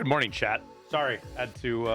Good morning, chat. Sorry, had to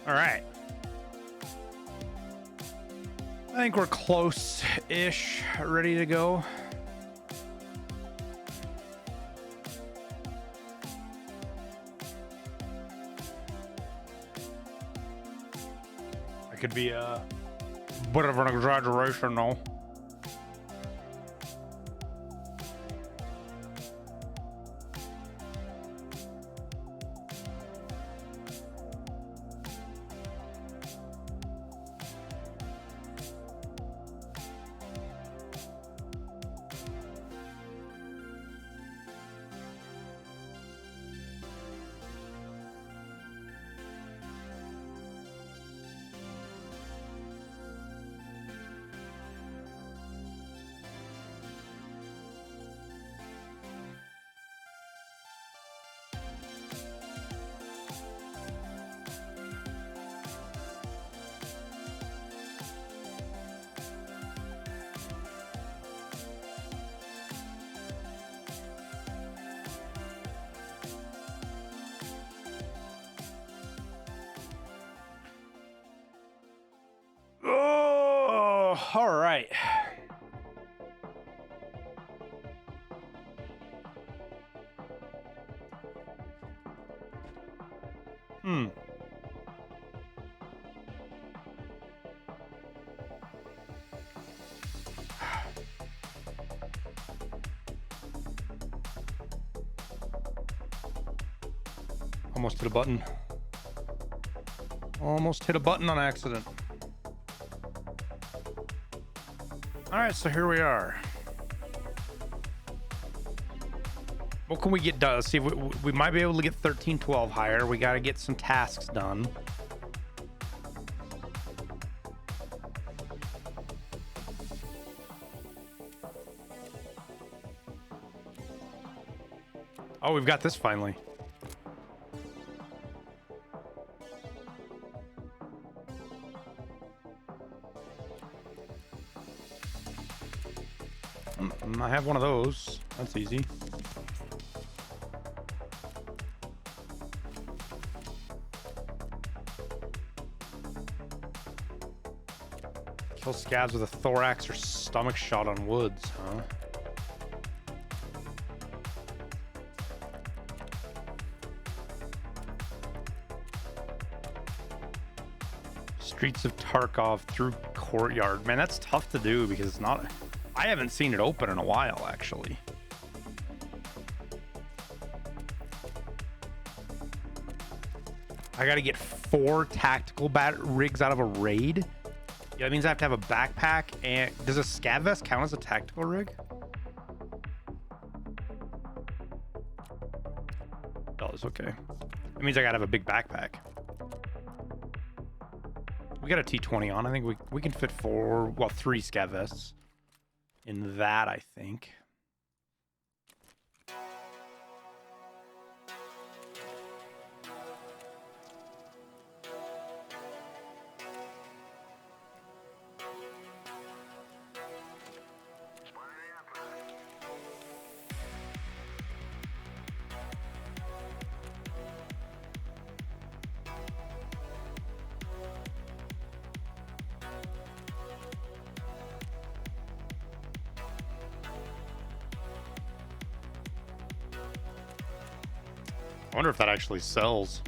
all right. I think we're close-ish, ready to go. It could be a bit of an exaggeration, though. Oh, all right. Almost hit a button. Almost hit a button on accident. All right, so here we are. What can we get done? Let's see if we might be able to get 1312 higher. We got to get some tasks done. Oh, we've got this finally. I have one of those. That's easy. Kill scabs with a thorax or stomach shot on woods, huh? Streets of Tarkov through courtyard. Man, that's tough to do because it's not... I haven't seen it open in a while, actually. I gotta get 4 tactical rigs out of a raid. Yeah, that means I have to have a backpack. And does a scav vest count as a tactical rig? It does, okay. That means I gotta have a big backpack. We got a T20 on. I think we can fit 3 scav vests in that, I think. I wonder if that actually sells.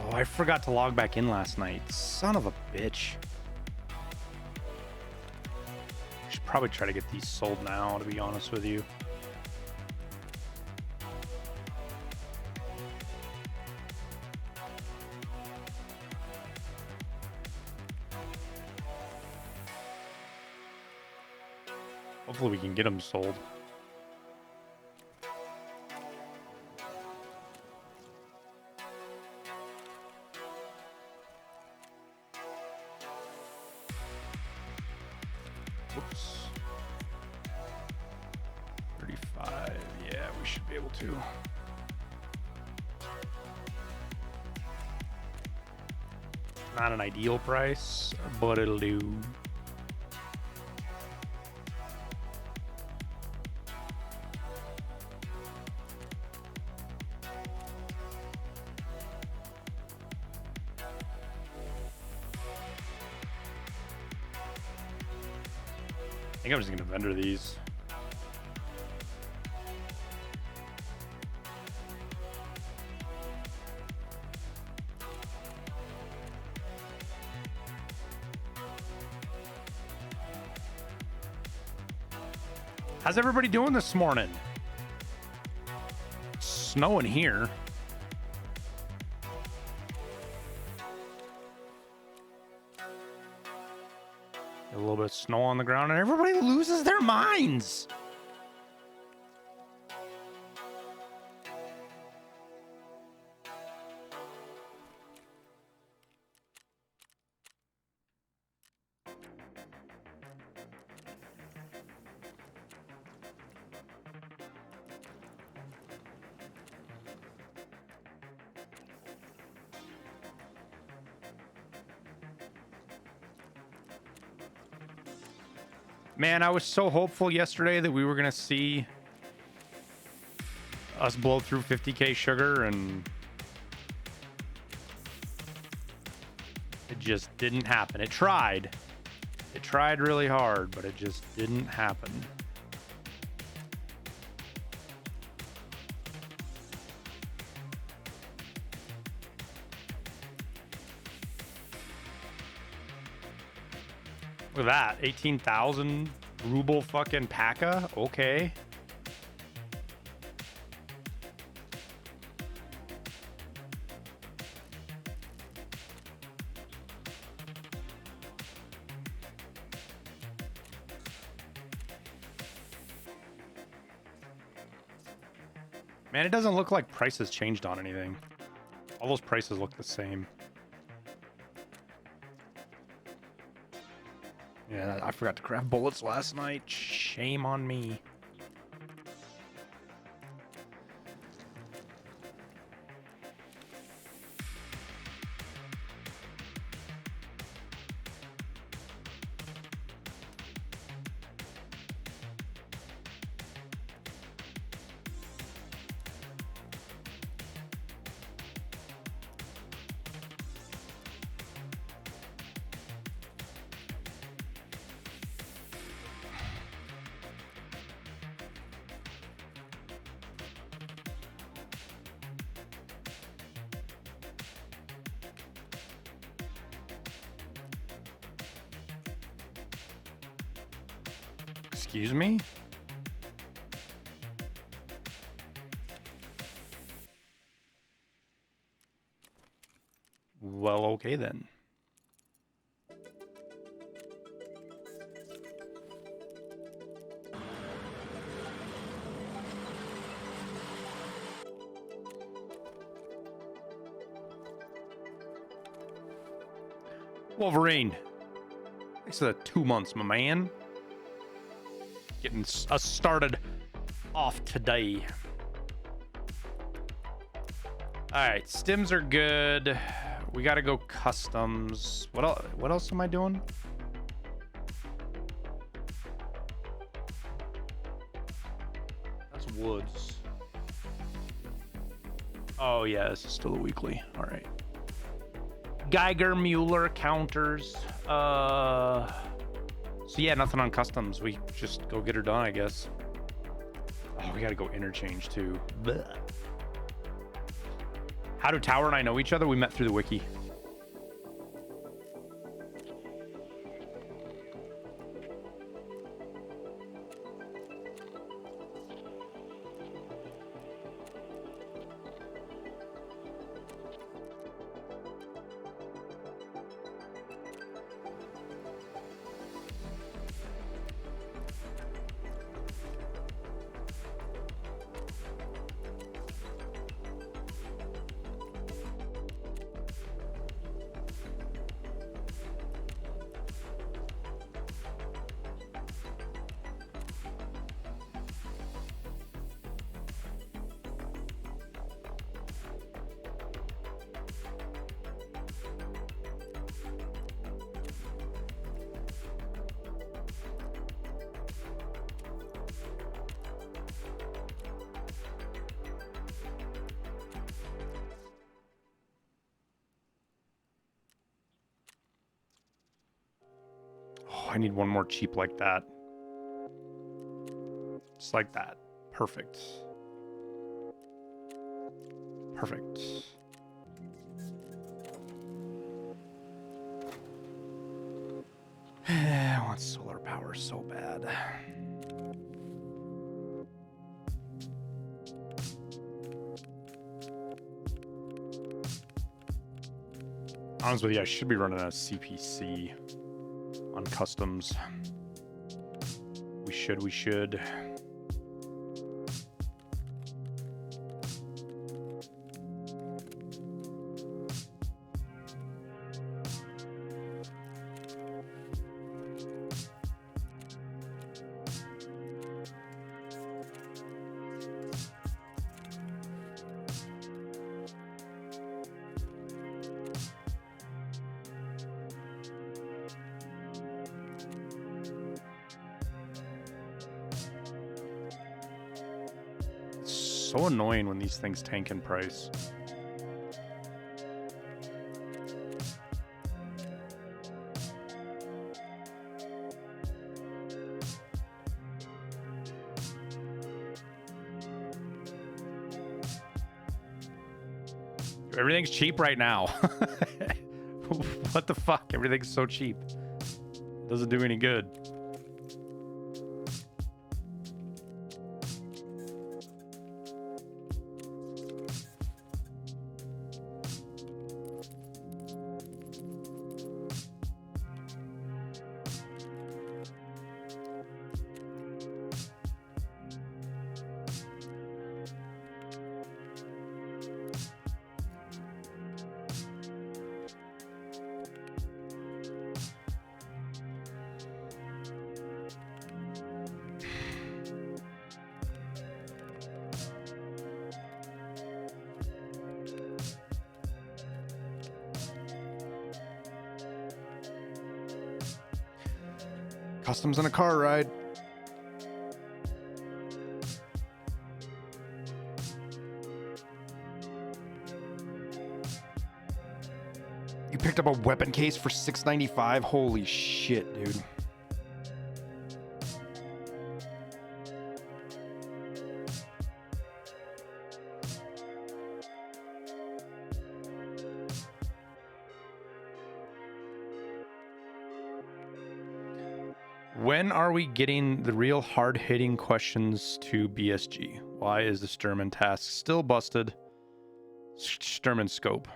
Oh, I forgot to log back in last night. Son of a bitch. I should probably try to get these sold now, to be honest with you. Hopefully we can get them sold. Whoops. 35. Yeah, we should be able to. Not an ideal price, but it'll do. I think I'm just gonna vendor these. How's everybody doing this morning? It's snowing here. A little bit of snow on the ground and everybody loses their minds. Man, I was so hopeful yesterday that we were going to see us blow through 50K sugar, and it just didn't happen. It tried. It tried really hard, but it just didn't happen. Look at that, 18,000 ruble fucking Paka. Okay. Man, it doesn't look like prices changed on anything. All those prices look the same. Yeah, I forgot to craft bullets last night. Shame on me. Excuse me? Well, okay then. Wolverine. Thanks for the 2 months, my man. Getting us started off today. All right, stims are good. We got to go customs. What else am I doing? That's woods. Oh yeah, this is still a weekly. All right. Geiger Mueller counters. So yeah, nothing on customs. We just go get her done, I guess. Oh, we gotta go interchange too. Blech. How do Tower and I know each other? We met through the wiki. I need one more cheap like that. Just like that. Perfect. Perfect. I want solar power so bad. Honestly, with you, I should be running a CPC on customs. We should. So annoying when these things tank in price. Everything's cheap right now. What the fuck? Everything's so cheap. Doesn't do any good. Customs in a car ride. You picked up a weapon case for $6.95? Holy shit, dude. When are we getting the real hard-hitting questions to BSG? Why is the Sturman task still busted? Sturman scope.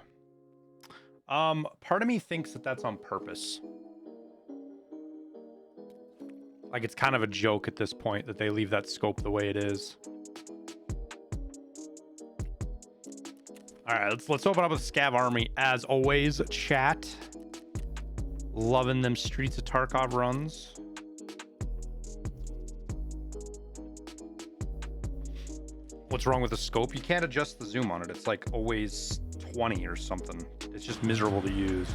Part of me thinks that that's on purpose. Like, it's kind of a joke at this point that they leave that scope the way it is. All right, let's open up with Scav Army as always. Chat. Loving them Streets of Tarkov runs. What's wrong with the scope? You can't adjust the zoom on it. It's like always 20 or something. It's just miserable to use.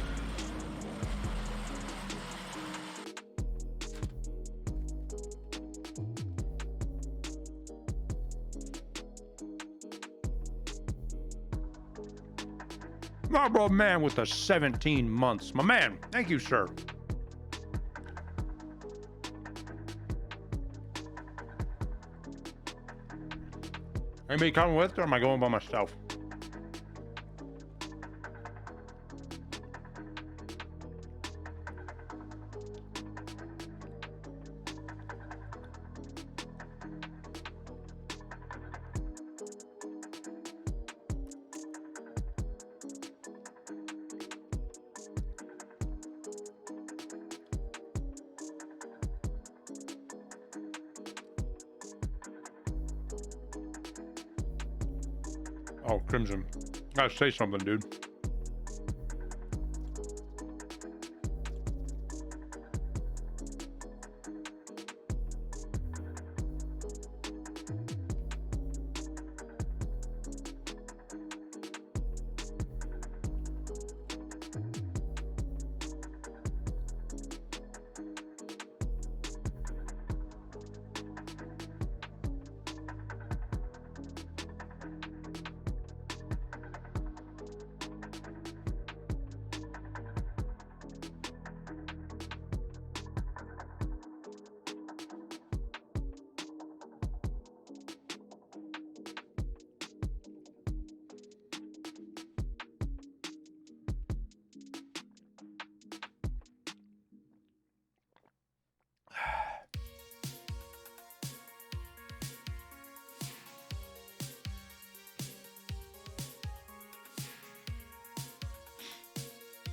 Marlboro man with the 17 months. My man. Thank you, sir. Anybody coming with, or am I going by myself? Oh, Crimson. Gotta say something, dude.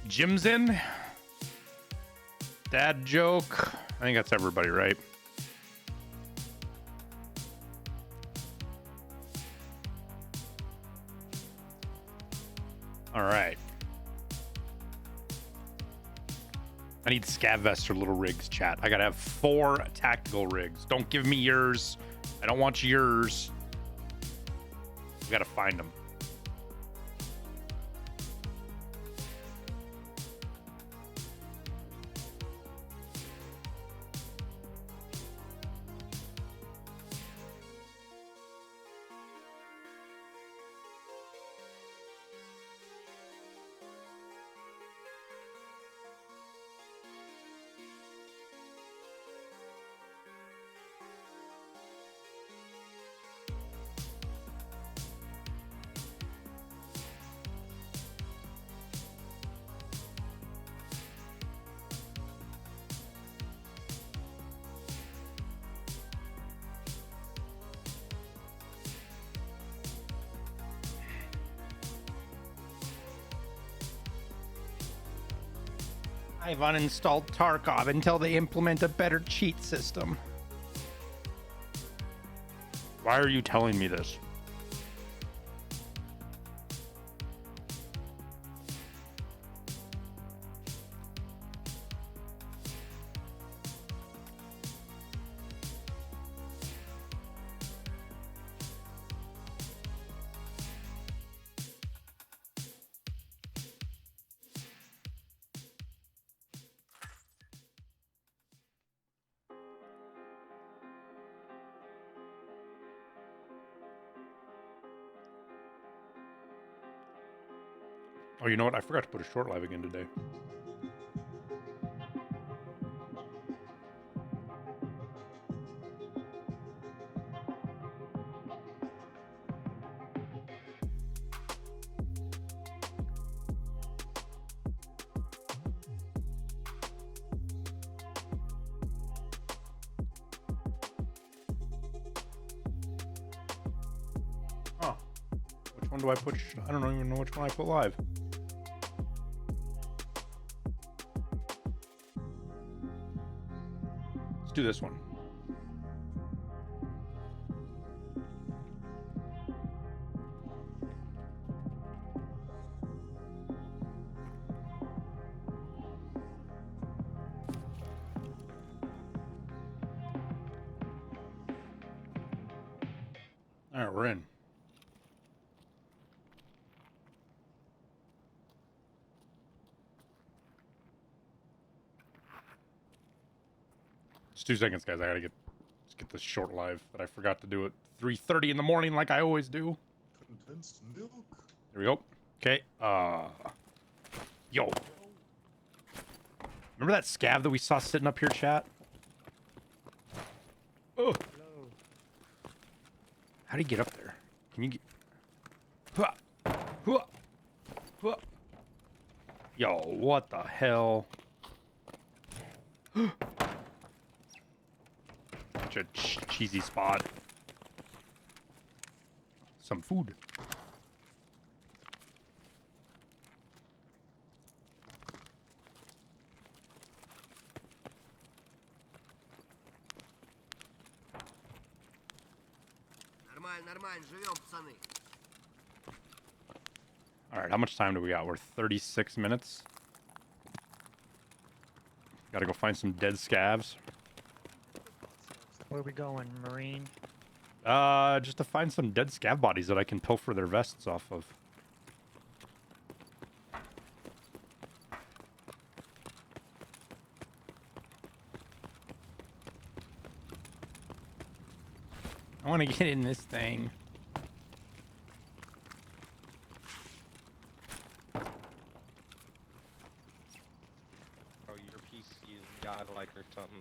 Jim's in. Dad joke. I think that's everybody, right? All right. I need scav vests or little rigs, chat. I gotta have 4 tactical rigs. Don't give me yours. I don't want yours. We gotta find them. I've uninstalled Tarkov until they implement a better cheat system. Why are you telling me this? Oh, you know what? I forgot to put a short live again today. Huh. Which one do I put? I don't even know which one I put live. Do this one. All right, we're in. Just 2 seconds, guys. I gotta get this short live that I forgot to do at 3:30 in the morning, like I always do. Condensed milk. There we go. Okay. Yo. Remember that scav that we saw sitting up here, chat? Oh. Hello. How do you get up there? Can you get... Hua! Hua! Hua! Yo, what the hell? Such a cheesy spot. Some food. Нормально, живем, пацаны. All right, how much time do we got? We're 36 minutes. Gotta go find some dead scavs. Where we going, Marine? Just to find some dead scav bodies that I can pilfer their vests off of. I want to get in this thing. Oh, your PC is godlike or something.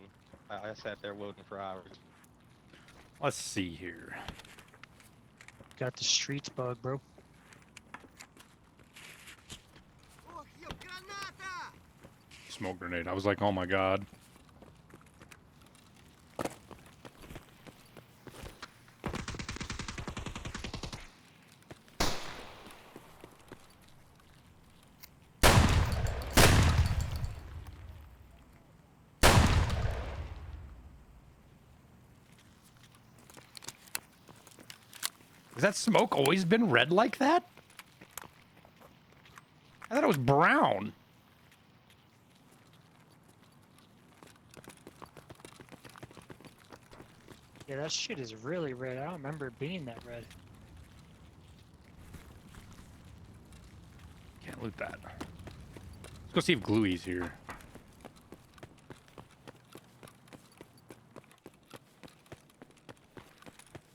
I sat there waiting for hours. Let's see here. Got the streets bug, bro. Ох, ёб, граната! Smoke grenade. I was like, oh my god. Has that smoke always been red like that? I thought it was brown. Yeah, that shit is really red. I don't remember it being that red. Can't loot that. Let's go see if Gluey's here.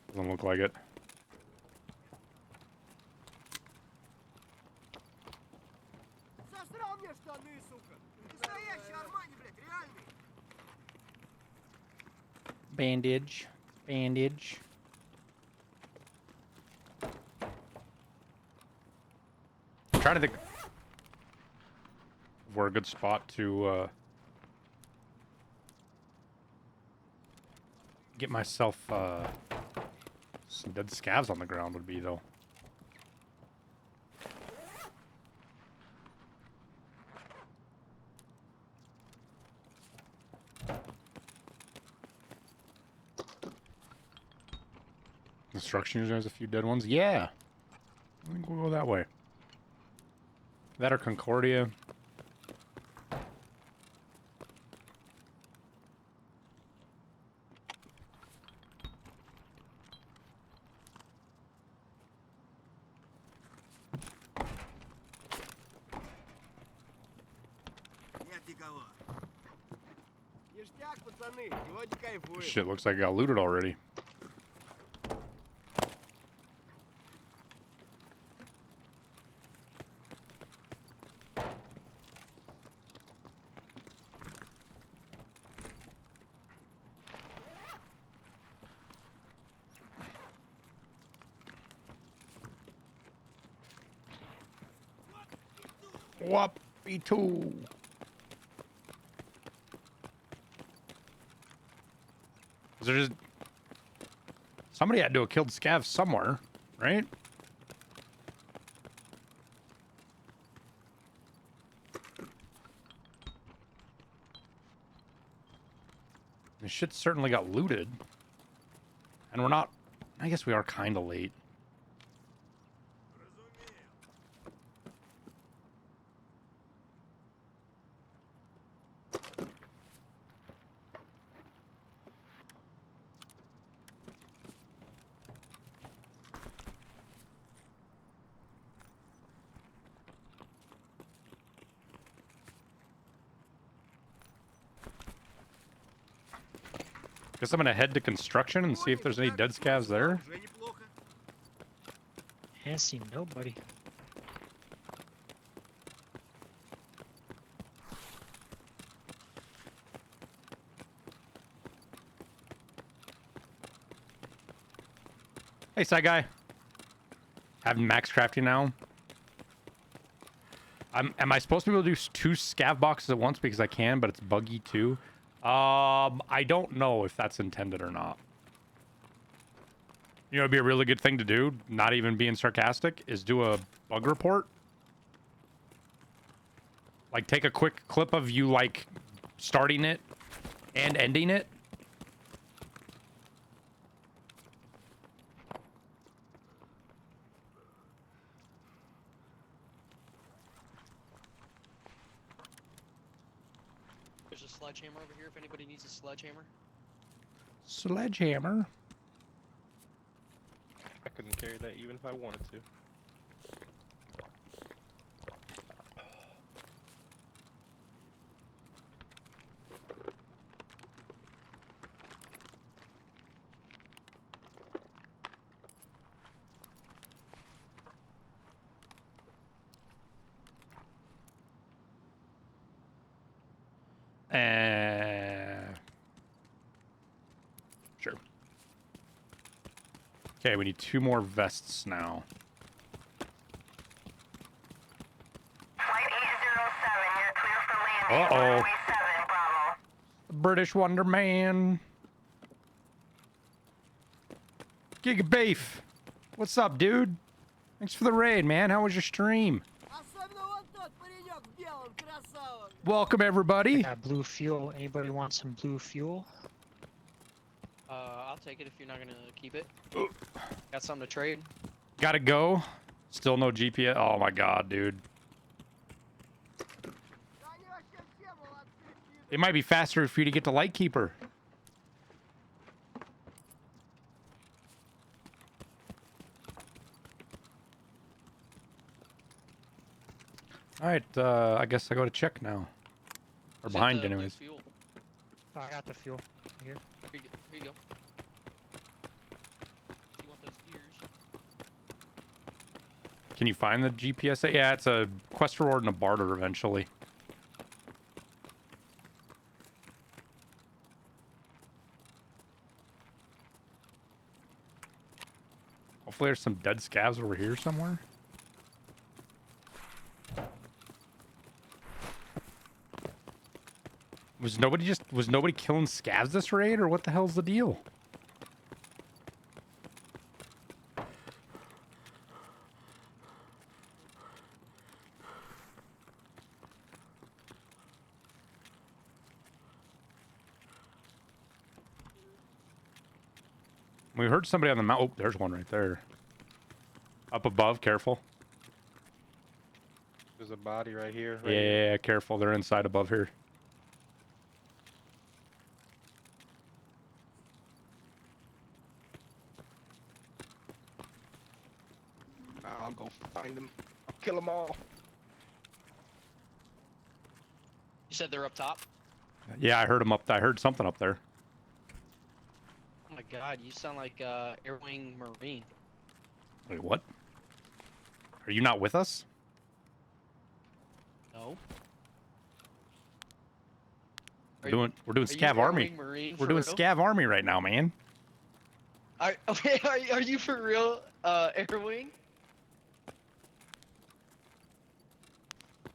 Doesn't look like it. Сосрал мне штаны, сука! Настоящий Армани, блядь, реальный! Bandage. Bandage. I'm trying to think where a good spot to get myself some dead scavs on the ground would be, though. Construction usually has a few dead ones. Yeah. I think we'll go that way. That or Concordia. Нет никого. Ништяк, пацаны, сегодня кайфуем. Shit, looks like I got looted already. Whoop, B2. There's somebody had to have killed Scav somewhere, right? This shit certainly got looted. And we're not... I guess we are kind of late. Guess I'm gonna head to construction and see if there's any dead scavs there. Уже неплохо. Ain't seen nobody. Hey, side guy. Having max crafting now. Am I supposed to be able to do 2 scav boxes at once because I can, but it's buggy too? I don't know if that's intended or not. You know, it'd be a really good thing to do, not even being sarcastic, is do a bug report. Like, take a quick clip of you, like, starting it and ending it. There's a sledgehammer over here if anybody needs a sledgehammer. Sledgehammer. I couldn't carry that even if I wanted to. Sure. Okay, we need 2 more vests now. Flight 807, you're clear for landing. Uh-oh. Runway 7, Bravo. British Wonder Man. Giga Beef. What's up, dude? Thanks for the raid, man. How was your stream? Особенно вон тот паренек в белом, красава. Welcome, everybody. Got blue fuel. Anybody want some blue fuel? I'll take it if you're not gonna keep it. Got something to trade? Gotta go. Still no GPS. Oh my god, dude. Да они вообще все молодцы, пидоры. It might be faster for you to get to Lightkeeper. Alright, I guess I go to check now. Or Is it behind, the blue anyways. fuel? Oh, I got the fuel. Here. Here you go. You want those gears? Can you find the GPS? Yeah, it's a quest reward and a barter eventually. Hopefully there's some dead scavs over here somewhere. Was nobody killing scavs this raid, or what the hell's the deal? We heard somebody on the mountain. Oh, there's one right there. Up above, careful. There's a body right here. Right Yeah, here. careful. They're inside above here. I'll go find them. I'll kill them all. You said they're up top? Yeah, I heard him up. I heard something up there. Oh my god, you sound like Air Wing Marine. Wait, what? Are you not with us? No. We're doing Are you Scav Air Army. Wing Marine We're for doing real? Scav Army right now, man. Okay, are you for real, Air Wing?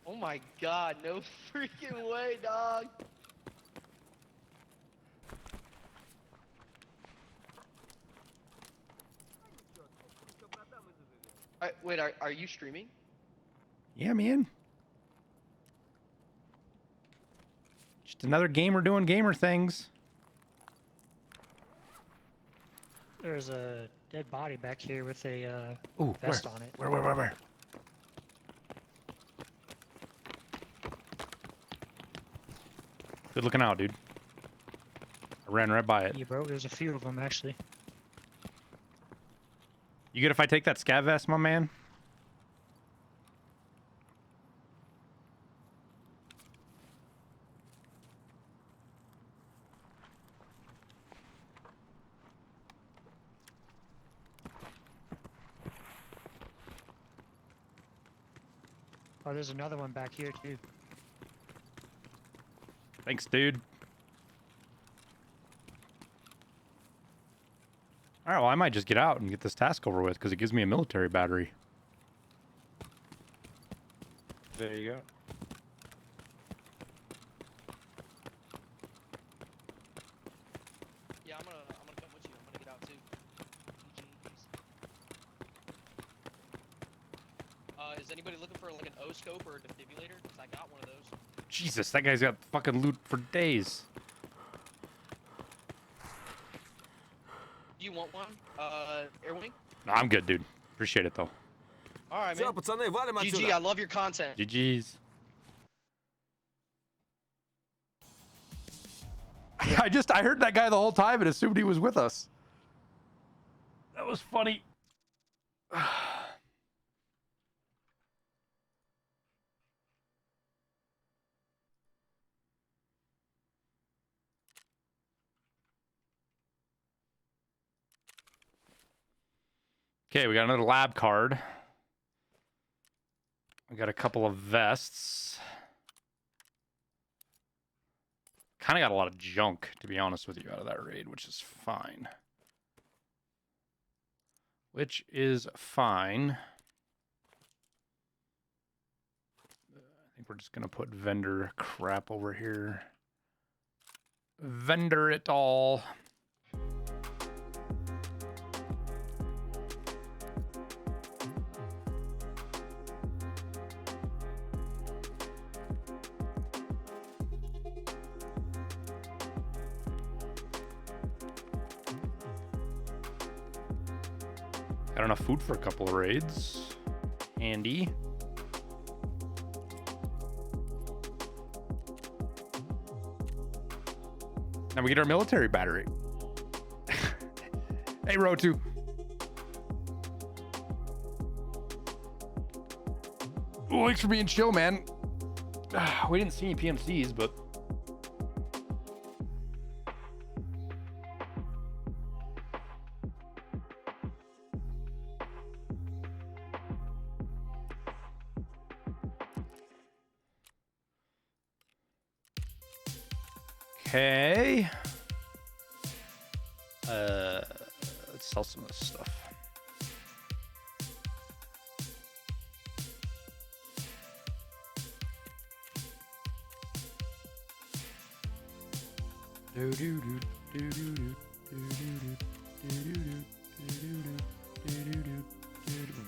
Oh my god, no freaking way, dog. Всё продам и заживем. Wait, are you streaming? Yeah, man. Just another gamer doing gamer things. There's a dead body back here with a Ooh, vest on it. Where? Good looking out, dude. I ran right by it. Yeah, bro. There's a few of them actually. You good if I take that scav vest, my man? Oh, there's another one back here too. Thanks, dude. All right, well, I might just get out and get this task over with because it gives me a military battery. There you go. Yeah, I'm gonna come with you. I'm gonna get out too. Is anybody looking for like an O scope or a defibrillator? 'Cause I got one of those. Jesus, that guy's got fucking loot for days. Do you want one? Airwing? No, I'm good, dude. Appreciate it, though. All right, Все, man. пацаны, валим GG, I отсюда. love your content. GG's. I heard that guy the whole time and assumed he was with us. That was funny. Okay, we got another lab card. We got a couple of vests. Kind of got a lot of junk, to be honest with you, out of that raid, which is fine. Which is fine. I think we're just going to put vendor crap over here. Vendor it all. Got enough food for a couple of raids. Handy. Now we get our military battery. Hey, Rotu. Ooh, thanks for being chill, man. We didn't see any PMCs, but... Okay. Let's sell some of this stuff.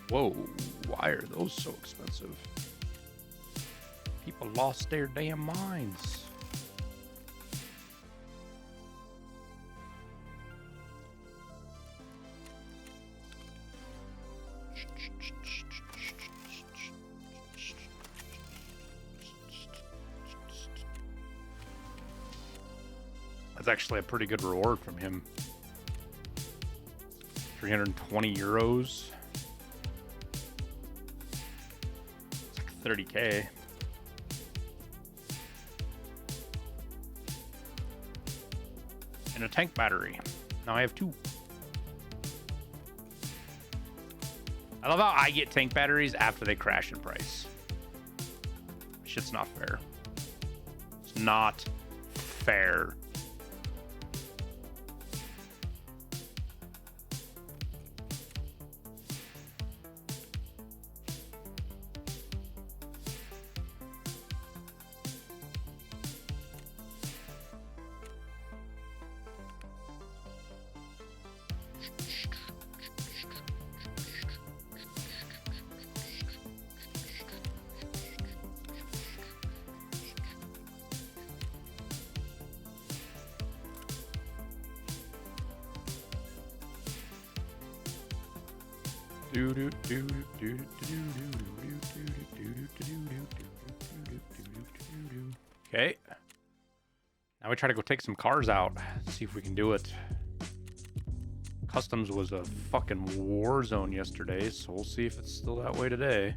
Whoa, why are those so expensive? People lost their damn minds. That's actually a pretty good reward from him. 320 euros. It's like 30K. And a tank battery. Now I have 2. I love how I get tank batteries after they crash in price. Shit's not fair. It's not fair. Okay. Now we try to go take some cars out. See if we can do it. Customs was a fucking war zone yesterday, so we'll see if it's still that way today.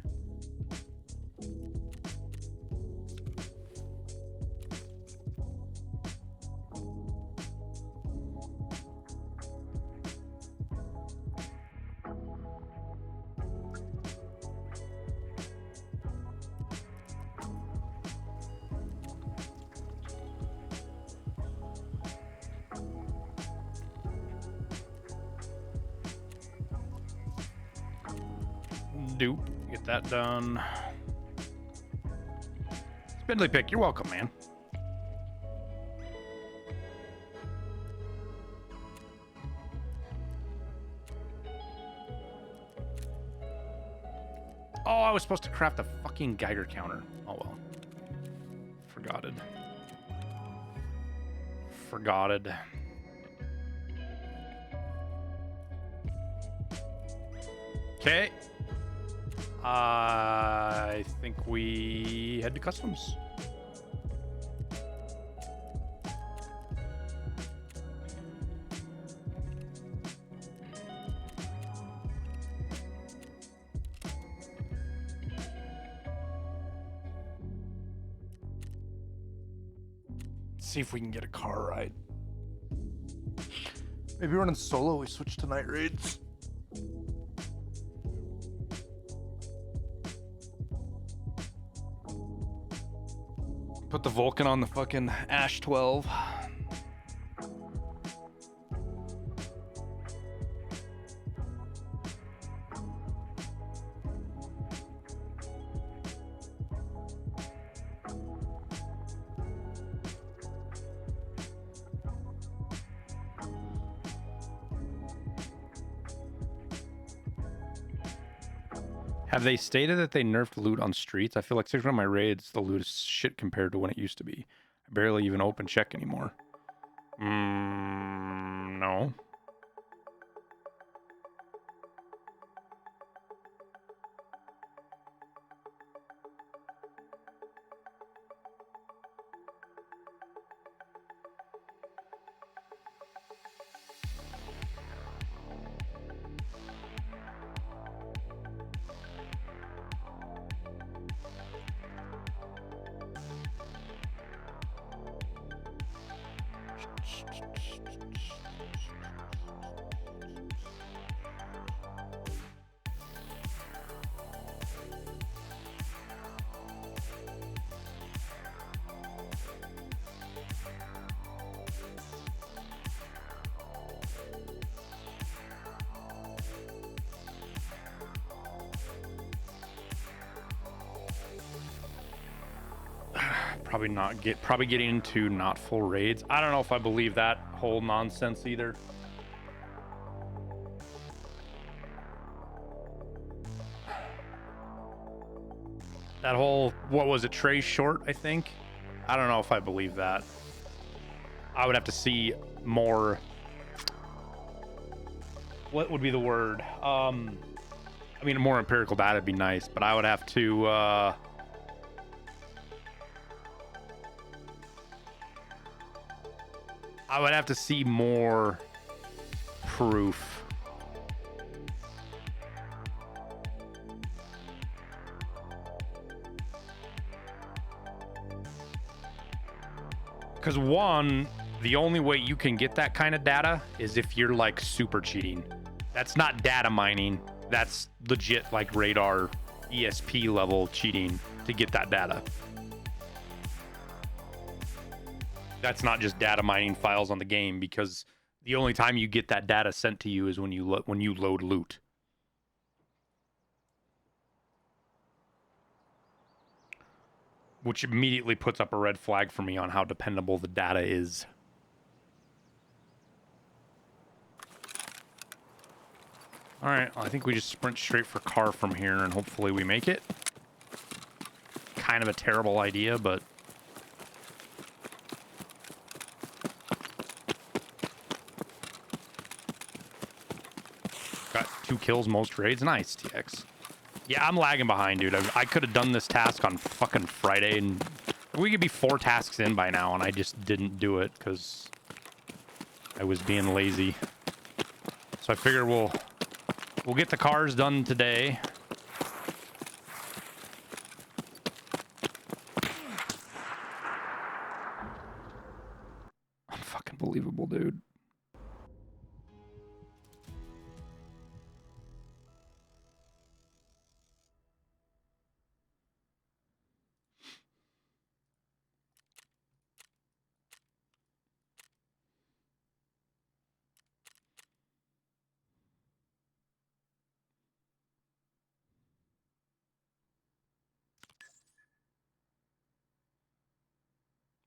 do. Get that done. Spindly Pick, you're welcome, man. Oh, I was supposed to craft a fucking Geiger counter. Oh well. Forgotted. Forgotted. Okay. I think we head to customs. See if we can get a car ride. Maybe running solo, we switch to night raids. Put the Vulcan on the fucking Ash 12. Have they stated that they nerfed loot on streets? I feel like 6 of my raids, the loot is shit compared to when it used to be. I barely even open check anymore. No. Probably getting into not full raids. I don't know if I believe that whole nonsense either. That whole, what was it, Trey Short, I think? I don't know if I believe that. I would have to see more. What would be the word? I mean, more empirical data would be nice, but I would have to see more proof. Because one, the only way you can get that kind of data is if you're like super cheating. That's not data mining. That's legit like radar ESP level cheating to get that data. That's not just data mining files on the game, because the only time you get that data sent to you is when you load loot. Which immediately puts up a red flag for me on how dependable the data is. All right, well, I think we just sprint straight for car from here and hopefully we make it. Kind of a terrible idea, but got 2 kills most raids. Nice, TX. Yeah, I'm lagging behind, dude. I could have done this task on fucking Friday, and we could be 4 tasks in by now, and I just didn't do it because I was being lazy. So I figure we'll get the cars done today. Unfucking believable, dude.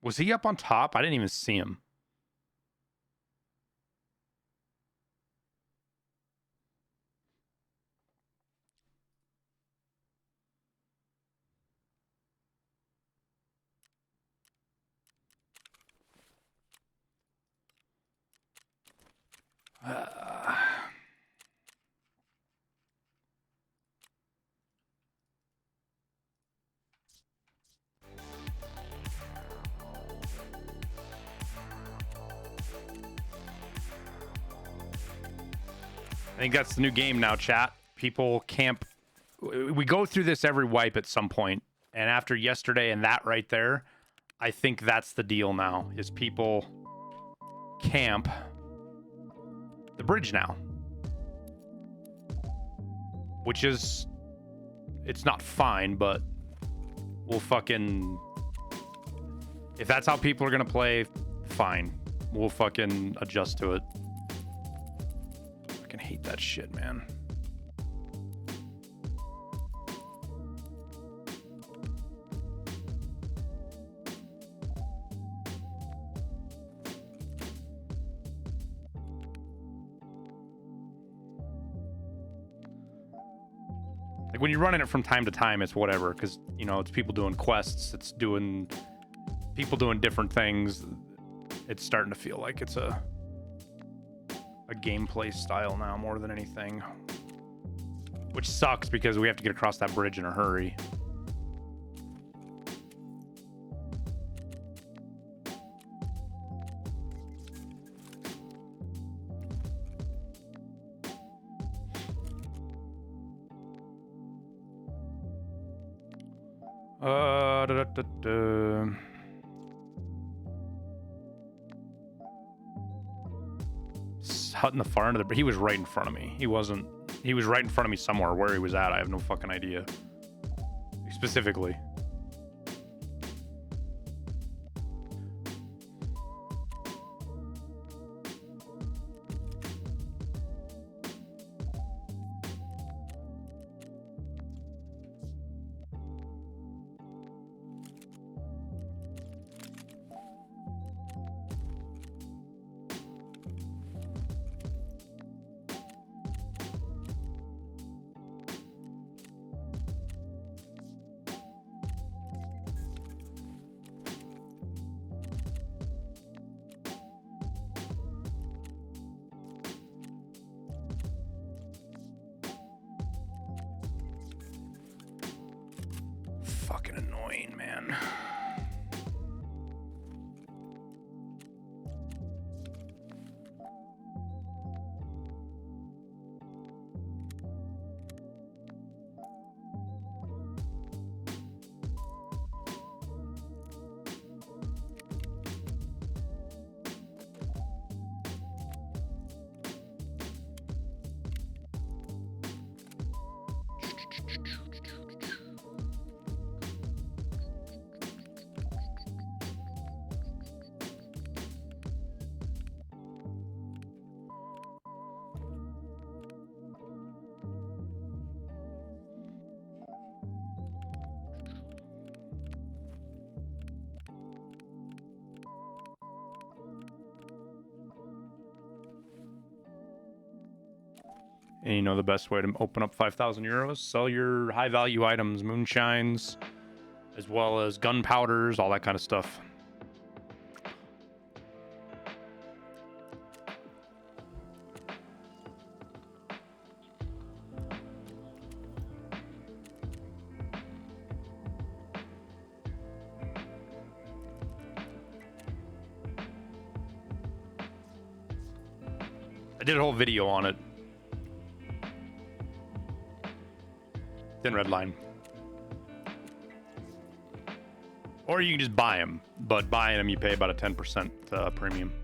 Was he up on top? I didn't even see him. I think that's the new game now, chat. People camp. We go through this every wipe at some point, and after yesterday and that right there, I think that's the deal now, is people camp the bridge now. Which is, it's not fine, but we'll fucking, if that's how people are gonna play, fine. We'll fucking adjust to it. I hate that shit, man. Like when you're running it from time to time, it's whatever, because you know it's people doing quests, it's doing people doing different things. It's starting to feel like it's a gameplay style now more than anything, which sucks because we have to get across that bridge in a hurry. Da, da, da, da. Hut in the far end of the, he was right in front of me. He was right in front of me somewhere. Where he was at, I have no fucking idea. Specifically. Fucking annoying, man. And you know the best way to open up 5,000 euros? Sell your high value items, moonshines, as well as gunpowders, all that kind of stuff. I did a whole video on it. Thin red line. Or you can just buy them, but buying them you pay about a 10% premium.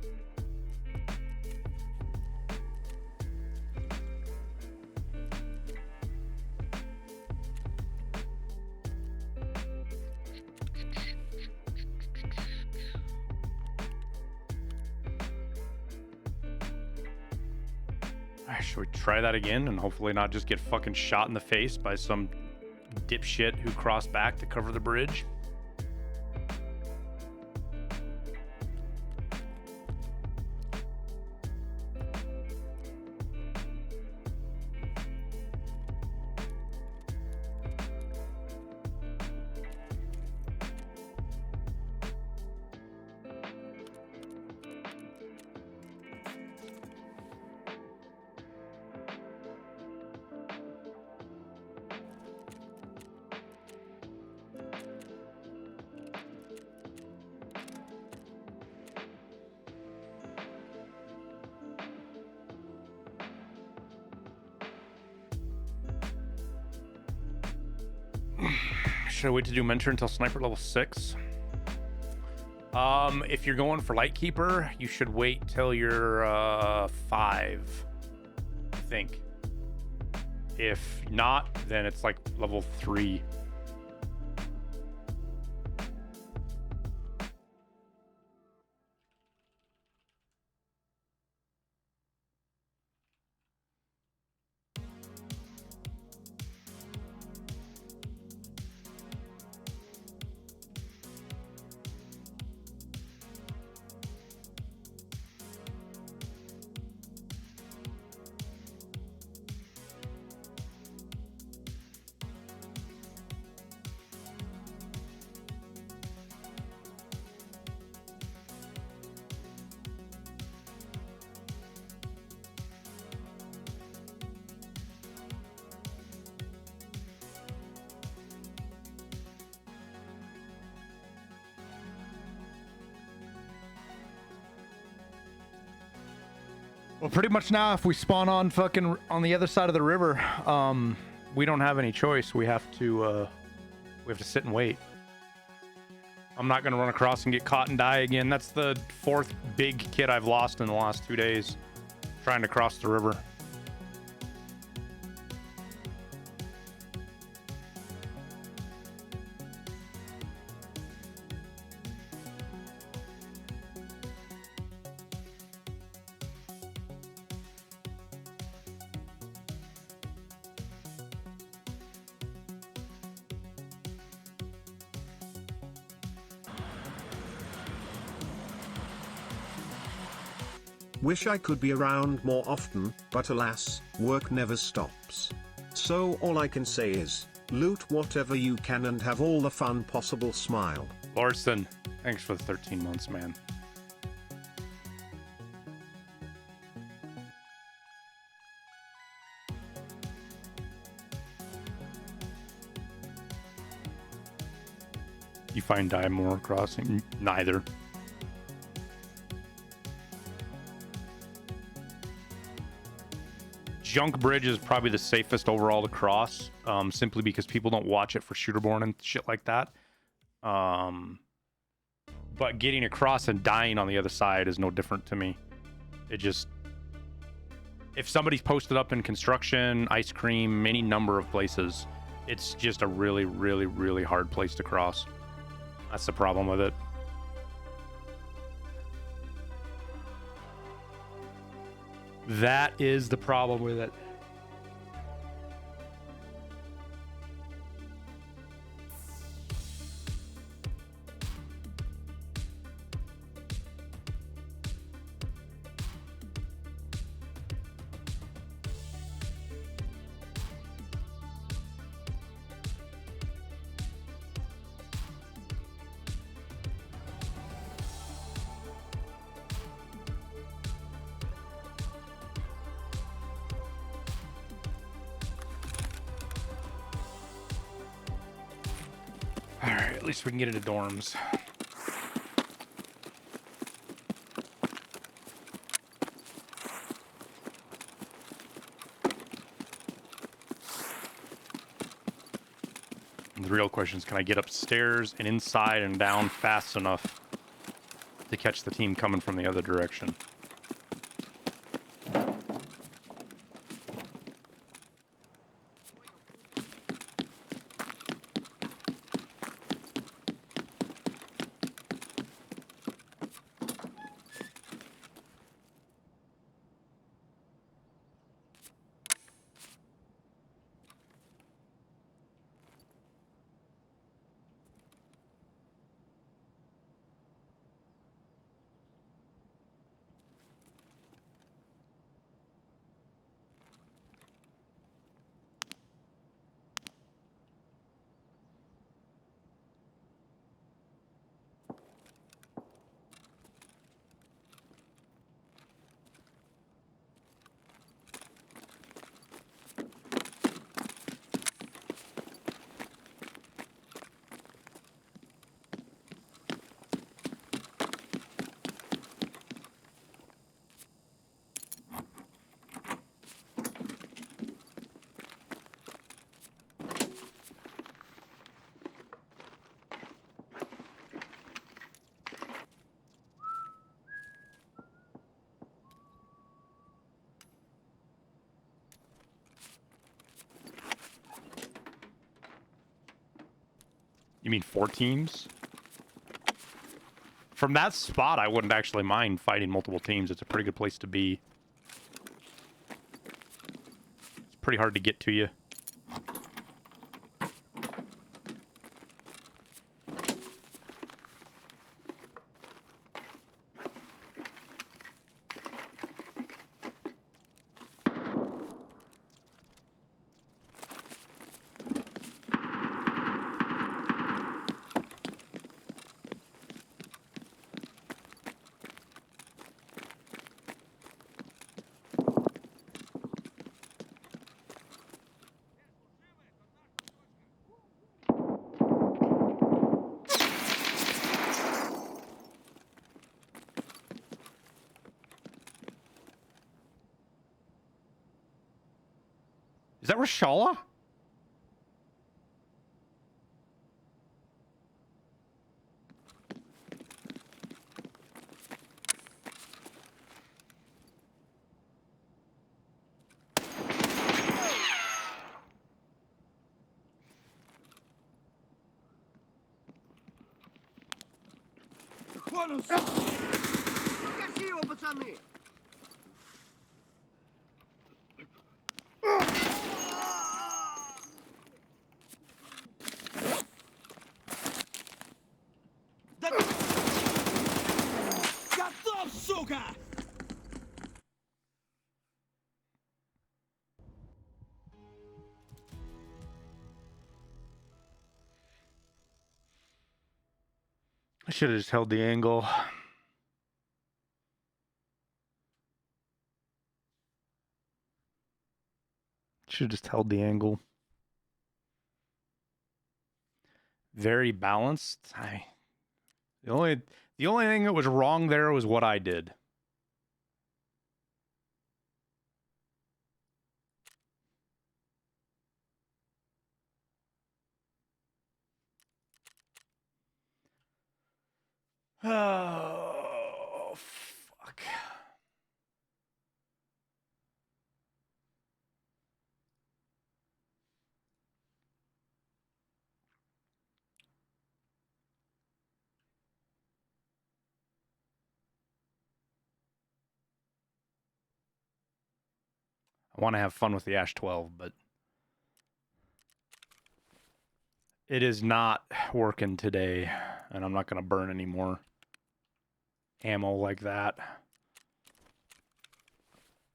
Should we try that again and hopefully not just get fucking shot in the face by some dipshit who crossed back to cover the bridge? Should I wait to do mentor until sniper level 6? If you're going for Lightkeeper, you should wait till you're 5, I think. If not, then it's like level 3. Well, pretty much now, if we spawn on fucking on the other side of the river, we don't have any choice. We have to sit and wait. I'm not gonna run across and get caught and die again. That's the 4th big kid I've lost in the last 2 days, trying to cross the river. Wish I could be around more often, but alas, work never stops. So all I can say is, loot whatever you can and have all the fun possible. Smile. Larson, thanks for the 13 months, man. You find Diamore Crossing? Neither. Junk Bridge is probably the safest overall to cross, simply because people don't watch it for shooterborn and shit like that. But getting across and dying on the other side is no different to me. It just... If somebody's posted up in construction, ice cream, any number of places, it's just a really, really, really hard place to cross. That's the problem with it. That is the problem with it. Alright, at least we can get into dorms. And the real question is, can I get upstairs and inside and down fast enough to catch the team coming from the other direction? You mean 4 teams? From that spot, I wouldn't actually mind fighting multiple teams. It's a pretty good place to be. It's pretty hard to get to you. Is that Rashala? Красиво, пацаны! Готов, сука! I should have just held the angle. Should have just held the angle. Very balanced. The only thing that was wrong there was what I did. Oh, fuck. I want to have fun with the Ash 12, but it is not working today, and I'm not going to burn any more ammo like that.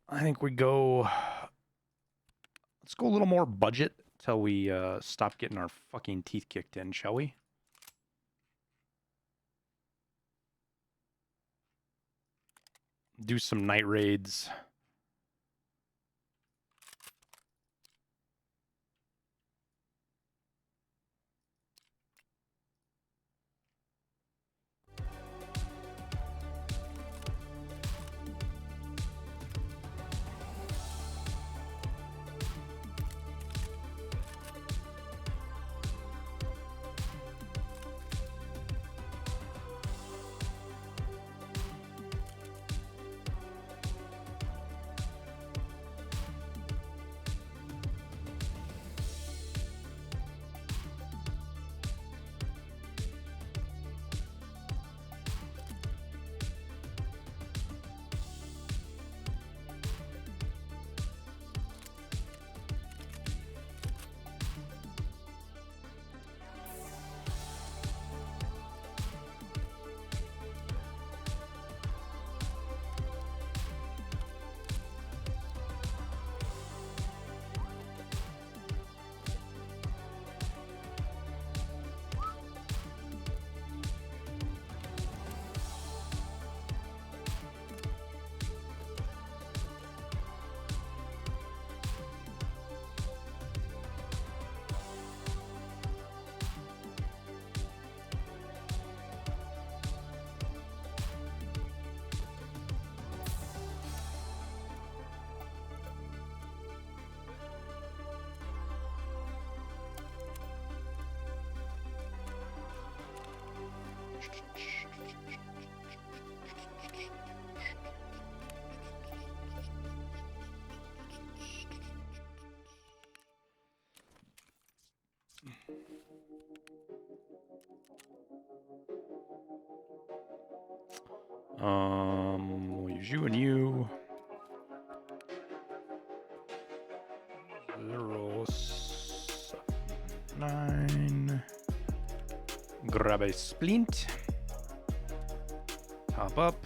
I think we go... Let's go a little more budget till we stop getting our fucking teeth kicked in, shall we? Do some night raids. We'll use you and you. 0, 7, 9. Grab a splint. Top up.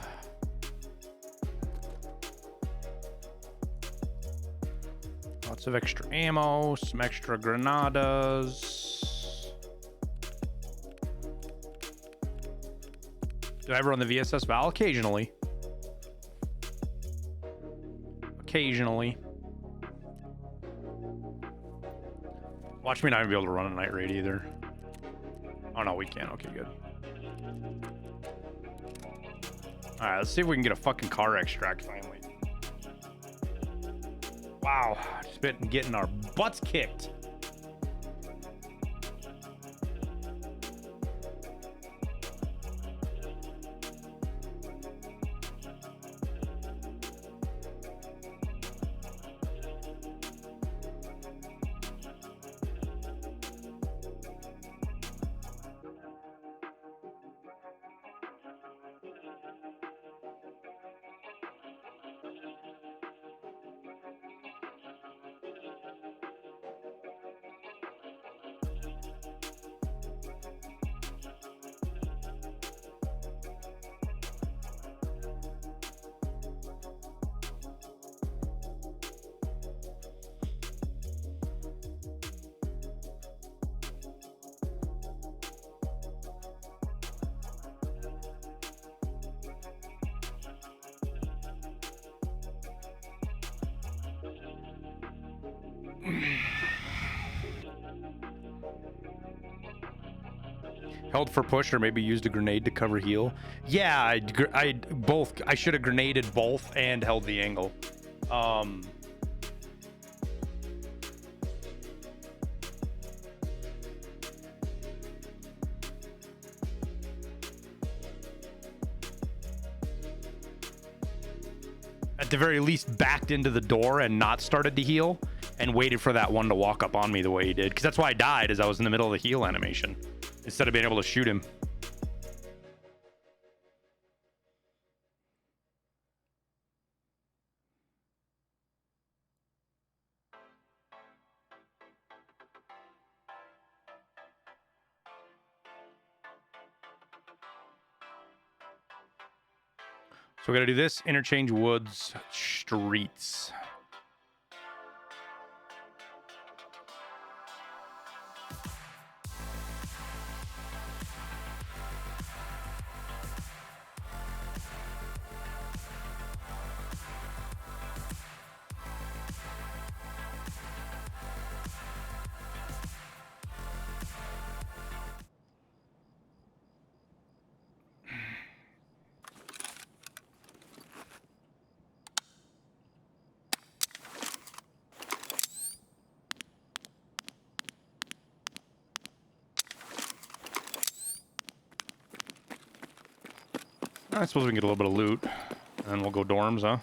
Lots of extra ammo, some extra granadas. Do I ever run the VSS Val? Occasionally. Occasionally. Watch me not even be able to run a night raid either. Oh no, we can. Okay, good. Alright, let's see if we can get a fucking car extract finally. Wow, just been getting our butts kicked. Held for push or maybe used a grenade to cover heal. Yeah, I both. I should have grenaded both and held the angle. At the very least, backed into the door and not started to heal and waited for that one to walk up on me the way he did. Because that's why I died, is I was in the middle of the heal animation instead of being able to shoot him. So we gotta do this, interchange woods, streets. I suppose we can get a little bit of loot, and then we'll go dorms, huh?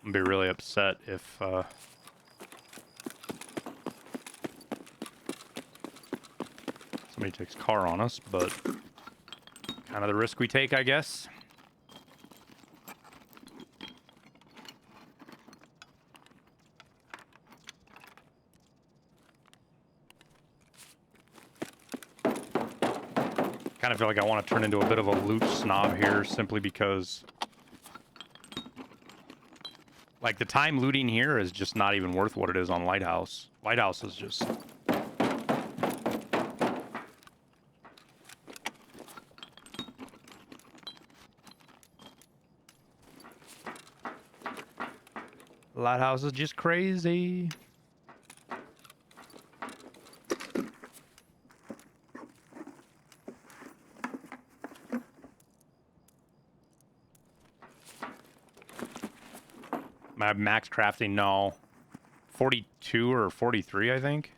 I'd be really upset if, somebody takes car on us, but kind of the risk we take, I guess. Kind of feel like I want to turn into a bit of a loot snob here simply because like the time looting here is just not even worth what it is on Lighthouse. Lighthouse is just Lighthouse is just crazy. My max crafting, no. 42 or 43, I think.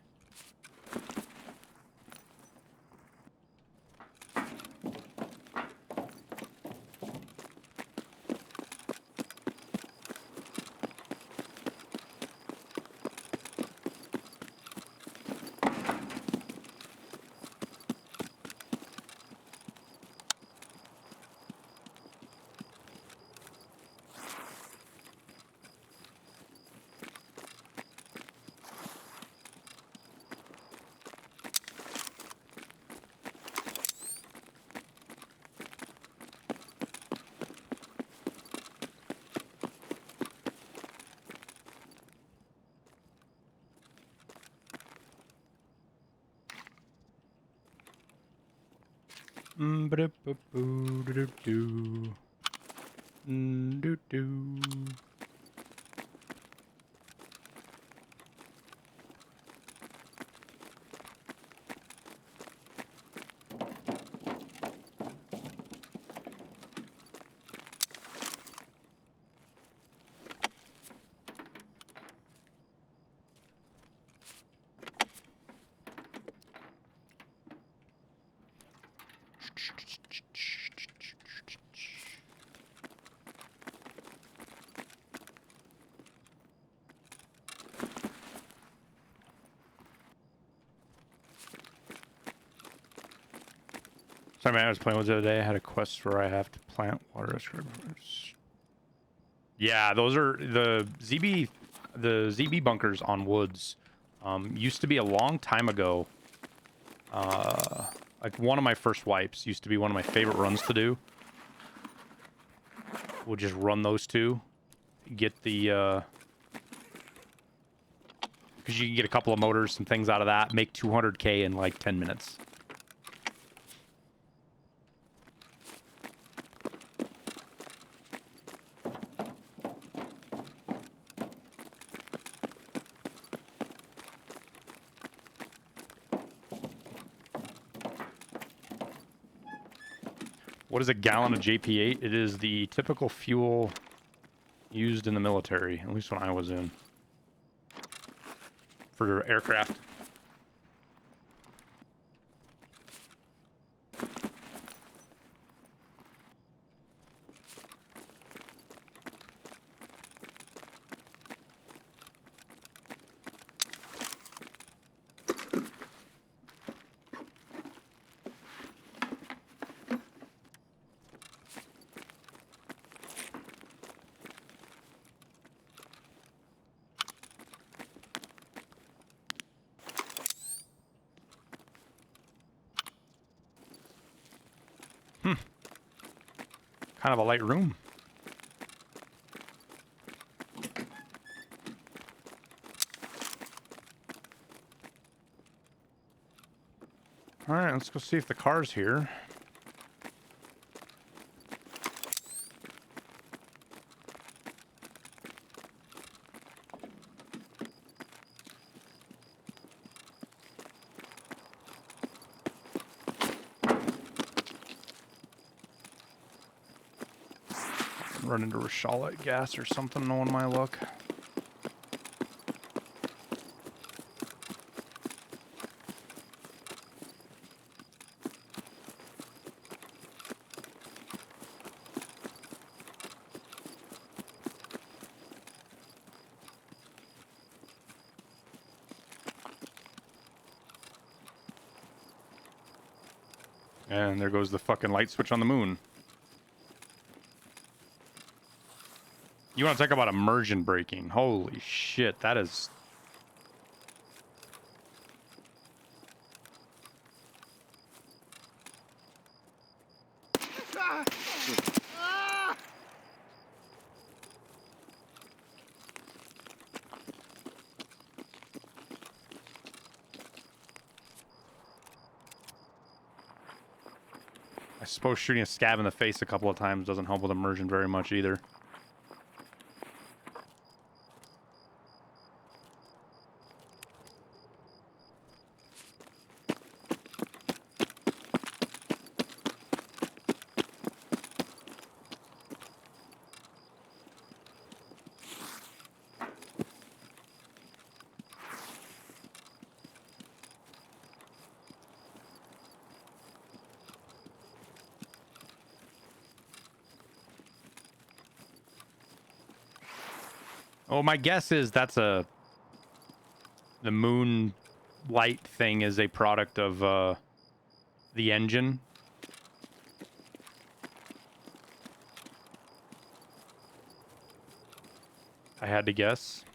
Ba-da-ba-boo-da-da-doo. Doo-doo. Sorry, man, I was playing with it the other day. I had a quest where I have to plant water. Yeah, those are the ZB bunkers on woods. Used to be a long time ago. Like one of my first wipes used to be one of my favorite runs to do. We'll just run those two, get the because you can get a couple of motors and things out of that, make 200K in like 10 minutes. What is a gallon of JP8? It is the typical fuel used in the military, at least when I was in. For aircraft. Kind of a light room. All right, let's go see if the car's here. Run into Rashala gas or something, knowing my luck. And there goes the fucking light switch on the moon. You want to talk about immersion breaking? Holy shit, that is... I suppose shooting a scab in the face a couple of times doesn't help with immersion very much either. Oh, my guess is that's the moon light thing is a product of the engine. I had to guess.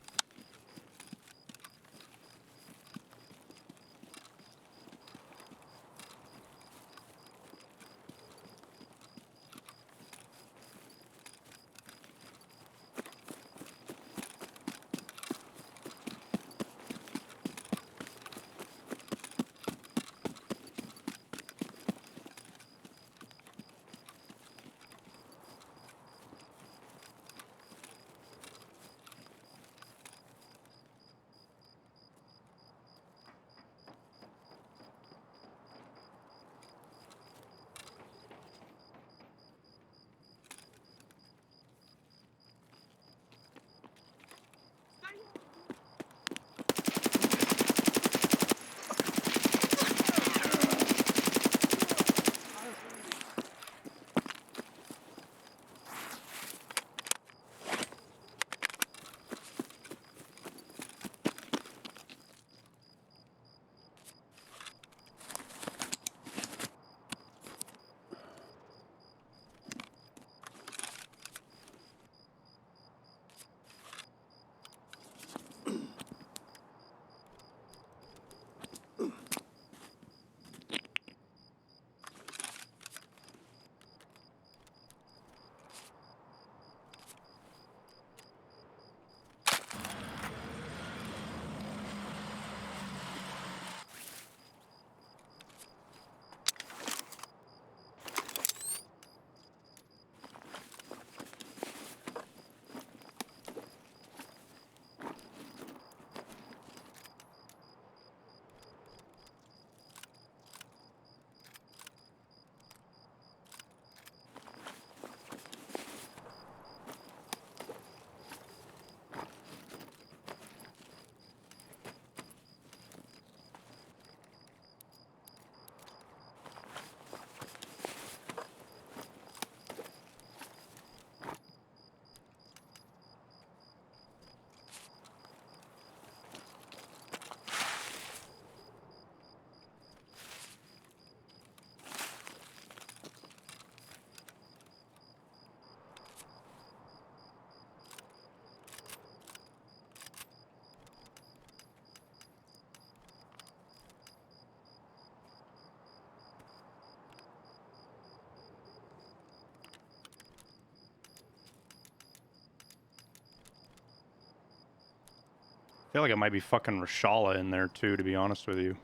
I feel like it might be fucking Rashala in there too, to be honest with you.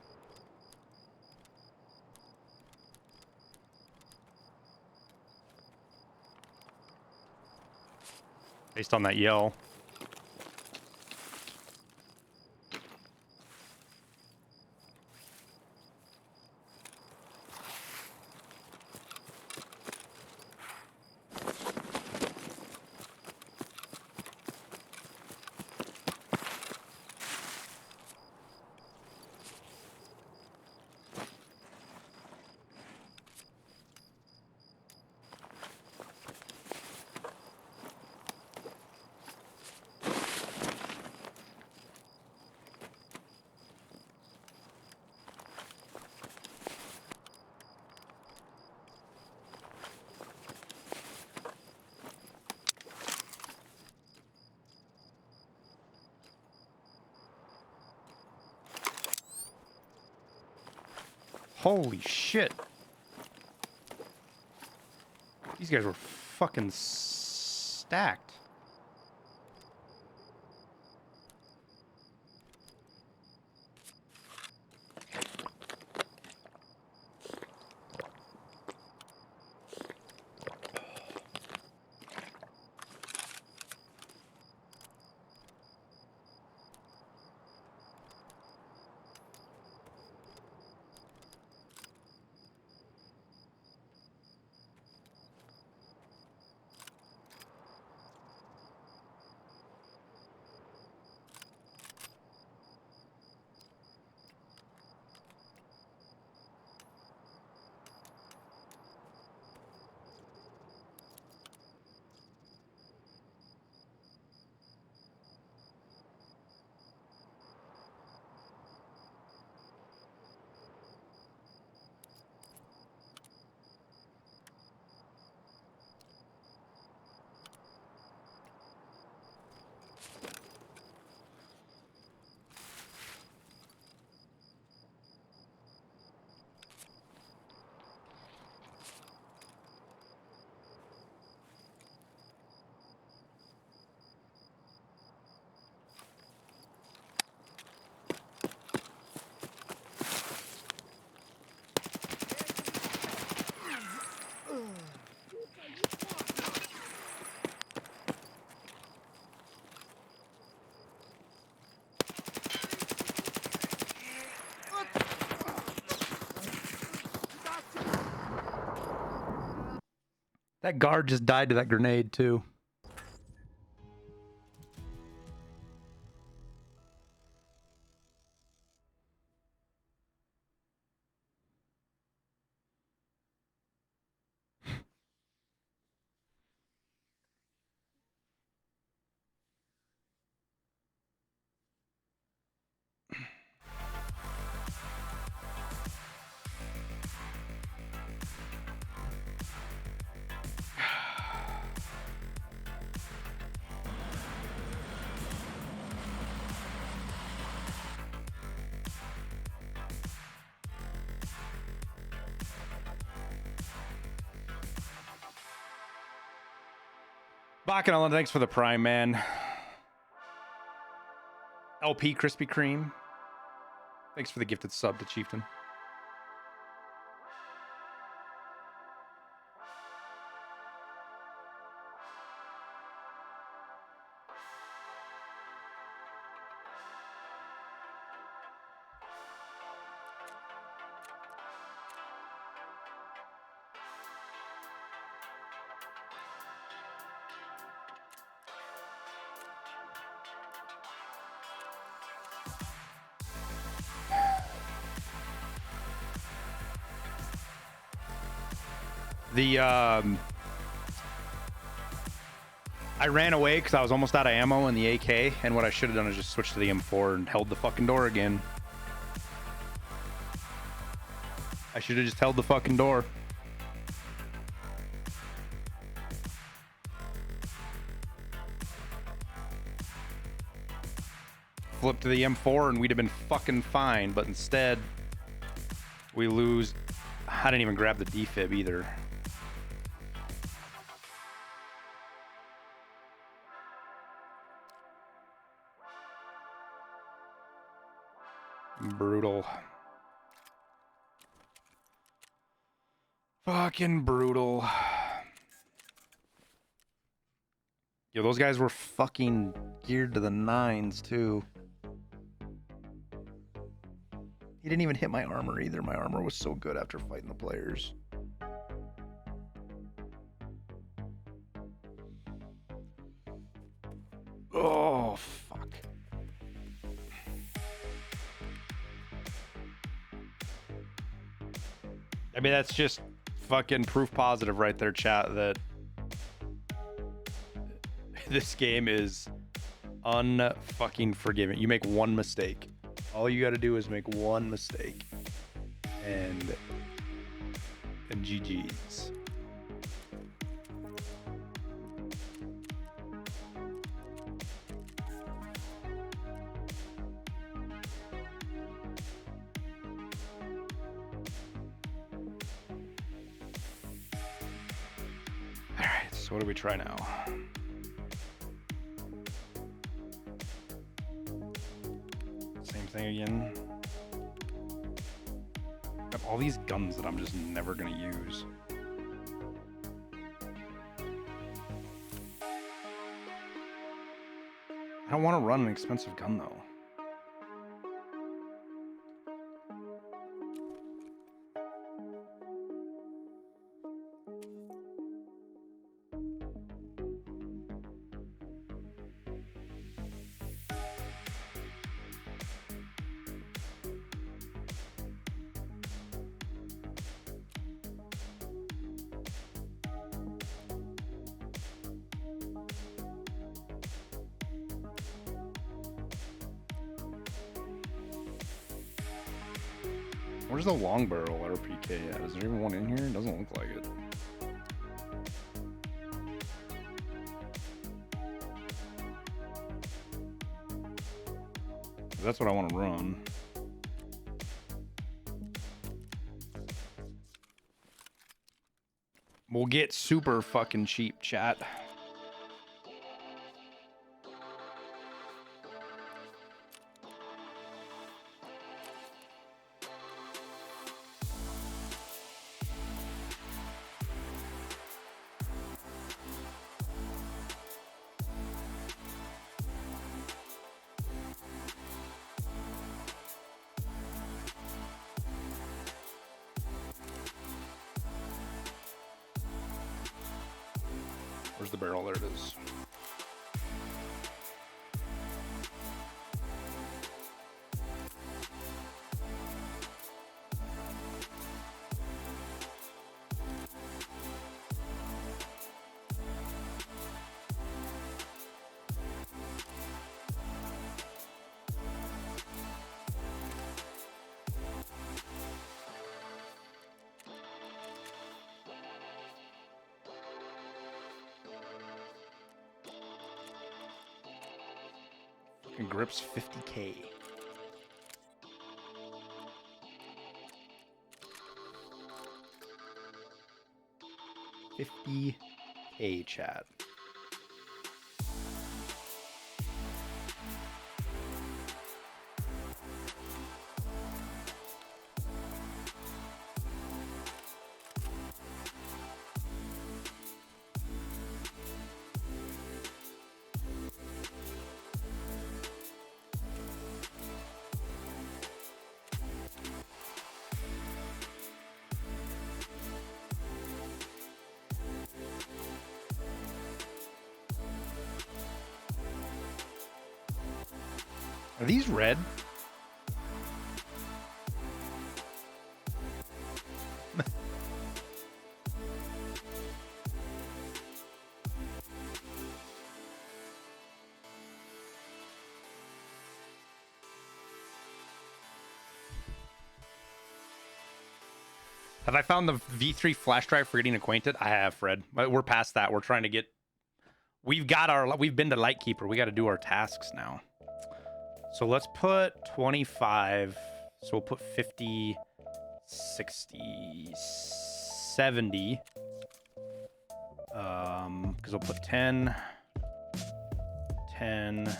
Based on that yell. Holy shit. These guys were fucking stacked. That guard just died to that grenade too. Bacchanal, thanks for the prime, man. LP Krispy Kreme. Thanks for the gifted sub to Chieftain. I ran away because I was almost out of ammo in the AK, and what I should have done is just switch to the M4 and held the fucking door again. I should have just held the fucking door. Flip to the M4 and we'd have been fucking fine, but instead we lose. I didn't even grab the defib either. Brutal. Fucking brutal. Yo, those guys were fucking geared to the nines, too. He didn't even hit my armor either. My armor was so good after fighting the players. Oh, fuck. I mean, that's just fucking proof positive right there, chat, that this game is unfucking forgiving. You make one mistake. All you got to do is make one mistake. And GG's. Alright, so what do we try now? Same thing again. I have all these guns that I'm just never gonna use. I don't want to run an expensive gun though. Where's the long barrel RPK at? Is there even one in here? It doesn't look like it. That's what I want to run. We'll get super fucking cheap, chat. Where's the barrel? There it is. And grips 50K. $50K, chat. Are these red? Have I found the V3 flash drive for getting acquainted? I have, Fred. We're past that. We're trying to get... We've been to Lightkeeper. We got to do our tasks now. So let's put 25. So we'll put 50, 60, 70. Because we'll put 10, 10,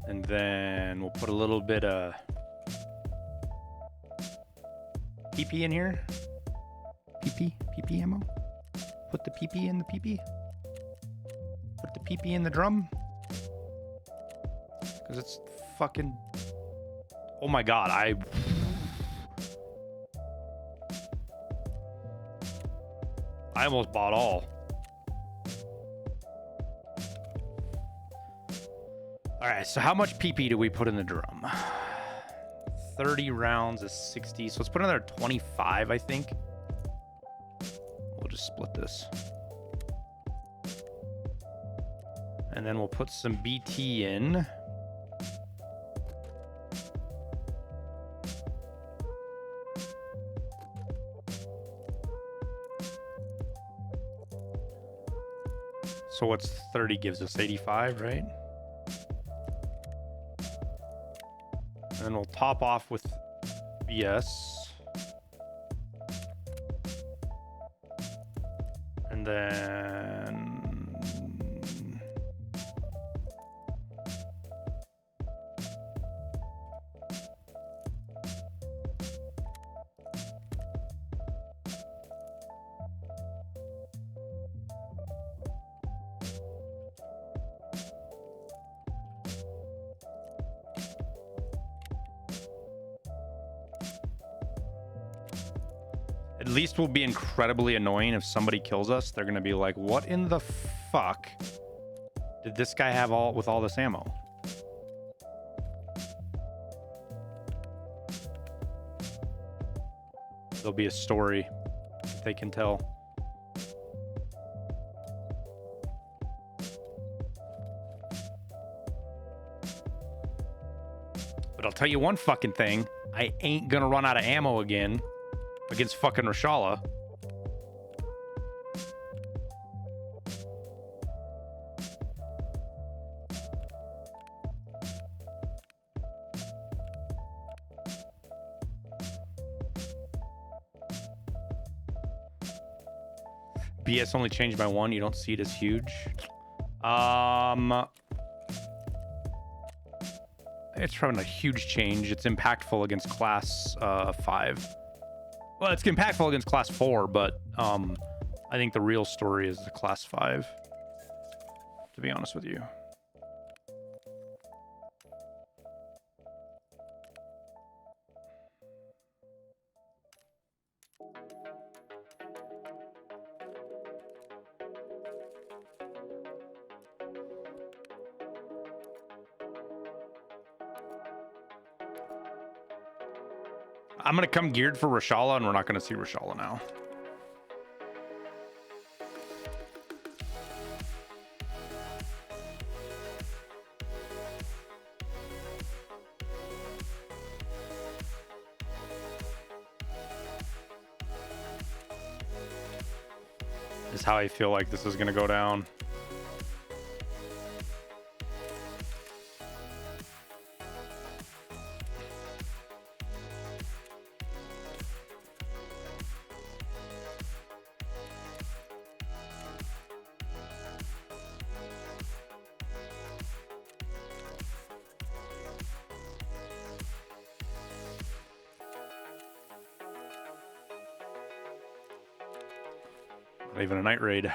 And then we'll put a little bit of PP in here. PP ammo. Put the PP in the PP. Put the PP in the drum. Because it's fucking... Oh my god, I almost bought all. Alright, so how much PP do we put in the drum? 30 rounds is 60, so let's put another 25, I think. We'll just split this. And then we'll put some BT in. So what's 30 gives us? 85, right? And then we'll top off with BS. And then... At least we'll be incredibly annoying if somebody kills us. They're gonna be like, what in the fuck did this guy have with all this ammo? There'll be a story that they can tell. But I'll tell you one fucking thing. I ain't gonna run out of ammo again against fucking Rashala. BS only changed by 1. You don't see it as huge. It's probably not a huge change. It's impactful against class 5. Well, it's impactful against class 4, but I think the real story is the class 5, to be honest with you. I'm going to come geared for Rashala, and we're not going to see Rashala now. Is how I feel like this is going to go down. Not even a night raid.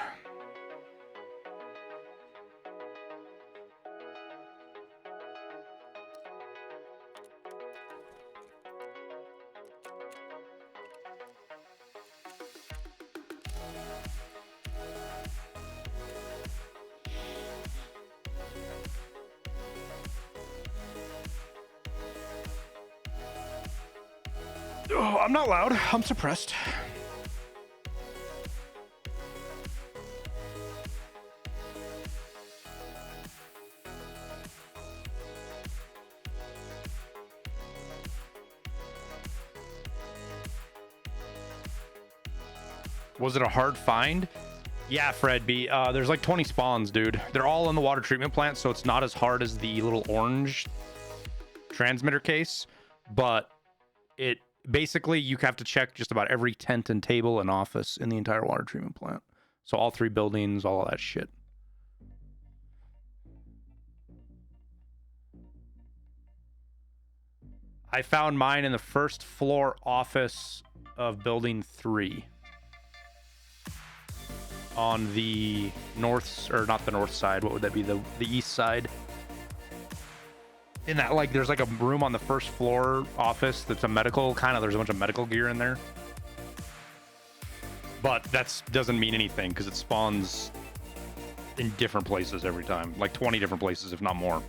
Oh, I'm not loud. I'm suppressed. Was it a hard find? Yeah, Fred B. There's like 20 spawns, dude. They're all in the water treatment plant, so it's not as hard as the little orange transmitter case. But it basically, you have to check just about every tent and table and office in the entire water treatment plant. So all 3 buildings, all of that shit. I found mine in the first floor office of building 3. On the north, or not the north side, what would that be? The east side. In that, like, there's like a room on the first floor office that's a medical kind of, there's a bunch of medical gear in there. But that doesn't mean anything because it spawns in different places every time. Like 20 different places, if not more.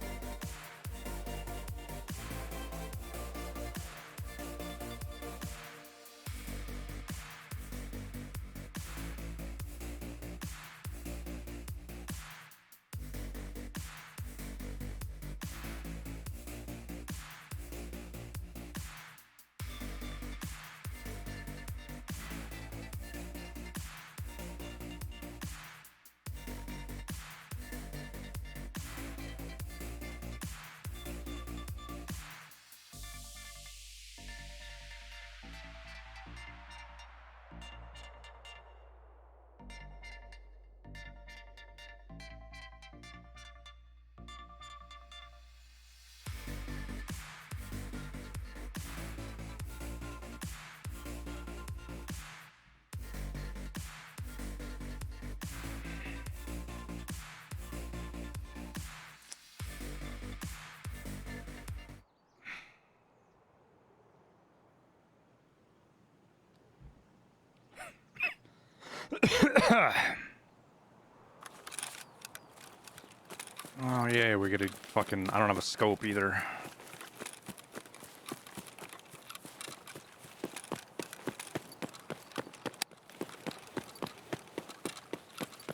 Oh yeah, we gotta fucking, I don't have a scope either.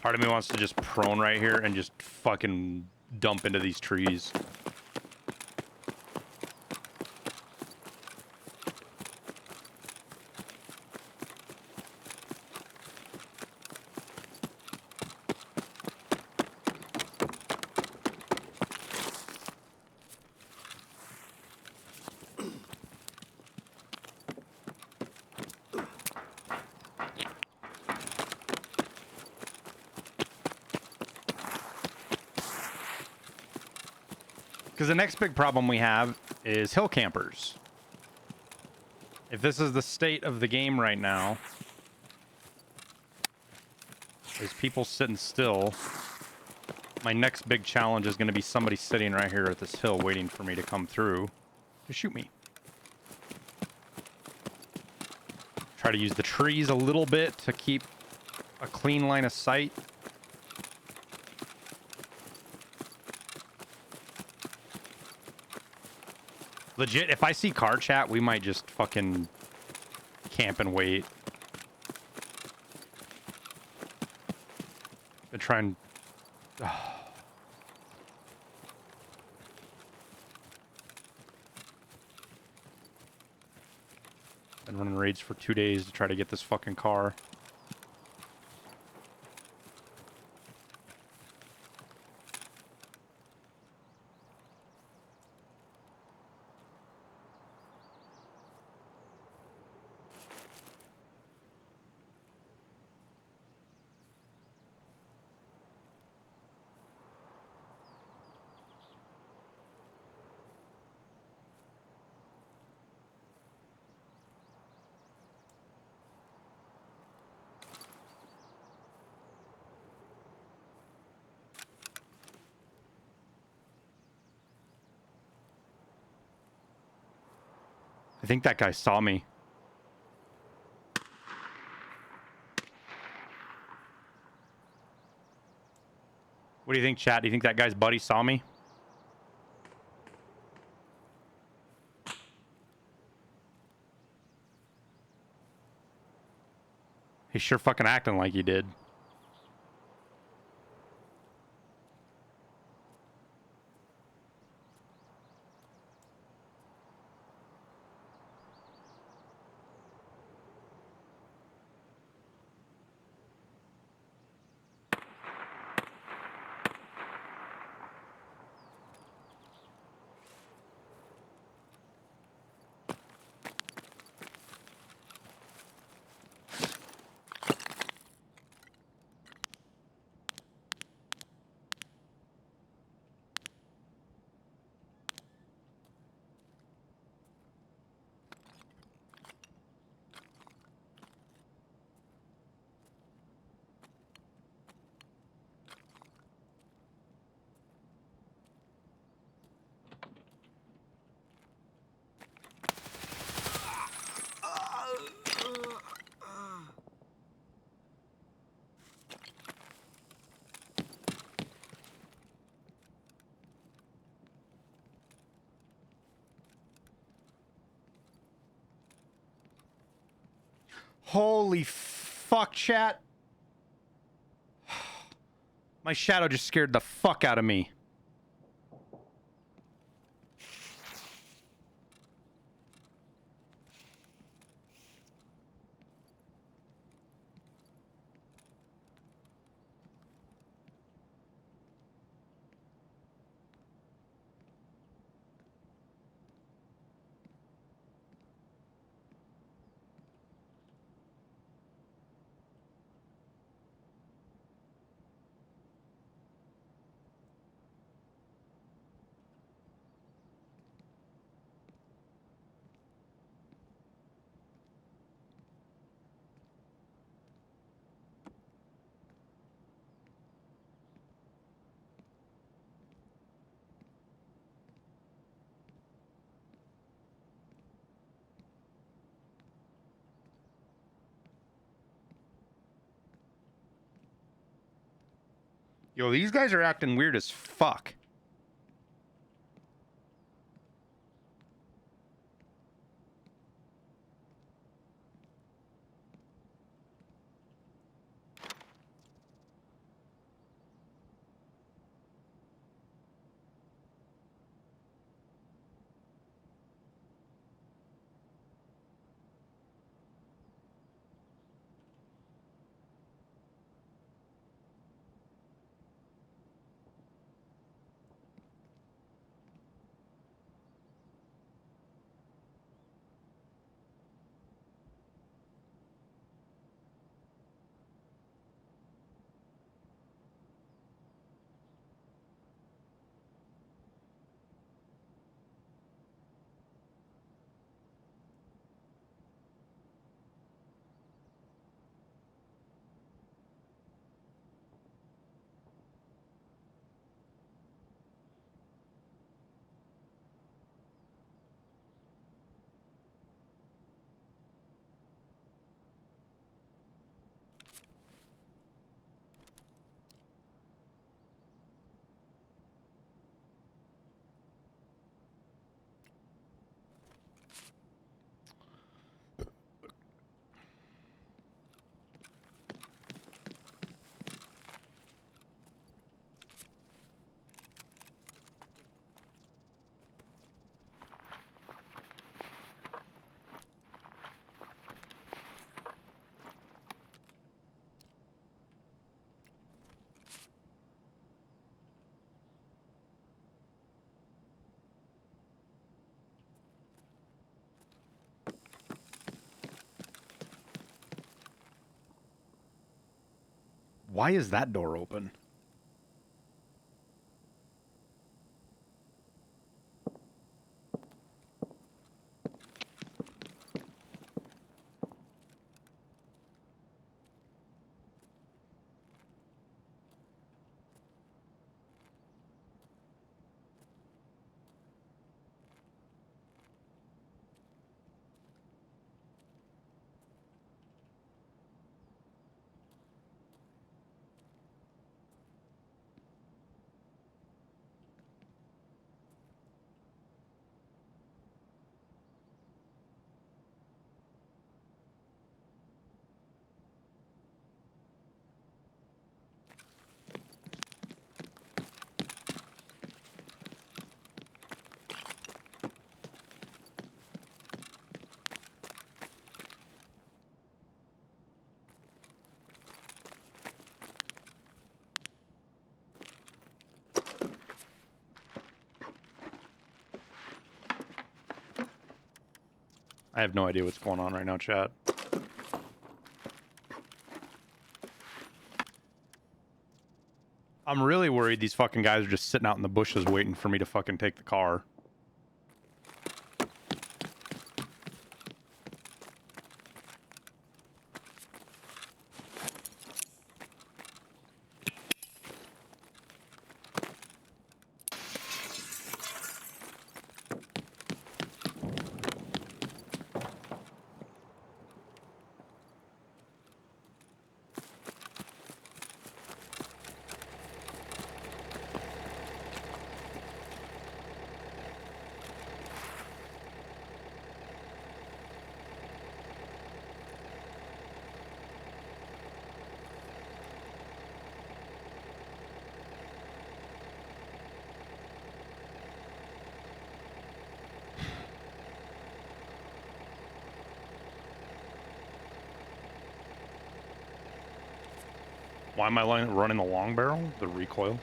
Part of me wants to just prone right here and just fucking dump into these trees. Because the next big problem we have is hill campers. If this is the state of the game right now, is people sitting still, my next big challenge is going to be somebody sitting right here at this hill waiting for me to come through to shoot me. Try to use the trees a little bit to keep a clean line of sight. Legit, if I see car chat, we might just fucking camp and wait. And try and... Been running raids for 2 days to try to get this fucking car. I think that guy saw me. What do you think, chat? Do you think that guy's buddy saw me? He's sure fucking acting like he did. Holy fuck, chat. My shadow just scared the fuck out of me. Yo, these guys are acting weird as fuck. Why is that door open? I have no idea what's going on right now, chat. I'm really worried these fucking guys are just sitting out in the bushes waiting for me to fucking take the car. Why am I running the long barrel? The recoil?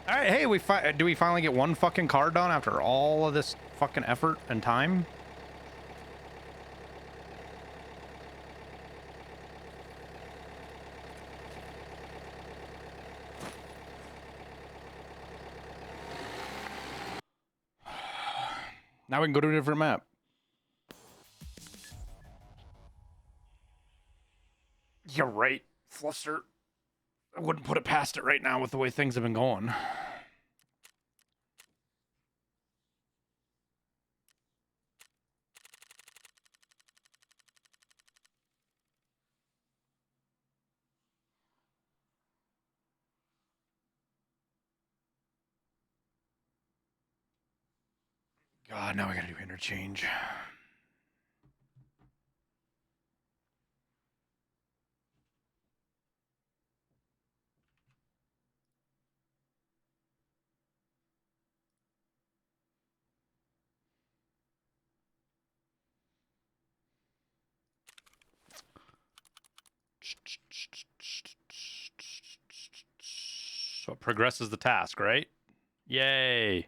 All right, hey, do we finally get one fucking car done after all of this fucking effort and time? Now we can go to a different map. You're right, Fluster. I wouldn't put it past it right now with the way things have been going. God, now we gotta do interchange. So it progresses the task, right? Yay.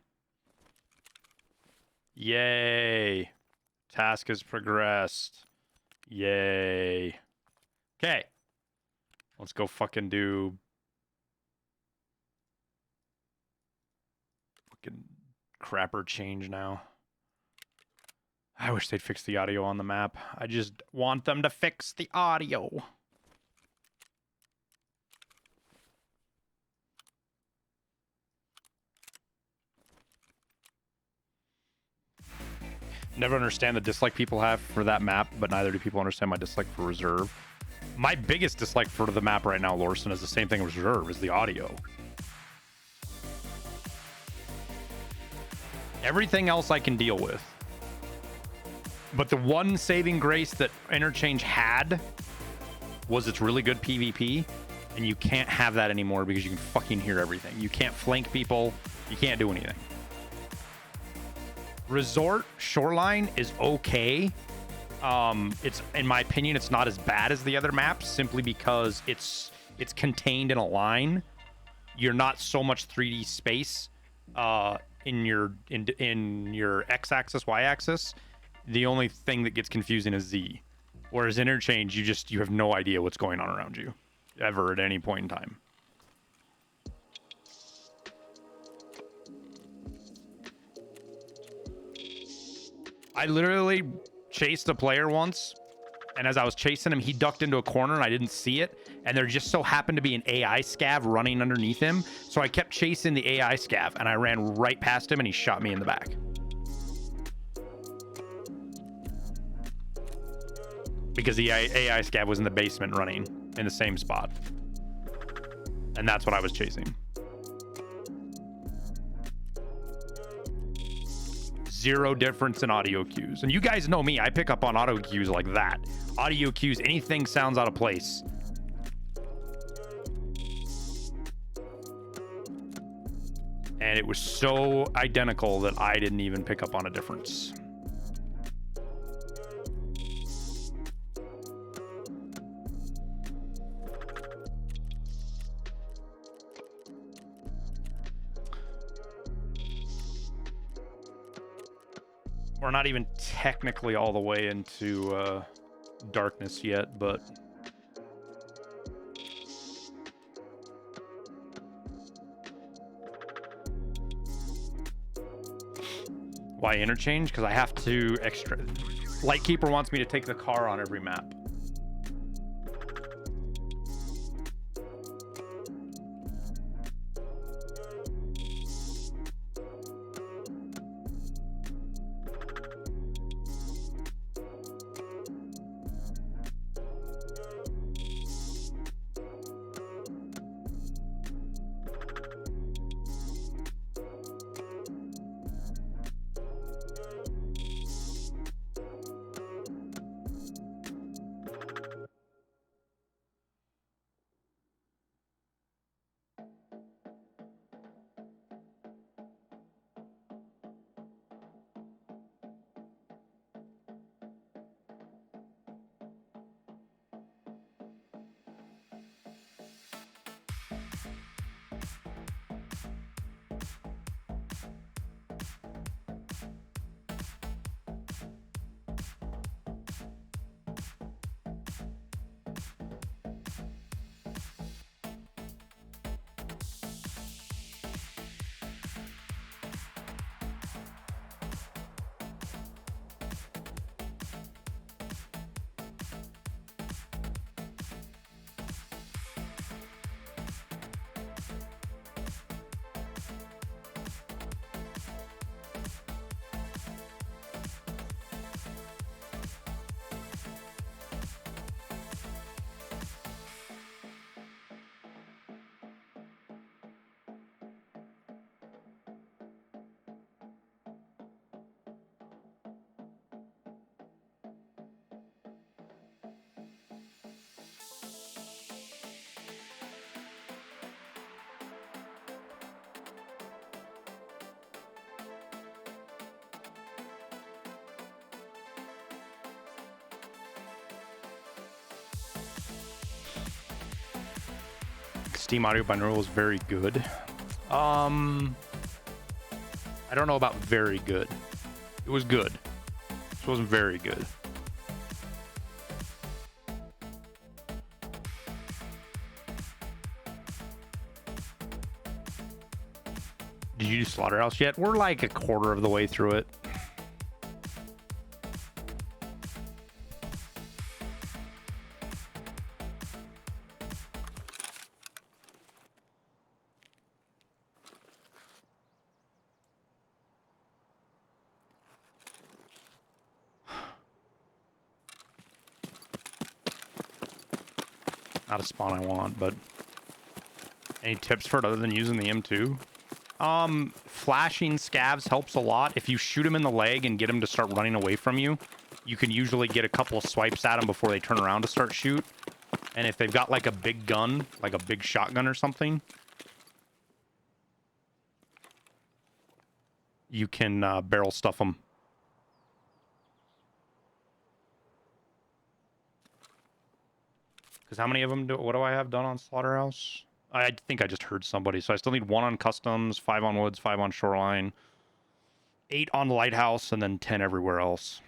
Yay. Task has progressed. Yay. Okay. Let's go fucking do fucking crapper change now. I wish they'd fix the audio on the map. I just want them to fix the audio. Never understand the dislike people have for that map, but neither do people understand my dislike for Reserve. My biggest dislike for the map right now, Lorson, is the same thing as Reserve, is the audio. Everything else I can deal with. But the one saving grace that Interchange had was its really good PvP, and you can't have that anymore because you can fucking hear everything. You can't flank people. You can't do anything. Resort Shoreline is okay. It's, in my opinion, it's not as bad as the other maps simply because it's contained in a line. You're not so much 3D space in your x-axis, y-axis. The only thing that gets confusing is Z. Whereas Interchange, you have no idea what's going on around you ever at any point in time. I literally chased a player once, and as I was chasing him, he ducked into a corner and I didn't see it. And there just so happened to be an AI scav running underneath him. So I kept chasing the AI scav and I ran right past him and he shot me in the back. Because the AI scav was in the basement running in the same spot. And that's what I was chasing. Zero difference in audio cues. And you guys know me, I pick up on audio cues like that. Audio cues, anything sounds out of place. And it was so identical that I didn't even pick up on a difference. We're not even technically all the way into darkness yet, but why interchange? Because I have to extra. Lightkeeper wants me to take the car on every map. Steam audio binaural is very good. I don't know about very good. It was good. This wasn't very good. Did you do Slaughterhouse yet? We're like a quarter of the way through it. Not a spawn I want, but any tips for it other than using the M2? Flashing scavs helps a lot. If you shoot them in the leg and get them to start running away from you, you can usually get a couple of swipes at them before they turn around to start shoot. And if they've got like a big gun, like a big shotgun or something, you can barrel stuff them. Because how many of them what do I have done on Slaughterhouse? I think I just heard somebody. So I still need 1 on customs, 5 on woods, 5 on shoreline, 8 on lighthouse, and then 10 everywhere else.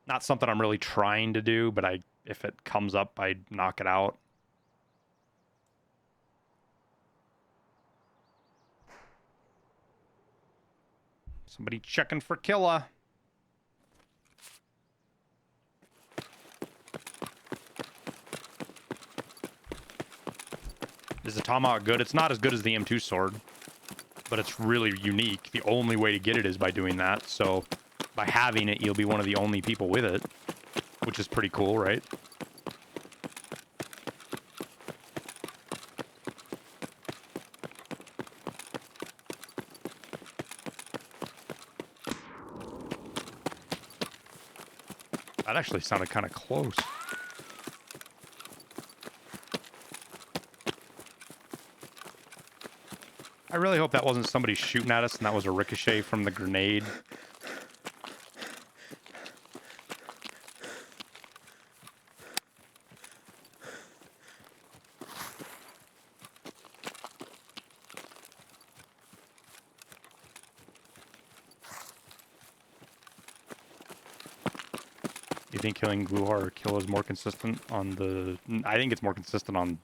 Not something I'm really trying to do, but if it comes up, I knock it out. Somebody checking for Killa. Is the Tomahawk good? It's not as good as the M2 sword, but it's really unique. The only way to get it is by doing that. So by having it, you'll be one of the only people with it, which is pretty cool, right? That actually sounded kind of close. I really hope that wasn't somebody shooting at us and that was a ricochet from the grenade. You think killing Gluhar or Kill is more consistent on the... I think it's more consistent on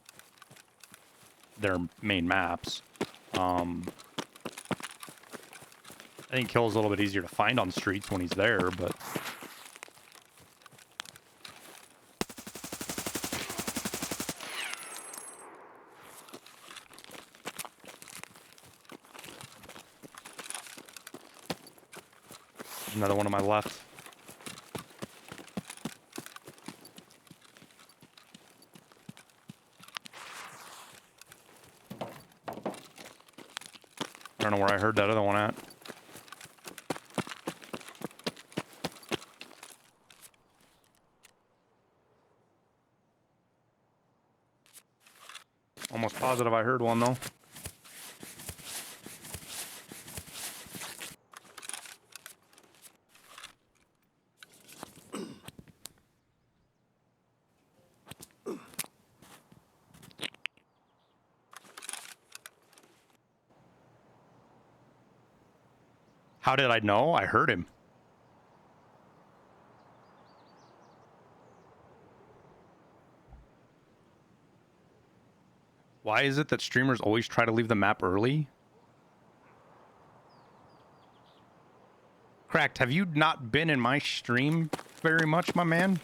their main maps. I think Kill is a little bit easier to find on streets when he's there, but... There's another one on my left. I don't know where I heard that other one at. Almost positive I heard one though. How did I know? I heard him. Why is it that streamers always try to leave the map early? Cracked, have you not been in my stream very much, my man?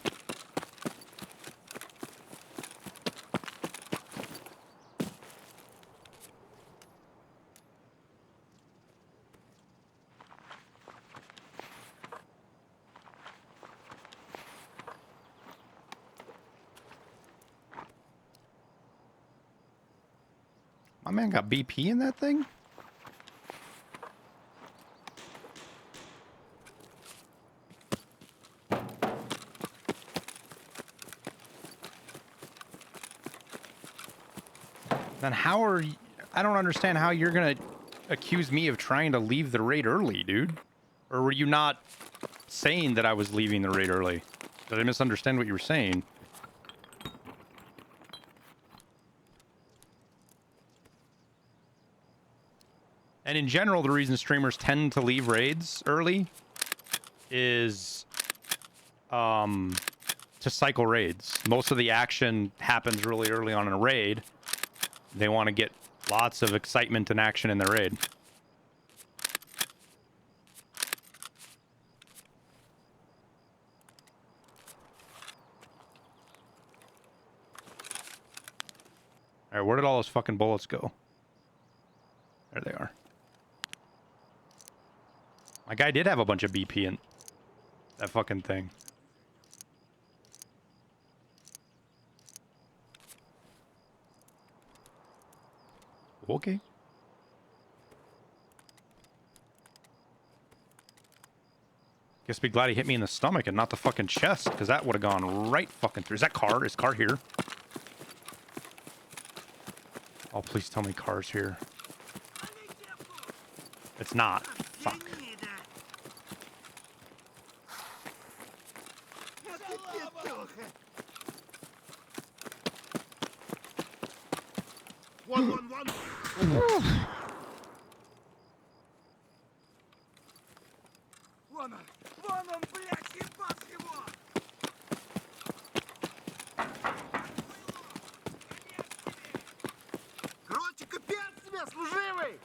My man got BP in that thing? Then how are you... I don't understand how you're gonna accuse me of trying to leave the raid early, dude. Or were you not saying that I was leaving the raid early? Did I misunderstand what you were saying? And in general, the reason streamers tend to leave raids early is to cycle raids. Most of the action happens really early on in a raid. They want to get lots of excitement and action in the raid. All right, where did all those fucking bullets go? There they are. My guy did have a bunch of BP in that fucking thing. Okay. Guess be glad he hit me in the stomach and not the fucking chest, because that would have gone right fucking through. Is that car? Is car here? Oh, please tell me car's here. It's not. Fuck. One. Вон он, блядь, ебать его! Короче, капец тебе, служивый!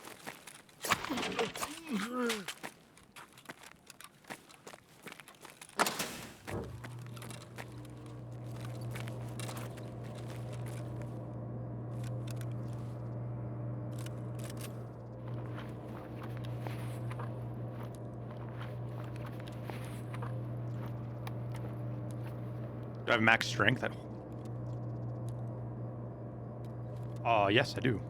Do I have max strength? Yes, I do.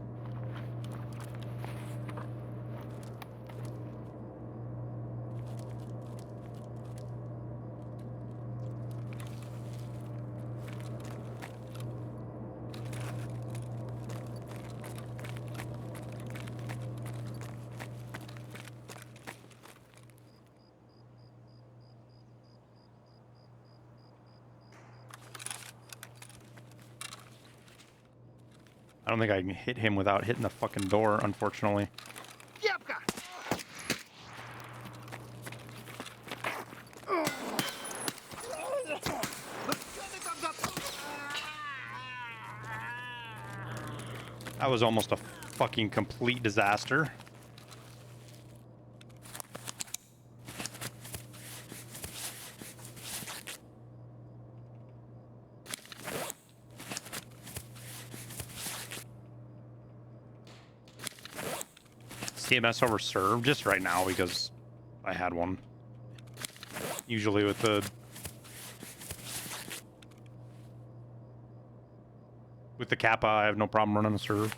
I don't think I can hit him without hitting the fucking door, unfortunately. Кепка! That was almost a fucking complete disaster. CMS over serve just right now because I had one. Usually with the Kappa, I have no problem running the serve.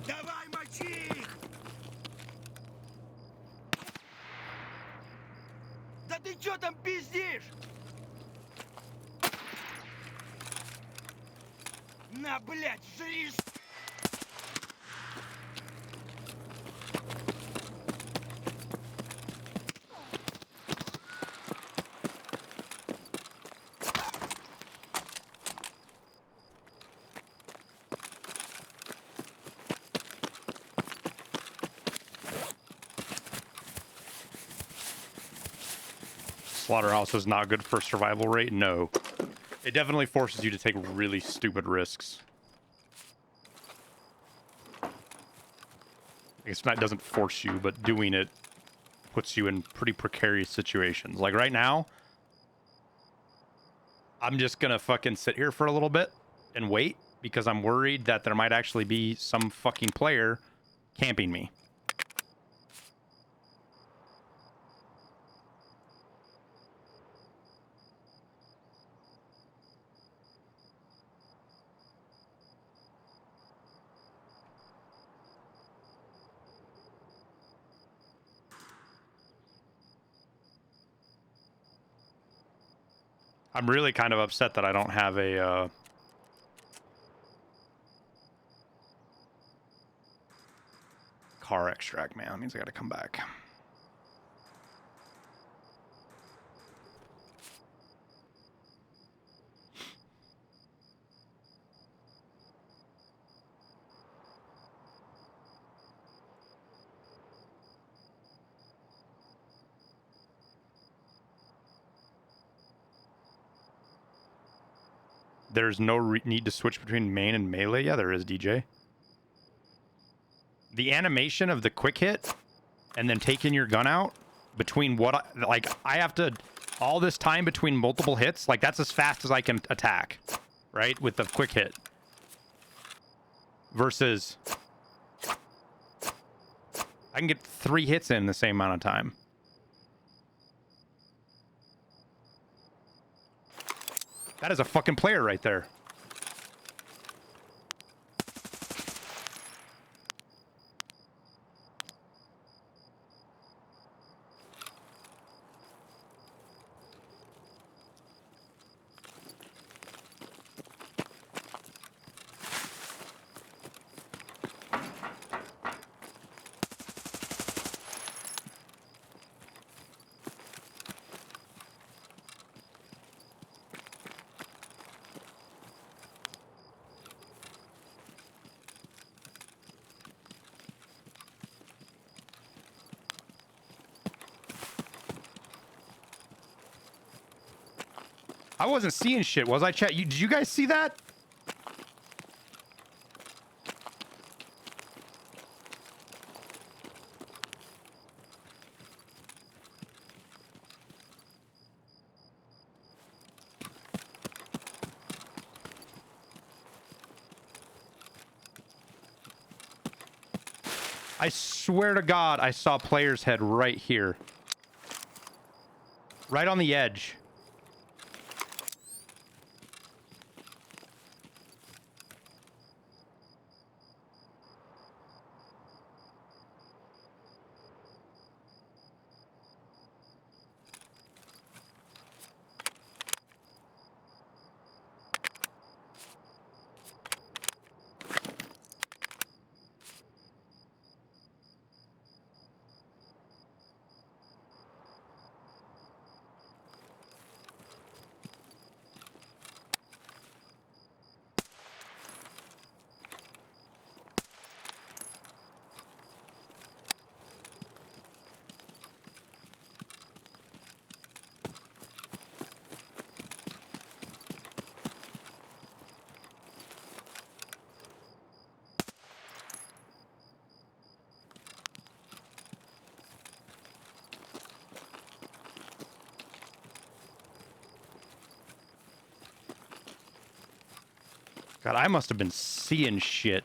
Давай, мочи их! Да ты чё там пиздишь? На, блядь, жри! Slaughterhouse is not good for survival rate? No. It definitely forces you to take really stupid risks. I guess it doesn't force you, but doing it puts you in pretty precarious situations. Like right now, I'm just gonna fucking sit here for a little bit and wait because I'm worried that there might actually be some fucking player camping me. I'm really kind of upset that I don't have a car extract, man. That means I gotta come back. There's no need to switch between main and melee. Yeah, there is, DJ. The animation of the quick hit and then taking your gun out between what I have to all this time between multiple hits, like that's as fast as I can attack, right? With the quick hit versus I can get 3 hits in the same amount of time. That is a fucking player right there. I wasn't seeing shit, was I, chat? Did you guys see that? I swear to God, I saw player's head right here. Right on the edge. God, I must have been seeing shit.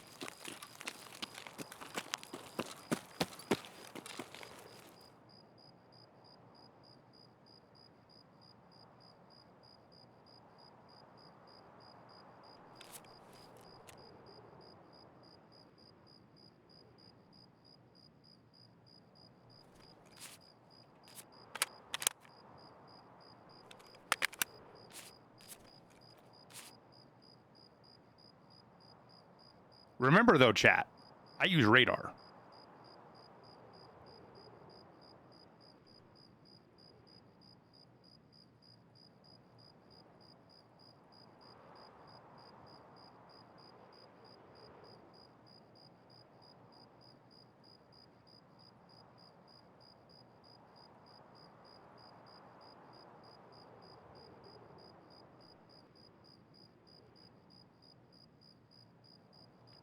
Remember, though, chat, I use radar.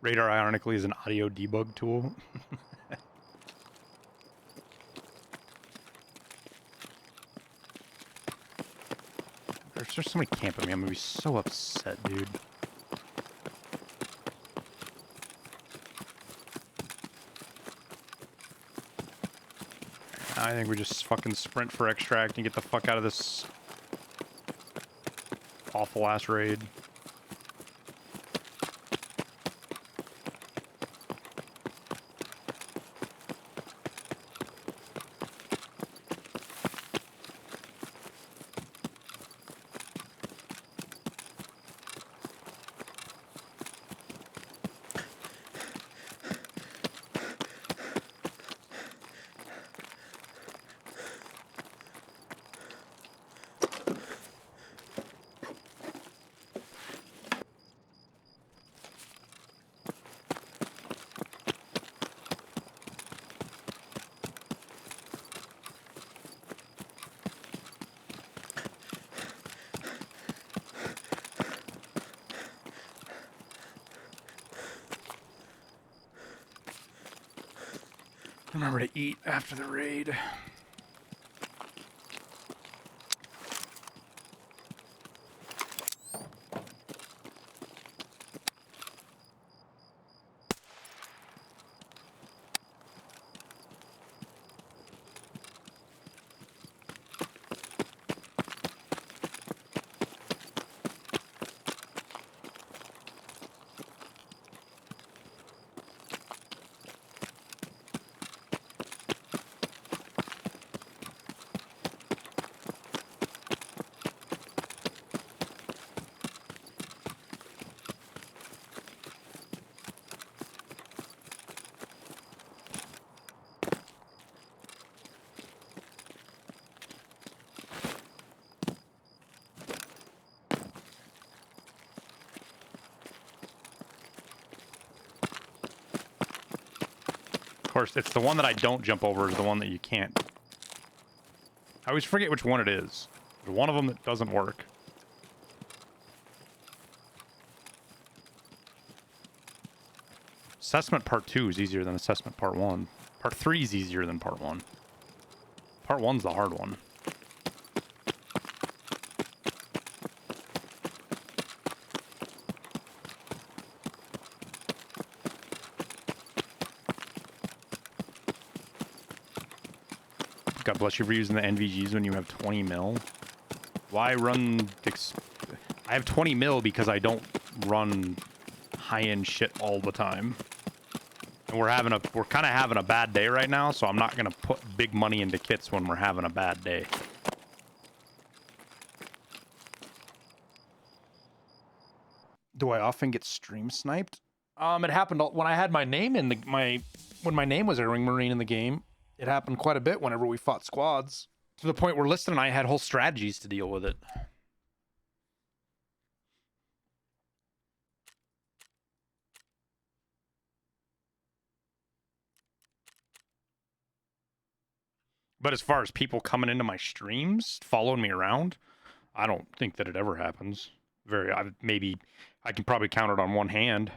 Radar, ironically, is an audio debug tool. There's just somebody camping me. I'm gonna be so upset, dude. I think we just fucking sprint for extract and get the fuck out of this awful ass raid. Remember to eat after the raid. Of course, it's the one that I don't jump over is the one that you can't. I always forget which one it is. There's one of them that doesn't work. Assessment part 2 is easier than assessment part 1. Part 3 is easier than part 1. Part 1's the hard one. God bless you for using the NVGs when you have 20 mil. Why run... I have 20 mil because I don't run high-end shit all the time. And we're kind of having a bad day right now, so I'm not going to put big money into kits when we're having a bad day. Do I often get stream sniped? It happened when I had my name in when my name was Airwing Marine in the game. It happened quite a bit whenever we fought squads, to the point where Liston and I had whole strategies to deal with it. But as far as people coming into my streams, following me around, I don't think that it ever happens. Maybe I can probably count it on one hand.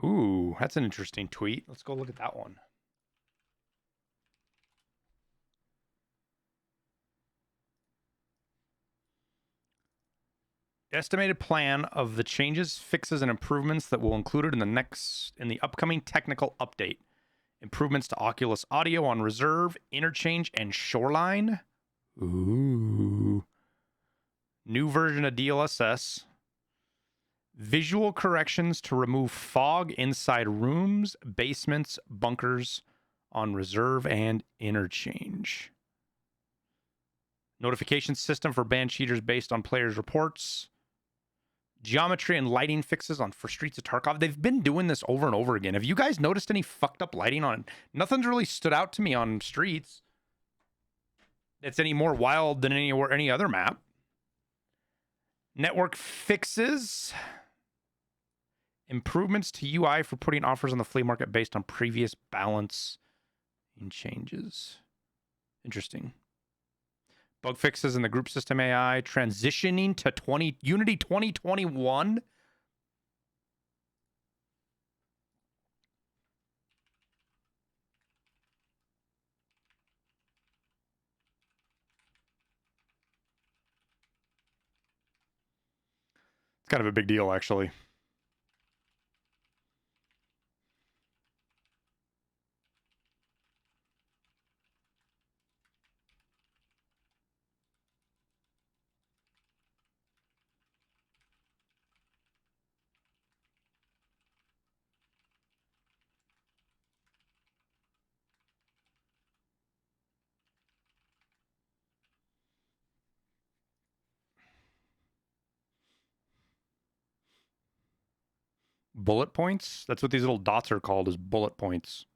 Ooh, that's an interesting tweet. Let's go look at that one. Estimated plan of the changes, fixes, and improvements that will include it in the upcoming technical update. Improvements to Oculus audio on reserve, interchange, and shoreline. Ooh. New version of DLSS. Visual corrections to remove fog inside rooms, basements, bunkers on reserve and interchange. Notification system for ban cheaters based on players' reports. Geometry and lighting fixes for Streets of Tarkov. They've been doing this over and over again. Have you guys noticed any fucked up lighting on? Nothing's really stood out to me on Streets. It's any more wild than any other map. Network fixes. Improvements to UI for putting offers on the flea market based on previous balance and changes. Interesting. Bug fixes in the group system AI transitioning to Unity 2021. It's kind of a big deal, actually. Bullet points? That's what these little dots are called, is bullet points.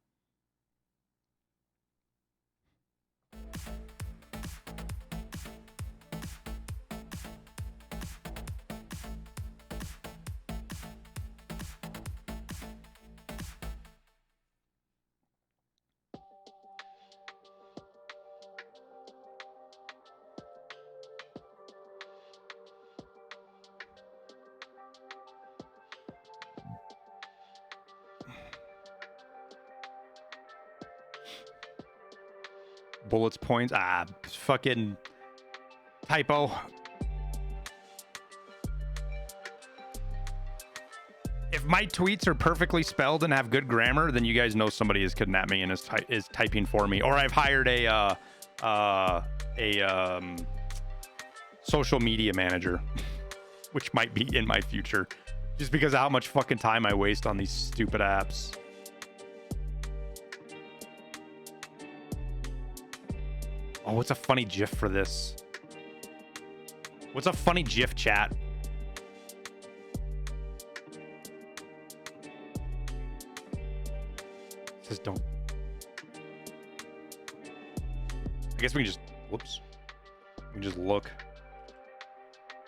Bullets points. Fucking typo. If my tweets are perfectly spelled and have good grammar, then you guys know somebody has kidnapped me and is typing for me, or I've hired a social media manager, which might be in my future, just because of how much fucking time I waste on these stupid apps. Oh, what's a funny GIF for this? What's a funny GIF, chat? Just don't. I guess we can just. Whoops. We can just look.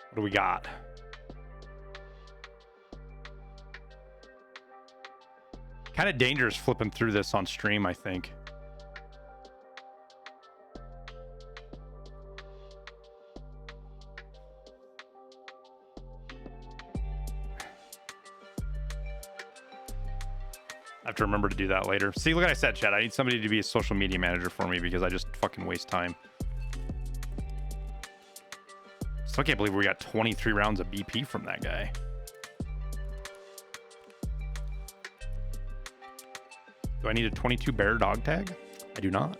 What do we got? Kind of dangerous flipping through this on stream, I think. I have to remember to do that later. See, look what I said, Chad. I need somebody to be a social media manager for me because I just fucking waste time. Still can't believe we got 23 rounds of BP from that guy. Do I need a 22 bear dog tag? I do not.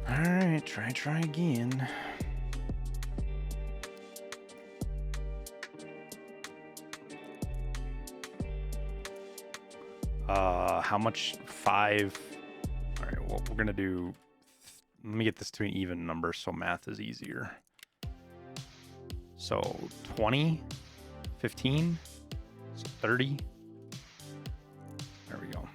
All right, try again. How much? 5. All right, well, we're gonna do, let me get this to an even number so math is easier. So 20, 15, so 30. There we go.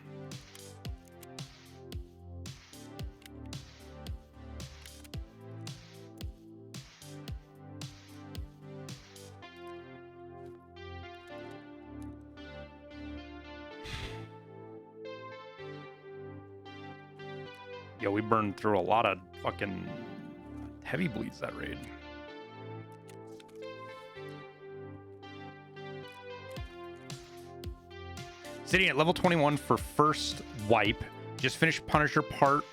Yo, we burned through a lot of fucking heavy bleeds that raid. Sitting at level 21 for first wipe. Just finished Punisher part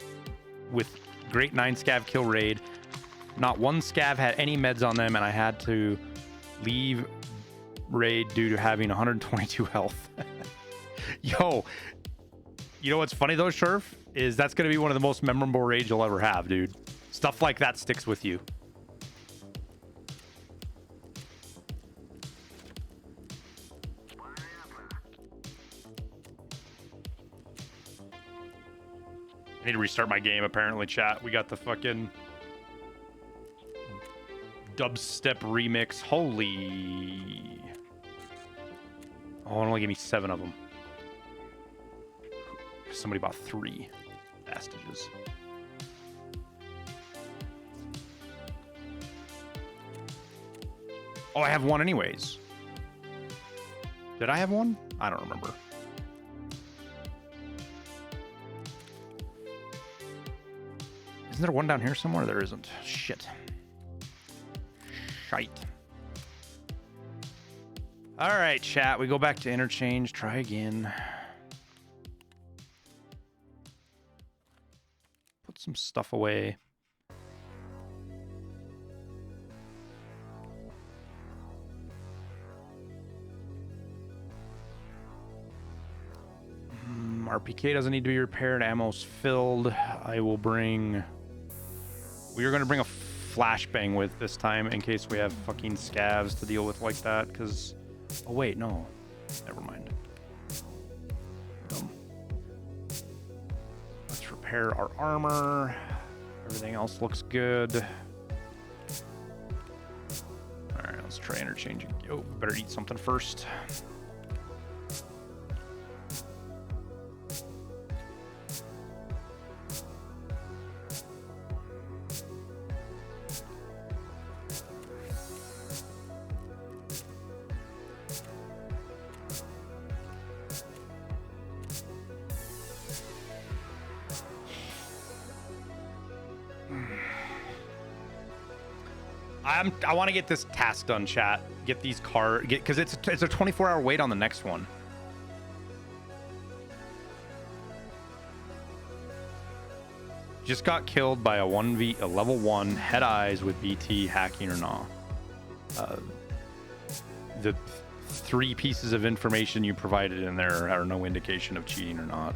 with great 9 scav kill raid. Not one scav had any meds on them, and I had to leave raid due to having 122 health. Yo, you know what's funny though, Sherf? Is that's going to be one of the most memorable raids you'll ever have, dude. Stuff like that sticks with you. I need to restart my game, apparently, chat. We got the fucking dubstep remix. Holy. Oh, it only gave me 7 of them. Somebody bought 3 Vastages. Oh, I have one anyways. Did I have one? I don't remember. Isn't there one down here somewhere? There isn't. Shit. Shite. All right, chat. We go back to interchange. Try again. Put some stuff away. RPK doesn't need to be repaired. Ammo's filled. I will bring... We are going to bring a flashbang with this time in case we have fucking scavs to deal with like that, because... Oh, wait, no. Never mind. Let's repair our armor. Everything else looks good. Alright, let's try interchanging. Oh, better eat something first. I want to get this task done, chat. Get these because it's a 24-hour wait on the next one. Just got killed by a level 1 head eyes with BT hacking or not. The 3 pieces of information you provided in there are no indication of cheating or not.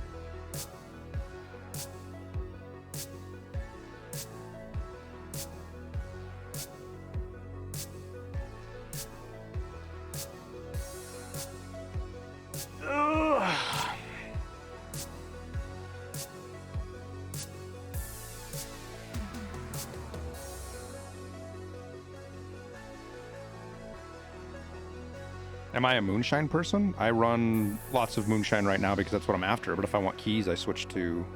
Am I a moonshine person? I run lots of moonshine right now because that's what I'm after. But if I want keys, I switch to...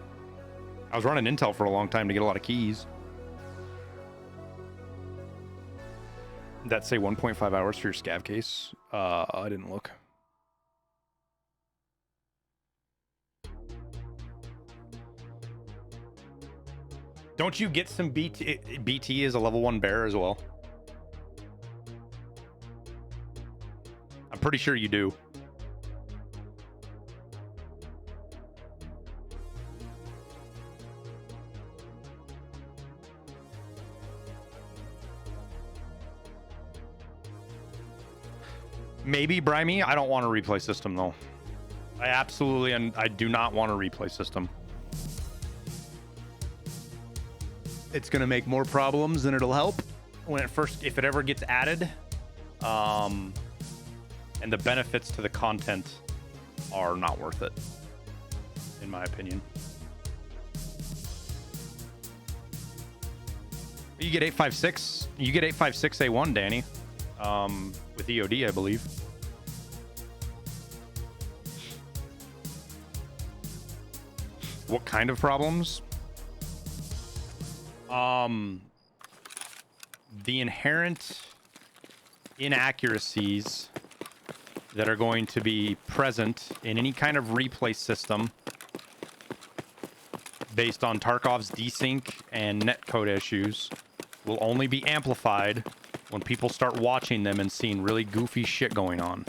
I was running Intel for a long time to get a lot of keys. Did that say 1.5 hours for your scav case? I didn't look. Don't you get some BT? BT is a level 1 bear as well. I'm pretty sure you do. Maybe Brimey. I don't want a replay system though. I absolutely and I do not want a replay system. It's gonna make more problems than it'll help when if it ever gets added. And the benefits to the content are not worth it, in my opinion. You get 856. You get 856A1, Danny, with EOD, I believe. What kind of problems? The inherent inaccuracies that are going to be present in any kind of replay system based on Tarkov's desync and netcode issues will only be amplified when people start watching them and seeing really goofy shit going on.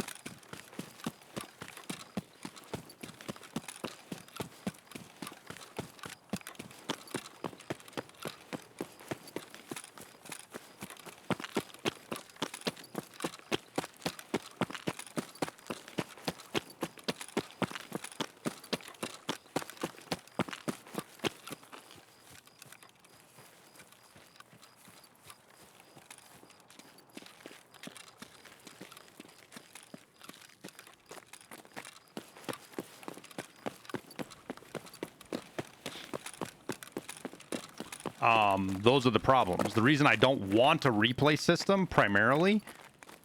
Those are the problems. The reason I don't want a replay system primarily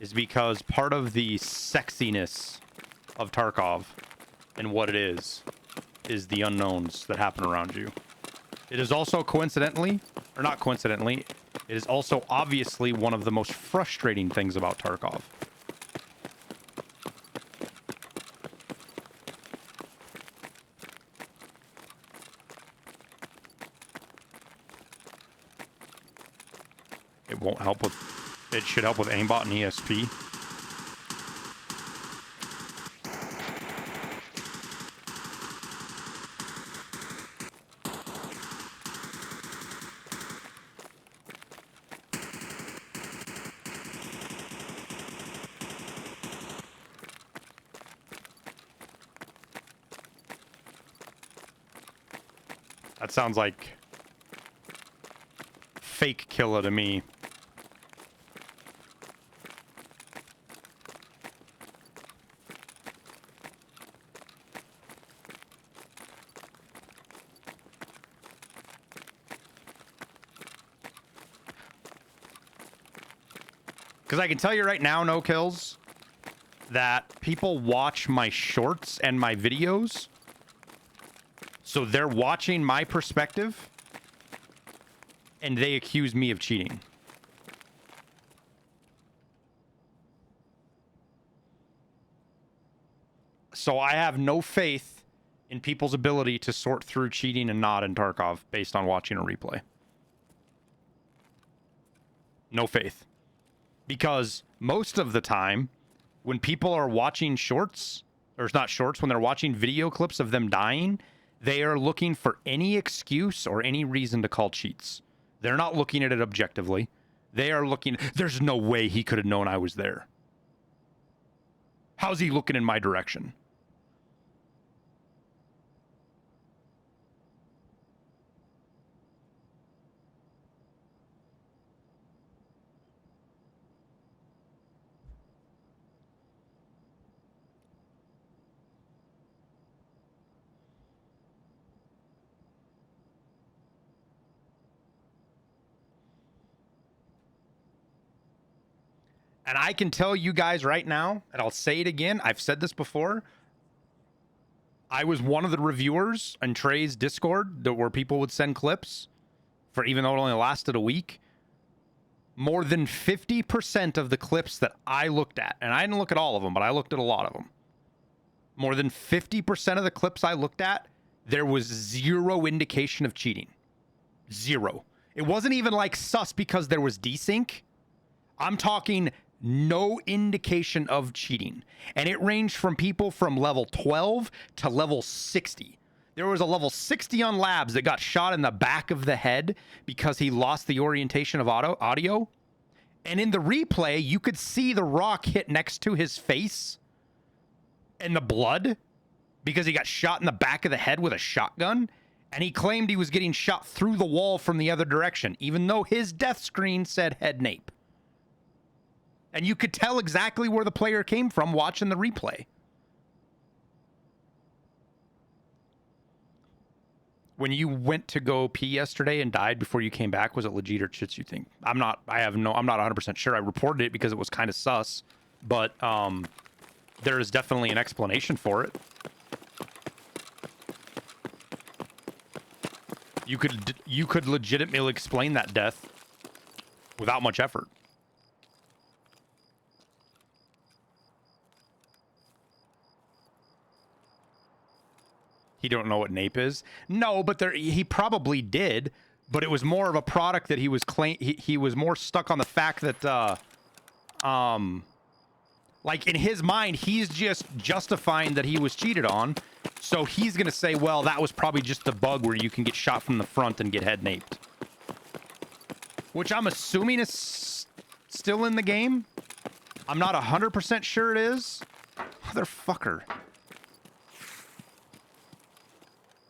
is because part of the sexiness of Tarkov and what it is the unknowns that happen around you. It is also coincidentally, or not coincidentally, It is also obviously one of the most frustrating things about Tarkov. It won't help with... It should help with aimbot and ESP. That sounds like fake killer to me. Because I can tell you right now, no kills, that people watch my shorts and my videos. So they're watching my perspective, and they accuse me of cheating. So I have no faith in people's ability to sort through cheating and not in Tarkov based on watching a replay. No faith. Because most of the time, when people are watching shorts, or not shorts, when they're watching video clips of them dying, they are looking for any excuse or any reason to call cheats. They're not looking at it objectively. They are looking, there's no way he could have known I was there. How's he looking in my direction? And I can tell you guys right now, and I'll say it again, I've said this before. I was one of the reviewers on Trey's Discord where people would send clips for, even though it only lasted a week. More than 50% of the clips that I looked at, and I didn't look at all of them, but I looked at a lot of them. More than 50% of the clips I looked at, there was zero indication of cheating. Zero. It wasn't even like sus because there was desync. I'm talking no indication of cheating. And it ranged from people from level 12 to level 60. There was a level 60 on labs that got shot in the back of the head because he lost the orientation of audio. And in the replay, you could see the rock hit next to his face and the blood because he got shot in the back of the head with a shotgun. And he claimed he was getting shot through the wall from the other direction, even though his death screen said head nape. And you could tell exactly where the player came from watching the replay. When you went to go pee yesterday and died before you came back, was it legit or chits, you think? I'm not 100% sure. I reported it because it was kind of sus, but there is definitely an explanation for it. You could legitimately explain that death without much effort. He don't know what nape is? No, but he probably did, but it was more of a product that he was he was more stuck on the fact that like in his mind he's just justifying that he was cheated on. So he's going to say, well, that was probably just the bug where you can get shot from the front and get head naped. Which I'm assuming is still in the game. I'm not 100% sure it is. Motherfucker.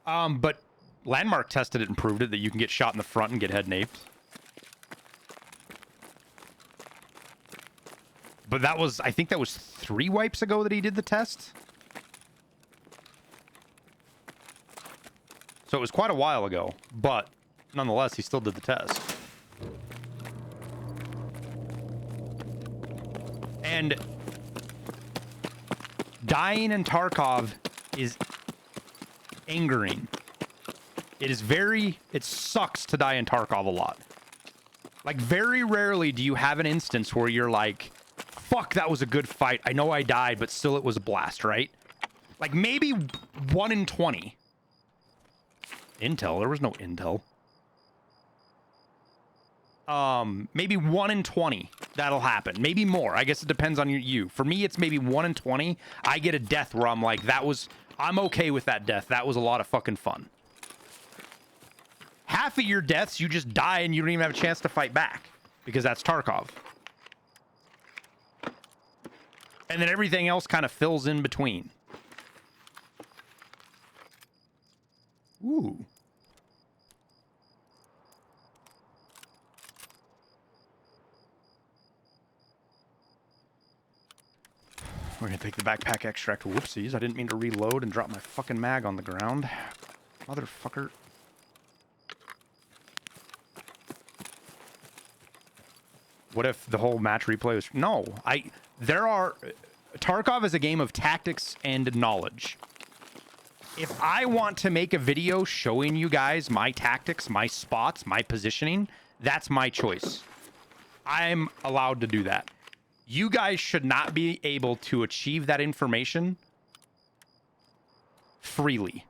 But Landmark tested it and proved it that you can get shot in the front and get head naped. But that was, I think that was 3 wipes ago that he did the test. So it was quite a while ago, but nonetheless, he still did the test. And dying in Tarkov is angering. It sucks to die in Tarkov a lot. Like, very rarely do you have an instance where you're like, fuck, that was a good fight. I know I died, but still it was a blast, right? Like, maybe 1 in 20. Intel? There was no intel. Maybe 1 in 20 that'll happen. Maybe more. I guess it depends on you. For me, it's maybe 1 in 20. I get a death where I'm like, I'm okay with that death. That was a lot of fucking fun. Half of your deaths, you just die and you don't even have a chance to fight back because that's Tarkov. And then everything else kind of fills in between. Ooh. We're gonna take the backpack extract. Whoopsies, I didn't mean to reload and drop my fucking mag on the ground. Motherfucker. What if the whole match replay was... No, Tarkov is a game of tactics and knowledge. If I want to make a video showing you guys my tactics, my spots, my positioning, that's my choice. I'm allowed to do that. You guys should not be able to achieve that information freely.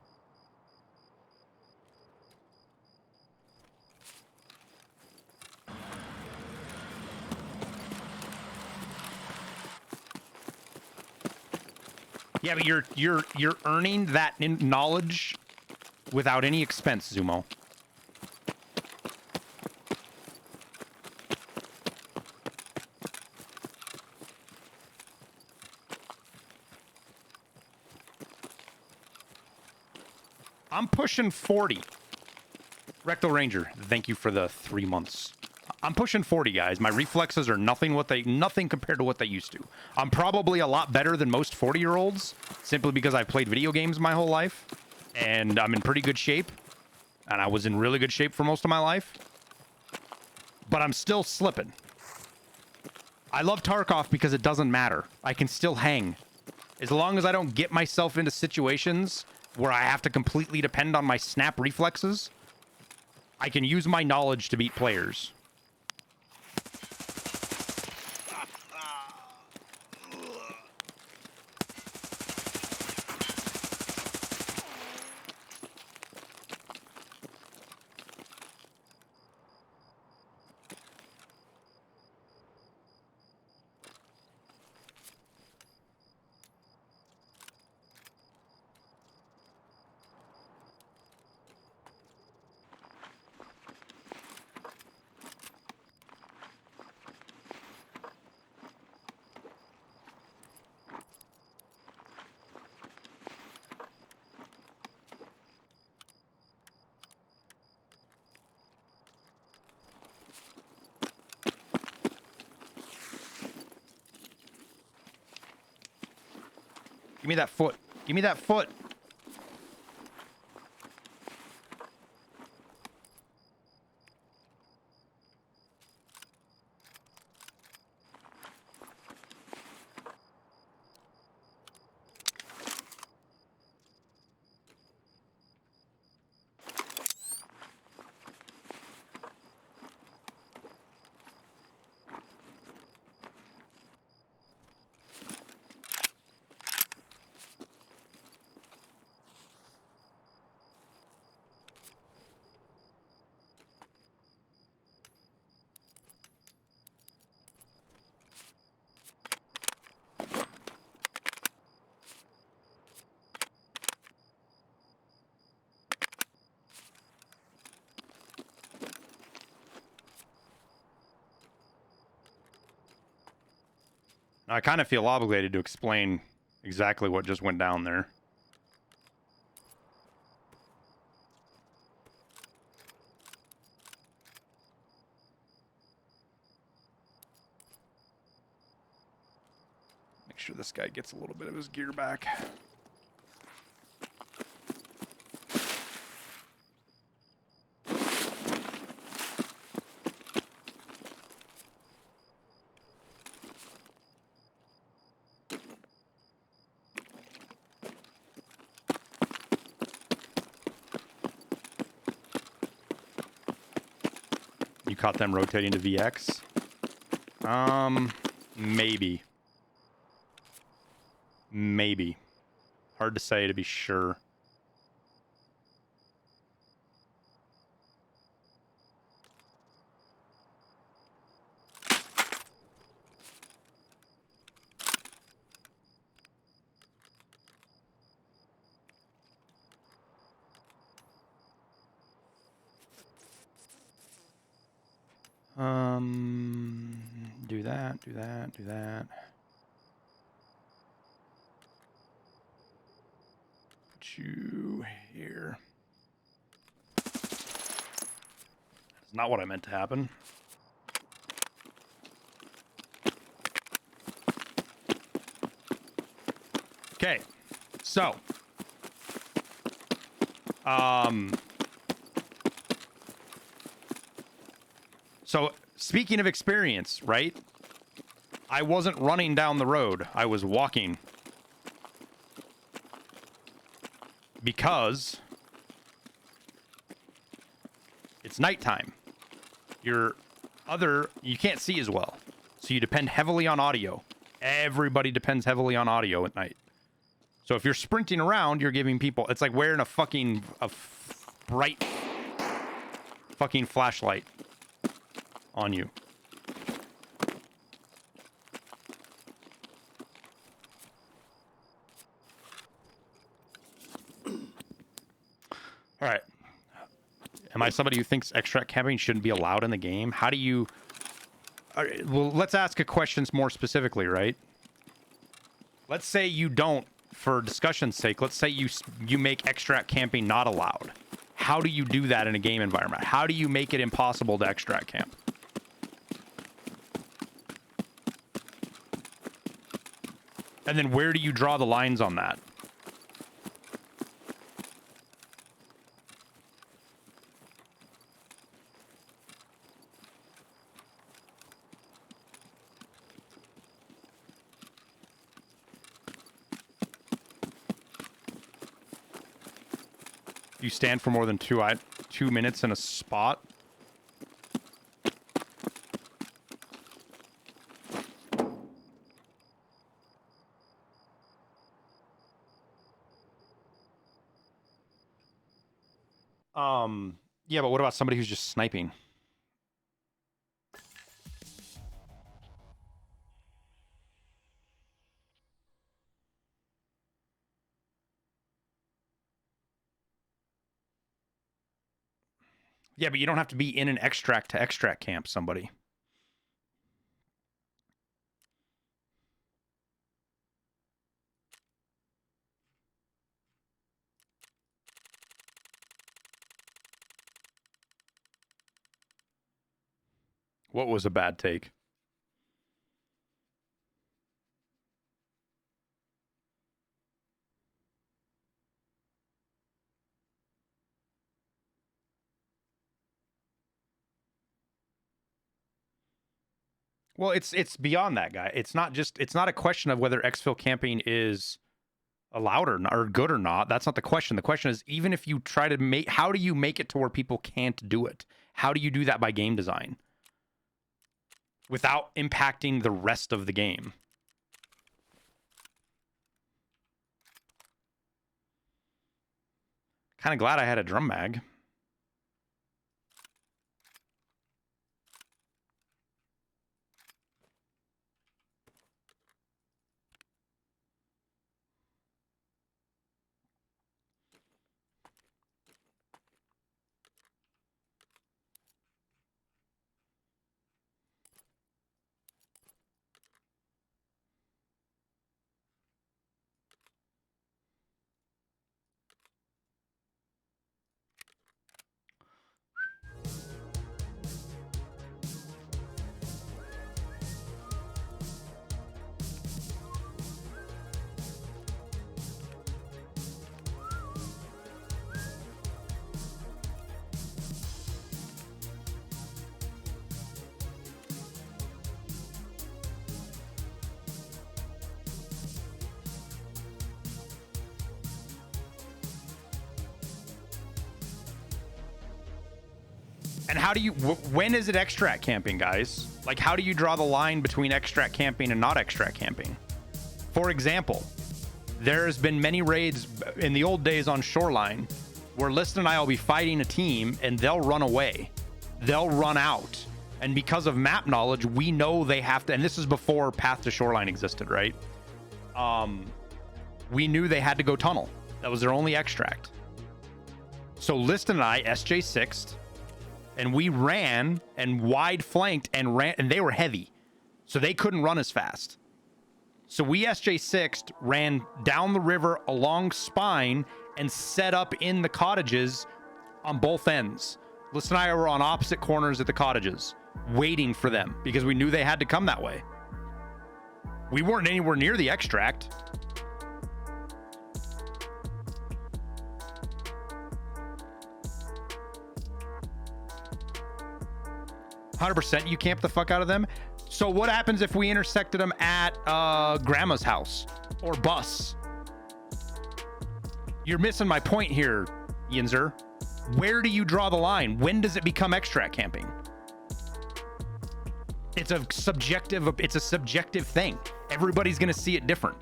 Yeah, but you're earning that knowledge without any expense, Zumo. I'm pushing 40. Rectal Ranger, thank you for the 3 months. I'm pushing 40, guys. My reflexes are nothing compared to what they used to. I'm probably a lot better than most 40-year-olds, simply because I've played video games my whole life, and I'm in pretty good shape, and I was in really good shape for most of my life, but I'm still slipping. I love Tarkov because it doesn't matter. I can still hang. As long as I don't get myself into situations where I have to completely depend on my snap reflexes, I can use my knowledge to beat players. Give me that foot. Give me that foot. I kind of feel obligated to explain exactly what just went down there. Make sure this guy gets a little bit of his gear back. You caught them rotating to VX? Maybe. Maybe. Hard to say to be sure. Do that, do that, do that. Put you here. That's not what I meant to happen. Okay, so so speaking of experience, right? I wasn't running down the road. I was walking. Because it's nighttime. You can't see as well. So you depend heavily on audio. Everybody depends heavily on audio at night. So if you're sprinting around, you're giving people... It's like wearing a bright fucking flashlight on you. All right. Am I somebody who thinks extract camping shouldn't be allowed in the game? How do you... All right, well, let's ask a question more specifically, right? Let's say you don't, for discussion's sake, let's say you make extract camping not allowed. How do you do that in a game environment? How do you make it impossible to extract camp? And then where do you draw the lines on that? You stand for more than 2 minutes in a spot. Yeah, but what about somebody who's just sniping? Yeah, but you don't have to be in an extract to extract camp somebody. What was a bad take? Well, it's beyond that, guy. It's not a question of whether exfil camping is allowed or good or not. That's not the question. The question is, even if you try to make, how do you make it to where people can't do it? How do you do that by game design without impacting the rest of the game? Kind of glad I had a drum mag. And how do you, when is it extract camping, guys? Like, how do you draw the line between extract camping and not extract camping? For example, there's been many raids in the old days on Shoreline where Liston and I will be fighting a team and they'll run away. They'll run out. And because of map knowledge, we know they have to, and this is before Path to Shoreline existed, right? We knew they had to go tunnel. That was their only extract. So Liston and I SJ6'd, and we ran and wide flanked and ran, and they were heavy, so they couldn't run as fast. So we SJ6'd, ran down the river along Spine, and set up in the cottages on both ends. Liston and I were on opposite corners at the cottages, waiting for them because we knew they had to come that way. We weren't anywhere near the extract. %, you camp the fuck out of them. So what happens if we intersected them at grandma's house or bus? You're missing my point here, Yinzer. Where do you draw the line? When does it become extract camping? It's a subjective thing. Everybody's gonna see it different.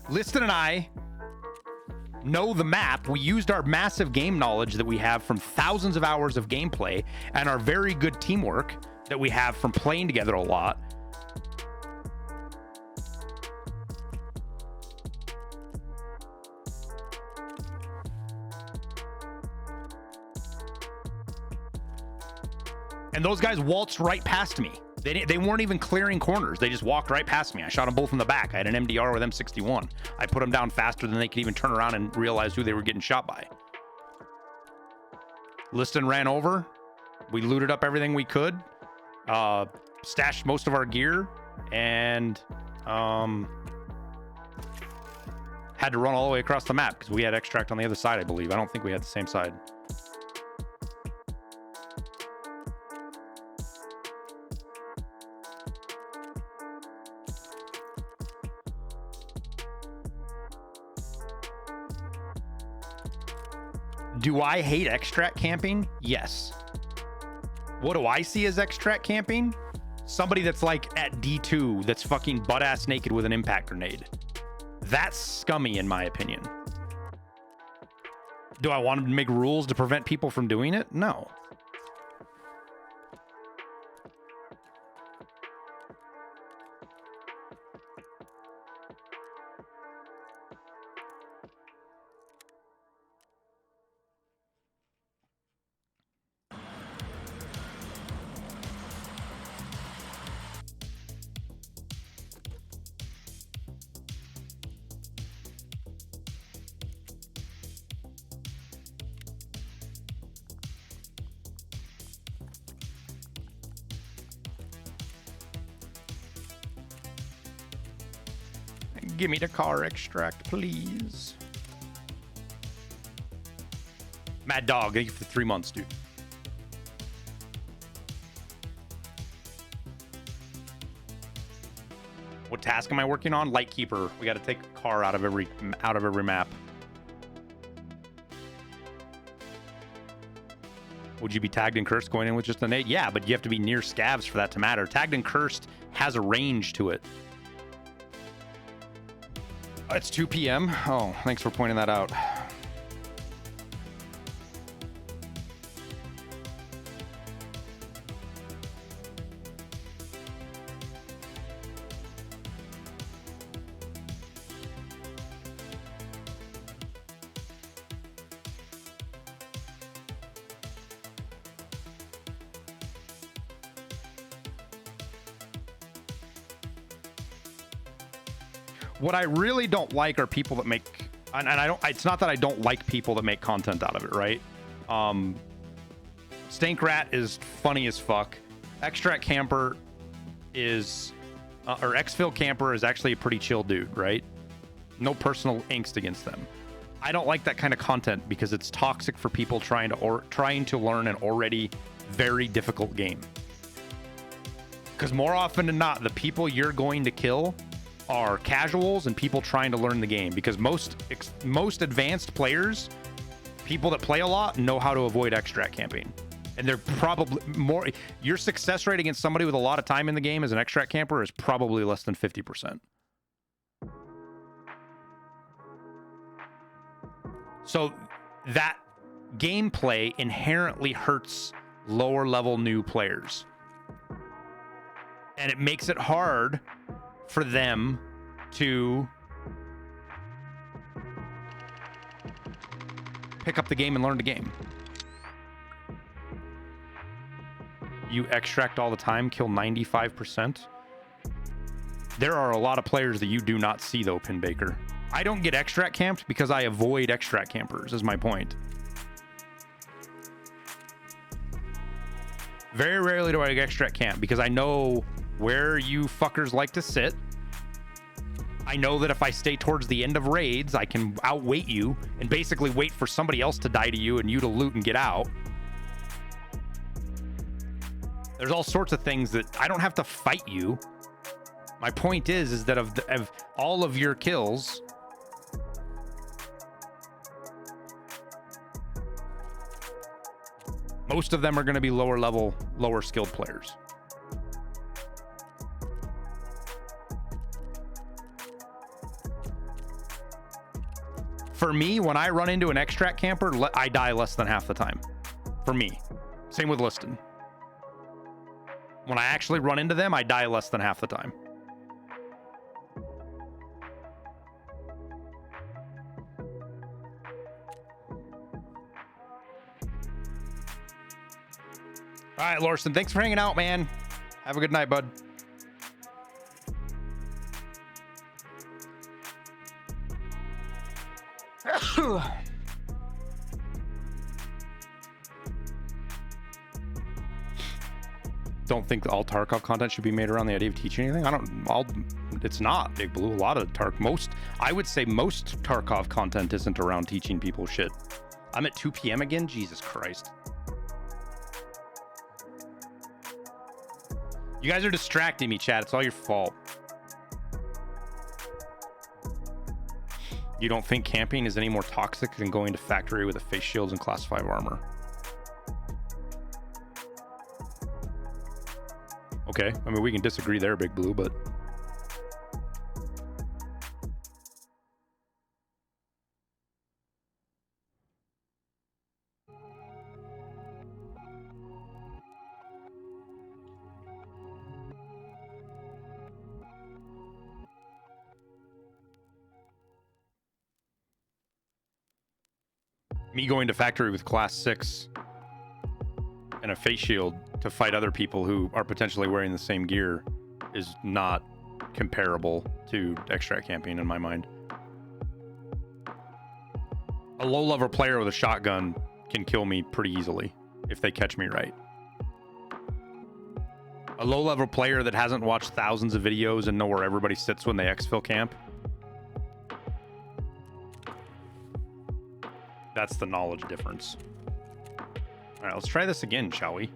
Liston and I know the map. We used our massive game knowledge that we have from thousands of hours of gameplay and our very good teamwork that we have from playing together a lot. And those guys waltzed right past me. They weren't even clearing corners. They just walked right past me. I shot them both in the back. I had an MDR with M61. I put them down faster than they could even turn around and realize who they were getting shot by. Liston ran over. We looted up everything we could. Stashed most of our gear. And had to run all the way across the map because we had extract on the other side, I believe. I don't think we had the same side. Do I hate extract camping? Yes. What do I see as extract camping? Somebody that's like at D2 that's fucking butt-ass naked with an impact grenade. That's scummy in my opinion. Do I want to make rules to prevent people from doing it? No. Give me the car extract, please. Mad Dog, thank you for the 3 months, dude. What task am I working on? Lightkeeper. We got to take a car out of every map. Would you be tagged and cursed going in with just a nade? Yeah, but you have to be near scavs for that to matter. Tagged and cursed has a range to it. It's 2 p.m. Oh, thanks for pointing that out. What I really don't like are people that make, and I don't, it's not that I don't like people that make content out of it, right? Stank Rat is funny as fuck. Extract Camper is, or Exfil Camper is actually a pretty chill dude, right? No personal angst against them. I don't like that kind of content because it's toxic for people trying to learn an already very difficult game. Because more often than not, the people you're going to kill are casuals and people trying to learn the game. Because most advanced players, people that play a lot, know how to avoid extract camping. And they're probably more... Your success rate against somebody with a lot of time in the game as an extract camper is probably less than 50%. So that gameplay inherently hurts lower level new players. And it makes it hard for them to pick up the game and learn the game. You extract all the time, kill 95%. There are a lot of players that you do not see, though, Pinbaker. I don't get extract camped because I avoid extract campers, is my point. Very rarely do I get extract camp because I know where you fuckers like to sit. I know that if I stay towards the end of raids, I can outwait you and basically wait for somebody else to die to you and you to loot and get out. There's all sorts of things that I don't have to fight you. My point is that of all of your kills, most of them are going to be lower level, lower skilled players. For me, when I run into an extract camper, I die less than half the time. For me. Same with Liston. When I actually run into them, I die less than half the time. All right, Lorson, thanks for hanging out, man. Have a good night, bud. Don't think all Tarkov content should be made around the idea of teaching anything. It's not Big Blue. A lot of I would say most Tarkov content isn't around teaching people shit. I'm at 2 p.m. again. Jesus Christ. You guys are distracting me, chat. It's all your fault. You don't think camping is any more toxic than going to factory with a face shields and class 5 armor? Okay, I mean, we can disagree there, Big Blue, but... Me going to factory with class 6 and a face shield to fight other people who are potentially wearing the same gear is not comparable to extract camping in my mind. A low-level player with a shotgun can kill me pretty easily if they catch me right. A low-level player that hasn't watched thousands of videos and know where everybody sits when they exfil camp, that's the knowledge difference. All right, let's try this again, shall we?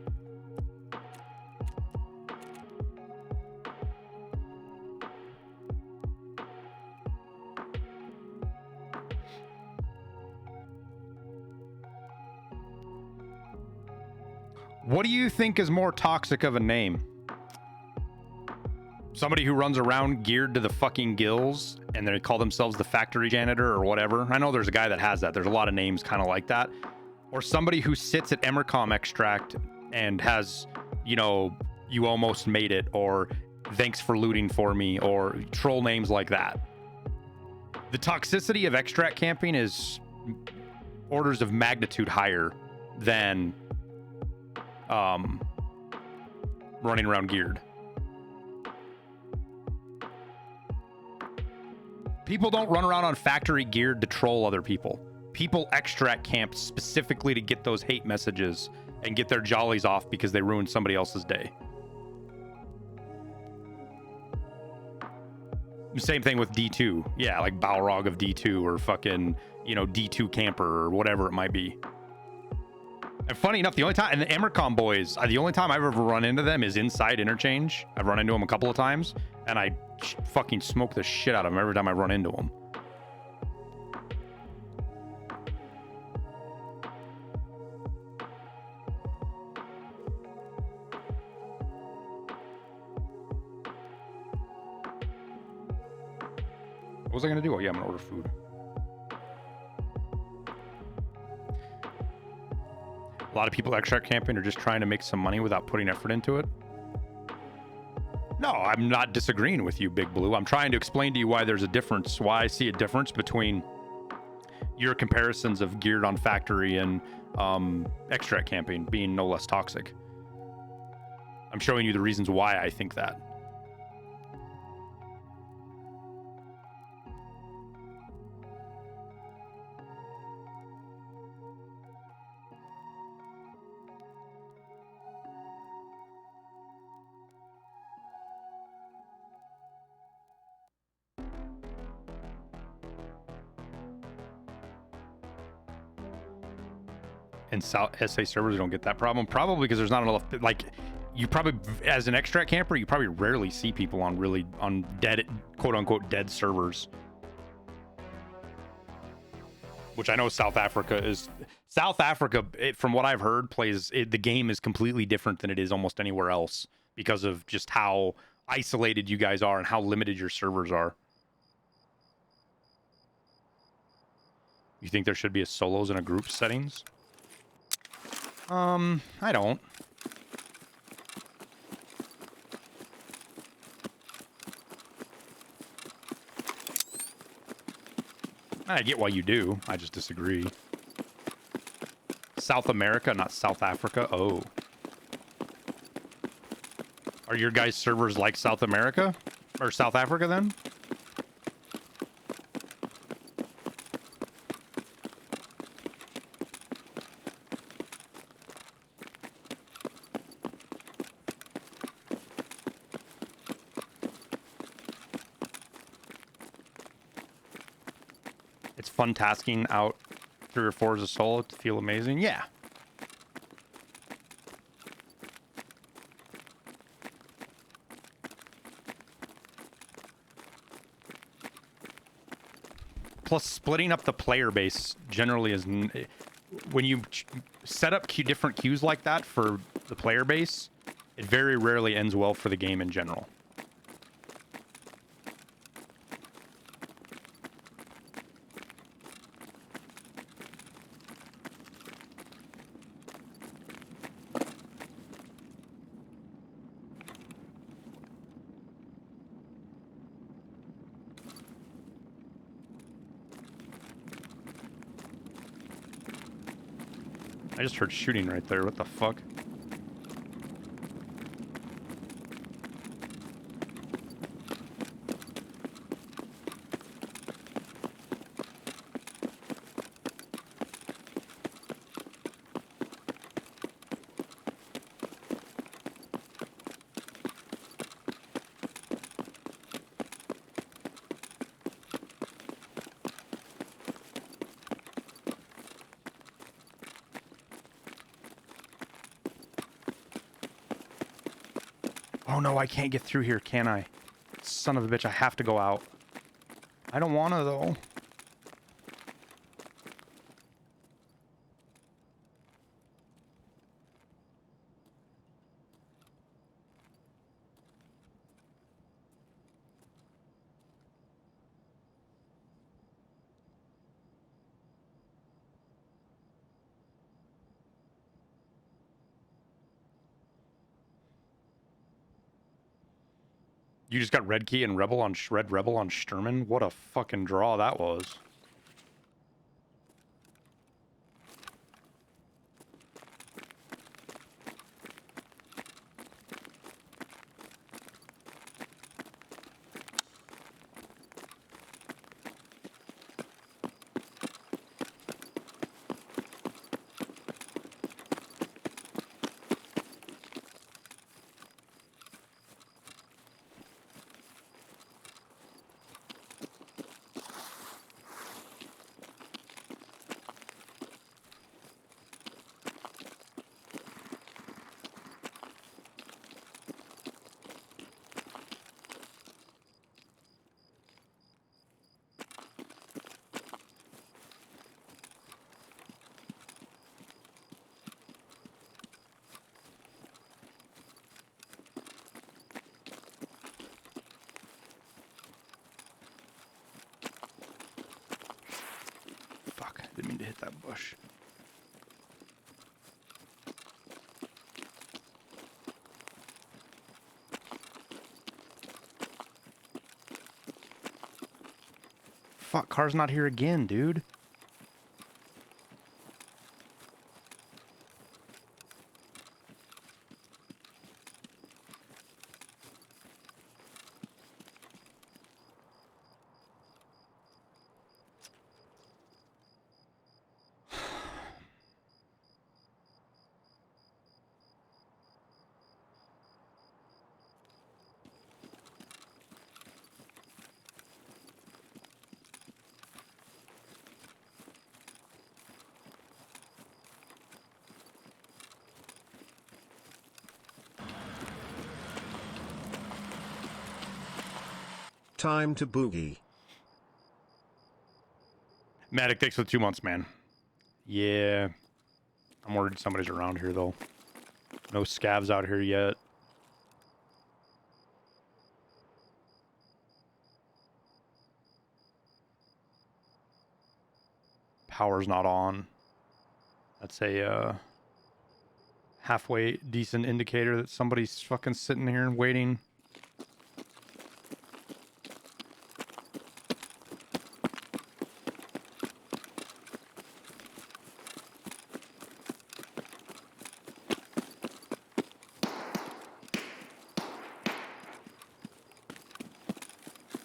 What do you think is more toxic of a name? Somebody who runs around geared to the fucking gills and they call themselves the factory janitor or whatever. I know there's a guy that has that. There's a lot of names kind of like that. Or somebody who sits at Emercom extract and has, you know, you almost made it, or thanks for looting for me, or troll names like that. The toxicity of extract camping is orders of magnitude higher than running around geared. People don't run around on factory geared to troll other people. People extract camp specifically to get those hate messages and get their jollies off because they ruined somebody else's day. Same thing with D2. Yeah, like Balrog of D2 or fucking, you know, D2 camper or whatever it might be. And funny enough, the only time, and the Amercom boys, the only time I've ever run into them is inside interchange. I've run into them a couple of times, and I fucking smoke the shit out of them every time I run into them. What was I gonna do? Oh yeah, I'm gonna order food. A lot of people extract camping are just trying to make some money without putting effort into it. No, I'm not disagreeing with you, Big Blue. I'm trying to explain to you why there's a difference, why I see a difference between your comparisons of geared on factory and extract camping being no less toxic. I'm showing you the reasons why I think that. And South SA servers don't get that problem, probably because there's not enough. Like, you probably, as an extract camper, you probably rarely see people on dead, quote unquote, dead servers. Which I know South Africa, from what I've heard, the game is completely different than it is almost anywhere else because of just how isolated you guys are and how limited your servers are. You think there should be a solos and a group settings? I don't. I get why you do. I just disagree. South America, not South Africa. Oh. Are your guys' servers like South America? Or South Africa then? It's fun tasking out 3 or 4 as a solo to feel amazing. Yeah. Plus, splitting up the player base generally is... When you set up different queues like that for the player base, it very rarely ends well for the game in general. I just heard shooting right there. What the fuck? Oh no, I can't get through here, can I? Son of a bitch, I have to go out. I don't wanna though. You just got Red Key and Rebel on Red Rebel on Sturman? What a fucking draw that was. Fuck, didn't mean to hit that bush. Fuck, car's not here again, dude. Time to boogie. Matic takes for 2 months, man. Yeah. I'm worried somebody's around here, though. No scavs out here yet. Power's not on. That's a halfway decent indicator that somebody's fucking sitting here and waiting.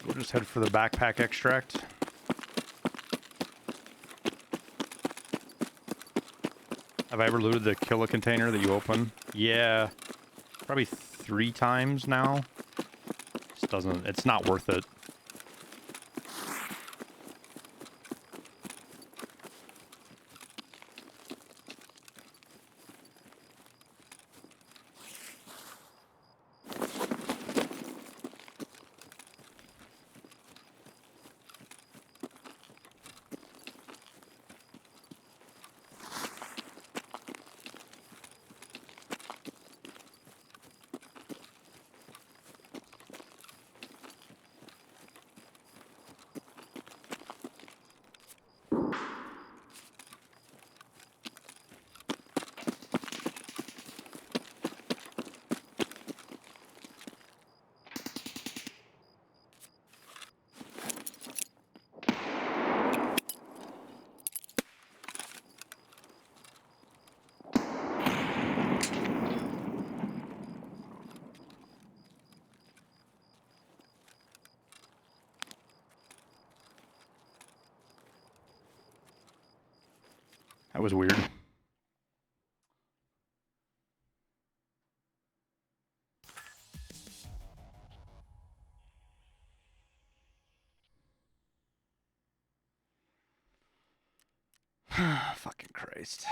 We'll just head for the backpack extract. Have I ever looted the killer container that you open? Yeah. Probably 3 times now. Just doesn't, it's not worth it. That was weird. Fucking Christ.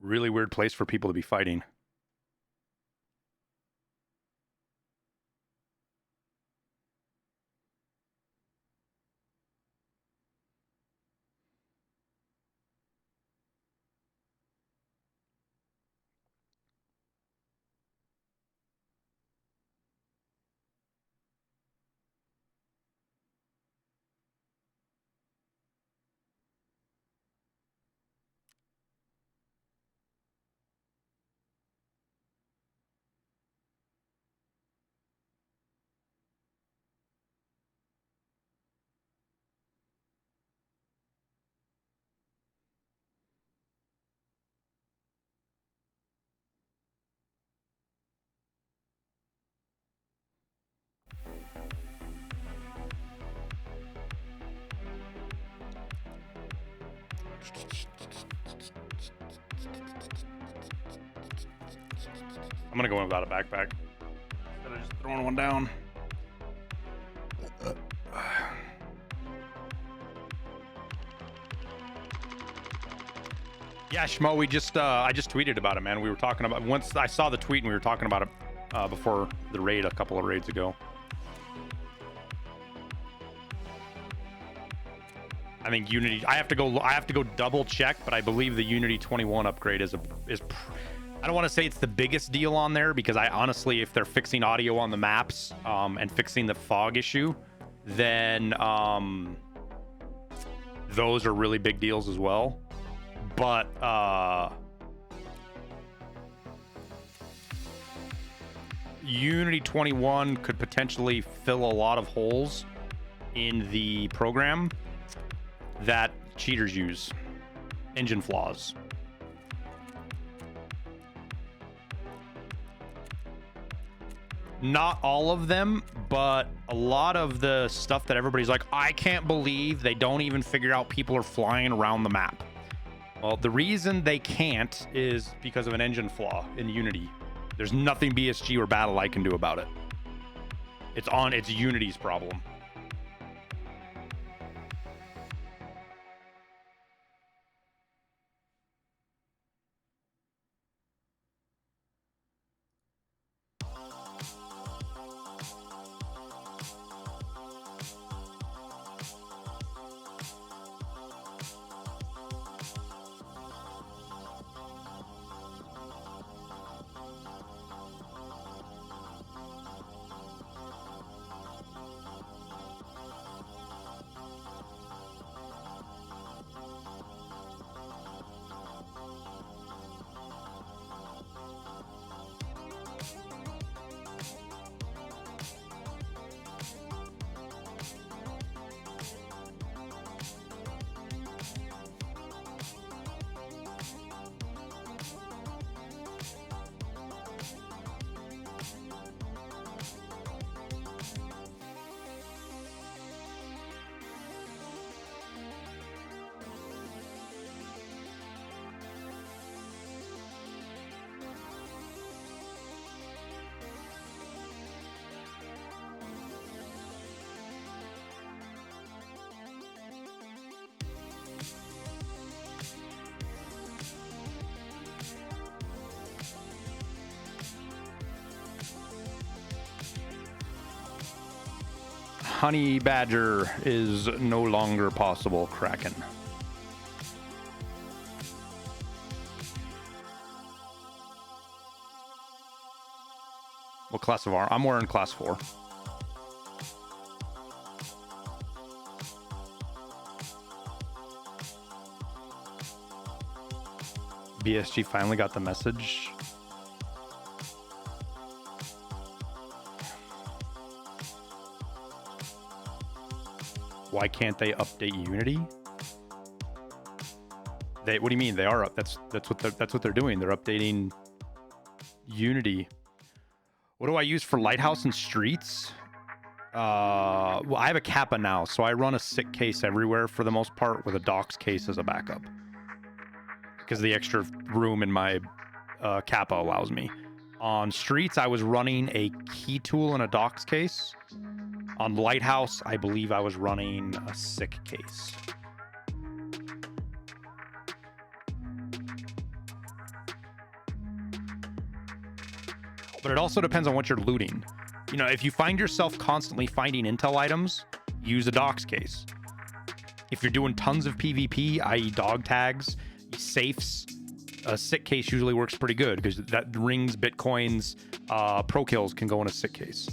Really weird place for people to be fighting. I'm gonna go in without a backpack. Instead of just throwing one down. Yeah, Schmo, we just I just tweeted about it, man. We were talking about, once I saw the tweet and we were talking about it before the raid a couple of raids ago. I think Unity, I have to go double check, but I believe the Unity 21 upgrade is I don't want to say it's the biggest deal on there because I honestly, if they're fixing audio on the maps and fixing the fog issue, then those are really big deals as well. But Unity 21 could potentially fill a lot of holes in the program that cheaters use. Engine flaws. Not all of them, but a lot of the stuff that everybody's like, I can't believe they don't even figure out people are flying around the map. Well, the reason they can't is because of an engine flaw in Unity. There's nothing BSG or Battle.io can do about it. It's Unity's problem. Honey Badger is no longer possible, Kraken. What class of armor? I'm wearing class 4. BSG finally got the message. Why can't they update Unity? What do you mean? They are up. That's what they're doing. They're updating Unity. What do I use for Lighthouse and Streets? Well, I have a Kappa now, so I run a sick case everywhere for the most part, with a docs case as a backup, because the extra room in my Kappa allows me. On Streets, I was running a key tool and a docs case. On Lighthouse, I believe I was running a sick case. But it also depends on what you're looting. You know, if you find yourself constantly finding intel items, use a docs case. If you're doing tons of PvP, i.e. dog tags, safes, a sick case usually works pretty good because that rings, bitcoins, pro kills can go in a sick case.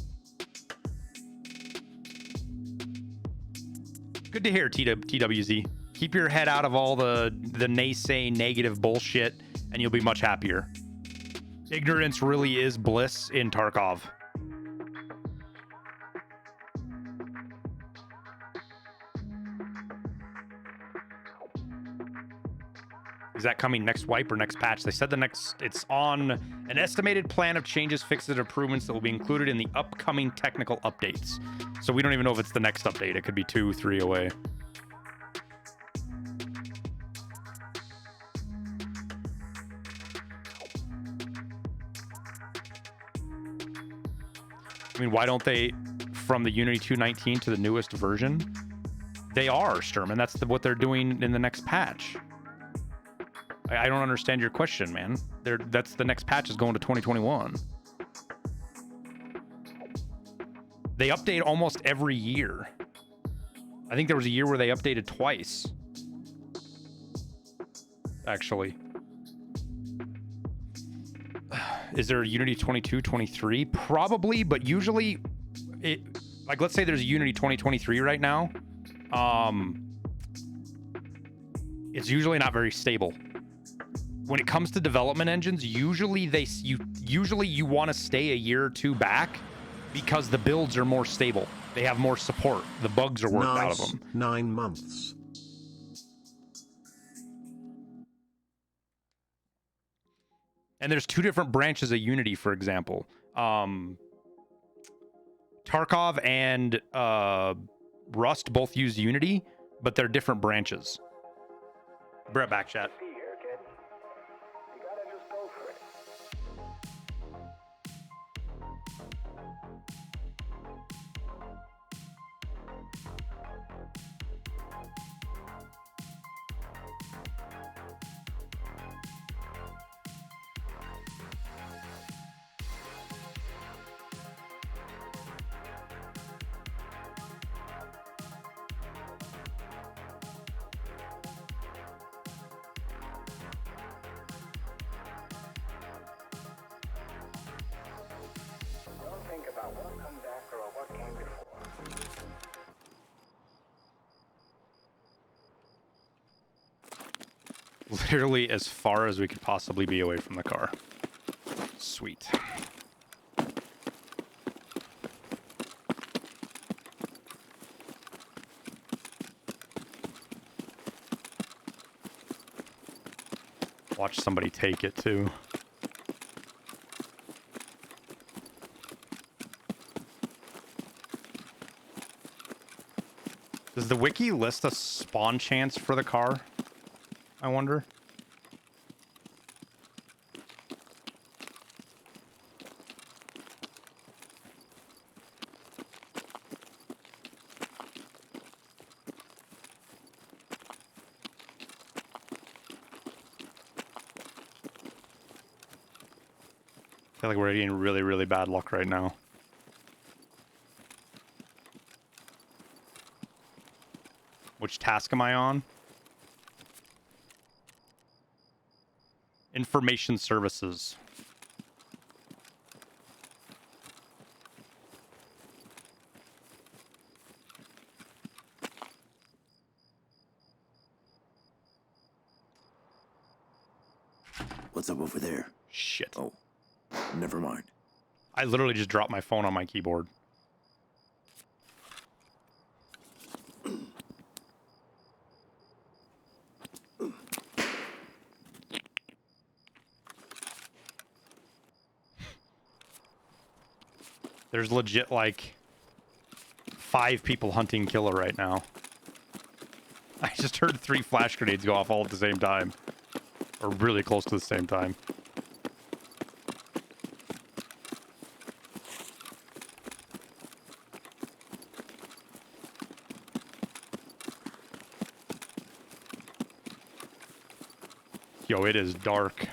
Good to hear, TWZ. Keep your head out of all the naysay negative bullshit, and you'll be much happier. Ignorance really is bliss in Tarkov. Is that coming next wipe or next patch? They said it's on an estimated plan of changes, fixes, and improvements that will be included in the upcoming technical updates. So we don't even know if it's the next update. It could be 2, 3 away. I mean, why don't they, from the Unity 2.19 to the newest version? They are, Sturman. That's what they're doing in the next patch. I don't understand your question, man. That's the next patch is going to 2021. They update almost every year. I think there was a year where they updated twice. Actually. Is there a Unity 22, 23? Probably, but usually it, like, let's say there's a Unity 2023 right now. It's usually not very stable. When it comes to development engines, usually you want to stay a year or two back because the builds are more stable. They have more support. The bugs are worked out of them. 9 months. And there's two different branches of Unity, for example. Tarkov and Rust both use Unity, but they're different branches. Be right back, chat. Literally as far as we could possibly be away from the car. Sweet. Watch somebody take it too. Does the wiki list a spawn chance for the car? I wonder. I feel like we're getting really, really bad luck right now. Which task am I on? Information services. What's up over there? Shit. Oh, never mind. I literally just dropped my phone on my keyboard. There's legit, like, 5 people hunting killer right now. I just heard 3 flash grenades go off all at the same time. Or really close to the same time. Yo, it is dark.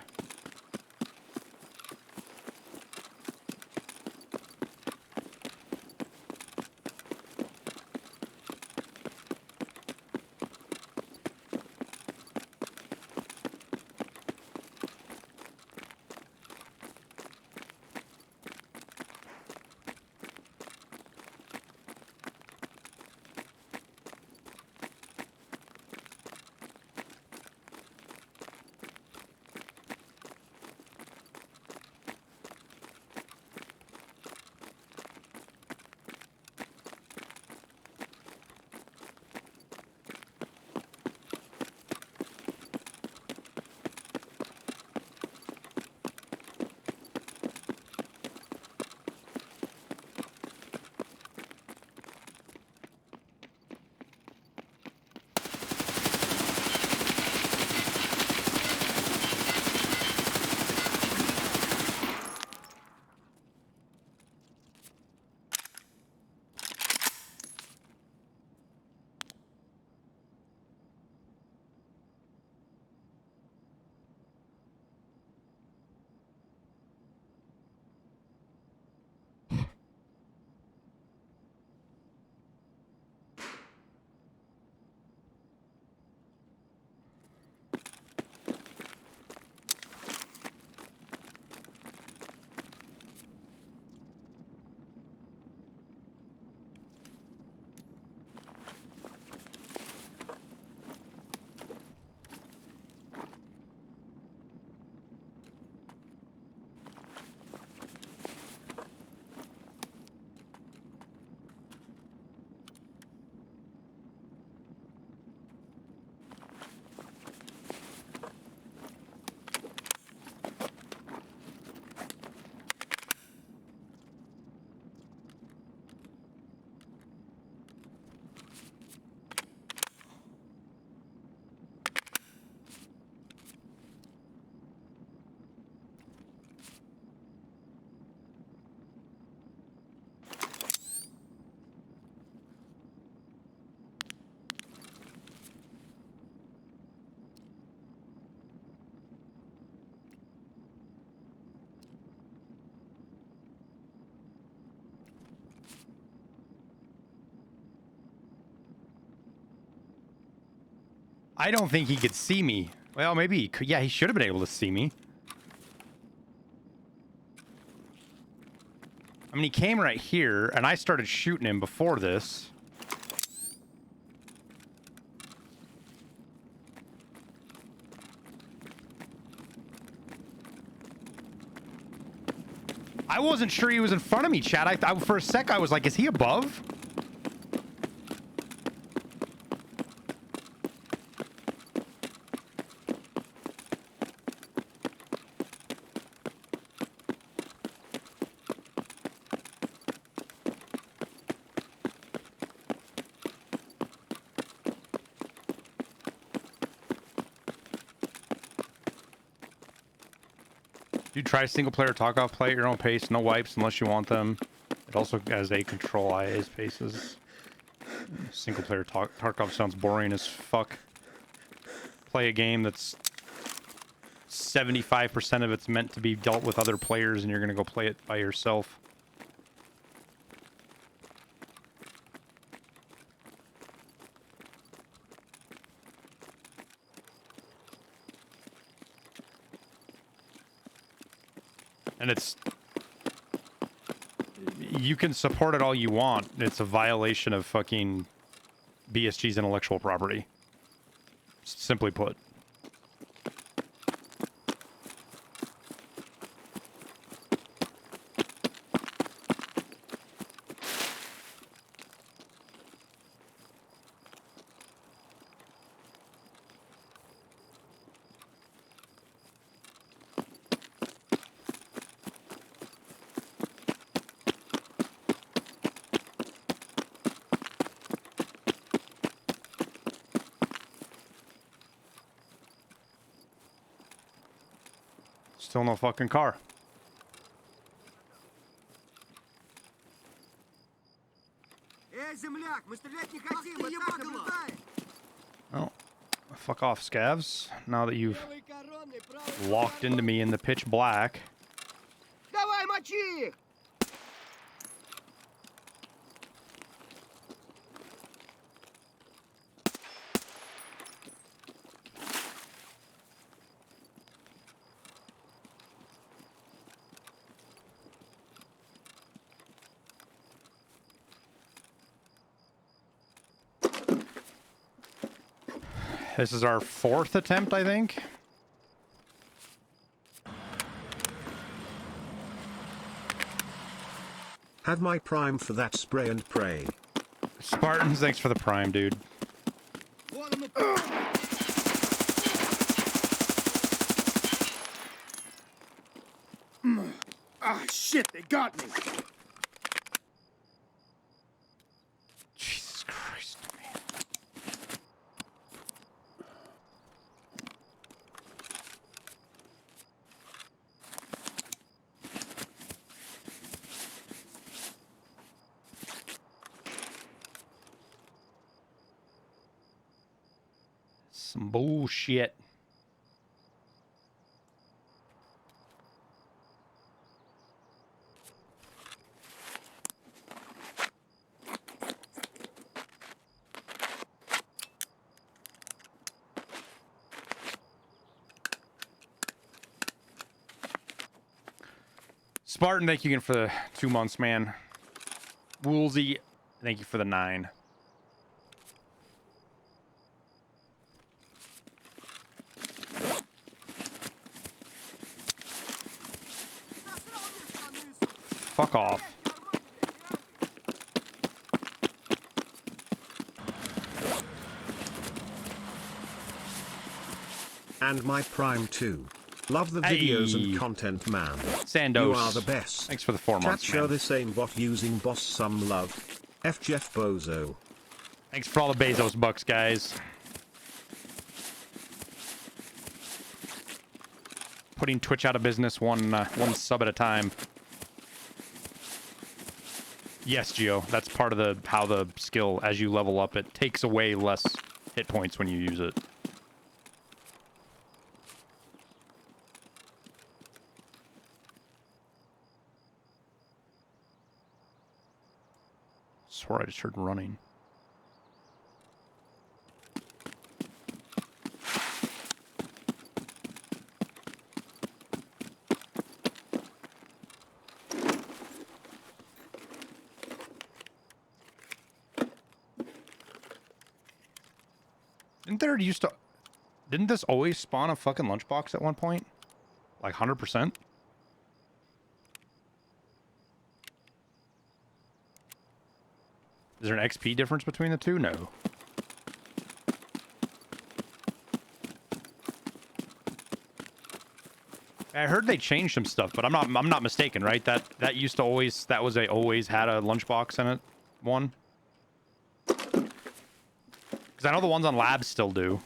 I don't think he could see me. Well, maybe he could. Yeah, he should have been able to see me. I mean, he came right here, and I started shooting him before this. I wasn't sure he was in front of me, Chad. For a sec, I was like, is he above? Dude, try single player talk off, play at your own pace, no wipes unless you want them. It also has a control IA paces. Single player Tarkov sounds boring as fuck. Play a game that's 75% of it's meant to be dealt with other players, and you're gonna go play it by yourself. And you can support it all you want. It's a violation of fucking BSG's intellectual property. Simply put. Still no fucking car. Земляк, мы стрелять не хотим, мы так наблюдаем. Oh, fuck off, scavs. Now that you've locked into me in the pitch black. Давай, мочи их! This is our 4th attempt, I think. Have my prime for that spray and pray. Spartans, thanks for the prime, dude. Ah, shit, they got me. Jesus Christ, man. Some bullshit. Spartan, thank you again for the 2 months, man. Woolsey, thank you for the 9. Fuck off. And my prime too. Love the videos and content, man. Sandos. You are the best. Thanks for the 4 months, Chat show man. the same bot using boss some love. F Jeff Bozo. Thanks for all the Bezos bucks, guys. Putting Twitch out of business one sub at a time. Yes, Gio, that's part of how the skill, as you level up, it takes away less hit points when you use it. Swore I just heard running. Didn't this always spawn a fucking lunchbox at one point? Like 100%? Is there an XP difference between the two? No. I heard they changed some stuff, but I'm not mistaken, right? That used to always always had a lunchbox in it. One. Because I know the ones on labs still do.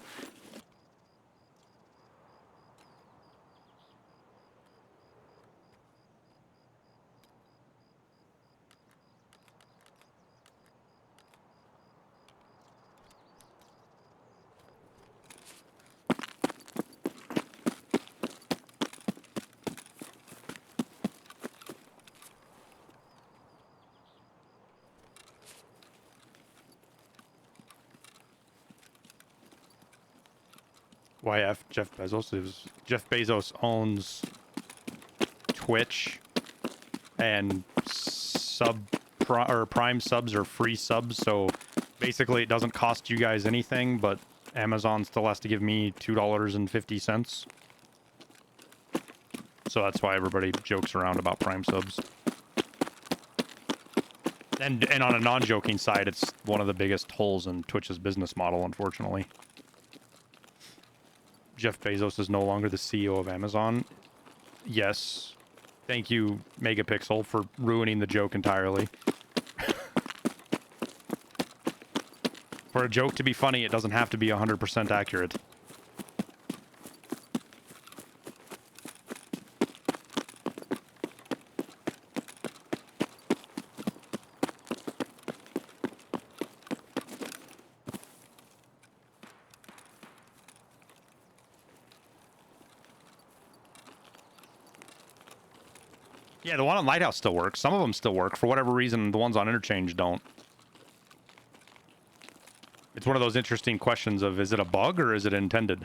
YF Jeff Bezos owns Twitch, and Prime subs are free subs, so basically it doesn't cost you guys anything, but Amazon still has to give me $2.50. So that's why everybody jokes around about Prime subs. And on a non-joking side, it's one of the biggest holes in Twitch's business model, unfortunately. Jeff Bezos is no longer the CEO of Amazon. Yes. Thank you, Megapixel, for ruining the joke entirely. For a joke to be funny, it doesn't have to be 100% accurate. Yeah, the one on Lighthouse still works. Some of them still work. For whatever reason, the ones on Interchange don't. It's one of those interesting questions of, is it a bug or is it intended?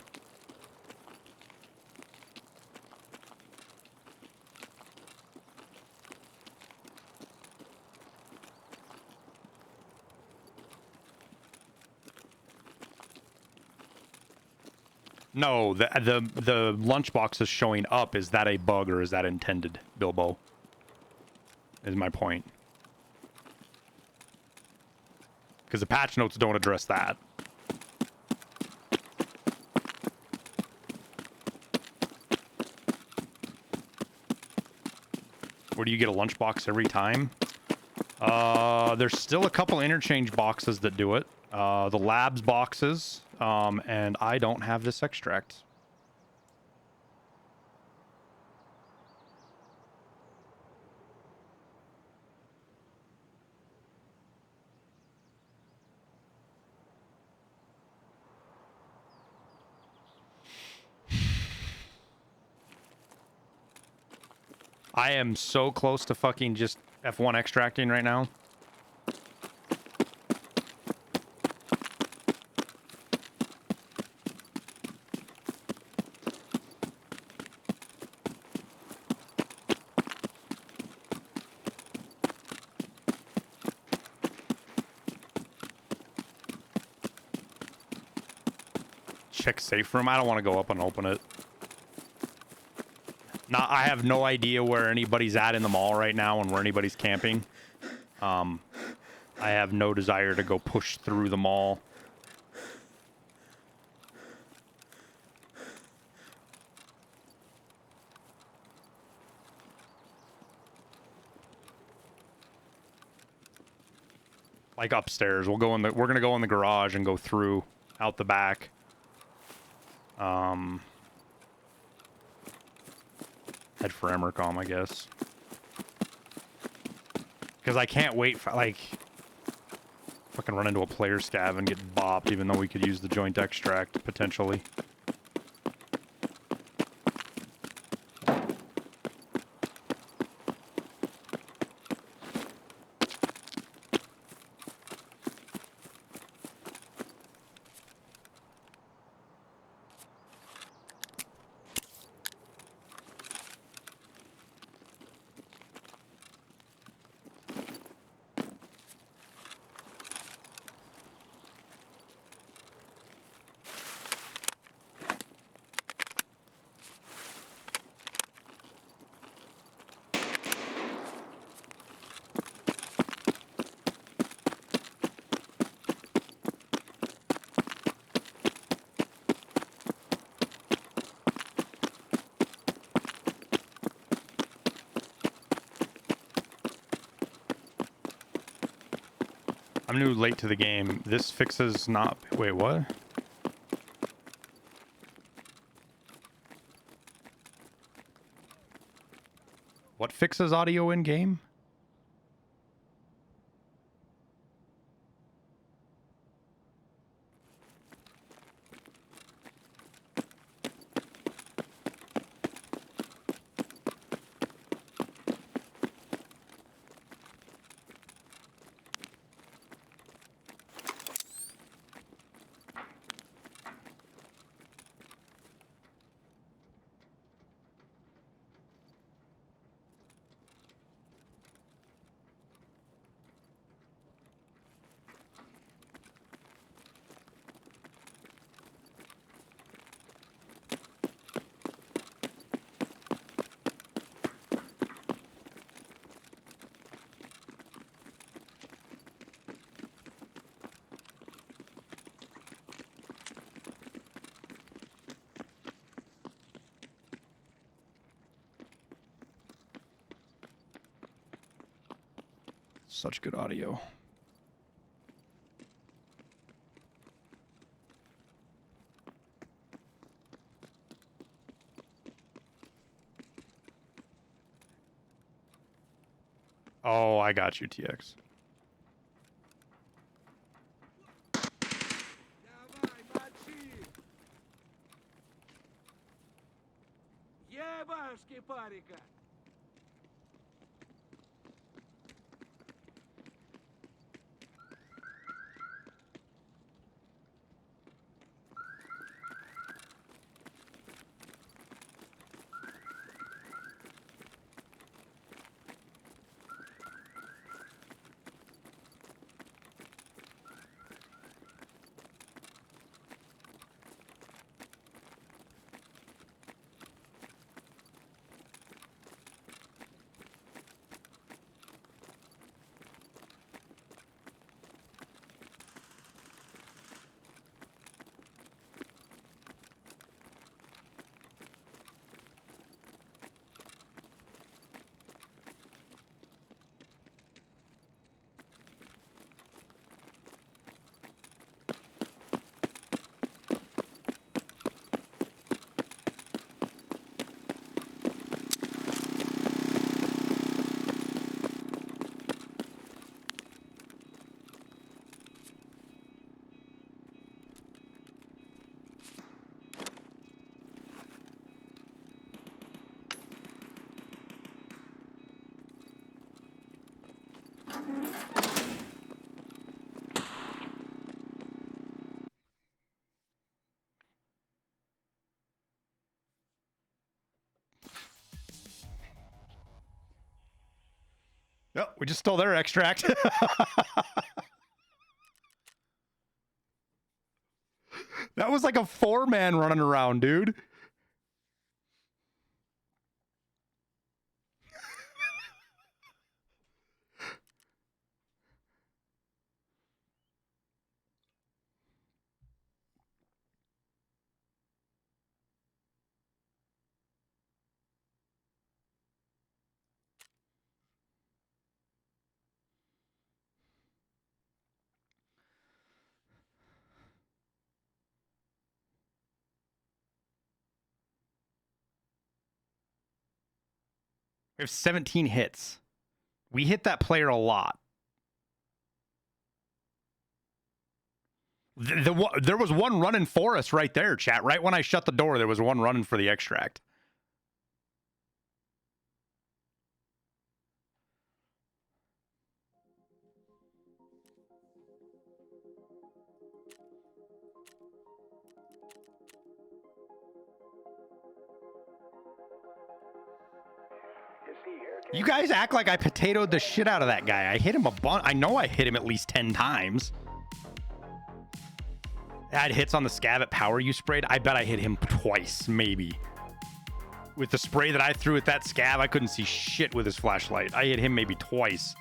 No, the lunchbox is showing up. Is that a bug or is that intended, Bilbo? Is my point. Because the patch notes don't address that. Where do you get a lunchbox every time? There's still a couple interchange boxes that do it. The labs boxes, and I don't have this extract. I am so close to fucking just F1 extracting right now. Check safe room. I don't want to go up and open it. I have no idea where anybody's at in the mall right now and where anybody's camping. I have no desire to go push through the mall. Like upstairs. We're gonna go in the garage and go through out the back. Head for Emercom, I guess. Because I can't wait for, like, fucking run into a player scav and get bopped, even though we could use the joint extract, potentially. I'm new late to the game. This fixes not... Wait, what? What fixes audio in-game? Such good audio. Oh, I got you, TX. Давай, мочи! Ебашки парика! Yep, we just stole their extract. That was like a 4-man running around, dude. We have 17 hits. We hit that player a lot. There was one running for us right there, chat. Right when I shut the door, there was one running for the extract. You guys act like I potatoed the shit out of that guy. I hit him a bunch. I know I hit him at least 10 times. I had hits on the scav at power you sprayed. I bet I hit him twice, maybe. With the spray that I threw at that scav, I couldn't see shit with his flashlight. I hit him maybe twice.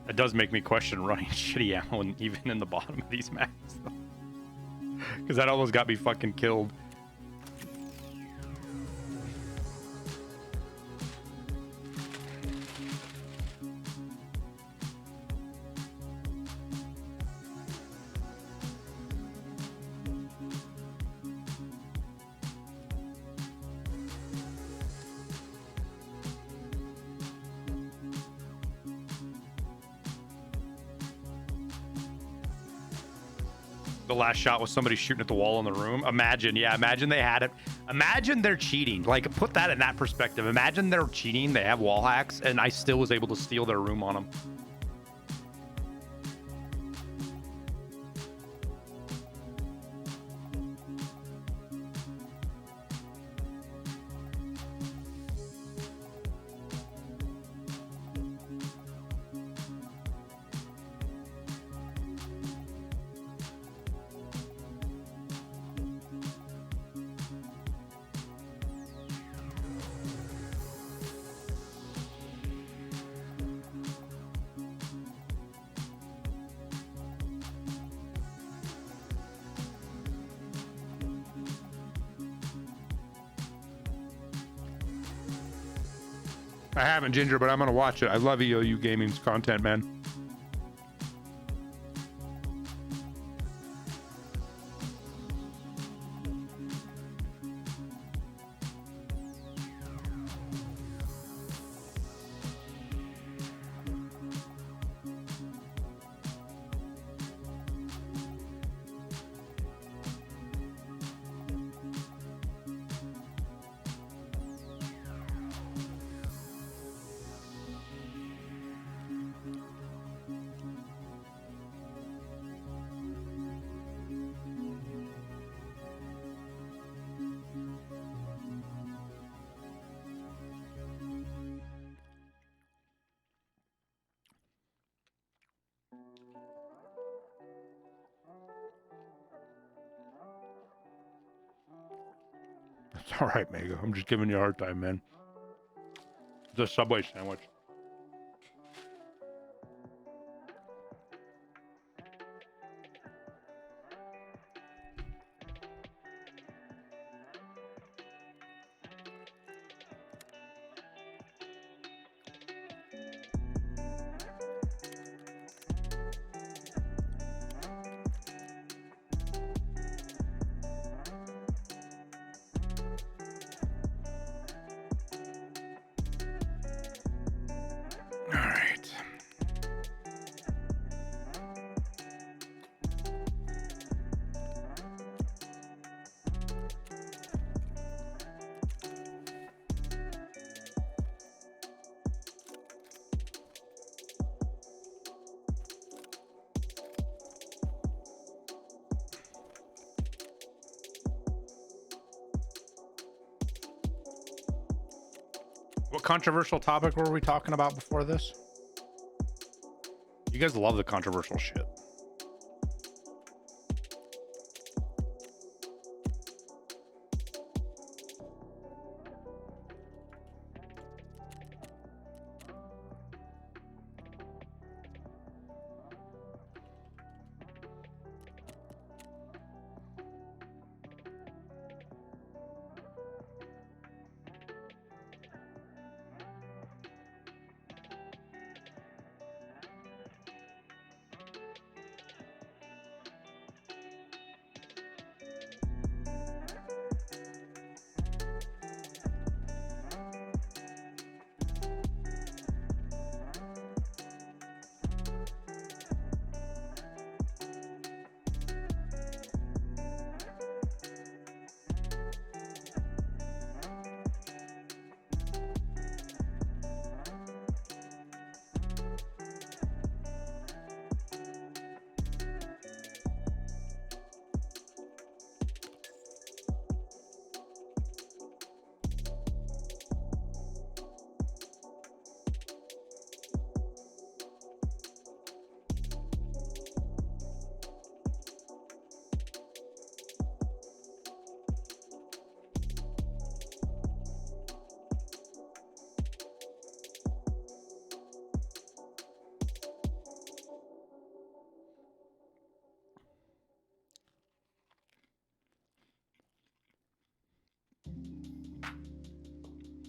It does make me question running shitty ammo even in the bottom of these maps, though. Because that almost got me fucking killed. The last shot was somebody shooting at the wall in the room. Imagine they had it. Imagine they're cheating. Like, put that in that perspective. Imagine they're cheating. They have wall hacks, and I still was able to steal their room on them. I haven't, Ginger, but I'm gonna watch it. I love EOU Gaming's content, man. It's all right, Mega. I'm just giving you a hard time, man. It's a Subway sandwich. All right. What controversial topic were we talking about before this? You guys love the controversial shit.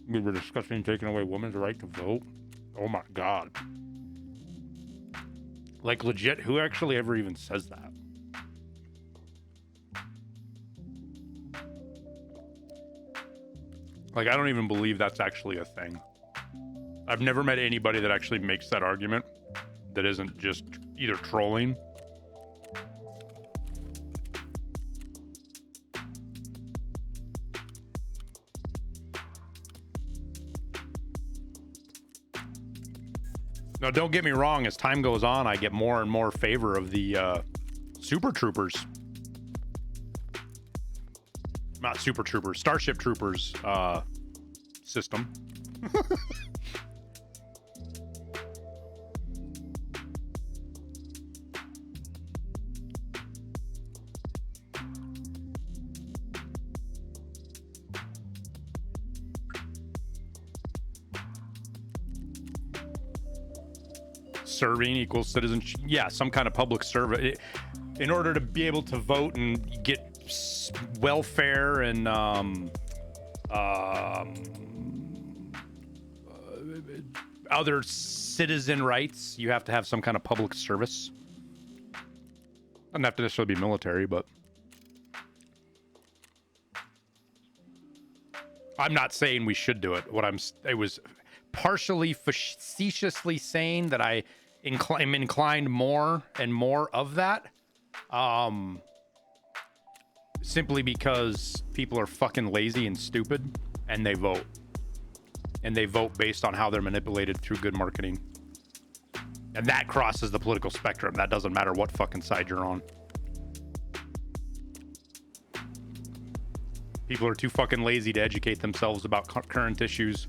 We were discussing taking away women's right to vote. Oh my god. Like legit, who actually ever even says that? Like, I don't even believe that's actually a thing. I've never met anybody that actually makes that argument that isn't just either trolling. Now, don't get me wrong. As time goes on, I get more and more favor of the Super Troopers. Not Super Troopers, Starship Troopers system. Serving equals citizenship. Yeah, some kind of public service. In order to be able to vote and get welfare and other citizen rights, you have to have some kind of public service. Doesn't have to necessarily be military, but I'm not saying we should do it. It was partially facetiously saying that I'm inclined more and more of that. Simply because people are fucking lazy and stupid and they vote. And they vote based on how they're manipulated through good marketing. And that crosses the political spectrum. That doesn't matter what fucking side you're on. People are too fucking lazy to educate themselves about current issues.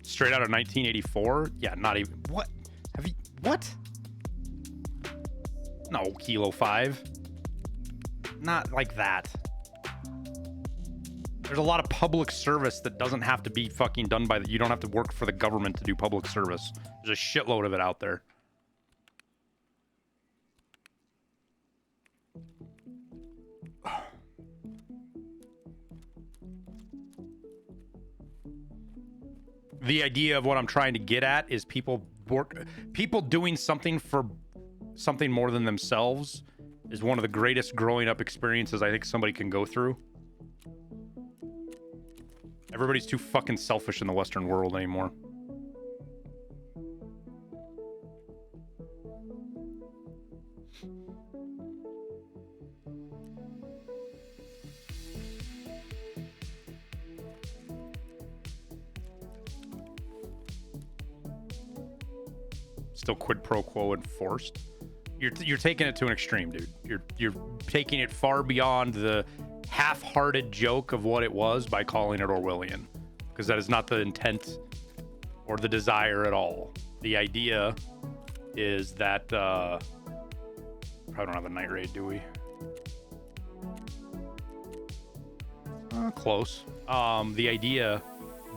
Straight out of 1984? Yeah, not even. What? Have you. What? No, Kilo 5. Not like that. There's a lot of public service that doesn't have to be fucking done by you don't have to work for the government to do public service. There's a shitload of it out there. The idea of what I'm trying to get at is people doing something for something more than themselves is one of the greatest growing up experiences I think somebody can go through. Everybody's too fucking selfish in the Western world anymore. Still quid pro quo enforced. You're taking it to an extreme, dude. You're taking it far beyond the half-hearted joke of what it was by calling it Orwellian, because that is not the intent or the desire at all. The idea is that probably don't have a night raid, do we? Close. The idea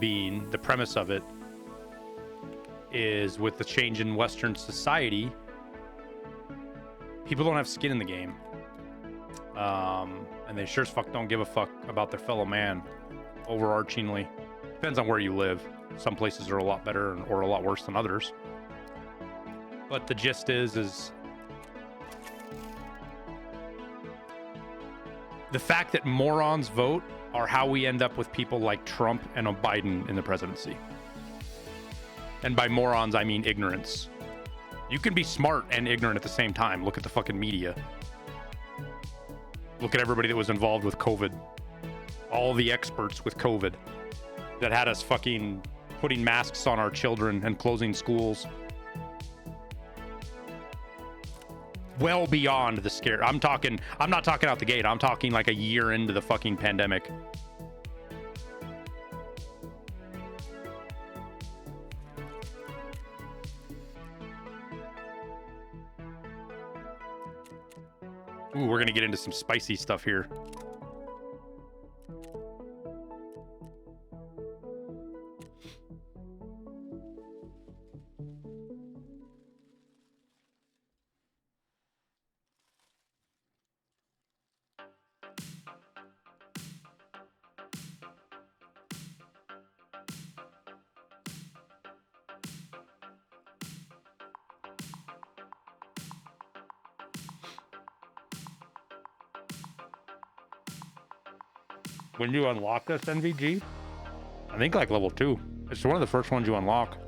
being, the premise of it is, with the change in Western society, people don't have skin in the game. And they sure as fuck don't give a fuck about their fellow man, overarchingly. Depends on where you live. Some places are a lot better or a lot worse than others. But the gist is the fact that morons vote are how we end up with people like Trump and Biden in the presidency. And by morons, I mean ignorance. You can be smart and ignorant at the same time. Look at the fucking media. Look at everybody that was involved with COVID. All the experts with COVID that had us fucking putting masks on our children and closing schools. Well beyond the scare. I'm not talking out the gate. I'm talking like a year into the fucking pandemic. Ooh, we're gonna get into some spicy stuff here. When you unlock this NVG, I think like level 2. It's one of the first ones you unlock.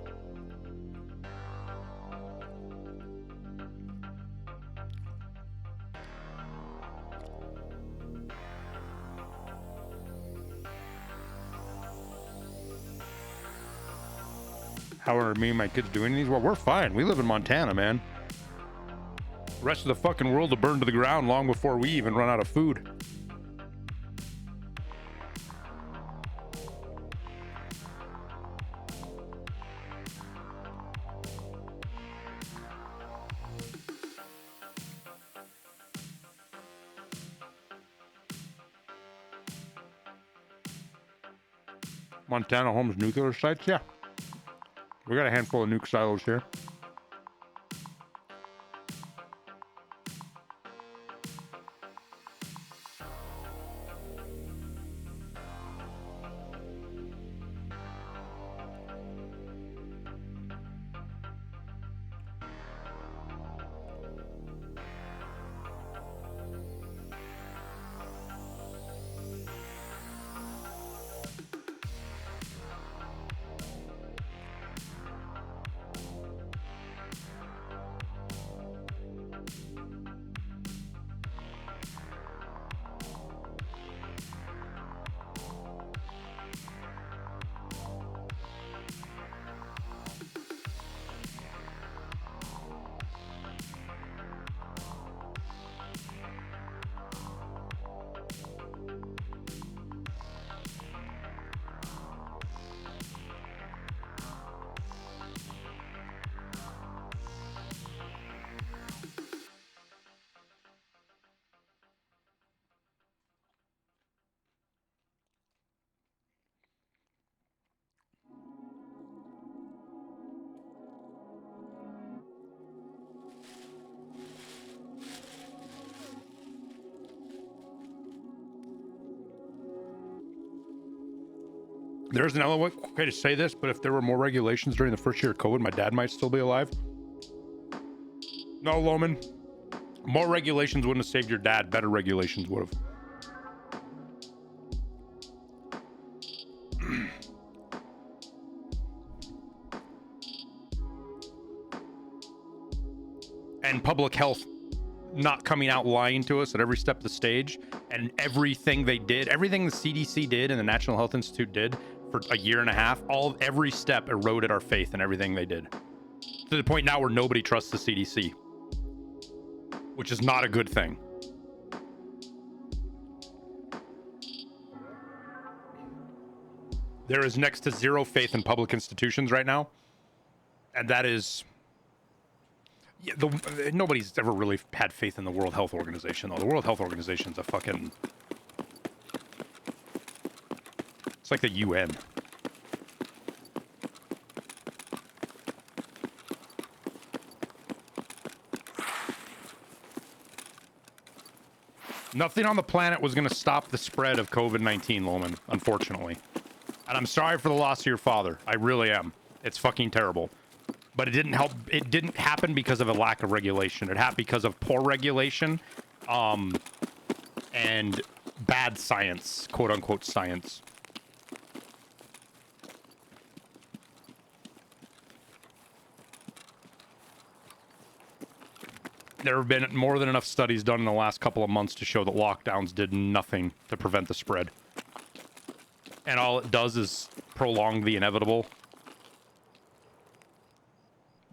How are me and my kids doing these? Well, we're fine. We live in Montana, man. The rest of the fucking world will burn to the ground long before we even run out of food. Montana homes nuclear sites? Yeah. We got a handful of nuke silos here. There's an element, okay to say this, but if there were more regulations during the first year of COVID, my dad might still be alive. No, Loman. More regulations wouldn't have saved your dad. Better regulations would have. And public health not coming out lying to us at every step of the stage, and everything they did, everything the CDC did and the National Health Institute did for a year and a half, every step eroded our faith in everything they did. To the point now where nobody trusts the CDC, which is not a good thing. There is next to zero faith in public institutions right now, and that is... Yeah, nobody's ever really had faith in the World Health Organization, though. The World Health Organization's a fucking... It's like the UN. Nothing on the planet was going to stop the spread of COVID-19, Loman, unfortunately. And I'm sorry for the loss of your father. I really am. It's fucking terrible. But it didn't help. It didn't happen because of a lack of regulation. It happened because of poor regulation, and bad science, quote unquote science. There have been more than enough studies done in the last couple of months to show that lockdowns did nothing to prevent the spread. And all it does is prolong the inevitable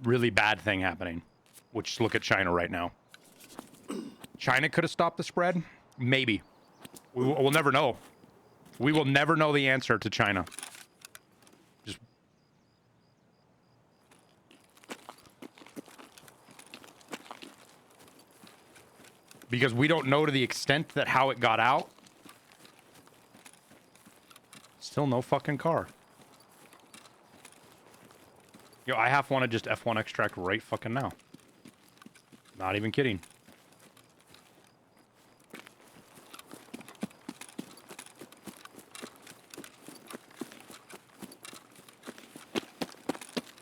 really bad thing happening, which look at China right now. China could have stopped the spread? Maybe. We'll never know. We will never know the answer to China. Just... Because we don't know to the extent that how it got out. Still no fucking car. Yo, I half want to just F1 extract right fucking now. Not even kidding.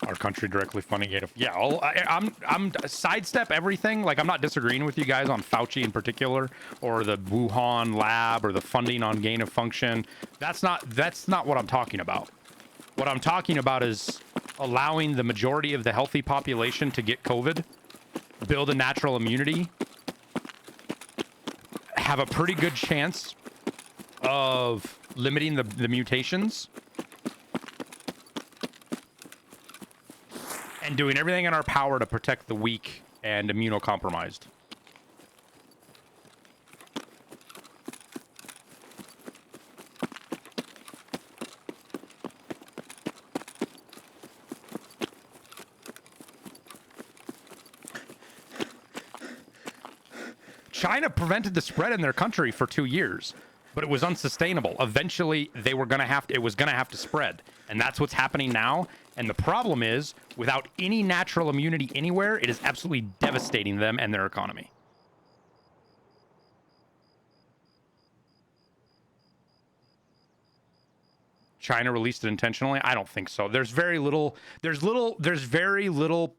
Our country directly funding it. Yeah, I'm sidestep everything. Like, I'm not disagreeing with you guys on Fauci in particular, or the Wuhan lab, or the funding on gain of function. That's not what I'm talking about. What I'm talking about is allowing the majority of the healthy population to get COVID, build a natural immunity, have a pretty good chance of limiting the mutations, and doing everything in our power to protect the weak and immunocompromised. China prevented the spread in their country for 2 years, but it was unsustainable. Eventually, it was going to have to spread, and that's what's happening now. And the problem is, without any natural immunity anywhere, it is absolutely devastating them and their economy. China released it intentionally? I don't think so. There's very little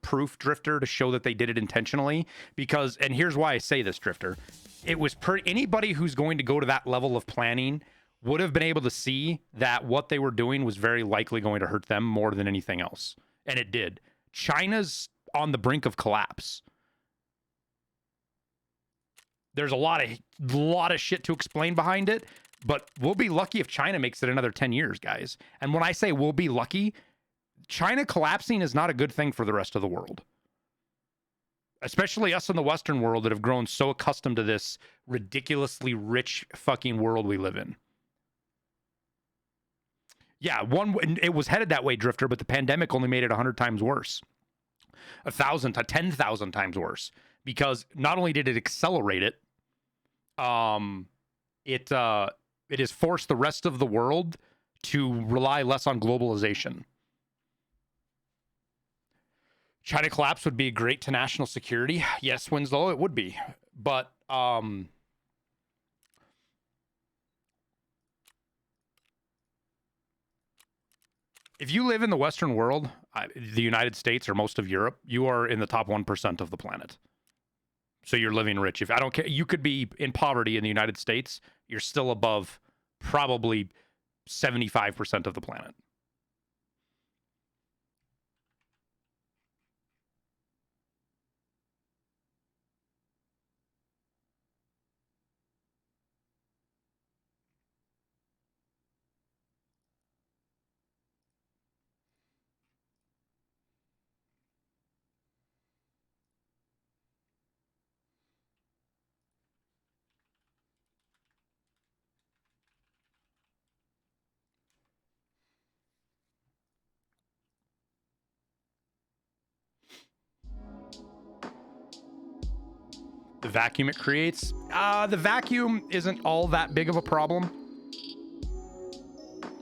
proof, Drifter, to show that they did it intentionally, because, and here's why I say this, Drifter. It was anybody who's going to go to that level of planning would have been able to see that what they were doing was very likely going to hurt them more than anything else. And it did. China's on the brink of collapse. There's a lot of shit to explain behind it, but we'll be lucky if China makes it another 10 years, guys. And when I say we'll be lucky, China collapsing is not a good thing for the rest of the world. Especially us in the Western world that have grown so accustomed to this ridiculously rich fucking world we live in. Yeah, it was headed that way, Drifter, but the pandemic only made it 100 times worse. 1,000 to 10,000 times worse. Because not only did it accelerate it, it has forced the rest of the world to rely less on globalization. China collapse would be great to national security. Yes, Winslow, it would be. But if you live in the Western world, the United States or most of Europe, you are in the top 1% of the planet. So you're living rich. If I don't care, you could be in poverty in the United States. You're still above probably 75% of the planet. The vacuum it creates? The vacuum isn't all that big of a problem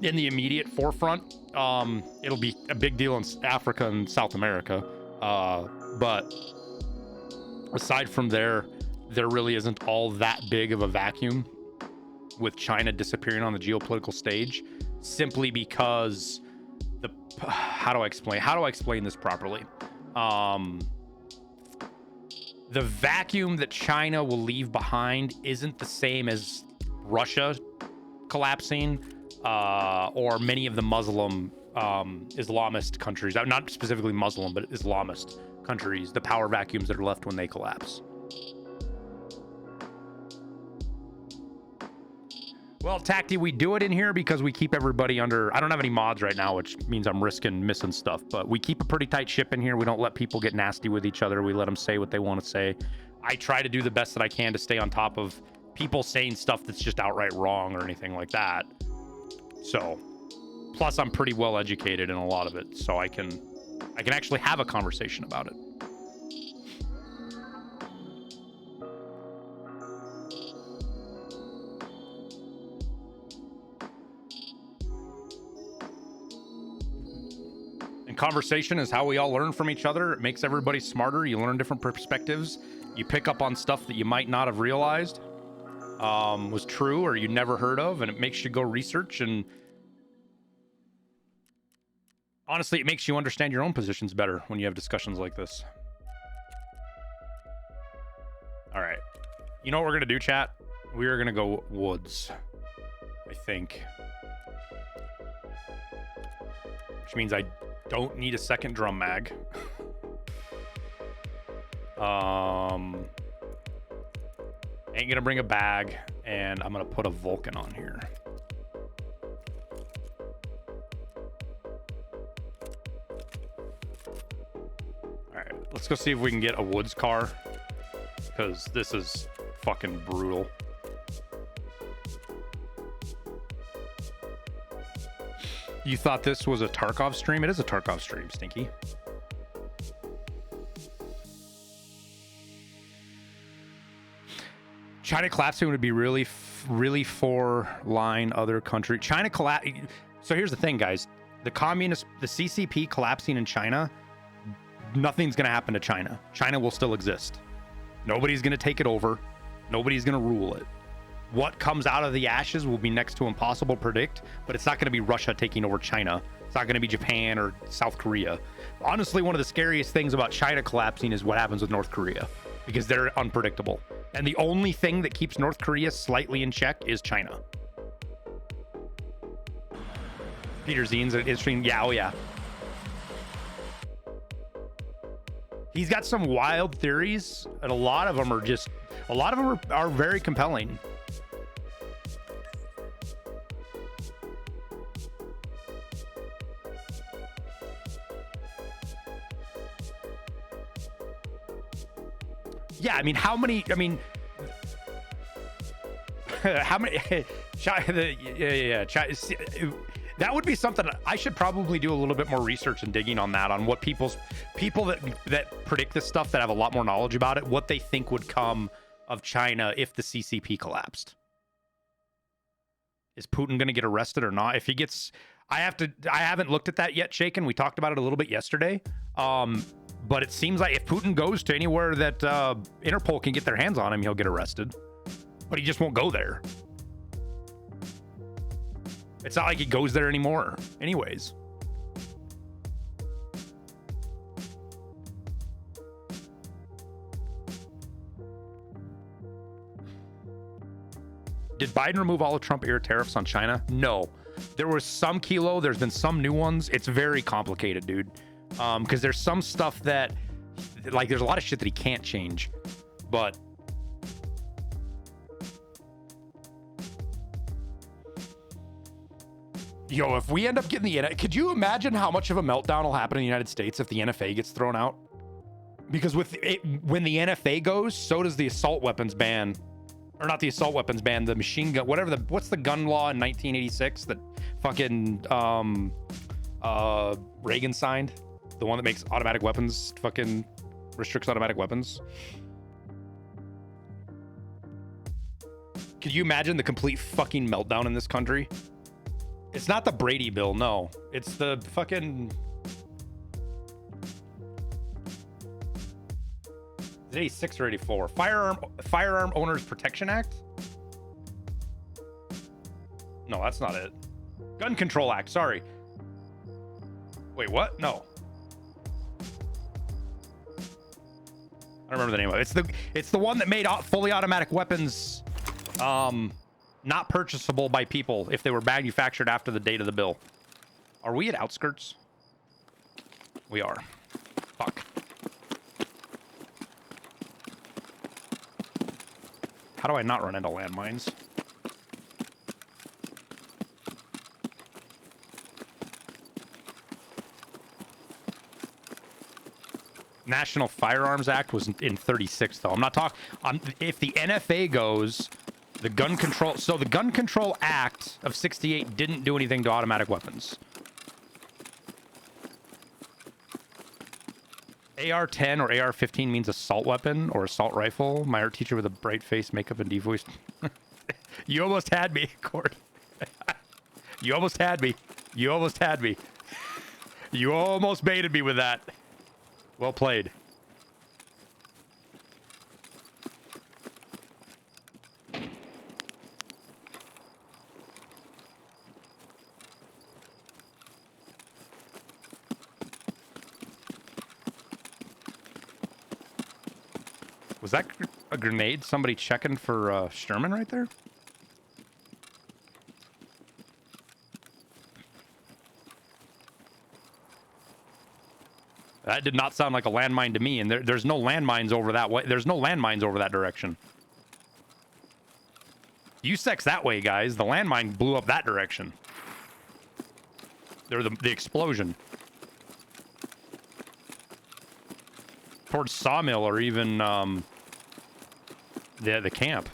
in the immediate forefront. It'll be a big deal in Africa and South America. But aside from there really isn't all that big of a vacuum with China disappearing on the geopolitical stage, simply because how do I explain this properly? The vacuum that China will leave behind isn't the same as Russia collapsing, or many of the Muslim Islamist countries, not specifically Muslim, but Islamist countries, the power vacuums that are left when they collapse. Well, Tacti, we do it in here because we keep everybody under... I don't have any mods right now, which means I'm risking missing stuff, but we keep a pretty tight ship in here. We don't let people get nasty with each other. We let them say what they want to say. I try to do the best that I can to stay on top of people saying stuff that's just outright wrong or anything like that. So, plus I'm pretty well educated in a lot of it, so I can actually have a conversation about it. Conversation is how we all learn from each other. It makes everybody smarter. You learn different perspectives. You pick up on stuff that you might not have realized was true or you never heard of, and it makes you go research and Honestly, it makes you understand your own positions better when you have discussions like this. All right. You know what we're going to do, chat? We are going to go woods, I think. Which means I don't need a second drum mag. Ain't gonna bring a bag, and I'm gonna put a Vulcan on here. Alright, let's go see if we can get a woods car, because this is fucking brutal. You thought this was a Tarkov stream? It is a Tarkov stream, Stinky. China collapsing would be really for line other country. China collapse. So here's the thing, guys. The CCP collapsing in China, nothing's going to happen to China. China will still exist. Nobody's going to take it over. Nobody's going to rule it. What comes out of the ashes will be next to impossible to predict, but it's not going to be Russia taking over China. It's not going to be Japan or South Korea. Honestly, one of the scariest things about China collapsing is what happens with North Korea, because they're unpredictable. And the only thing that keeps North Korea slightly in check is China. Peter Zien's an interesting, yeah, oh yeah. He's got some wild theories, and a lot of them are very compelling. Yeah, I mean, how many that would be something I should probably do a little bit more research and digging on that, on what people that predict this stuff, that have a lot more knowledge about it, what they think would come of China if the CCP collapsed. Is Putin going to get arrested or not? If he gets, I haven't looked at that yet, Shaken. We talked about it a little bit yesterday. But it seems like if Putin goes to anywhere that Interpol can get their hands on him, he'll get arrested. But he just won't go there. It's not like he goes there anymore. Anyways. Did Biden remove all of Trump-era tariffs on China? No. There was some kilo. There's been some new ones. It's very complicated, dude. Because there's some stuff that, like, there's a lot of shit that he can't change. But yo, if we end up getting the could you imagine how much of a meltdown will happen in the United States if the NFA gets thrown out? Because with it, when the NFA goes, so does the assault weapons ban. Or not the assault weapons ban, the machine gun, whatever what's the gun law in 1986 that fucking Reagan signed? The one that makes automatic weapons, fucking restricts automatic weapons. Could you imagine the complete fucking meltdown in this country? It's not the Brady bill, no. It's the fucking... Is it 86 or 84? Firearm Owners Protection Act? No, that's not it. Gun Control Act, sorry. Wait, what? No. I don't remember the name of it. It's the one that made fully automatic weapons not purchasable by people if they were manufactured after the date of the bill. Are we at outskirts? We are. Fuck. How do I not run into landmines? National Firearms Act was in 36, though. I'm not talking... if the NFA goes, the gun control... So the Gun Control Act of 68 didn't do anything to automatic weapons. AR-10 or AR-15 means assault weapon or assault rifle. My art teacher with a bright face, makeup, and deep voice. You almost had me, Cord. You almost had me. You almost had me. You almost baited me with that. Well played. Was that a grenade? Somebody checking for Sherman right there? That did not sound like a landmine to me, and there's no landmines over that way. There's no landmines over that direction. USEC's that way, guys. The landmine blew up that direction. They're the explosion. Towards Sawmill or even the camp.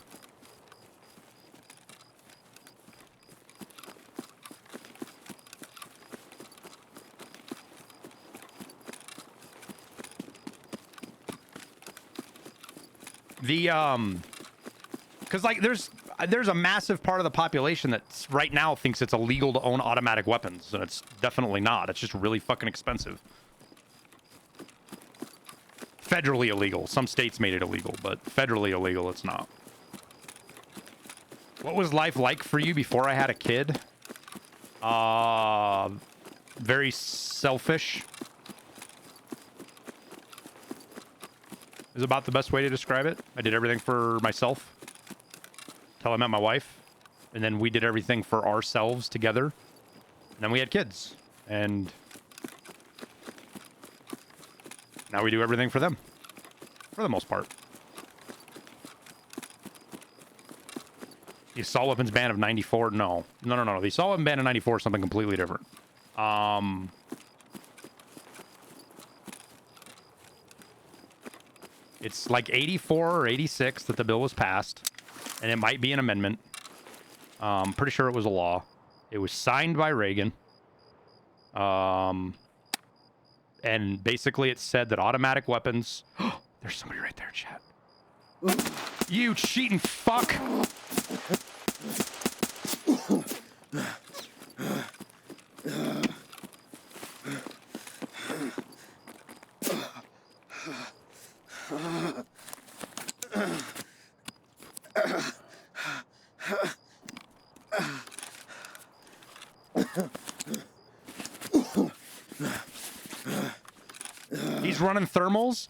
Because like there's a massive part of the population that right now thinks it's illegal to own automatic weapons, and it's definitely not. It's just really fucking expensive. Federally illegal. Some states made it illegal, but federally illegal, it's not. What was life like for you before I had a kid? Very selfish. Is about the best way to describe it. I did everything for myself till I met my wife, and then we did everything for ourselves together, and then we had kids, and now we do everything for them, for the most part. The assault weapons ban of 94? No. No. The assault weapon ban of 94 is something completely different. It's like 84 or 86 that the bill was passed, and it might be an amendment. Pretty sure it was a law. It was signed by Reagan. And basically it said that automatic weapons... There's somebody right there, chat. You cheating fuck! He's running thermals?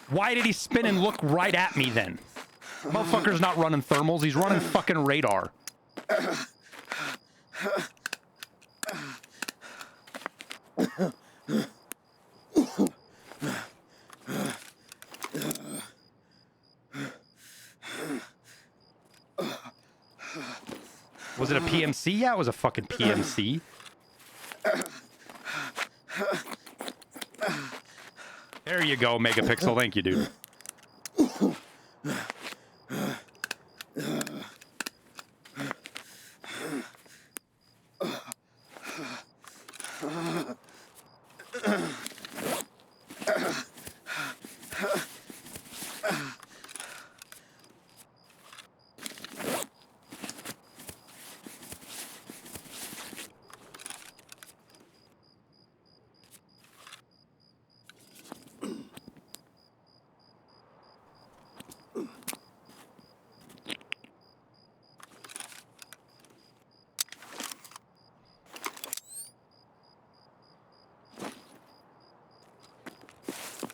Why did he spin and look right at me then? Motherfucker's not running thermals, he's running fucking radar. Was it a PMC? Yeah, it was a fucking PMC. There you go, Megapixel. Thank you, dude.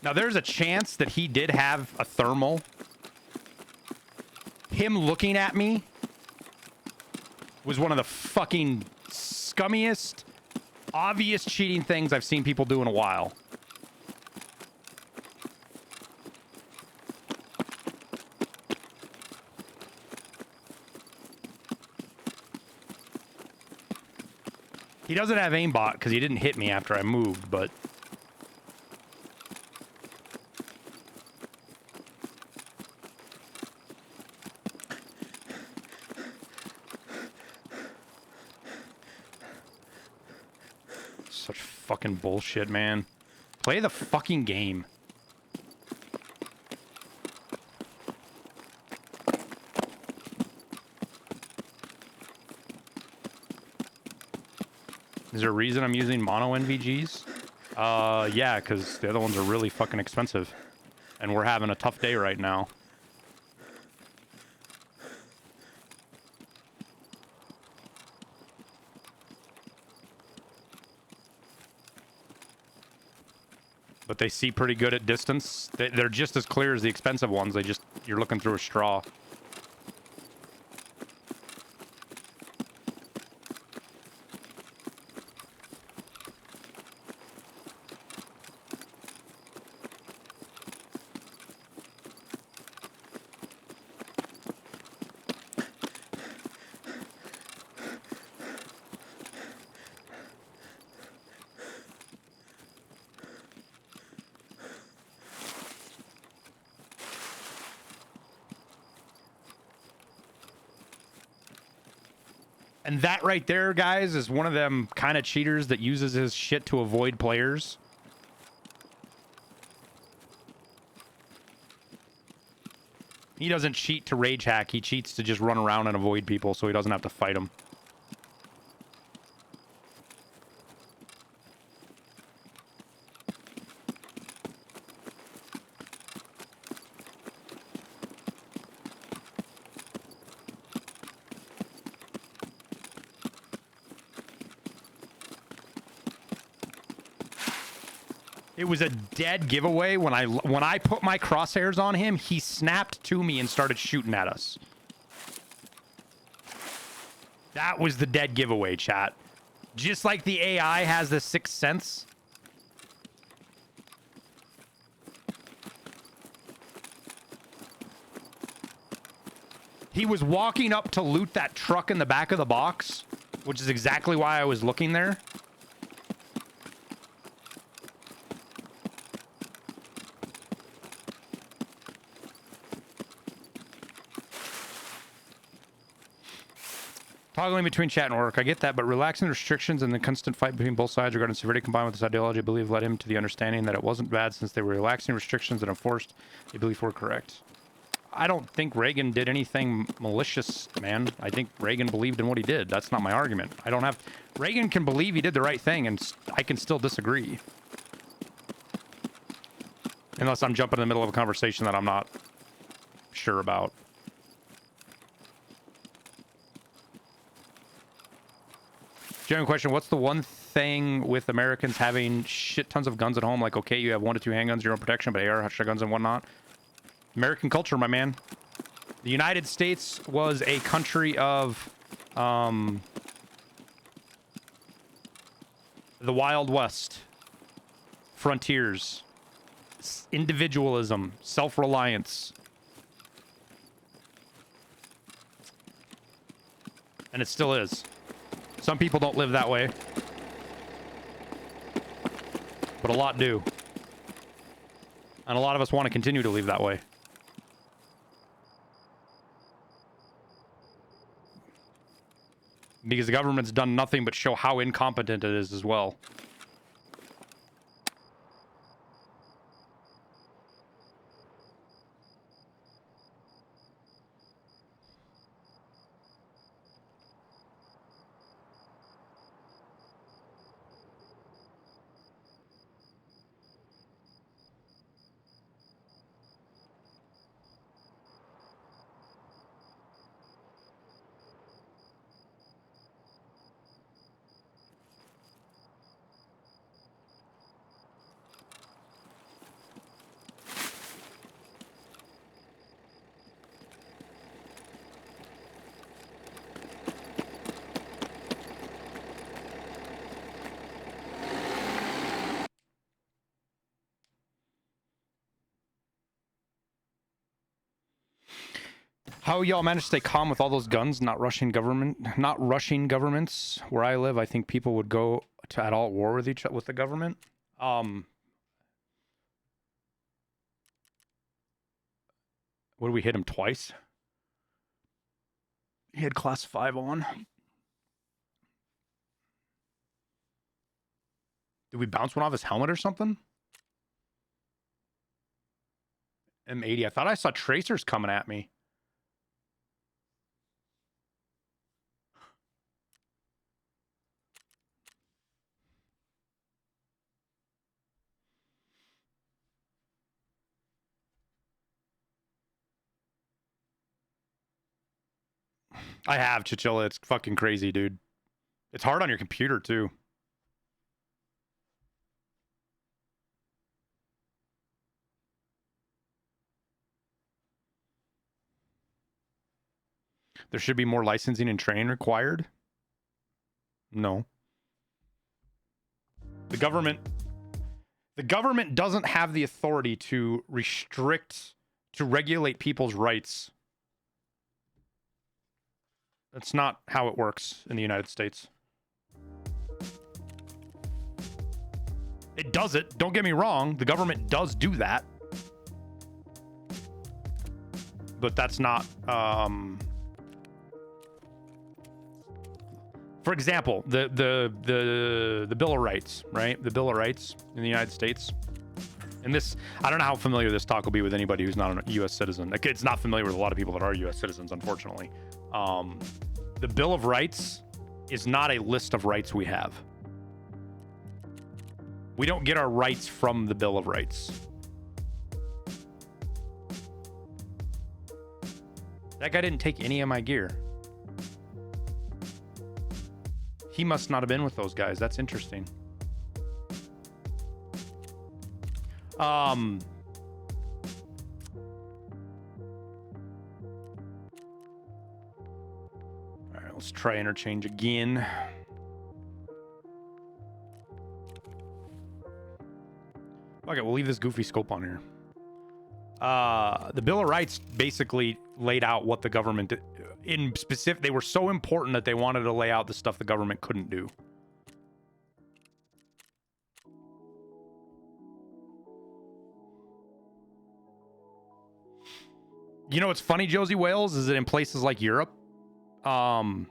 Now, there's a chance that he did have a thermal. Him looking at me was one of the fucking scummiest, obvious cheating things I've seen people do in a while. He doesn't have aimbot because he didn't hit me after I moved, but... Such fucking bullshit, man. Play the fucking game. Is there a reason I'm using mono NVGs? Yeah, because the other ones are really fucking expensive. And we're having a tough day right now. But they see pretty good at distance. They're just as clear as the expensive ones. You're looking through a straw. And that right there, guys, is one of them kind of cheaters that uses his shit to avoid players. He doesn't cheat to rage hack. He cheats to just run around and avoid people so he doesn't have to fight them. It was a dead giveaway. When I put my crosshairs on him, he snapped to me and started shooting at us. That was the dead giveaway, chat. Just like the AI has the sixth sense. He was walking up to loot that truck in the back of the box, which is exactly why I was looking there. Toggling between chat and work. I get that, but relaxing restrictions and the constant fight between both sides regarding severity combined with this ideology, I believe, led him to the understanding that it wasn't bad since they were relaxing restrictions and enforced a belief were correct. I don't think Reagan did anything malicious, man. I think Reagan believed in what he did. That's not my argument. Reagan can believe he did the right thing, and I can still disagree. Unless I'm jumping in the middle of a conversation that I'm not sure about. Genuine question, what's the one thing with Americans having shit tons of guns at home? Like, okay, you have 1 to 2 handguns, your own protection, but AR, shotguns, and whatnot. American culture, my man. The United States was a country of the Wild West. Frontiers. Individualism. Self-reliance. And it still is. Some people don't live that way. But a lot do. And a lot of us want to continue to live that way. Because the government's done nothing but show how incompetent it is as well. How y'all manage to stay calm with all those guns, not rushing governments? Where I live, I think people would go to at all war with the government. What did we hit him twice? He had class 5 on. Did we bounce one off his helmet or something? M80. I thought I saw tracers coming at me. I have, Chichilla. It's fucking crazy, dude. It's hard on your computer, too. There should be more licensing and training required. No. The government doesn't have the authority to regulate people's rights. That's not how it works in the United States. It does it. Don't get me wrong. The government does do that. But that's not... For example, the Bill of Rights, right? The Bill of Rights in the United States. And this, I don't know how familiar this talk will be with anybody who's not a U.S. citizen. Like, it's not familiar with a lot of people that are U.S. citizens, unfortunately. The Bill of Rights is not a list of rights we have. We don't get our rights from the Bill of Rights. That guy didn't take any of my gear. He must not have been with those guys. That's interesting. All right, let's try interchange again. Okay, we'll leave this goofy scope on here. The Bill of Rights basically laid out what the government did. In specific, they were so important that they wanted to lay out the stuff the government couldn't do. You know what's funny, Josie Wales, is that in places like Europe, suppressors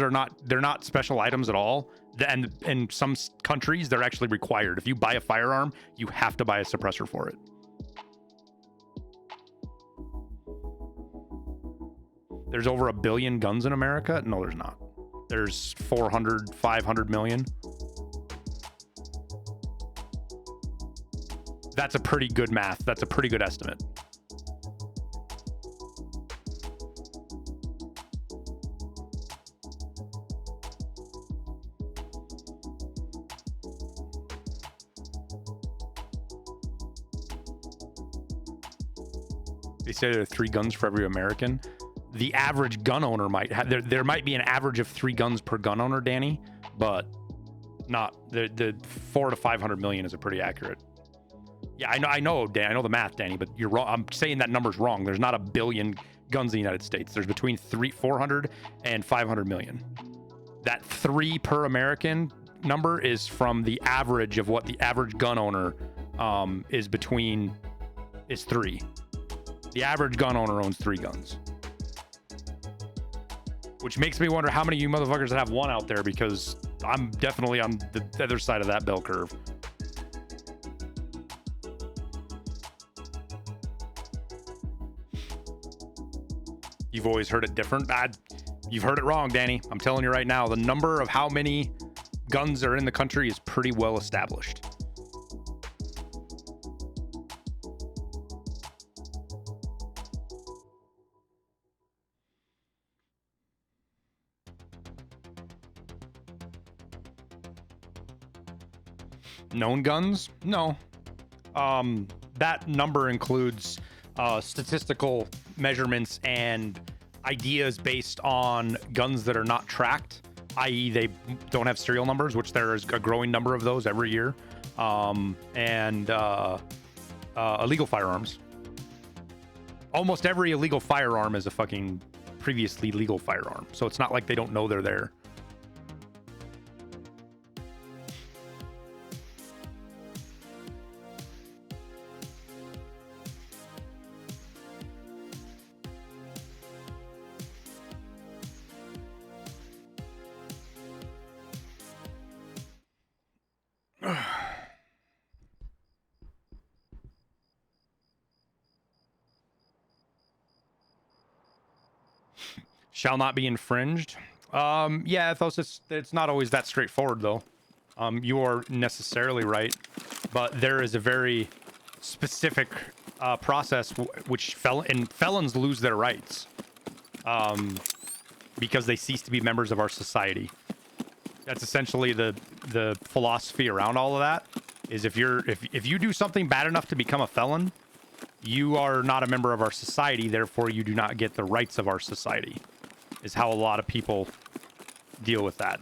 are not special items at all. And in some countries, they're actually required. If you buy a firearm, you have to buy a suppressor for it. There's over 1 billion guns in America? No, there's not. There's 400, 500 million. That's a pretty good math. That's a pretty good estimate. They say there are 3 guns for every American. The average gun owner might have, there might be an average of 3 guns per gun owner, Danny, but not the 400 to 500 million is a pretty accurate. Yeah, I know, Dan. I know the math, Danny, but you're wrong. I'm saying that number's wrong. There's not 1 billion guns in the United States. There's between 400 and 500 million. That 3 per American number is from the average of what the average gun owner is 3. The average gun owner owns 3 guns. Which makes me wonder how many of you motherfuckers that have 1 out there, because I'm definitely on the other side of that bell curve. You've always heard it different. You've heard it wrong, Danny. I'm telling you right now, the number of how many guns are in the country is pretty well established. Known guns? No. That number includes statistical measurements and ideas based on guns that are not tracked, i.e. they don't have serial numbers, which there is a growing number of those every year, and illegal firearms. Almost every illegal firearm is a fucking previously legal firearm, so it's not like they don't know they're there. Shall not be infringed. Yeah, Ethos, it's not always that straightforward, though. You are necessarily right, but there is a very specific process which felons lose their rights because they cease to be members of our society. That's essentially the philosophy around all of that. Is if you do something bad enough to become a felon, You are not a member of our society, therefore you do not get the rights of our society, is how a lot of people deal with that.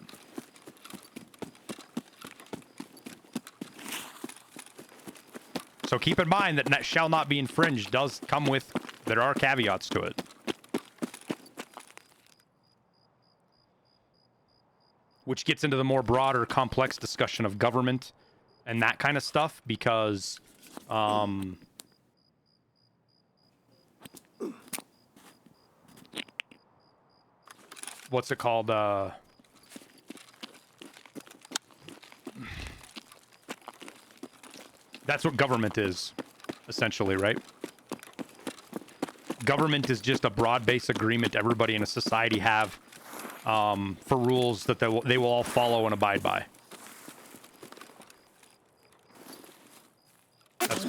So keep in mind that shall not be infringed does come with, there are caveats to it. Which gets into the more broader, complex discussion of government and that kind of stuff, because, what's it called? That's what government is, essentially, right? Government is just a broad-based agreement everybody in a society have for rules that they will all follow and abide by. That's...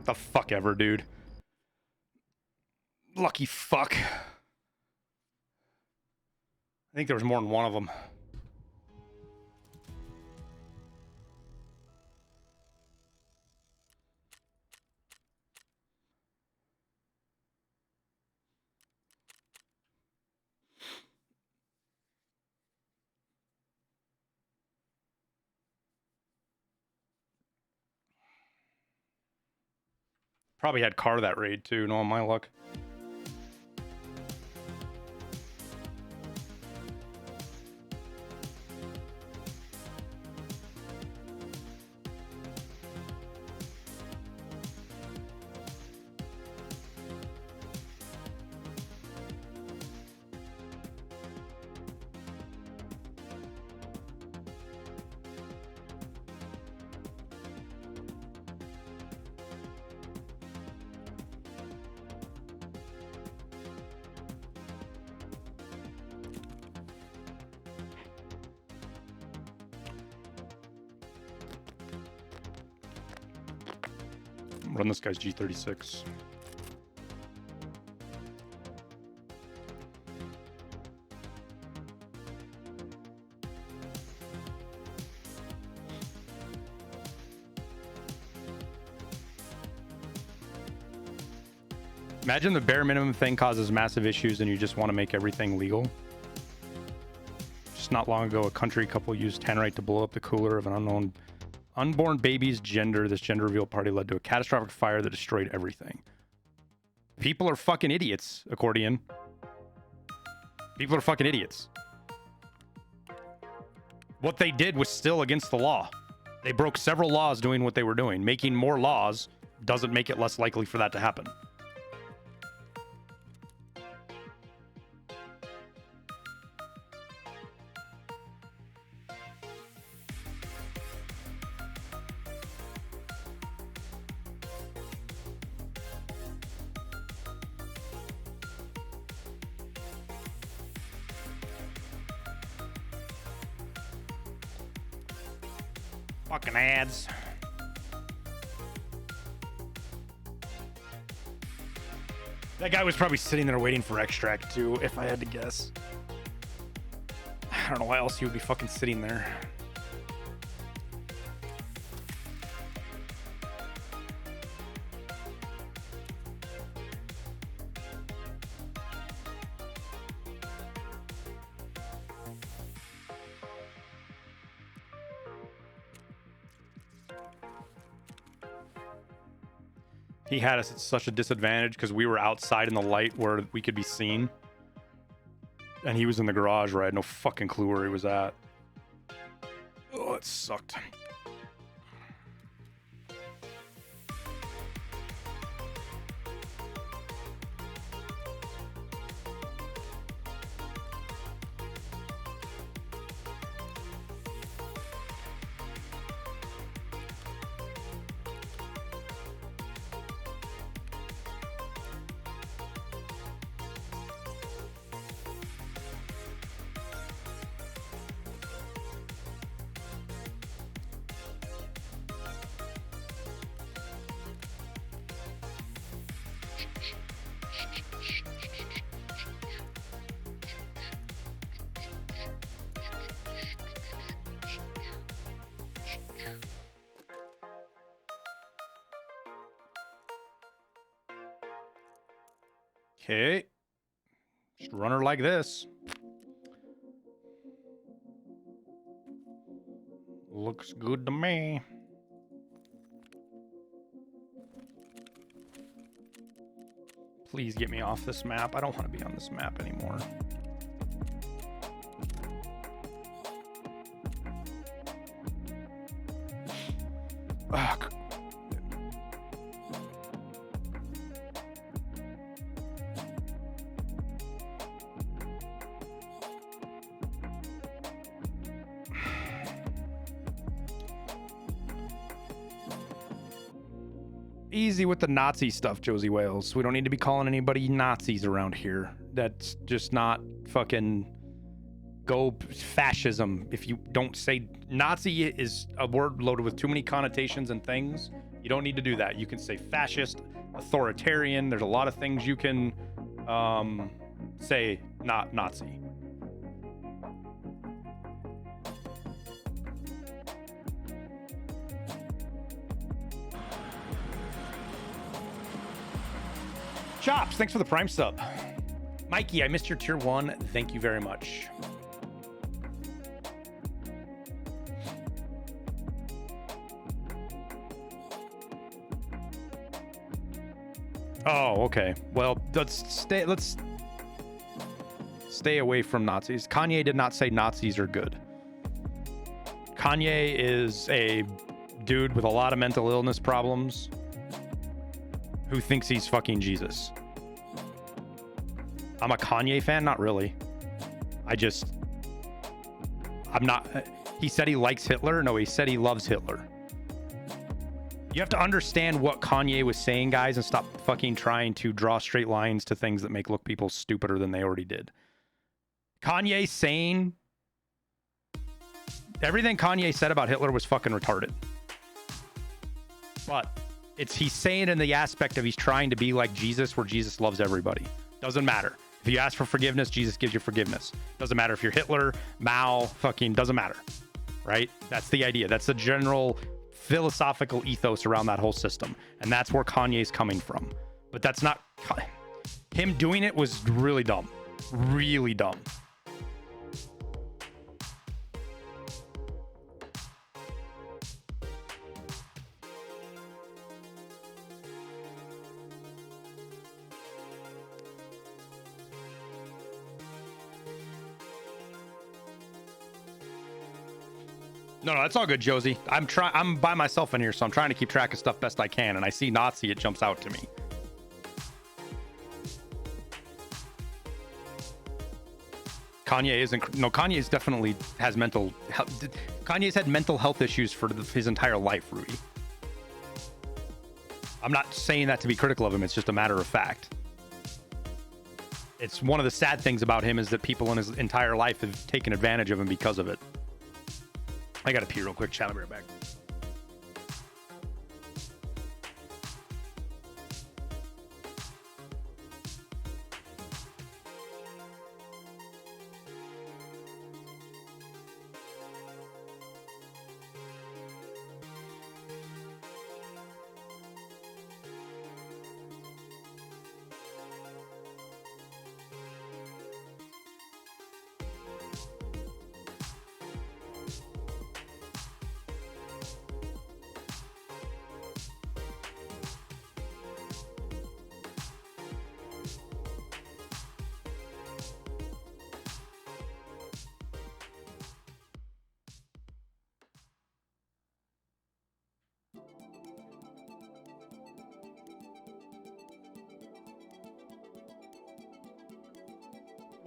The fuck ever, dude. Lucky fuck. I think there was more than one of them. Probably had car that raid too, no, my luck. Run this guy's G36. Imagine the bare minimum thing causes massive issues and you just want to make everything legal. Just not long ago, a country couple used tannerite to blow up the cooler of an unborn baby's gender. This gender reveal party led to a catastrophic fire that destroyed everything. People are fucking idiots, Accordion. People are fucking idiots. What they did was still against the law. They broke several laws doing what they were doing. Making more laws doesn't make it less likely for that to happen. Fucking ads. That guy was probably sitting there waiting for extract too, if I had to guess. I don't know why else he would be fucking sitting there. He had us at such a disadvantage because we were outside in the light where we could be seen. And he was in the garage, right? No fucking clue where he was at. Oh, it sucked. Okay. Just run her like this. Looks good to me. Please get me off this map. I don't want to be on this map anymore. Ugh. Easy with the Nazi stuff, Josie Wales. We don't need to be calling anybody Nazis around here. That's just not fucking go fascism. If you don't say Nazi is a word loaded with too many connotations and things. You don't need to do that. You can say fascist, authoritarian. There's a lot of things you can say not Nazi. Chops, thanks for the Prime sub. Mikey, I missed your tier 1. Thank you very much. Oh, okay. Well, let's stay away from Nazis. Kanye did not say Nazis are good. Kanye is a dude with a lot of mental illness problems who thinks he's fucking Jesus. I'm a Kanye fan? Not really. I'm not. He said he likes Hitler? No, he said he loves Hitler. You have to understand what Kanye was saying, guys, and stop fucking trying to draw straight lines to things that make look people stupider than they already did. Kanye saying everything Kanye said about Hitler was fucking retarded. But he's saying in the aspect of he's trying to be like Jesus, where Jesus loves everybody. Doesn't matter. If you ask for forgiveness, Jesus gives you forgiveness. Doesn't matter if you're Hitler, Mao, fucking doesn't matter. Right? That's the idea. That's the general philosophical ethos around that whole system. And that's where Kanye's coming from. But that's not... Him doing it was really dumb. Really dumb. No, that's all good, Josie. I'm by myself in here, so I'm trying to keep track of stuff best I can, and I see Nazi, it jumps out to me. Kanye's definitely has mental health. Kanye's had mental health issues for his entire life, Rudy. I'm not saying that to be critical of him, it's just a matter of fact. It's one of the sad things about him is that people in his entire life have taken advantage of him because of it. I gotta pee real quick, chat. I'll be right back.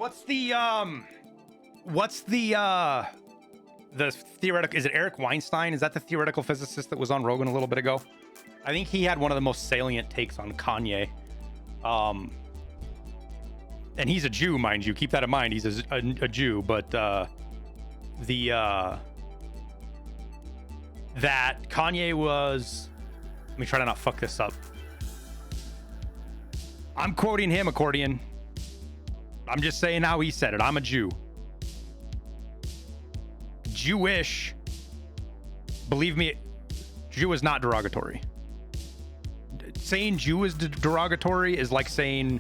What's the theoretical, is it Eric Weinstein? Is that the theoretical physicist that was on Rogan a little bit ago? I think he had one of the most salient takes on Kanye. And he's a Jew, mind you. Keep that in mind. He's a Jew, but that Kanye was, let me try to not fuck this up. I'm quoting him, accordion. I'm just saying how he said it. I'm a Jew. Jewish, believe me, Jew is not derogatory. Saying Jew is derogatory is like saying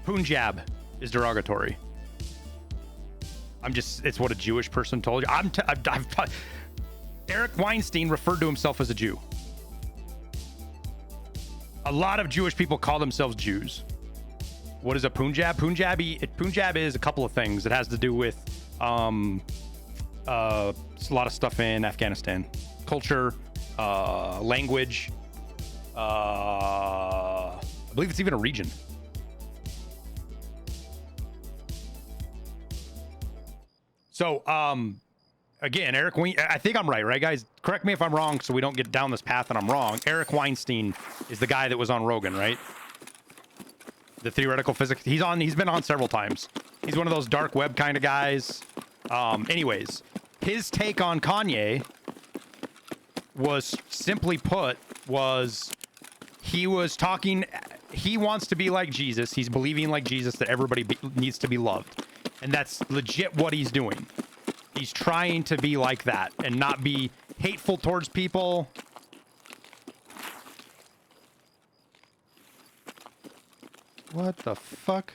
Punjab is derogatory. It's what a Jewish person told you. Eric Weinstein referred to himself as a Jew. A lot of Jewish people call themselves Jews. What is a Punjab? Punjab is a couple of things. It has to do with a lot of stuff in Afghanistan. Culture, language. I believe it's even a region. So, again, I think I'm right, right, guys? Correct me if I'm wrong so we don't get down this path and I'm wrong. Eric Weinstein is the guy that was on Rogan, right? The theoretical physics. He's been on several times. He's one of those dark web kind of guys. Anyways, his take on Kanye was, simply put, he wants to be like Jesus. He's believing like Jesus that everybody needs to be loved. And that's legit what he's doing. He's trying to be like that and not be hateful towards people. What the fuck?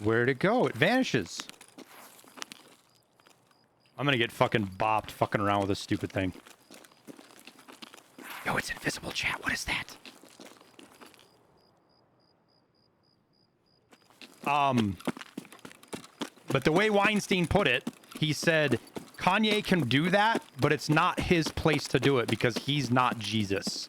Where'd it go? It vanishes. I'm gonna get fucking bopped fucking around with this stupid thing. Yo, it's invisible, chat. What is that? But the way Weinstein put it, he said, Kanye can do that, but it's not his place to do it because he's not Jesus.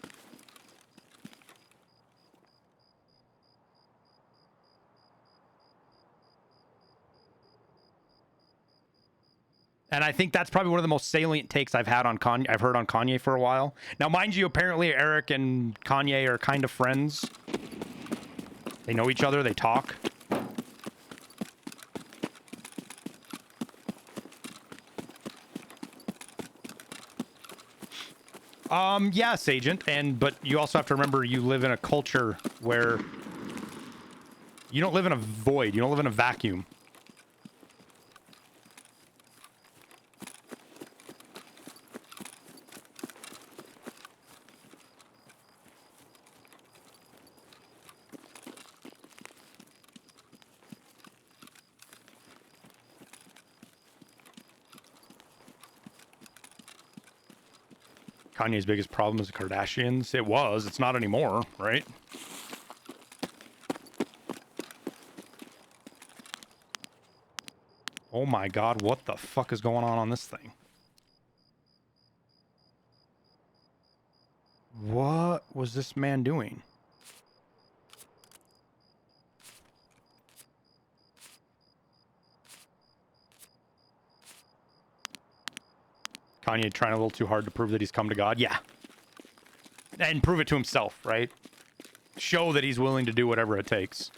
And I think that's probably one of the most salient takes I've heard on Kanye for a while. Now, mind you, apparently Eric and Kanye are kind of friends. They know each other. They talk. Yes, Agent, but you also have to remember you live in a culture where you don't live in a void. You don't live in a vacuum. Kanye's biggest problem is the Kardashians. It was. It's not anymore, right? Oh my god, what the fuck is going on this thing? What was this man doing? Kanye trying a little too hard to prove that he's come to God? Yeah. And prove it to himself, right? Show that he's willing to do whatever it takes.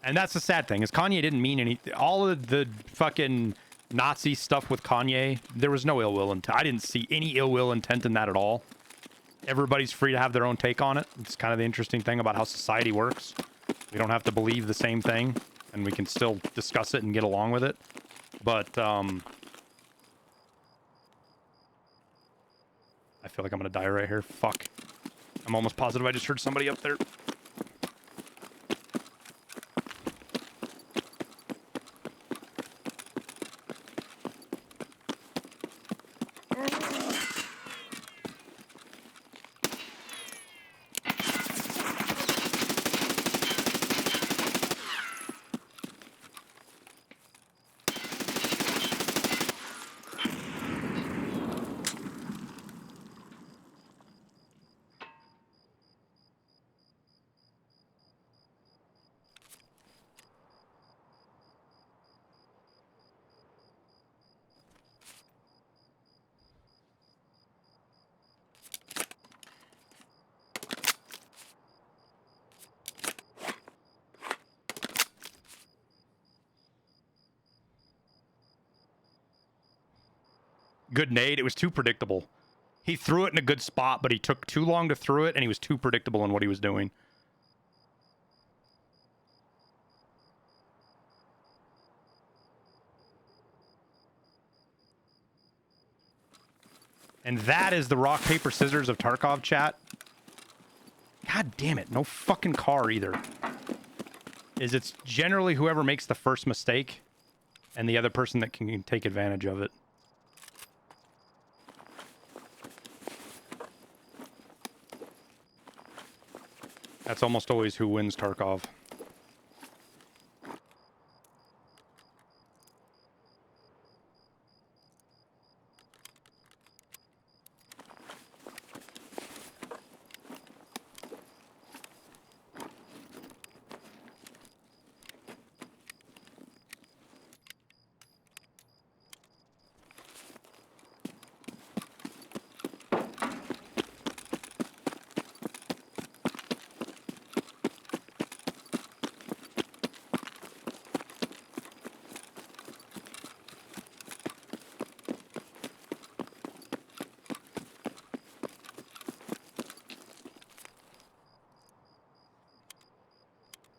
And that's the sad thing, is Kanye didn't mean anything. All of the fucking Nazi stuff with Kanye, there was no ill will intent. I didn't see any ill will intent in that at all. Everybody's free to have their own take on it. It's kind of the interesting thing about how society works. We don't have to believe the same thing, and we can still discuss it and get along with it. But, I feel like I'm gonna die right here. Fuck. I'm almost positive I just heard somebody up there. good nade. It was too predictable. He threw it in a good spot, but he took too long to throw it, and he was too predictable in what he was doing. And that is the rock, paper, scissors of Tarkov, chat. God damn it. No fucking car either. It's generally whoever makes the first mistake and the other person that can take advantage of it. That's almost always who wins Tarkov.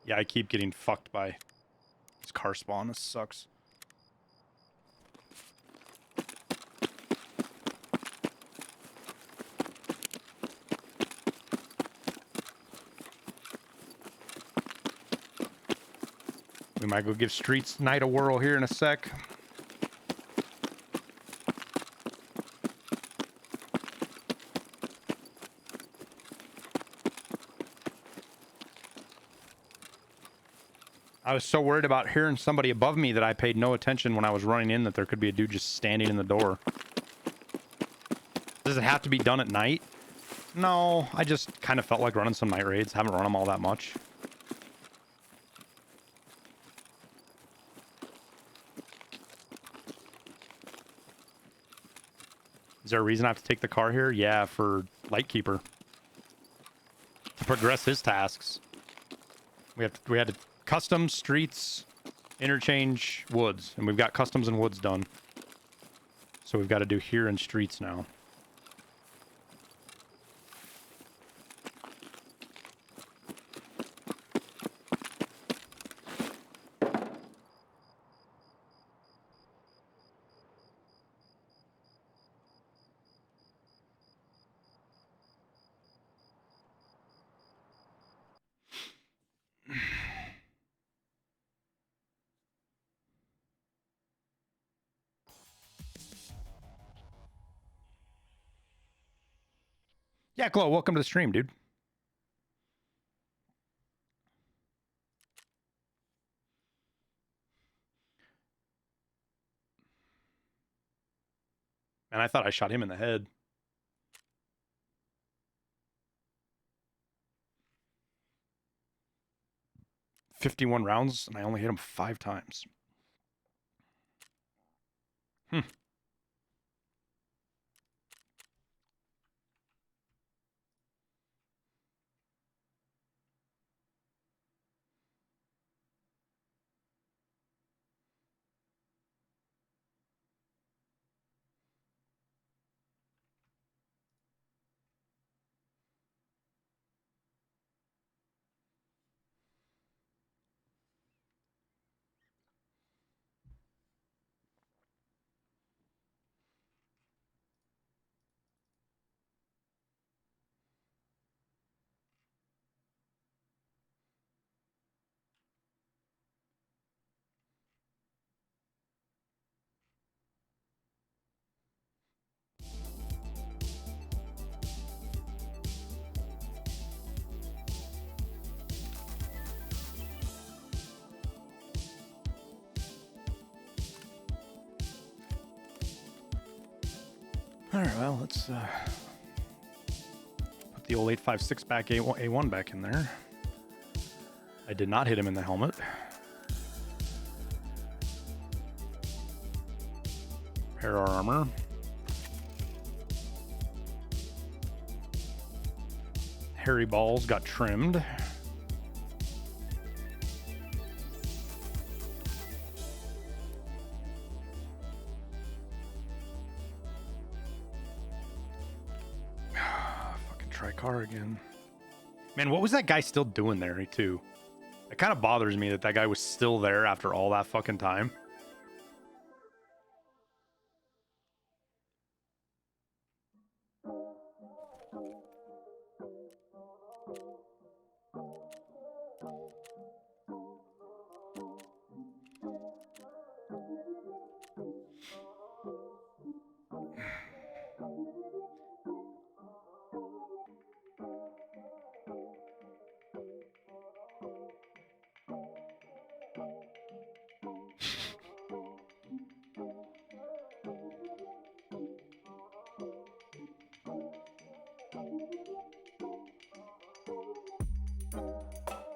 Yeah, I keep getting fucked by this car spawn. This sucks. We might go give Streets Night a whirl here in a sec. I was so worried about hearing somebody above me that I paid no attention when I was running in that there could be a dude just standing in the door. Does it have to be done at night? No, I just kind of felt like running some night raids. Haven't run them all that much. Is there a reason I have to take the car here? Yeah, for Lightkeeper. To progress his tasks. We had to custom, streets, interchange, woods. And we've got customs and woods done. So we've got to do here and streets now. Yeah, Glow, welcome to the stream, dude. And I thought I shot him in the head. "51 rounds, and I only hit him 5 times. Hmm. All right, well, let's put the old 8.56 back, A1 back in there. I did not hit him in the helmet. Repair our armor. Hairy balls got trimmed. try car again. Man, what was that guy still doing there, too? It kind of bothers me that that guy was still there after all that fucking time.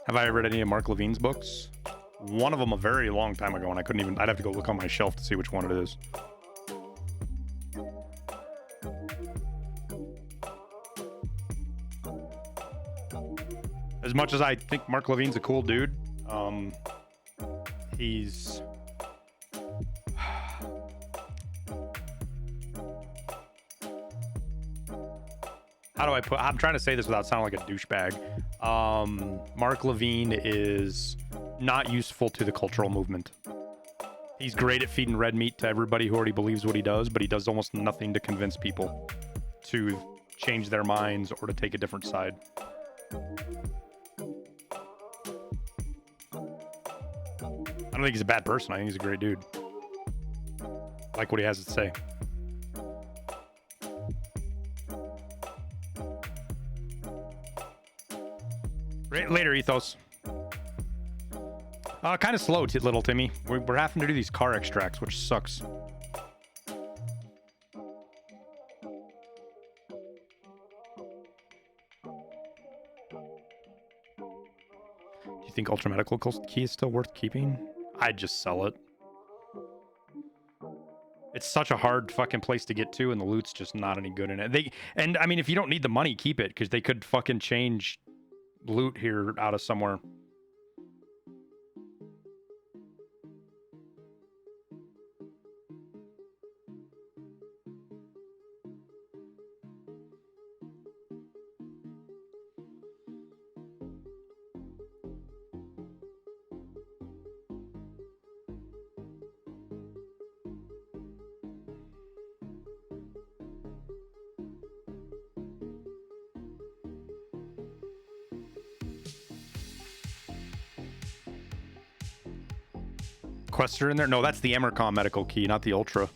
Have I read any of Mark Levine's books? One of them a very long time ago, and I couldn't even... I'd have to go look on my shelf to see which one it is. As much as I think Mark Levine's a cool dude, he's... How do I put... I'm trying to say this without sounding like a douchebag. Mark Levine is not useful to the cultural movement. He's great at feeding red meat to everybody who already believes what he does, but he does almost nothing to convince people to change their minds or to take a different side. I don't think he's a bad person. I think he's a great dude. I like what he has to say. Later, Ethos. Kind of slow, little Timmy. We're having to do these car extracts, which sucks. Do you think Ultra Medical Key is still worth keeping? I'd just sell it. It's such a hard fucking place to get to, and the loot's just not any good in it. And I mean, if you don't need the money, keep it, because they could fucking change loot here out of somewhere. Quester in there? No, that's the Emercom medical key, not the Ultra.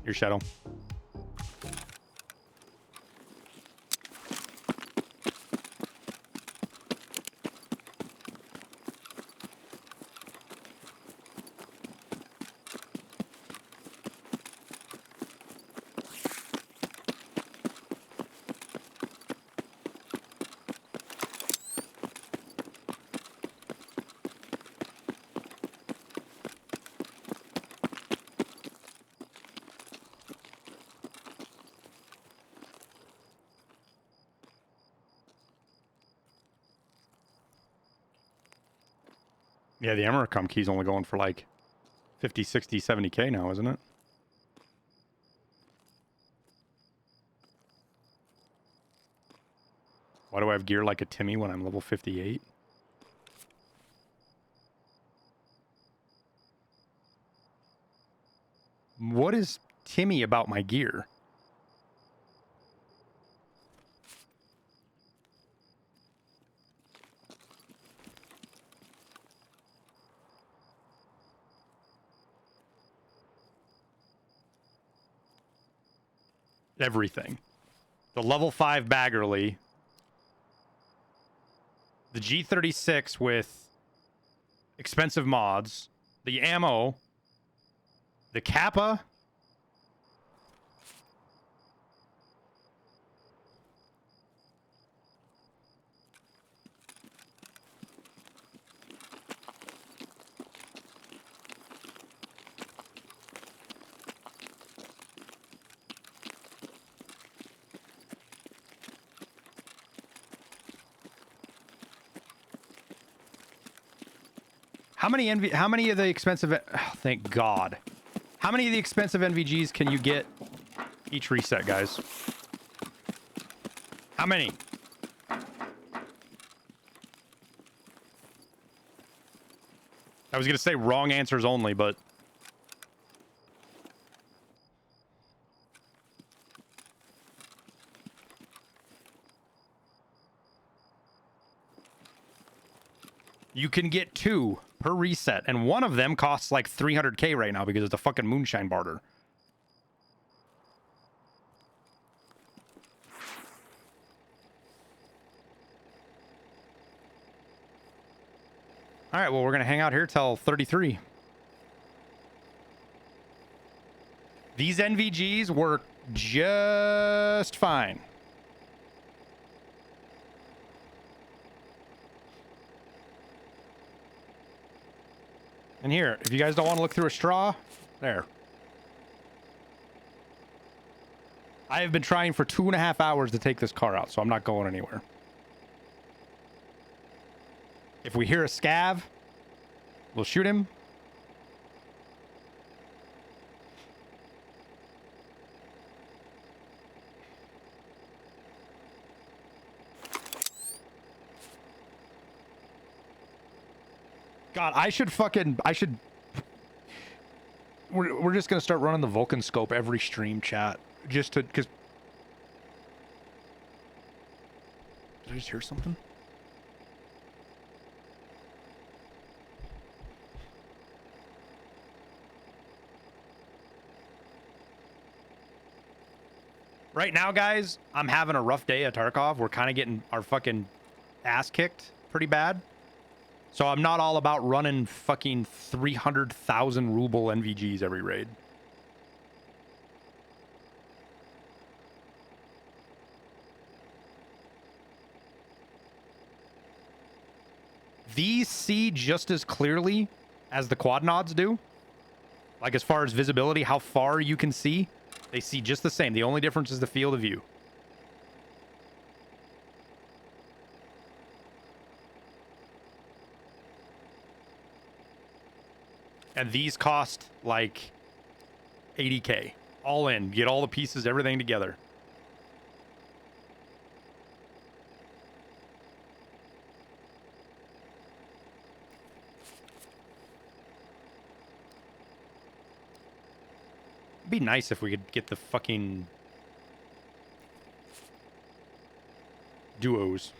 Your Shadow. Yeah, the Emercom key's only going for like 50, 60, 70k now, isn't it? Why do I have gear like a Timmy when I'm level 58? What is Timmy about my gear? Everything. The level 5 Baggerly. The G36 with expensive mods. The ammo. The Kappa. How many of the expensive... Oh, thank God. How many of the expensive NVGs can you get each reset, guys? How many? I was gonna say wrong answers only, but you can get 2 per reset, and one of them costs like 300k right now because it's a fucking moonshine barter. All right, well, we're gonna hang out here till 33. These NVGs work just fine. And here, if you guys don't want to look through a straw, there. I have been trying for 2.5 hours to take this car out, so I'm not going anywhere. If we hear a scav, we'll shoot him. God, I should... We're just gonna start running the Vulcan scope every stream, chat. Just to... Because... Did I just hear something? Right now, guys, I'm having a rough day at Tarkov. We're kind of getting our fucking ass kicked pretty bad. So I'm not all about running fucking 300,000 ruble NVGs every raid. These see just as clearly as the quad nods do. Like as far as visibility, how far you can see. They see just the same. The only difference is the field of view. And these cost like 80k. All in. Get all the pieces, everything together. It'd be nice if we could get the fucking duos.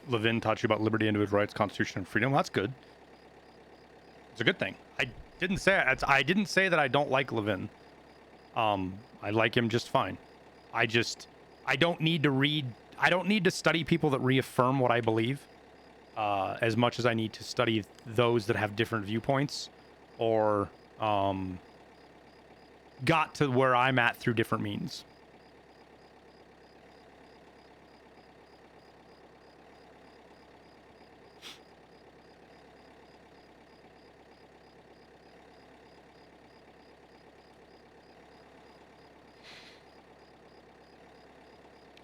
Levin taught you about liberty, individual rights, constitution, and freedom. Well, that's good. It's a good thing. I didn't say that I don't like Levin. I like him just fine. I don't need to study people that reaffirm what I believe as much as I need to study those that have different viewpoints or got to where I'm at through different means.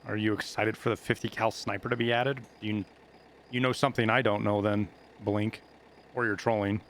Are you excited for the 50 cal sniper to be added? You know something I don't know then, Blink. Or you're trolling.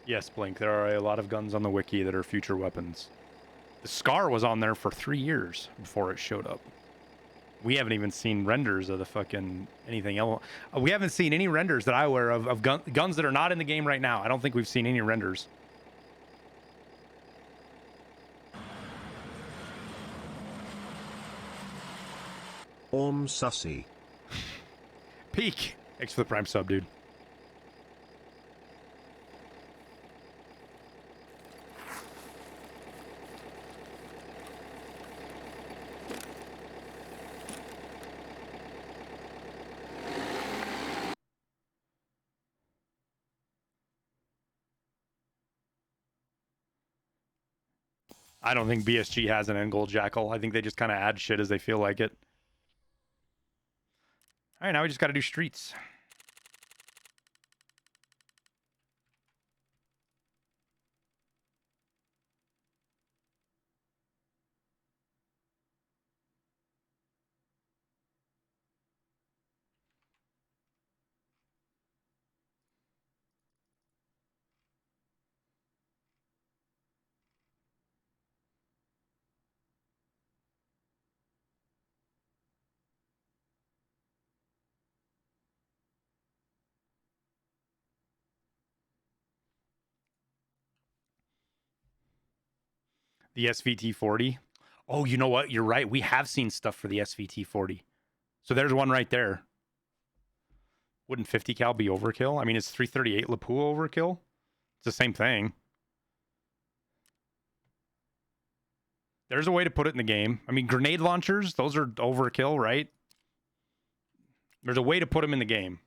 Yes, Blink, there are a lot of guns on the wiki that are future weapons. The Scar was on there for 3 years before it showed up. We haven't even seen renders of the fucking anything else. We haven't seen any renders that I'm aware of guns that are not in the game right now. I don't think we've seen any renders. Sussy. Peak. Thanks for the prime sub, dude. I don't think BSG has an end goal jackal. I think they just kind of add shit as they feel like it. All right, now we just got to do streets. The SVT-40. Oh, you know what? You're right. We have seen stuff for the SVT-40. So there's one right there. Wouldn't 50 cal be overkill? I mean, is 338 Lapua overkill? It's the same thing. There's a way to put it in the game. I mean, grenade launchers, those are overkill, right? There's a way to put them in the game.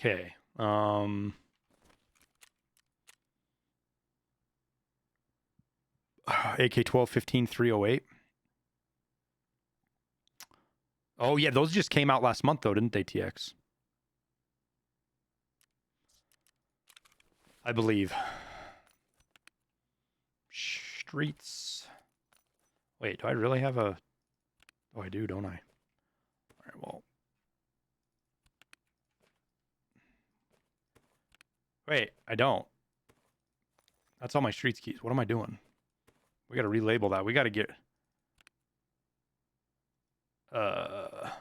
Okay. AK-12, 15, 308. Oh, yeah, those just came out last month, though, didn't they, TX? I believe. Streets. Wait, do I really have a... Oh, I do, don't I? All right, well... Wait, I don't. That's all my streets keys. What am I doing? We got to relabel that. We got to get... Oh,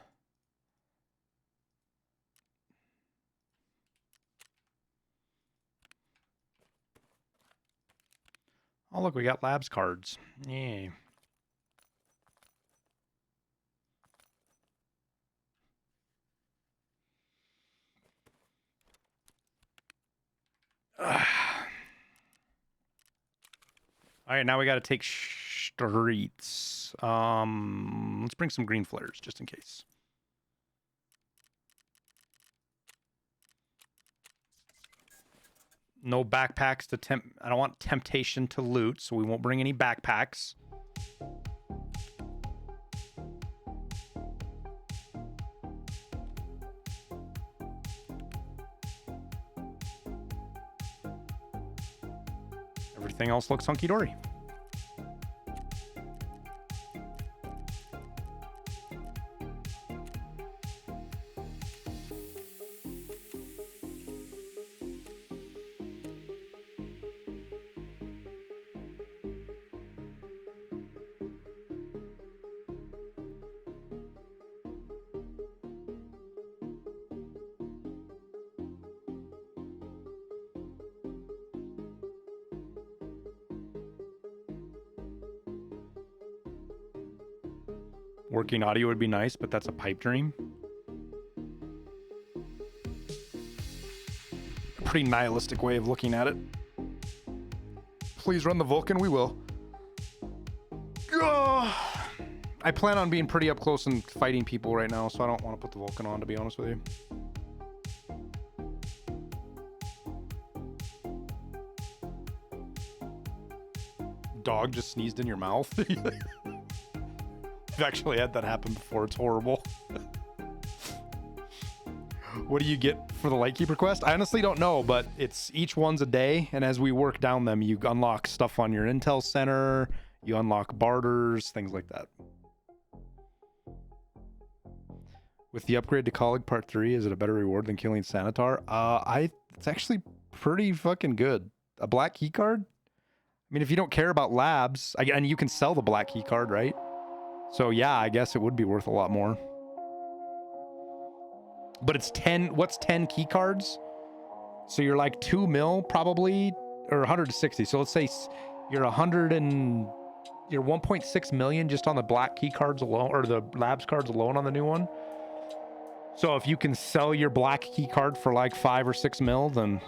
look, we got labs cards. Yay. All right, now we got to take streets. Let's bring some green flares just in case. No backpacks to tempt. I don't want temptation to loot, so we won't bring any backpacks. Everything else looks hunky-dory. Working audio would be nice, but that's a pipe dream. A pretty nihilistic way of looking at it. Please run the Vulcan, we will. I plan on being pretty up close and fighting people right now, so I don't want to put the Vulcan on, to be honest with you. Dog just sneezed in your mouth. I've actually had that happen before. It's horrible. What do you get for the Lightkeeper quest? I honestly don't know, but it's each one's a day, and as we work down them, you unlock stuff on your intel center, you unlock barters, things like that. With the upgrade to Colleague Part 3, is it a better reward than killing Sanitar? It's actually pretty fucking good. A black key card? I mean, if you don't care about labs, and you can sell the black key card, right? So yeah, I guess it would be worth a lot more. But it's 10, what's 10 key cards? So you're like 2 mil probably, or 160. So let's say you're 1.6 million just on the black key cards alone, or the labs cards alone on the new one. So if you can sell your black key card for like 5 or 6 mil, then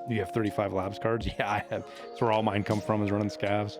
you have 35 labs cards. Yeah, I have. That's where all mine come from, is running scavs.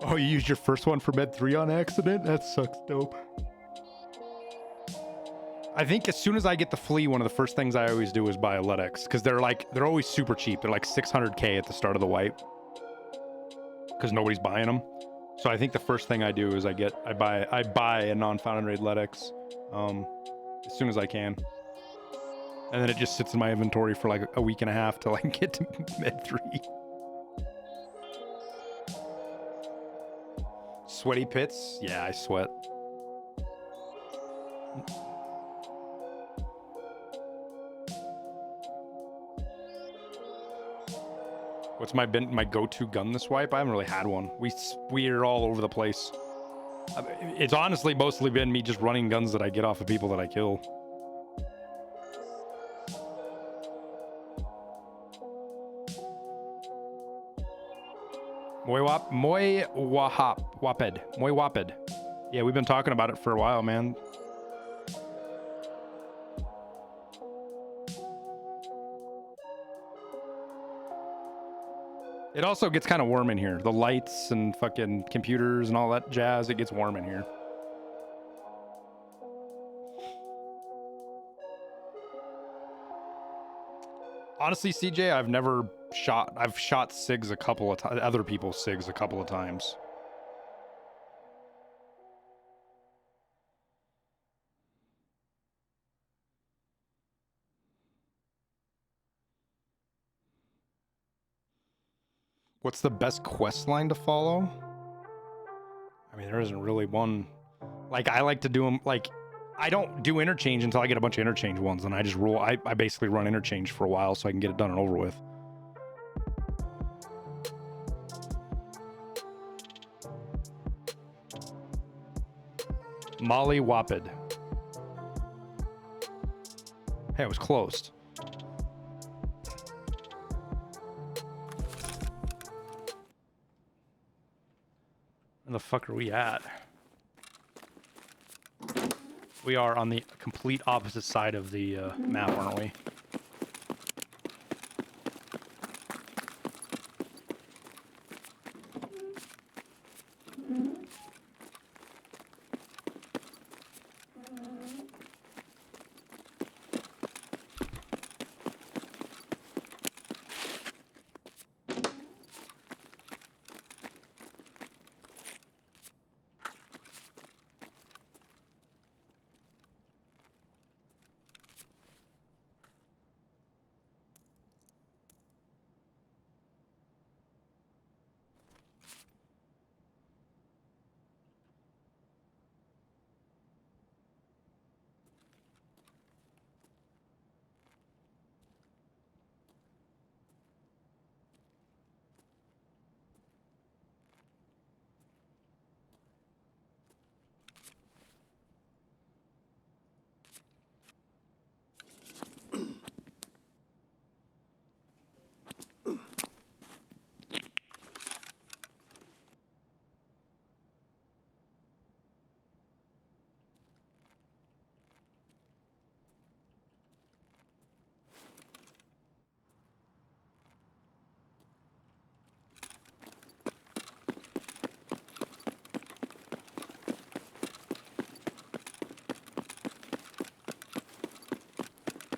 Oh, you used your first one for Med 3 on accident? That sucks dope. I think as soon as I get the flea, one of the first things I always do is buy a LEDX, because they're always super cheap. They're like 600k at the start of the wipe, because nobody's buying them. So I think the first thing I do is I buy a non-found and raid LEDX as soon as I can. And then it just sits in my inventory for like a week and a half till I can get to Med 3. Sweaty pits? Yeah, I sweat. What's my go-to gun this wipe? I haven't really had one. We're all over the place. It's honestly mostly been me just running guns that I get off of people that I kill. Moy Waped. Yeah, we've been talking about it for a while, man. It also gets kind of warm in here. The lights and fucking computers and all that jazz, it gets warm in here. Honestly, CJ, I've shot SIGs a couple of times, other people's SIGs a couple of times. What's the best quest line to follow? I mean, there isn't really one. Like, I like to do them, like, I don't do interchange until I get a bunch of interchange ones, and I just roll. I basically run interchange for a while so I can get it done and over with. Molly Wapid. Hey, it was closed. Where the fuck are we at? We are on the complete opposite side of the map, aren't we?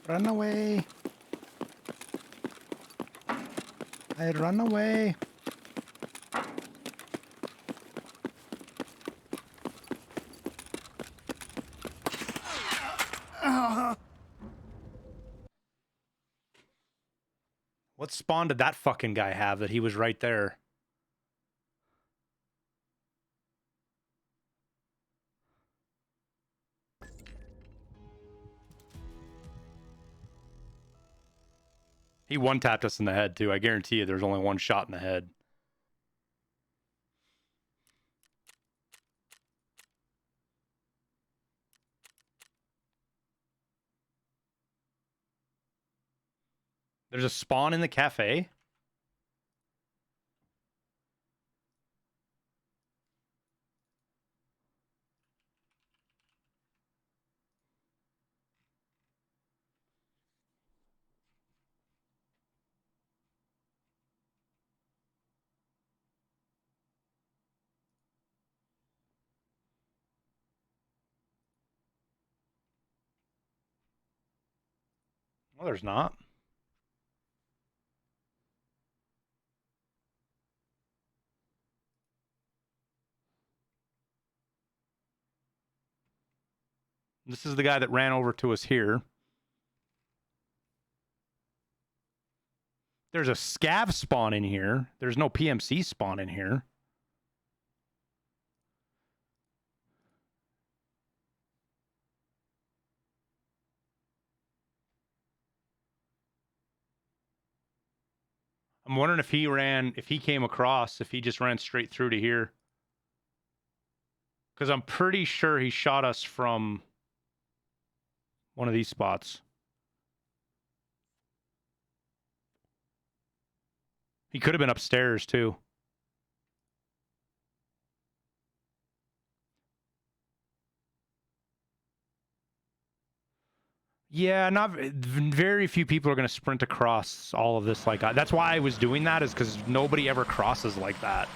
Run away. I run away. What spawn did that fucking guy have that he was right there? He one-tapped us in the head, too. I guarantee you there's only one shot in the head. There's a spawn in the cafe? Well, there's not. This is the guy that ran over to us here. There's a scav spawn in here. There's no PMC spawn in here. I'm wondering if he came across, if he just ran straight through to here. Because I'm pretty sure he shot us from one of these spots. He could have been upstairs, too. Yeah, very few people are going to sprint across all of this like that. That's why I was doing that, is because nobody ever crosses like that.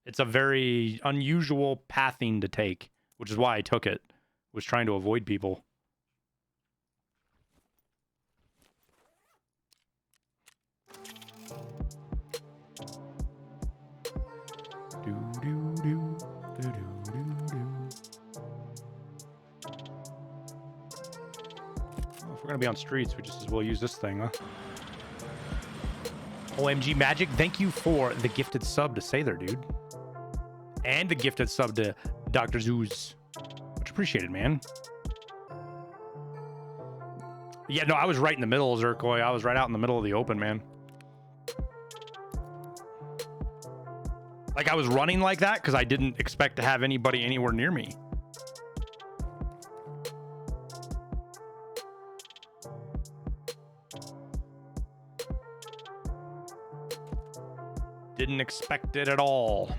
It's a very unusual pathing to take, which is why I took it. Was trying to avoid people. Well, if we're gonna be on streets, we just as well use this thing, huh? OMG Magic, thank you for the gifted sub to Say There, dude. And the gifted sub to Dr. Zoos. Much appreciated, man. Yeah, no, I was right in the middle, Zerkoy. I was right out in the middle of the open, man. Like, I was running like that because I didn't expect to have anybody anywhere near me. Didn't expect it at all.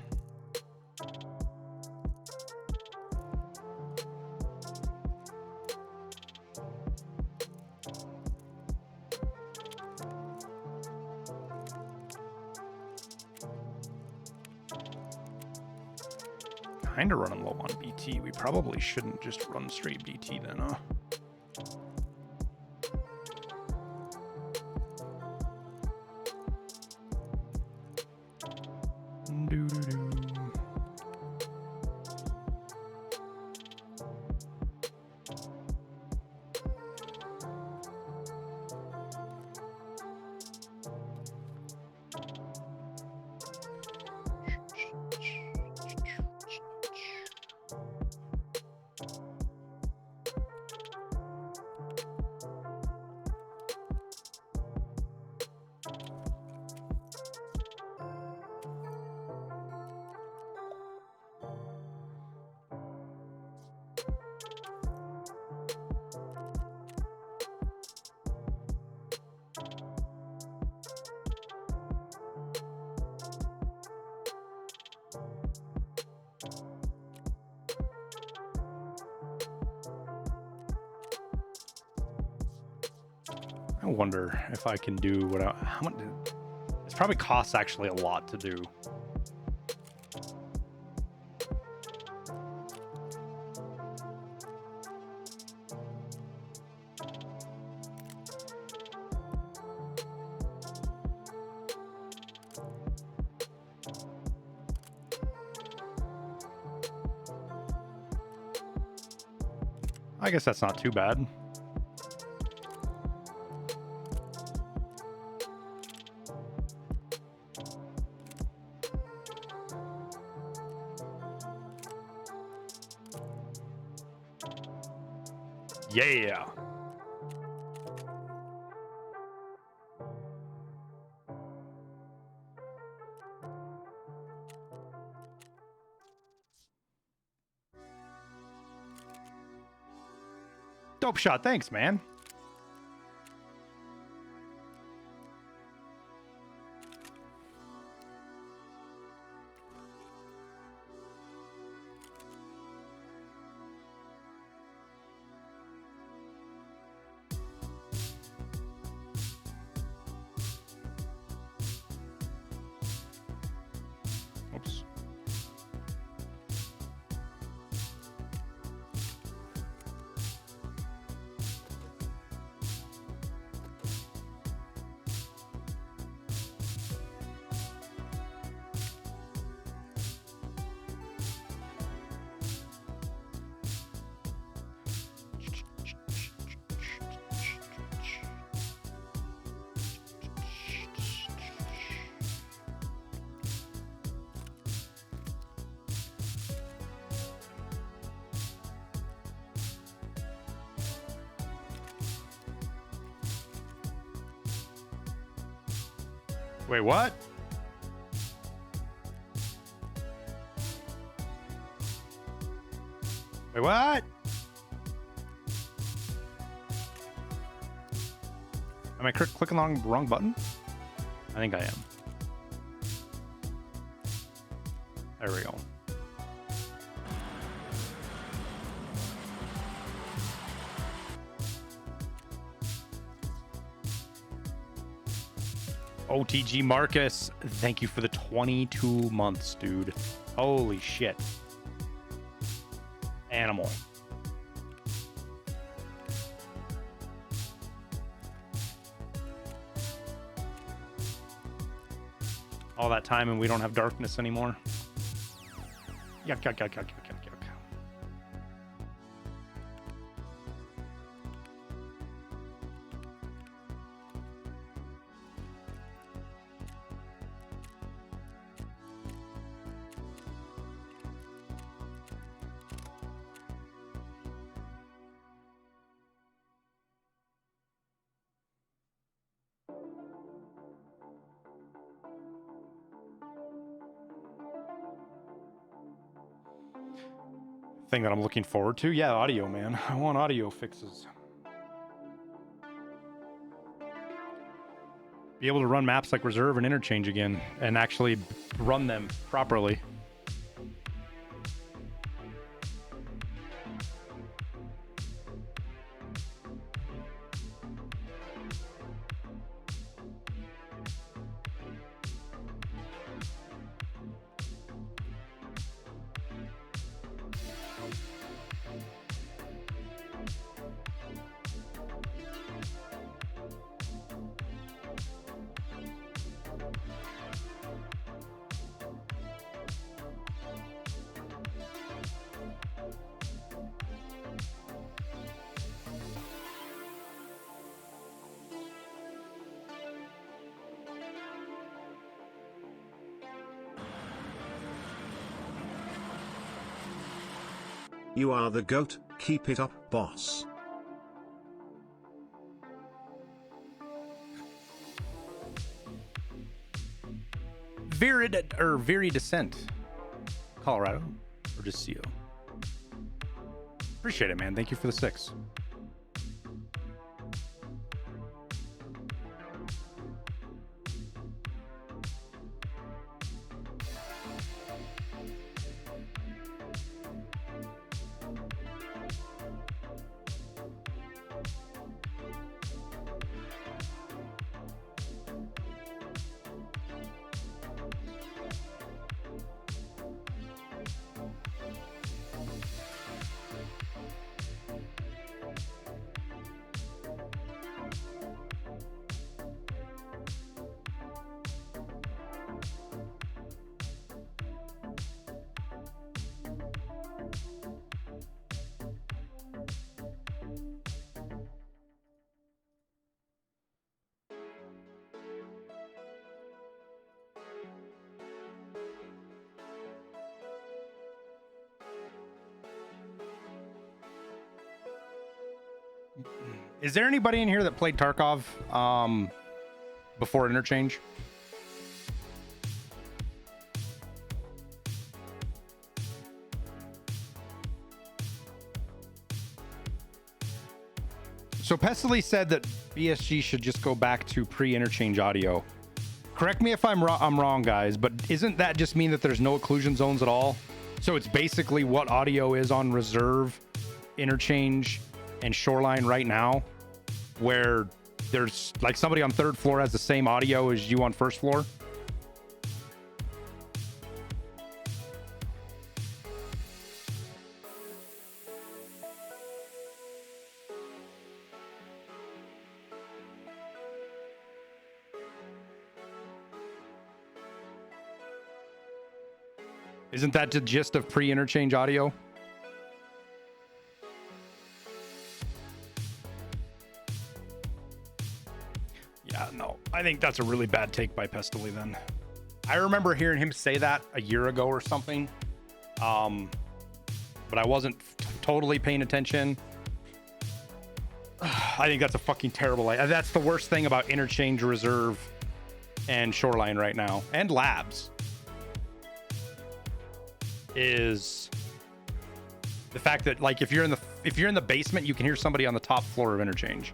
Kinda running low on BT. We probably shouldn't just run straight BT then, huh? I wonder if I can do what how much. This probably costs actually a lot to do. I guess that's not too bad. Yeah. Dope shot. Thanks, man. Oops. Wait, what? Wait, what? Am I clicking on the wrong button? I think I am. There we go. OTG Marcus, thank you for the 22 months, dude. Holy shit. Animal. All that time and we don't have darkness anymore. Yuck, yuck, yuck, yuck, yuck, yuck, yuck. Thing that I'm looking forward to. Yeah, audio, man. I want audio fixes. Be able to run maps like Reserve and Interchange again and actually run them properly. You are the GOAT, keep it up, boss. Very Descent, Colorado, or just CO. Appreciate it, man. Thank you for the 6. Is there anybody in here that played Tarkov before interchange? So Pestily said that BSG should just go back to pre-interchange audio. Correct me if I'm wrong, guys, but isn't that just mean that there's no occlusion zones at all? So it's basically what audio is on reserve, interchange, and shoreline right now, where there's like somebody on third floor has the same audio as you on first floor? Isn't that the gist of pre-interchange audio? Yeah, no. I think that's a really bad take by Pestily then. I remember hearing him say that a year ago or something. But I wasn't totally paying attention. I think that's a fucking terrible idea. That's the worst thing about interchange, reserve, and shoreline right now. And labs. Is the fact that like if you're in the basement, you can hear somebody on the top floor of interchange.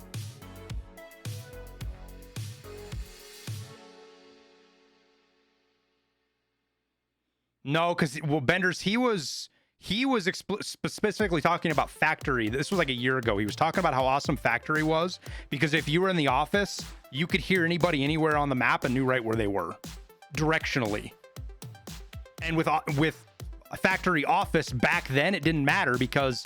No, because Benders, he was specifically talking about factory. This was like a year ago. He was talking about how awesome factory was because if you were in the office, you could hear anybody anywhere on the map and knew right where they were directionally. And with a factory office back then, it didn't matter because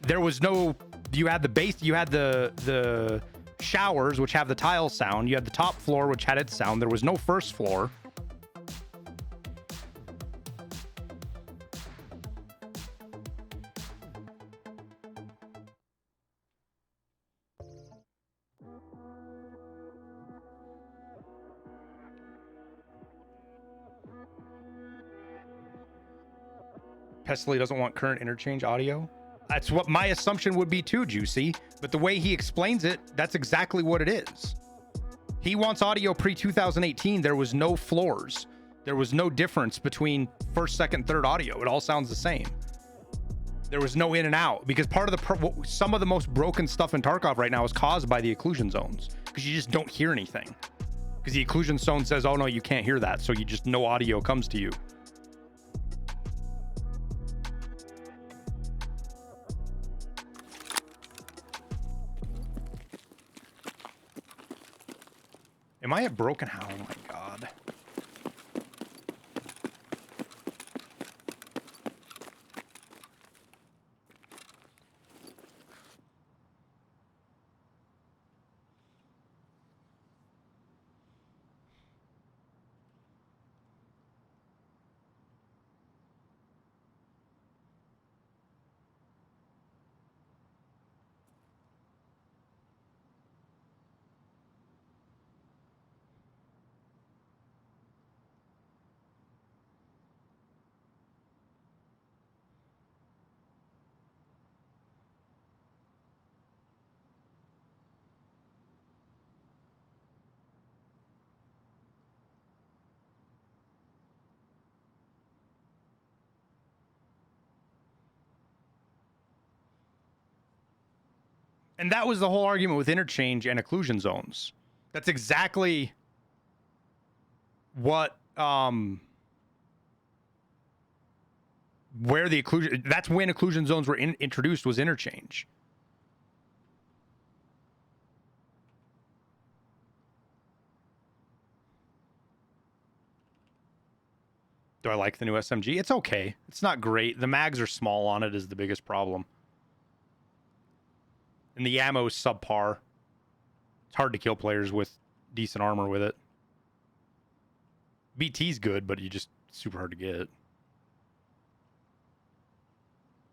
there was no, you had the base, you had the showers, which have the tile sound. You had the top floor, which had its sound. There was no first floor. Pestily doesn't want current interchange audio. That's what my assumption would be too, Juicy. But the way he explains it, that's exactly what it is. He wants audio pre-2018. There was no floors. There was no difference between first, second, third audio. It all sounds the same. There was no in and out because part of some of the most broken stuff in Tarkov right now is caused by the occlusion zones because you just don't hear anything. Because the occlusion zone says, oh no, you can't hear that. So you just, no audio comes to you. Am I at broken? Oh my god. And that was the whole argument with interchange and occlusion zones. That's exactly what, where the occlusion, that's when occlusion zones were introduced, was interchange. Do I like the new SMG? It's okay. It's not great. The mags are small on it is the biggest problem. And the ammo's subpar. It's hard to kill players with decent armor with it. BT's good, but you just super hard to get.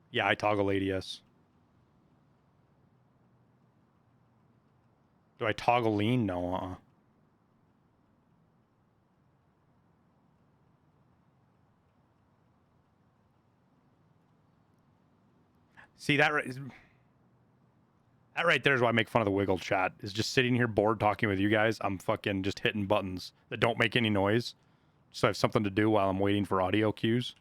Yeah, I toggle ADS. Do I toggle lean? No. See that right? That right there is why I make fun of the wiggle chat. Is just sitting here bored talking with you guys. I'm fucking just hitting buttons that don't make any noise. So I have something to do while I'm waiting for audio cues.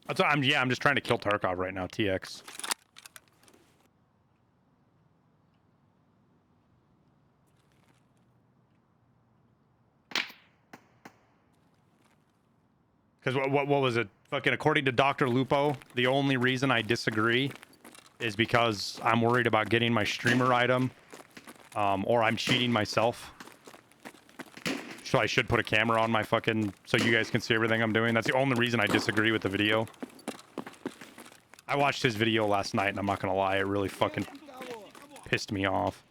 That's what I'm just trying to kill Tarkov right now, TX. Because what was it? Fucking according to Dr. Lupo, the only reason I disagree is because I'm worried about getting my streamer item, or I'm cheating myself. So I should put a camera on my fucking, so you guys can see everything I'm doing. That's the only reason I disagree with the video. I watched his video last night, and I'm not gonna lie, it really fucking pissed me off.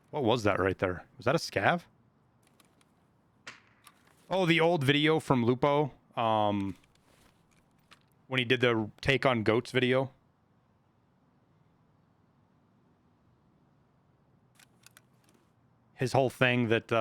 What was that right there? Was that a scav? Oh, the old video from Lupo, when he did the take on goats video. His whole thing that,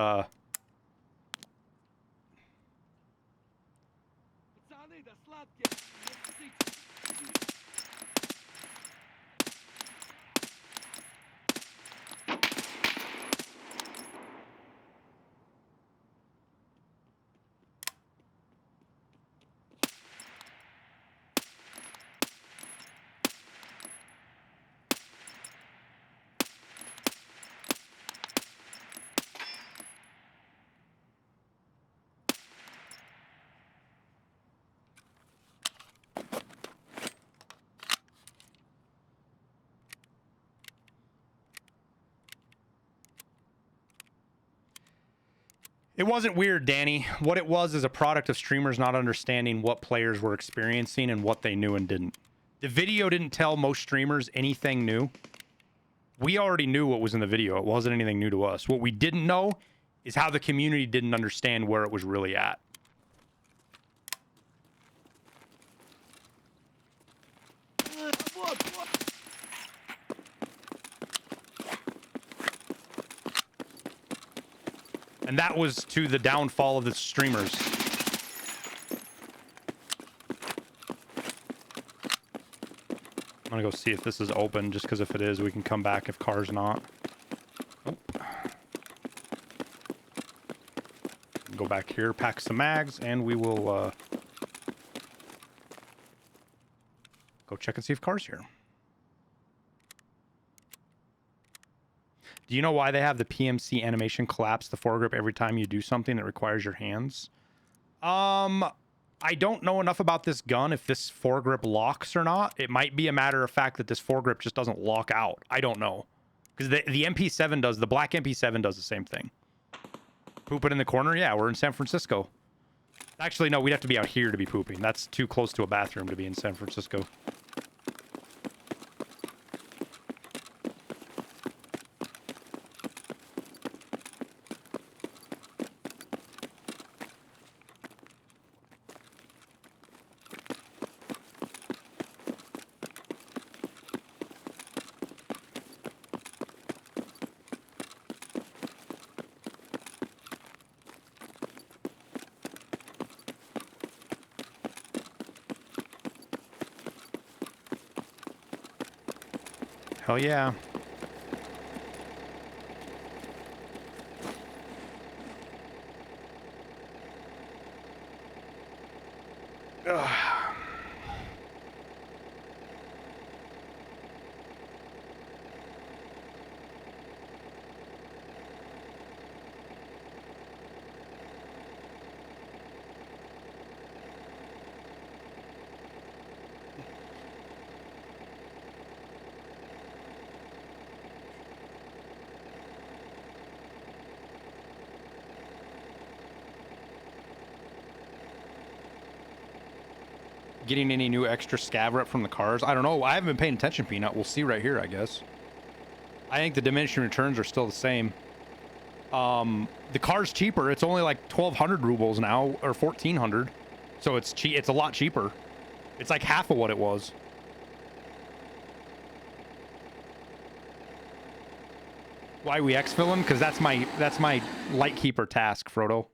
it wasn't weird, Danny. What it was is a product of streamers not understanding what players were experiencing and what they knew and didn't. The video didn't tell most streamers anything new. We already knew what was in the video. It wasn't anything new to us. What we didn't know is how the community didn't understand where it was really at. And that was to the downfall of the streamers. I'm gonna go see if this is open, just because if it is, we can come back if car's not. Oh. Go back here, pack some mags, and we will go check and see if car's here. Do you know why they have the PMC animation collapse the foregrip every time you do something that requires your hands? I don't know enough about this gun if this foregrip locks or not. It might be a matter of fact that this foregrip just doesn't lock out. I don't know. Because the MP7 does, the black MP7 does the same thing. Poop it in the corner? Yeah, we're in San Francisco. Actually, no, we'd have to be out here to be pooping. That's too close to a bathroom to be in San Francisco. Hell yeah. Ugh. getting any new extra scav rep from the cars. I don't know. I haven't been paying attention, Peanut. We'll see right here, I guess. I think the diminishing returns are still the same. The car's cheaper. It's only like 1,200 rubles now, or 1,400. So it's cheap. It's a lot cheaper. It's like half of what it was. Why we exfil him? Because that's my Lightkeeper task, Frodo.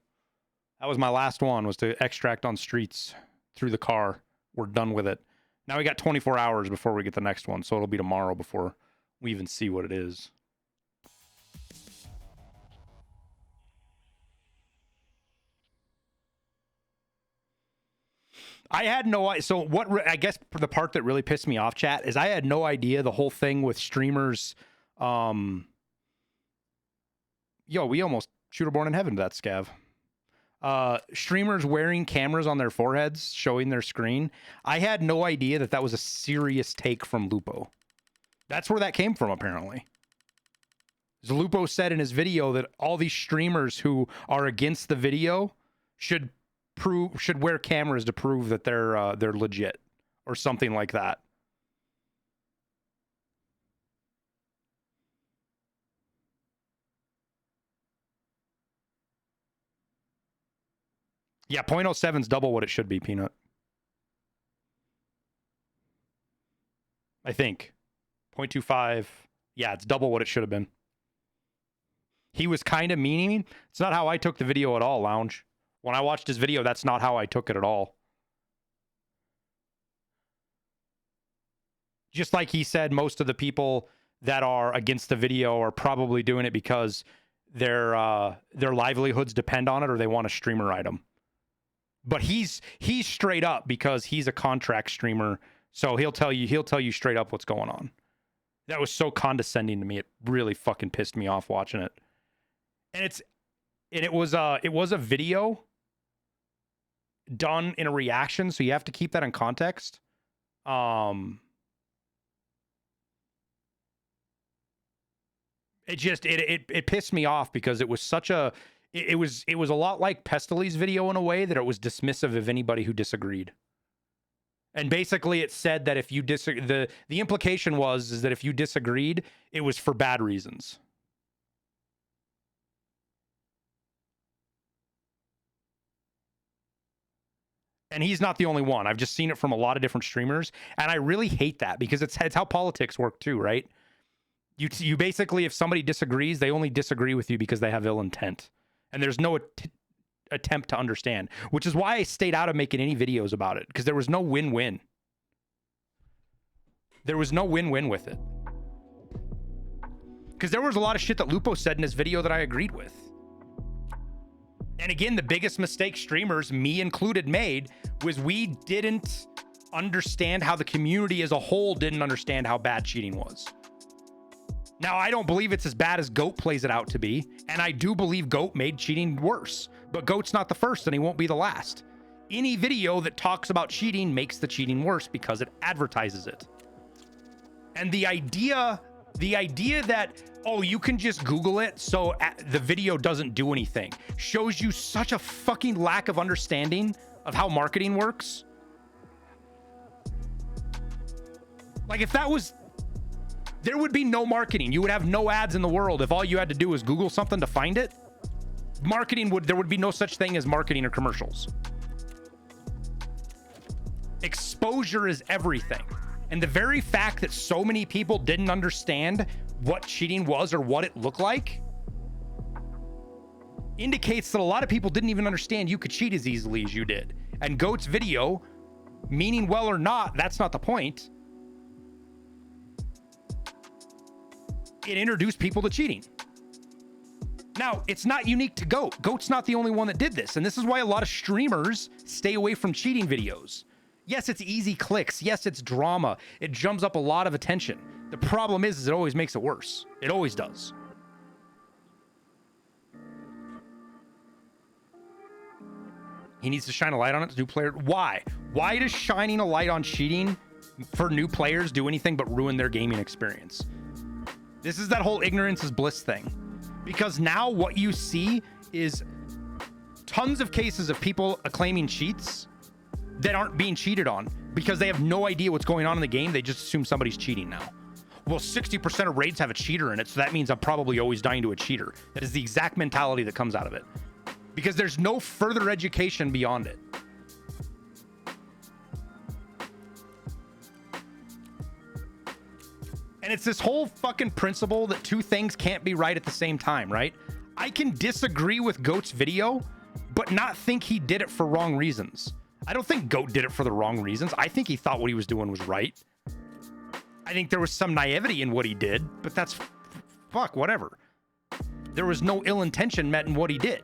That was my last one, was to extract on streets through the car. We're done with it. Now we got 24 hours before we get the next one, so it'll be tomorrow before we even see what it is. I had no idea. So what, I guess the part that really pissed me off, chat, is I had no idea the whole thing with streamers. Yo, we almost shooter born in heaven to that scav. Streamers wearing cameras on their foreheads, showing their screen. I had no idea that that was a serious take from Lupo. That's where that came from, apparently. Lupo said in his video that all these streamers who are against the video should wear cameras to prove that they're legit or something like that. Yeah, 0.07's double what it should be, Peanut. I think. 0.25. Yeah, it's double what it should have been. He was kind of meaning. It's not how I took the video at all, Lounge. When I watched his video, that's not how I took it at all. Just like he said, most of the people that are against the video are probably doing it because their livelihoods depend on it or they want a streamer item. But he's straight up because he's a contract streamer, so he'll tell you straight up what's going on. That was so condescending to me. It really fucking pissed me off watching it. And it was a video done in a reaction, so you have to keep that in context. It pissed me off because it was such a it was a lot like Pestely's video in a way that it was dismissive of anybody who disagreed. And basically it said that if you the implication was that if you disagreed, it was for bad reasons. And he's not the only one. I've just seen it from a lot of different streamers, and I really hate that because it's how politics work too, right? You basically, if somebody disagrees, they only disagree with you because they have ill intent. And there's no attempt to understand, which is why I stayed out of making any videos about it, because there was no win-win. There was no win-win with it. Because there was a lot of shit that Lupo said in his video that I agreed with. And again, the biggest mistake streamers, me included, made was we didn't understand how the community as a whole didn't understand how bad cheating was. Now, I don't believe it's as bad as GOAT plays it out to be, and I do believe GOAT made cheating worse, but GOAT's not the first and he won't be the last. Any video that talks about cheating makes the cheating worse because it advertises it. And the idea that, oh, you can just Google it so the video doesn't do anything, shows you such a fucking lack of understanding of how marketing works. Like, if that was... there would be no marketing. You would have no ads in the world if all you had to do was Google something to find it. There would be no such thing as marketing or commercials. Exposure is everything. And the very fact that so many people didn't understand what cheating was or what it looked like indicates that a lot of people didn't even understand you could cheat as easily as you did. And GOAT's video, meaning well or not, that's not the point. It introduced people to cheating. Now, it's not unique to GOAT. GOAT's not the only one that did this. And this is why a lot of streamers stay away from cheating videos. Yes, it's easy clicks. Yes, it's drama. It jumps up a lot of attention. The problem is it always makes it worse. It always does. He needs to shine a light on it to new player. Why? Why does shining a light on cheating for new players do anything but ruin their gaming experience? This is that whole ignorance is bliss thing. Because now what you see is tons of cases of people claiming cheats that aren't being cheated on because they have no idea what's going on in the game. They just assume somebody's cheating now. Well, 60% of raids have a cheater in it, so that means I'm probably always dying to a cheater. That is the exact mentality that comes out of it, because there's no further education beyond it. And it's this whole fucking principle that two things can't be right at the same time, right? I can disagree with Goat's video, but not think he did it for wrong reasons. I don't think Goat did it for the wrong reasons. I think he thought what he was doing was right. I think there was some naivety in what he did, but that's fuck, whatever. There was no ill intention met in what he did.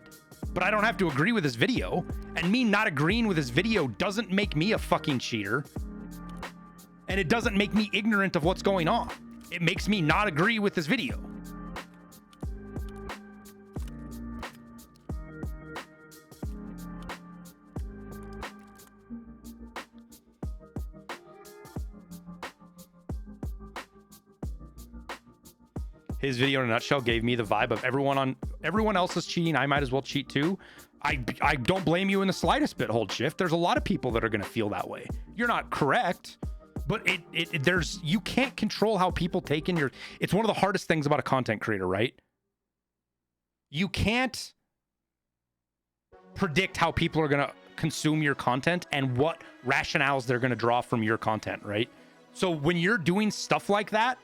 But I don't have to agree with his video, and me not agreeing with his video doesn't make me a fucking cheater. And it doesn't make me ignorant of what's going on. It makes me not agree with this video. His video in a nutshell gave me the vibe of everyone else is cheating. I might as well cheat too. I don't blame you in the slightest bit, Hold Shift. There's a lot of people that are going to feel that way. You're not correct. But you can't control how people take in your, it's one of the hardest things about a content creator, right? You can't predict how people are going to consume your content and what rationales they're going to draw from your content, right? So when you're doing stuff like that,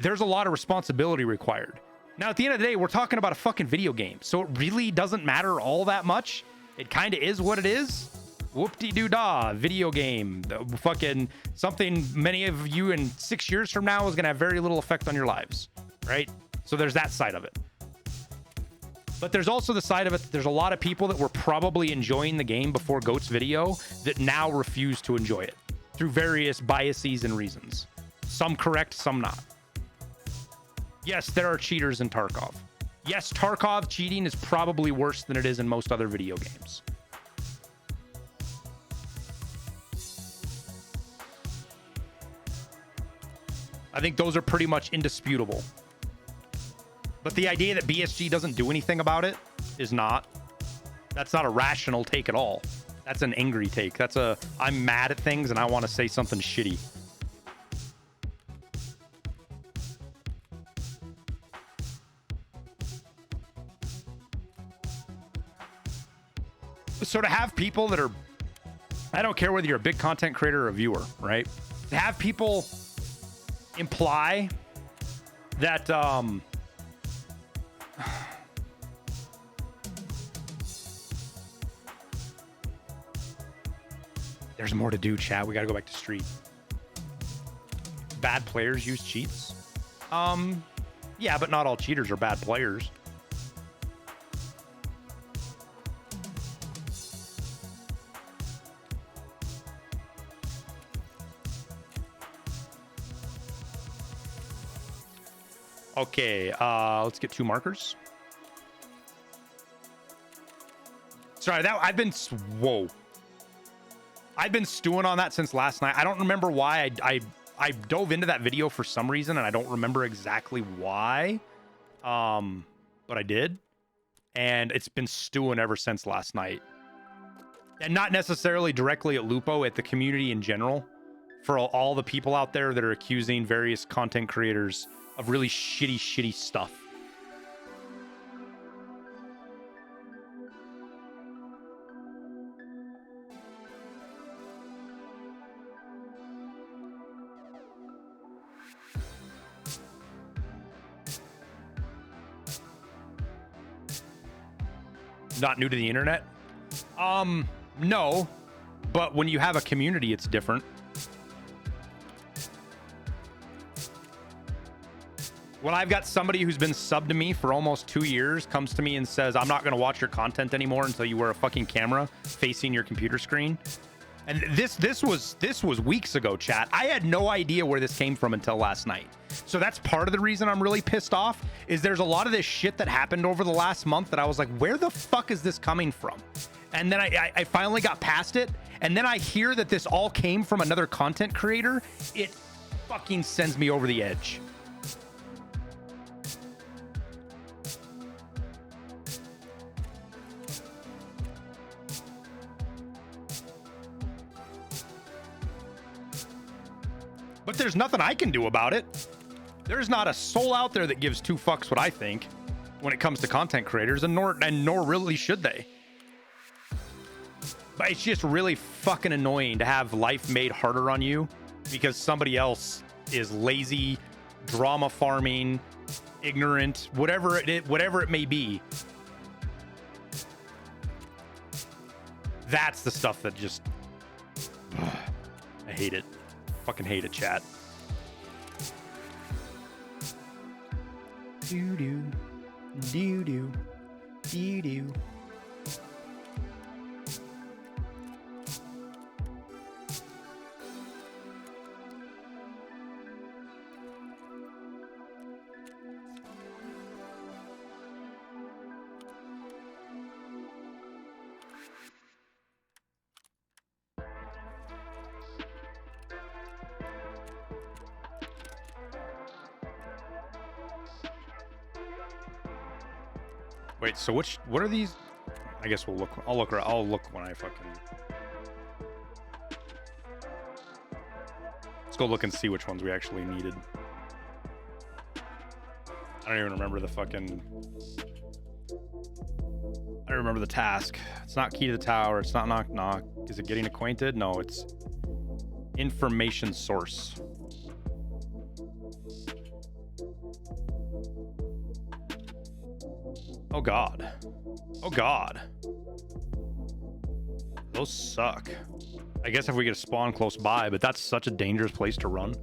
there's a lot of responsibility required. Now, at the end of the day, we're talking about a fucking video game, so it really doesn't matter all that much. It kind of is what it is. Whoop-de-doo-dah, video game, fucking something many of you in 6 years from now is going to have very little effect on your lives, right? So there's that side of it. But there's also the side of it that there's a lot of people that were probably enjoying the game before Goat's video that now refuse to enjoy it through various biases and reasons. Some correct, some not. Yes, there are cheaters in Tarkov. Yes, Tarkov cheating is probably worse than it is in most other video games. I think those are pretty much indisputable. But the idea that BSG doesn't do anything about it is not. That's not a rational take at all. That's an angry take. That's a, I'm mad at things and I want to say something shitty. So to have people that are, I don't care whether you're a big content creator or a viewer, right? To have people imply that there's more to do, chat. We got to go back to street. Bad players use cheats. Yeah, but not all cheaters are bad players. Okay, let's get 2 markers. Sorry, that I've been stewing on that since last night. I don't remember why I dove into that video for some reason, and I don't remember exactly why. But I did, and it's been stewing ever since last night. And not necessarily directly at Lupo, at the community in general, for all the people out there that are accusing various content creators of really shitty stuff. Not new to the internet? No, but when you have a community, it's different. When I've got somebody who's been subbed to me for almost 2 years comes to me and says, I'm not going to watch your content anymore until you wear a fucking camera facing your computer screen. And this was weeks ago, chat. I had no idea where this came from until last night. So that's part of the reason I'm really pissed off, is there's a lot of this shit that happened over the last month that I was like, where the fuck is this coming from? And then I finally got past it. And then I hear that this all came from another content creator. It fucking sends me over the edge. but there's nothing I can do about it. There's not a soul out there that gives two fucks what I think when it comes to content creators, and nor really should they. But it's just really fucking annoying to have life made harder on you because somebody else is lazy, drama farming, ignorant, whatever it may be. That's the stuff that just I hate it. Fucking hate it, chat. Do do do do do do. Wait, so what are these? I guess we'll look. I'll look when I fucking. Let's go look and see which ones we actually needed. I don't even remember the fucking. I don't remember the task. It's not key to the tower. It's not knock knock. Is it getting acquainted? No, it's information source. Oh god. Oh god. Those suck. I guess if we get a spawn close by, but that's such a dangerous place to run.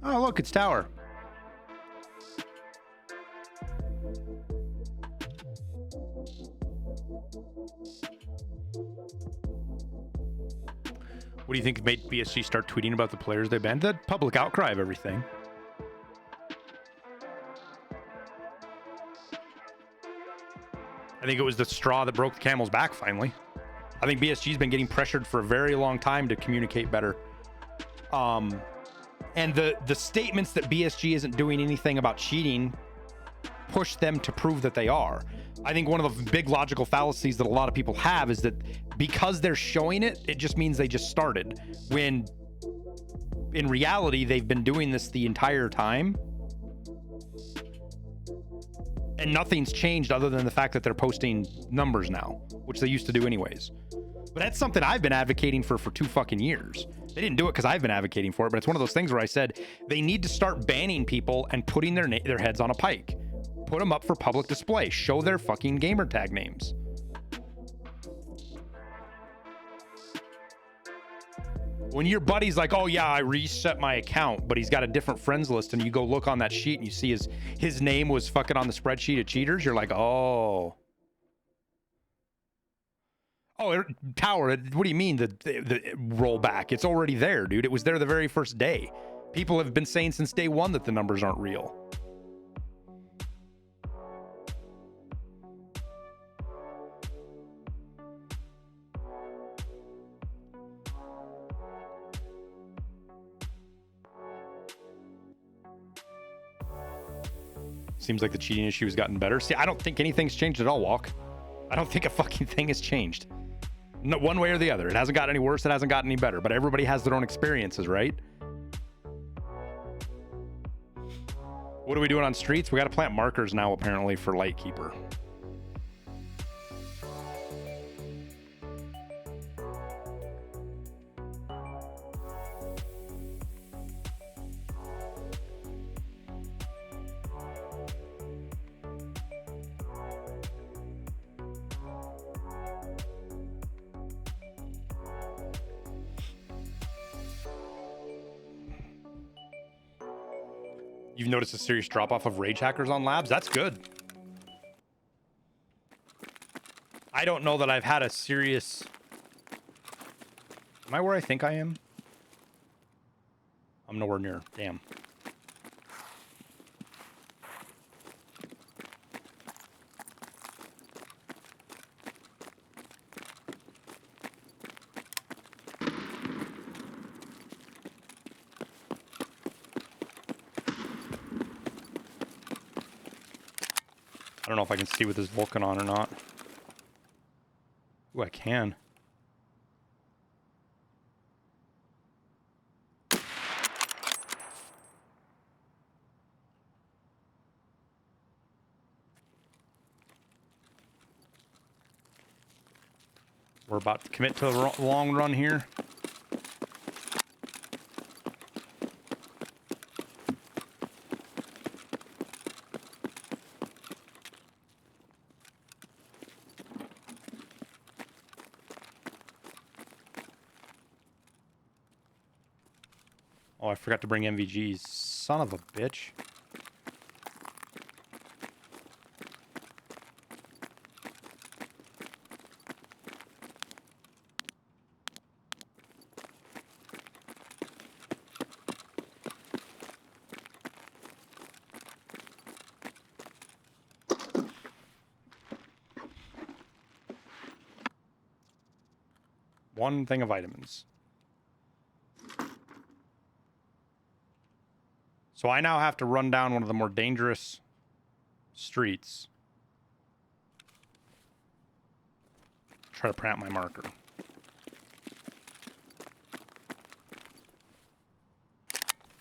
Oh look, it's tower. What do you think made BSG start tweeting about the players they banned? The public outcry of everything. I think it was the straw that broke the camel's back finally. I think BSG's been getting pressured for a very long time to communicate better. And the statements that BSG isn't doing anything about cheating push them to prove that they are. I think one of the big logical fallacies that a lot of people have is that because they're showing it, it just means they just started. When in reality, they've been doing this the entire time. And nothing's changed other than the fact that they're posting numbers now, which they used to do anyways. But that's something I've been advocating for 2 fucking years. They didn't do it because I've been advocating for it, but it's one of those things where I said they need to start banning people and putting their heads on a pike. Put them up for public display. Show their fucking gamer tag names. When your buddy's like, oh yeah, I reset my account, but he's got a different friends list, and you go look on that sheet and you see his name was fucking on the spreadsheet of cheaters, you're like, oh. Oh, Tower, what do you mean the rollback? It's already there, dude. It was there the very first day. People have been saying since day one that the numbers aren't real. Seems like the cheating issue has gotten better. See, I don't think anything's changed at all, Walk. I don't think a fucking thing has changed. No, one way or the other. It hasn't gotten any worse. It hasn't gotten any better. But everybody has their own experiences, right? What are we doing on streets? We got to plant markers now, apparently, for Lightkeeper. You've noticed a serious drop-off of rage hackers on labs? That's good. I don't know that I've had a serious... Am I where I think I am? I'm nowhere near. Damn. I don't know if I can see with this Vulcan on or not. Ooh, I can. We're about to commit to the long run here. Oh, I forgot to bring MVGs. Son of a bitch. One thing of vitamins. So I now have to run down one of the more dangerous streets. Try to print out my marker.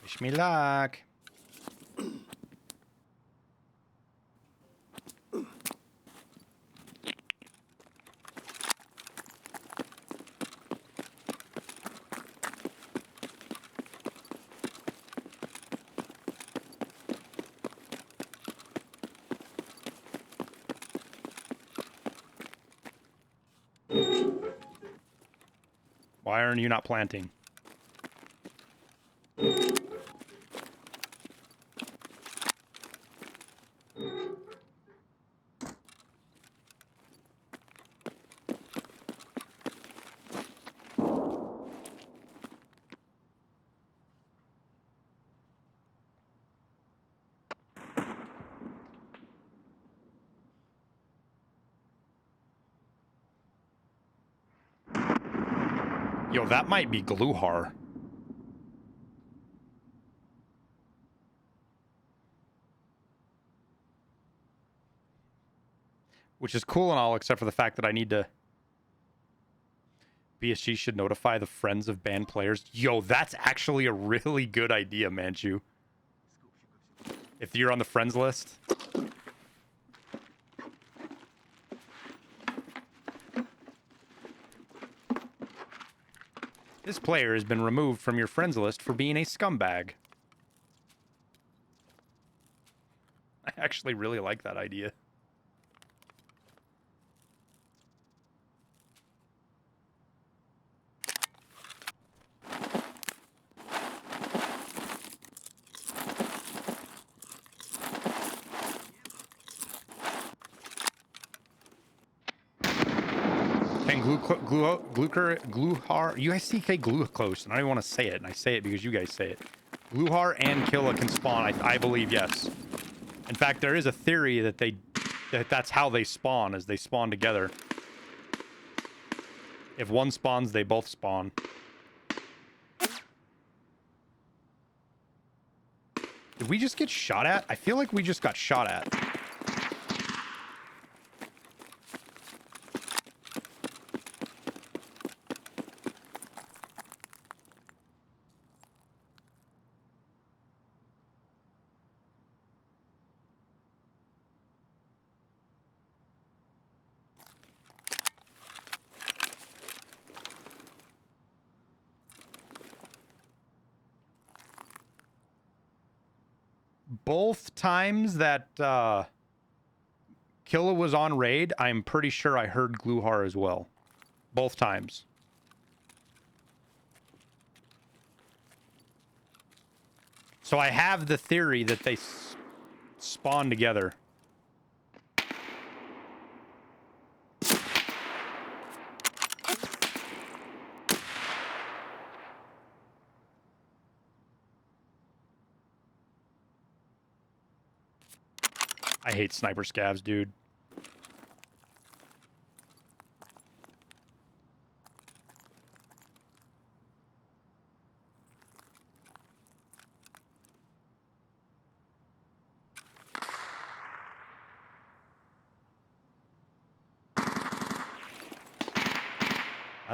Wish me luck. Why aren't you not planting? Yo, that might be Gluhar. Which is cool and all, except for the fact that I need to... BSG should notify the friends of banned players. Yo, that's actually a really good idea, Manchu. If you're on the friends list. This player has been removed from your friends list for being a scumbag. I actually really like that idea. Can Gluhar, you guys see Glucose, and I don't want to say it, and I say it because you guys say it. Gluhar and Killa can spawn, I believe, yes. In fact, there is a theory that that's how they spawn, is they spawn together. If one spawns, they both spawn. Did we just get shot at? I feel like we just got shot at. Both times that Killa was on raid, I'm pretty sure I heard Gluhar as well. Both times. So I have the theory that they spawn together. I hate sniper scavs, dude.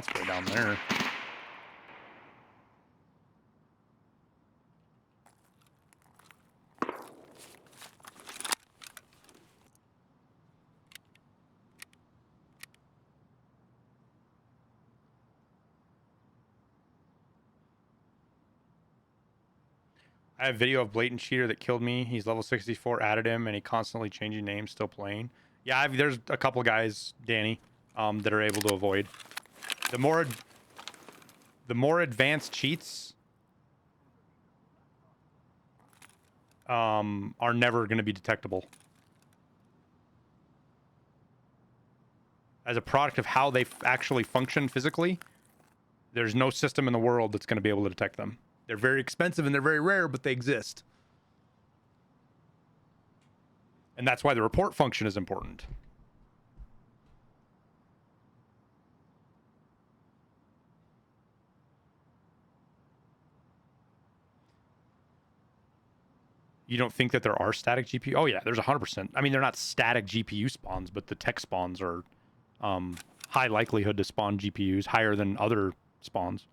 That's way down there. I have video of blatant cheater that killed me. He's level 64, added him, and he constantly changing names, still playing. Yeah, there's a couple guys, Danny, that are able to avoid. The more advanced cheats are never going to be detectable. As a product of how they actually function physically, there's no system in the world that's going to be able to detect them. They're very expensive and they're very rare, but they exist. And that's why the report function is important. You don't think that there are static GPU? Oh yeah, there's 100%. I mean, they're not static GPU spawns, but the tech spawns are high likelihood to spawn GPUs, higher than other spawns.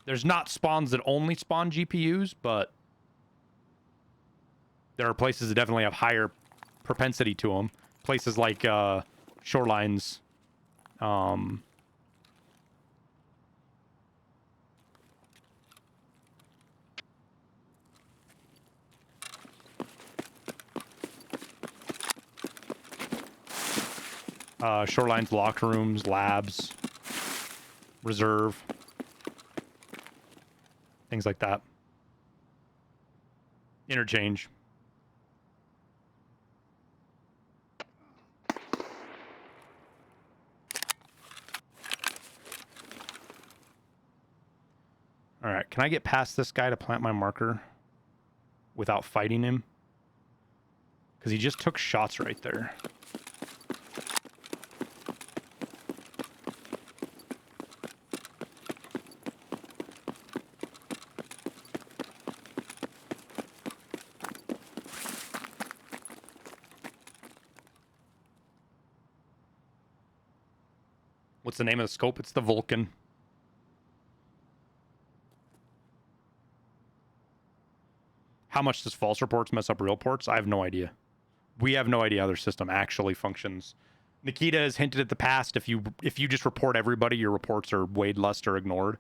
There's not spawns that only spawn GPUs, but there are places that definitely have higher propensity to them. Places like Shorelines. Shorelines, locker rooms, labs, reserve. Things like that. Interchange. All right, can I get past this guy to plant my marker without fighting him? Because he just took shots right there. What's the name of the scope? It's the Vulcan. How much does false reports mess up real reports? I have no idea. We have no idea how their system actually functions. Nikita has hinted at the past, if you just report everybody, your reports are weighed less or ignored.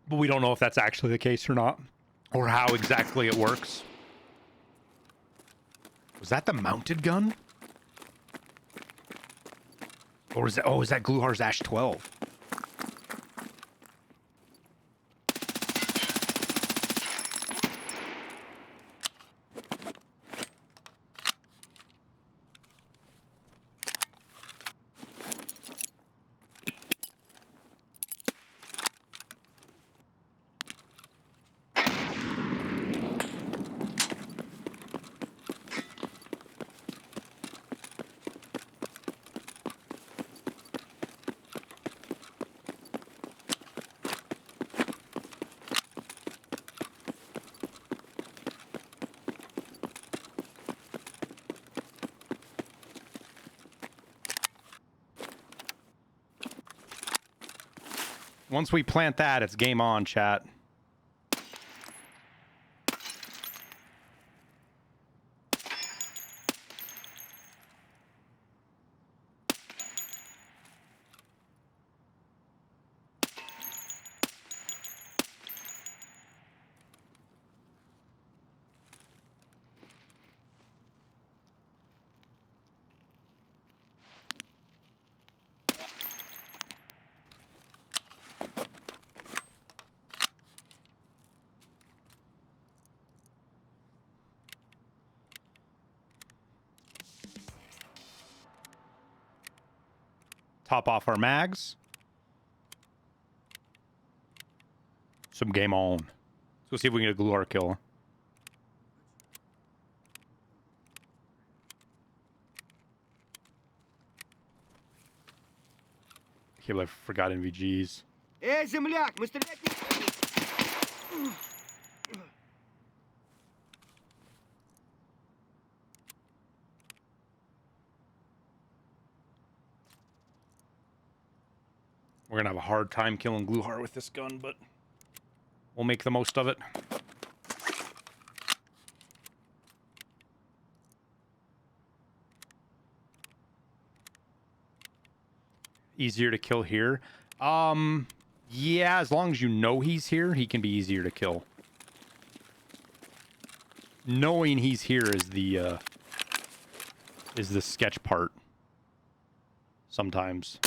But we don't know if that's actually the case or not, or how exactly it works. Was that the mounted gun? Or is that, oh, is that Gluhar's Ash 12? Once we plant that, it's game on, chat. Top off our mags. Some game on. Let's go see if we can get a Gluhar kill. Can't believe I forgot NVGs. Земляк, мы стрелять не... We're gonna have a hard time killing glue heart with this gun, but we'll make the most of it. Easier to kill here. Yeah, as long as you know he's here, he can be easier to kill. Knowing he's here is the sketch part. Sometimes.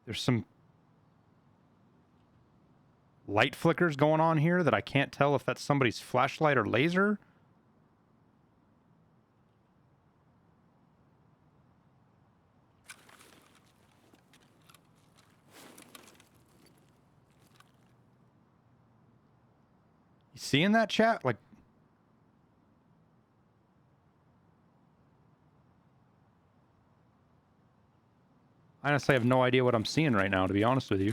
There's some light flickers going on here that I can't tell if that's somebody's flashlight or laser. You seeing that, chat? Like, I honestly have no idea what I'm seeing right now, to be honest with you.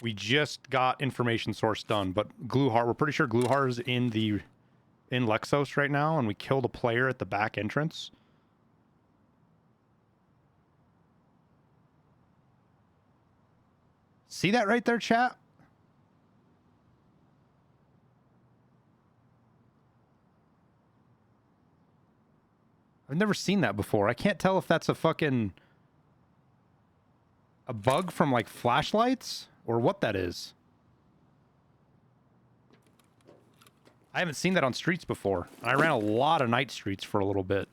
We just got information source done, but Glueheart, we're pretty sure Glueheart is in Lexos right now, and we killed a player at the back entrance. See that right there, chat? I've never seen that before. I can't tell if that's a bug from like flashlights or what that is. I haven't seen that on streets before. I ran a lot of night streets for a little bit.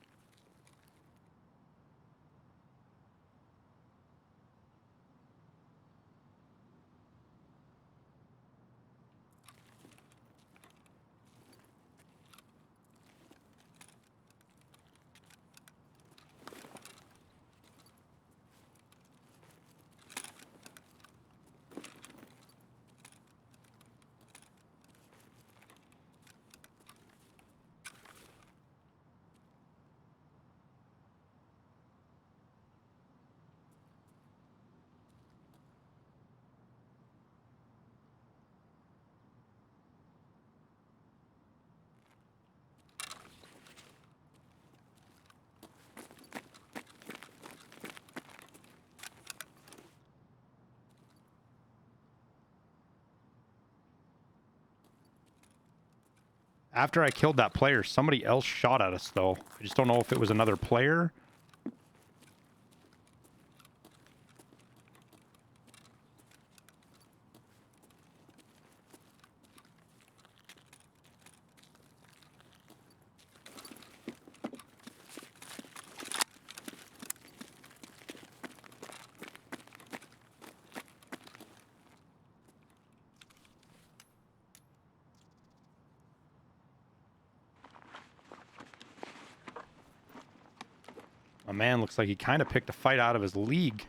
After I killed that player, somebody else shot at us, though. I just don't know if it was another player. My man looks like he kind of picked a fight out of his league.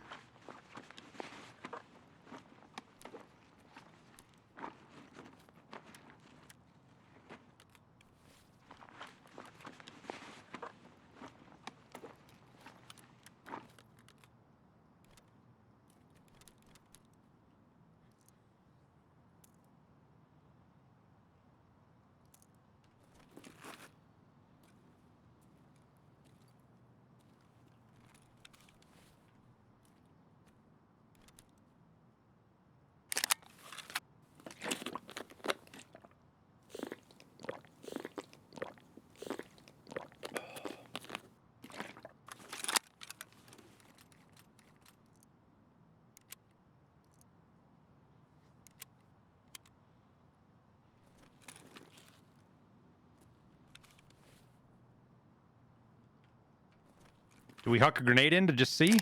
Do we huck a grenade in to just see?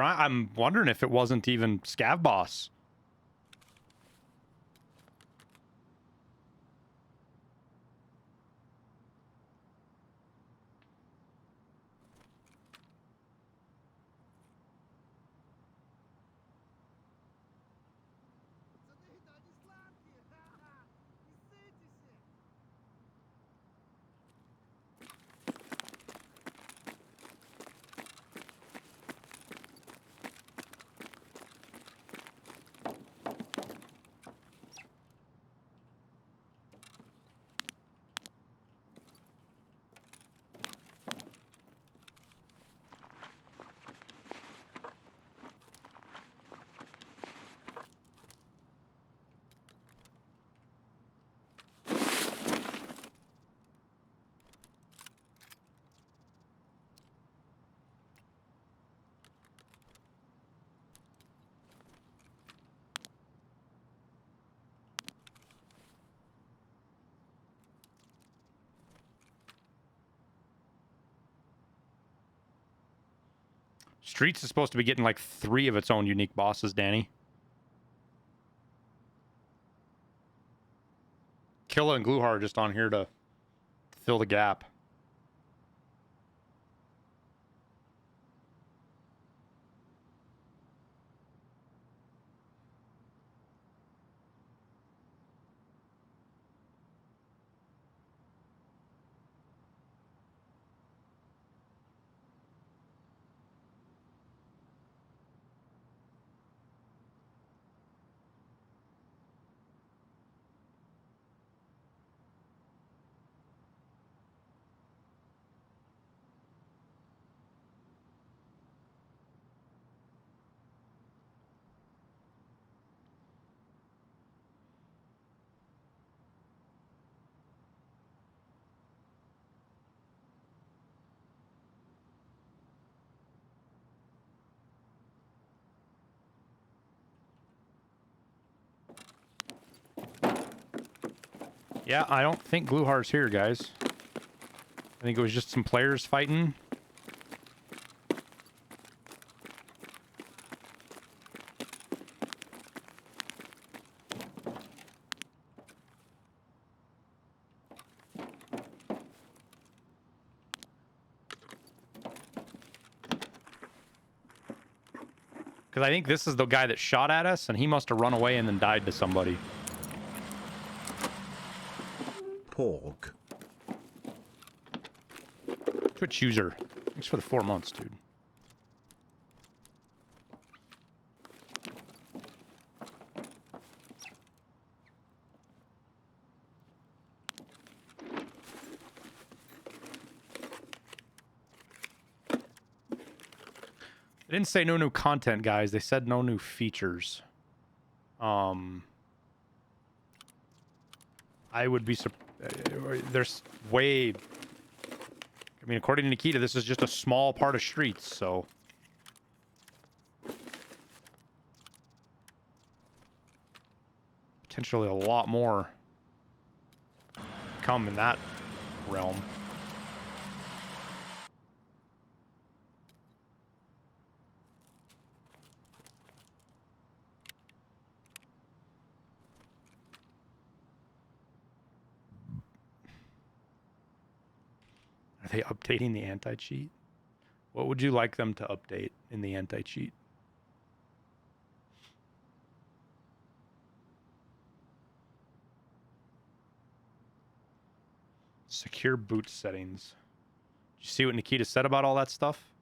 I'm wondering if it wasn't even Scav Boss. Пацаны, да они сладкие, ха-ха! Не ссытесь! Streets is supposed to be getting like 3 of its own unique bosses, Danny. Killa and Gluhar are just on here to fill the gap. Yeah, I don't think Gluhar's here, guys. I think it was just some players fighting. Because I think this is the guy that shot at us, and he must have run away and then died to somebody. Pork. Twitch user. Thanks for the 4 months, dude. They didn't say no new content, guys. They said no new features. I would be there's way. I mean, according to Nikita, this is just a small part of streets, so. Potentially a lot more come in that realm. Are they updating the anti-cheat? What would you like them to update in the anti-cheat? Secure boot settings. Did you see what Nikita said about all that stuff?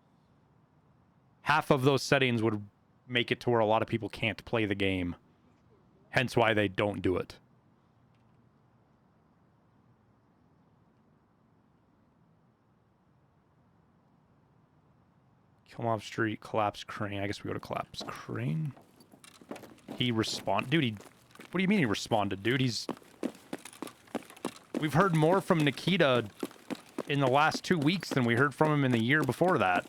Half of those settings would make it to where a lot of people can't play the game. Hence why they don't do it. Come off street, collapse crane. I guess we go to collapse crane. He dude, what do you mean he responded, dude? We've heard more from Nikita in the last 2 weeks than we heard from him in the year before that.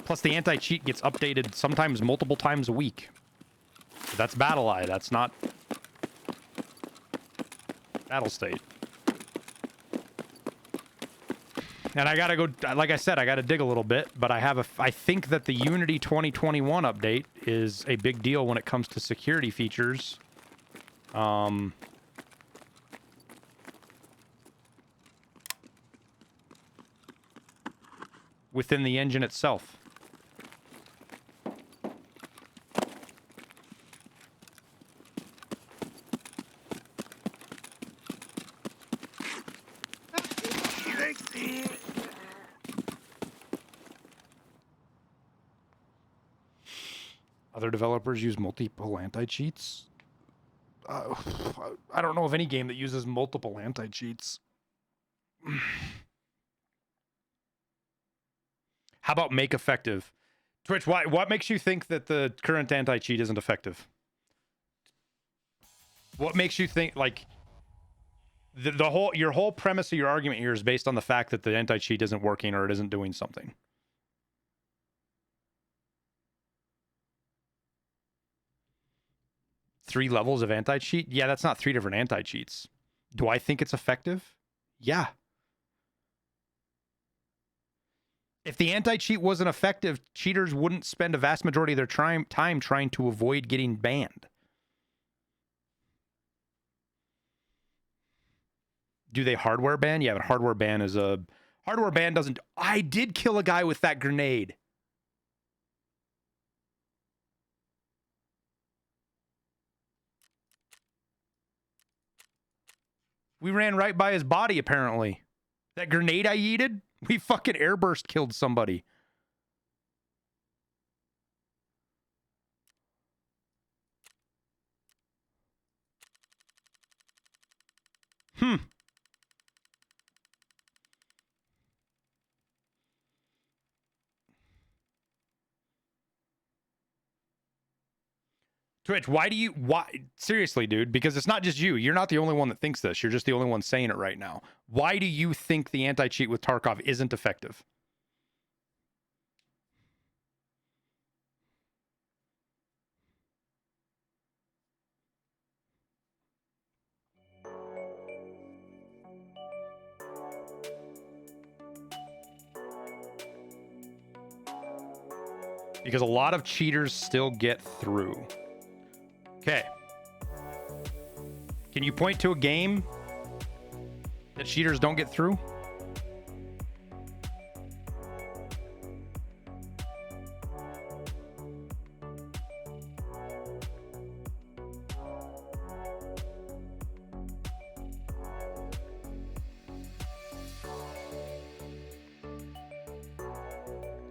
Plus, the anti-cheat gets updated sometimes multiple times a week. That's Battle Eye. That's not Battle State. And I gotta go, like I said, I gotta dig a little bit, but I think that the Unity 2021 update is a big deal when it comes to security features. Within the engine itself. Other developers use multiple anti-cheats. I don't know of any game that uses multiple anti-cheats. How about make effective? Twitch, what makes you think that the current anti-cheat isn't effective? What makes you think, like, your whole premise of your argument here is based on the fact that the anti-cheat isn't working or it isn't doing something? Three levels of anti-cheat? Yeah, that's not 3 different anti-cheats. Do I think it's effective? Yeah. If the anti-cheat wasn't effective, cheaters wouldn't spend a vast majority of their time trying to avoid getting banned. Do they hardware ban? Yeah, but hardware ban doesn't... I did kill a guy with that grenade. We ran right by his body, apparently. That grenade I yeeted, we fucking airburst killed somebody. Twitch, why, seriously, dude, because it's not just you. You're not the only one that thinks this. You're just the only one saying it right now. Why do you think the anti-cheat with Tarkov isn't effective? Because a lot of cheaters still get through. Okay. Can you point to a game that cheaters don't get through?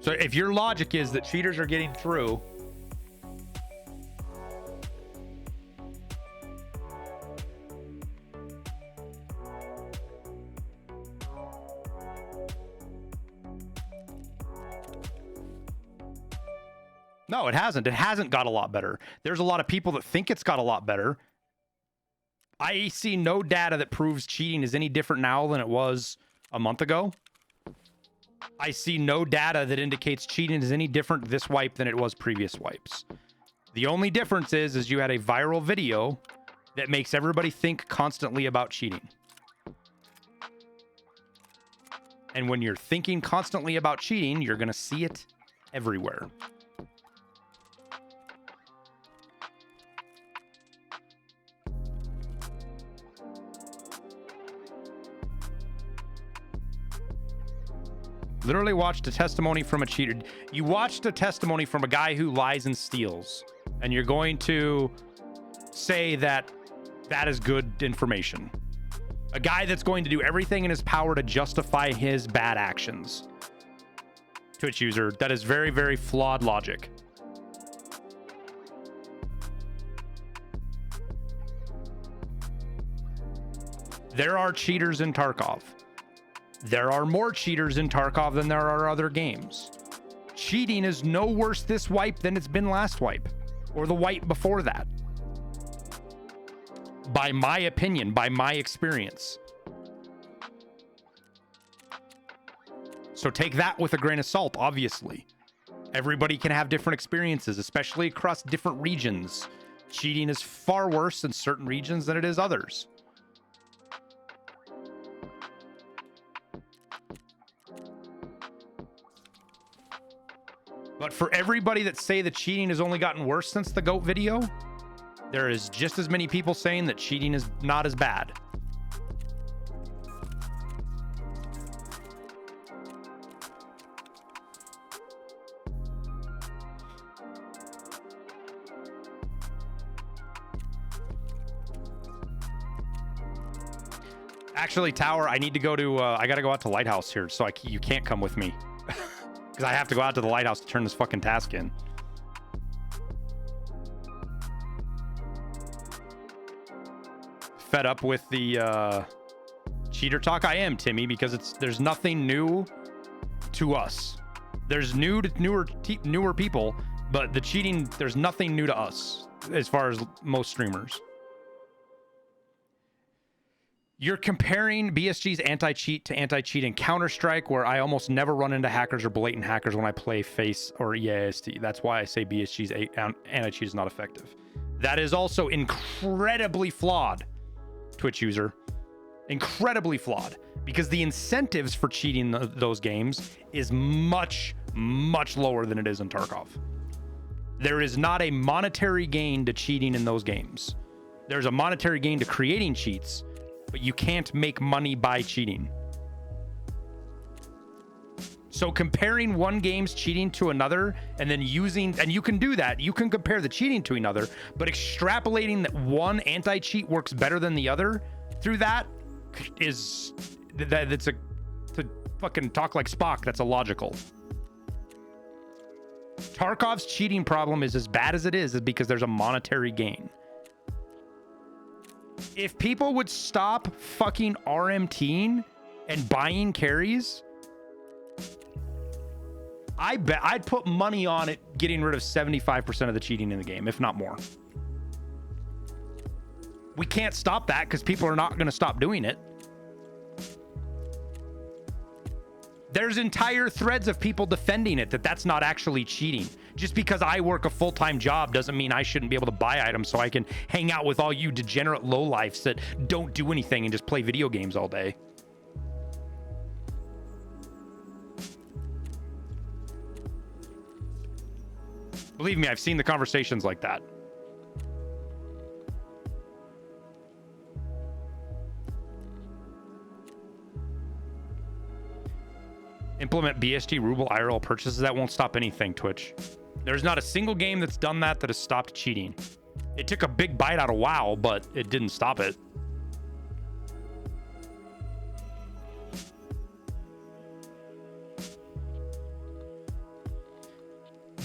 So if your logic is that cheaters are getting through, No, it hasn't. It hasn't got a lot better. There's a lot of people that think it's got a lot better. I see no data that proves cheating is any different now than it was a month ago. I see no data that indicates cheating is any different this wipe than it was previous wipes. The only difference is you had a viral video that makes everybody think constantly about cheating. And when you're thinking constantly about cheating, you're going to see it everywhere. Literally watched a testimony from a cheater. You watched a testimony from a guy who lies and steals, and you're going to say that that is good information. A guy that's going to do everything in his power to justify his bad actions. Twitch user, that is very, very flawed logic. There are cheaters in Tarkov. There are more cheaters in Tarkov than there are other games. Cheating is no worse this wipe than it's been last wipe, or the wipe before that. By my opinion, by my experience. So take that with a grain of salt, obviously. Everybody can have different experiences, especially across different regions. Cheating is far worse in certain regions than it is others. But for everybody that say that cheating has only gotten worse since the GOAT video, there is just as many people saying that cheating is not as bad. Actually, Tower, I need to go to, I gotta go out to Lighthouse here, so you can't come with me. Because I have to go out to the Lighthouse to turn this fucking task in. Fed up with the cheater talk? I am, Timmy, because there's nothing new to us. There's newer people, but the cheating, there's nothing new to us as far as most streamers. You're comparing BSG's anti-cheat to anti-cheat in Counter-Strike, where I almost never run into hackers or blatant hackers when I play FACE or EAST. That's why I say BSG's anti-cheat is not effective. That is also incredibly flawed, Twitch user. Incredibly flawed. Because the incentives for cheating those games is much, much lower than it is in Tarkov. There is not a monetary gain to cheating in those games. There's a monetary gain to creating cheats, but you can't make money by cheating. So comparing one game's cheating to another and then and you can do that, you can compare the cheating to another, but extrapolating that one anti-cheat works better than the other through that to fucking talk like Spock, that's illogical. Tarkov's cheating problem is as bad as it is because there's a monetary gain. If people would stop fucking RMTing and buying carries, I bet I'd put money on it getting rid of 75% of the cheating in the game, if not more. We can't stop that because people are not going to stop doing it. There's entire threads of people defending it that's not actually cheating. Just because I work a full-time job doesn't mean I shouldn't be able to buy items so I can hang out with all you degenerate lowlifes that don't do anything and just play video games all day. Believe me, I've seen the conversations like that. Implement BSG ruble IRL purchases. That won't stop anything, Twitch. There's not a single game that's done that has stopped cheating. It took a big bite out of WoW, but it didn't stop it.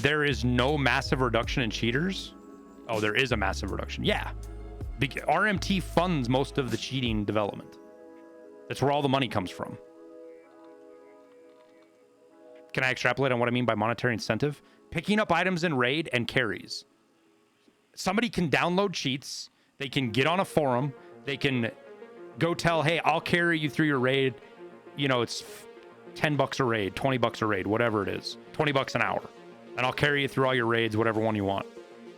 There is no massive reduction in cheaters. Oh, there is a massive reduction. Yeah. RMT funds most of the cheating development. That's where all the money comes from. Can I extrapolate on what I mean by monetary incentive? Picking up items in raid and carries. Somebody can download cheats. They can get on a forum. They can go tell, hey, I'll carry you through your raid. You know, it's $10 a raid, $20 a raid, whatever it is. $20 an hour. And I'll carry you through all your raids, whatever one you want.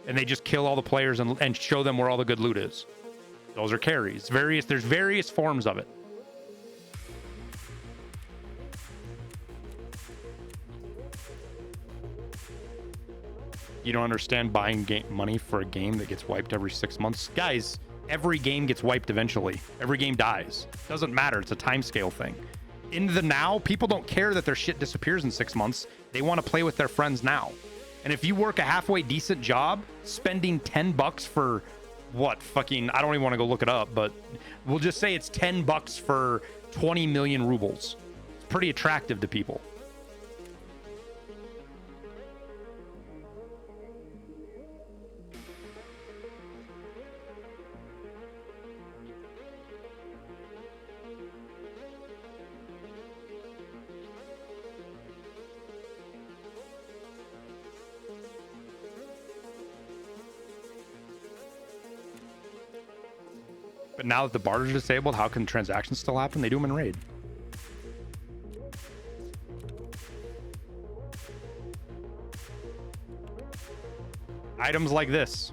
And they just kill all the players and show them where all the good loot is. Those are carries. There's various forms of it. You don't understand buying money for a game that gets wiped every 6 months? Guys, every game gets wiped eventually. Every game dies. Doesn't matter. It's a timescale thing. In the now, people don't care that their shit disappears in 6 months. They want to play with their friends now. And if you work a halfway decent job, spending $10 for what? Fucking, I don't even want to go look it up, but we'll just say it's $10 for 20 million rubles. It's pretty attractive to people. But now that the barters are disabled, how can transactions still happen? They do them in raid. Items like this.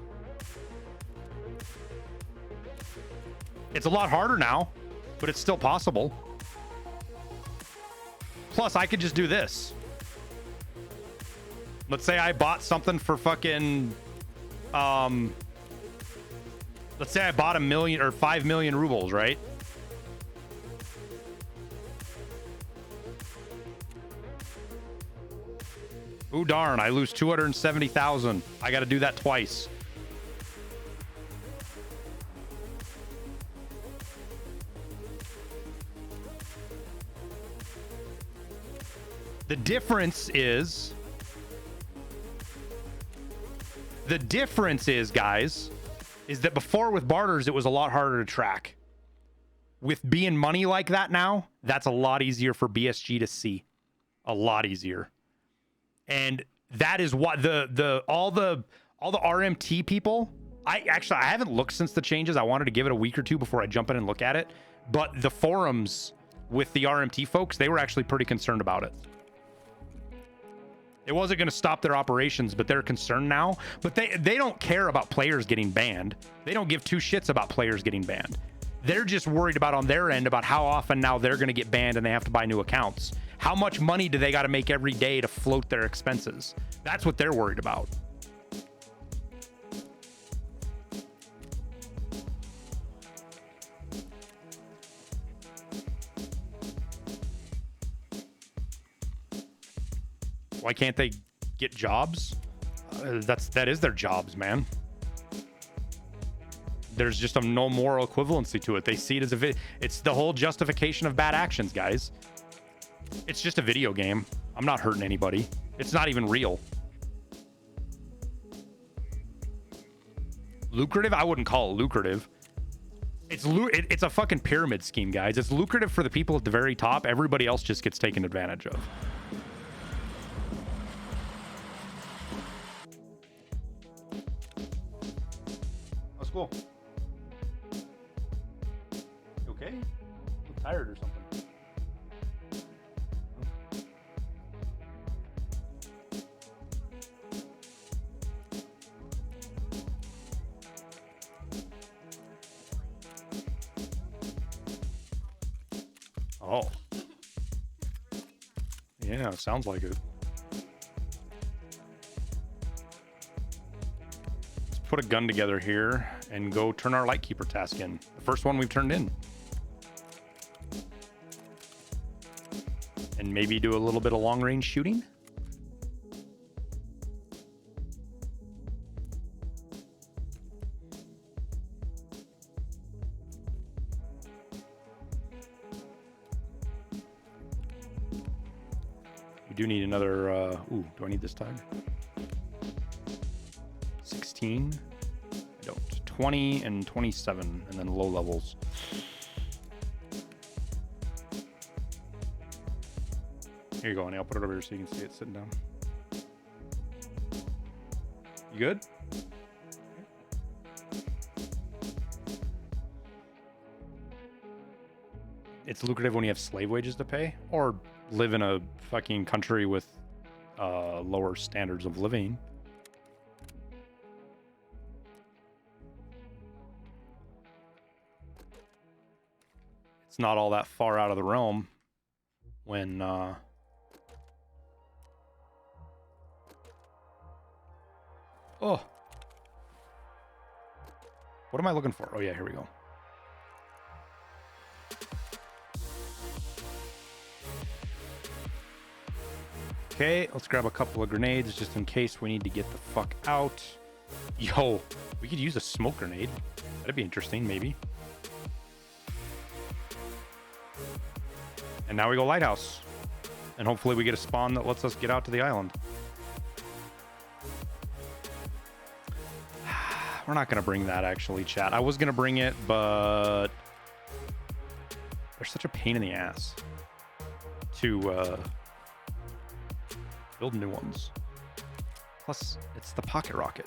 It's a lot harder now, but it's still possible. Plus, I could just do this. Let's say I bought something for fucking... let's say I bought 1 million or 5 million rubles, right? Ooh, darn, I lose 270,000. I got to do that twice. The difference is, guys, is that before with barters, it was a lot harder to track. With being money like that now, that's a lot easier for BSG to see. A lot easier. And that is what all the RMT people, I haven't looked since the changes. I wanted to give it a week or two before I jump in and look at it. But the forums with the RMT folks, they were actually pretty concerned about it. It wasn't going to stop their operations, but they're concerned now. But they don't care about players getting banned. They don't give two shits about players getting banned. They're just worried about on their end about how often now they're going to get banned and they have to buy new accounts. How much money do they got to make every day to float their expenses? That's what they're worried about. Why can't they get jobs? That is their jobs, man. There's just no moral equivalency to it. They see it as it's the whole justification of bad actions, guys. It's just a video game. I'm not hurting anybody. It's not even real. Lucrative? I wouldn't call it lucrative. It's a fucking pyramid scheme, guys. It's lucrative for the people at the very top. Everybody else just gets taken advantage of. That's cool. You okay? I'm tired or something. Oh. Yeah, sounds like it. Let's put a gun together here and go turn our Lightkeeper task in. The first one we've turned in. And maybe do a little bit of long-range shooting. Do need another ooh, do I need this tag? 16. I don't. 20 and 27, and then low levels. Here you go, honey. I'll put it over here so you can see it sitting down. You good? It's lucrative when you have slave wages to pay, or live in a fucking country with lower standards of living. It's not all that far out of the realm when oh, what am I looking for? Oh yeah, here we go. Okay, let's grab a couple of grenades just in case we need to get the fuck out. Yo, we could use a smoke grenade. That'd be interesting, maybe. And now we go lighthouse. And hopefully we get a spawn that lets us get out to the island. We're not going to bring that, actually, chat. I was going to bring it, but they're such a pain in the ass to build new ones. Plus, it's the pocket rocket.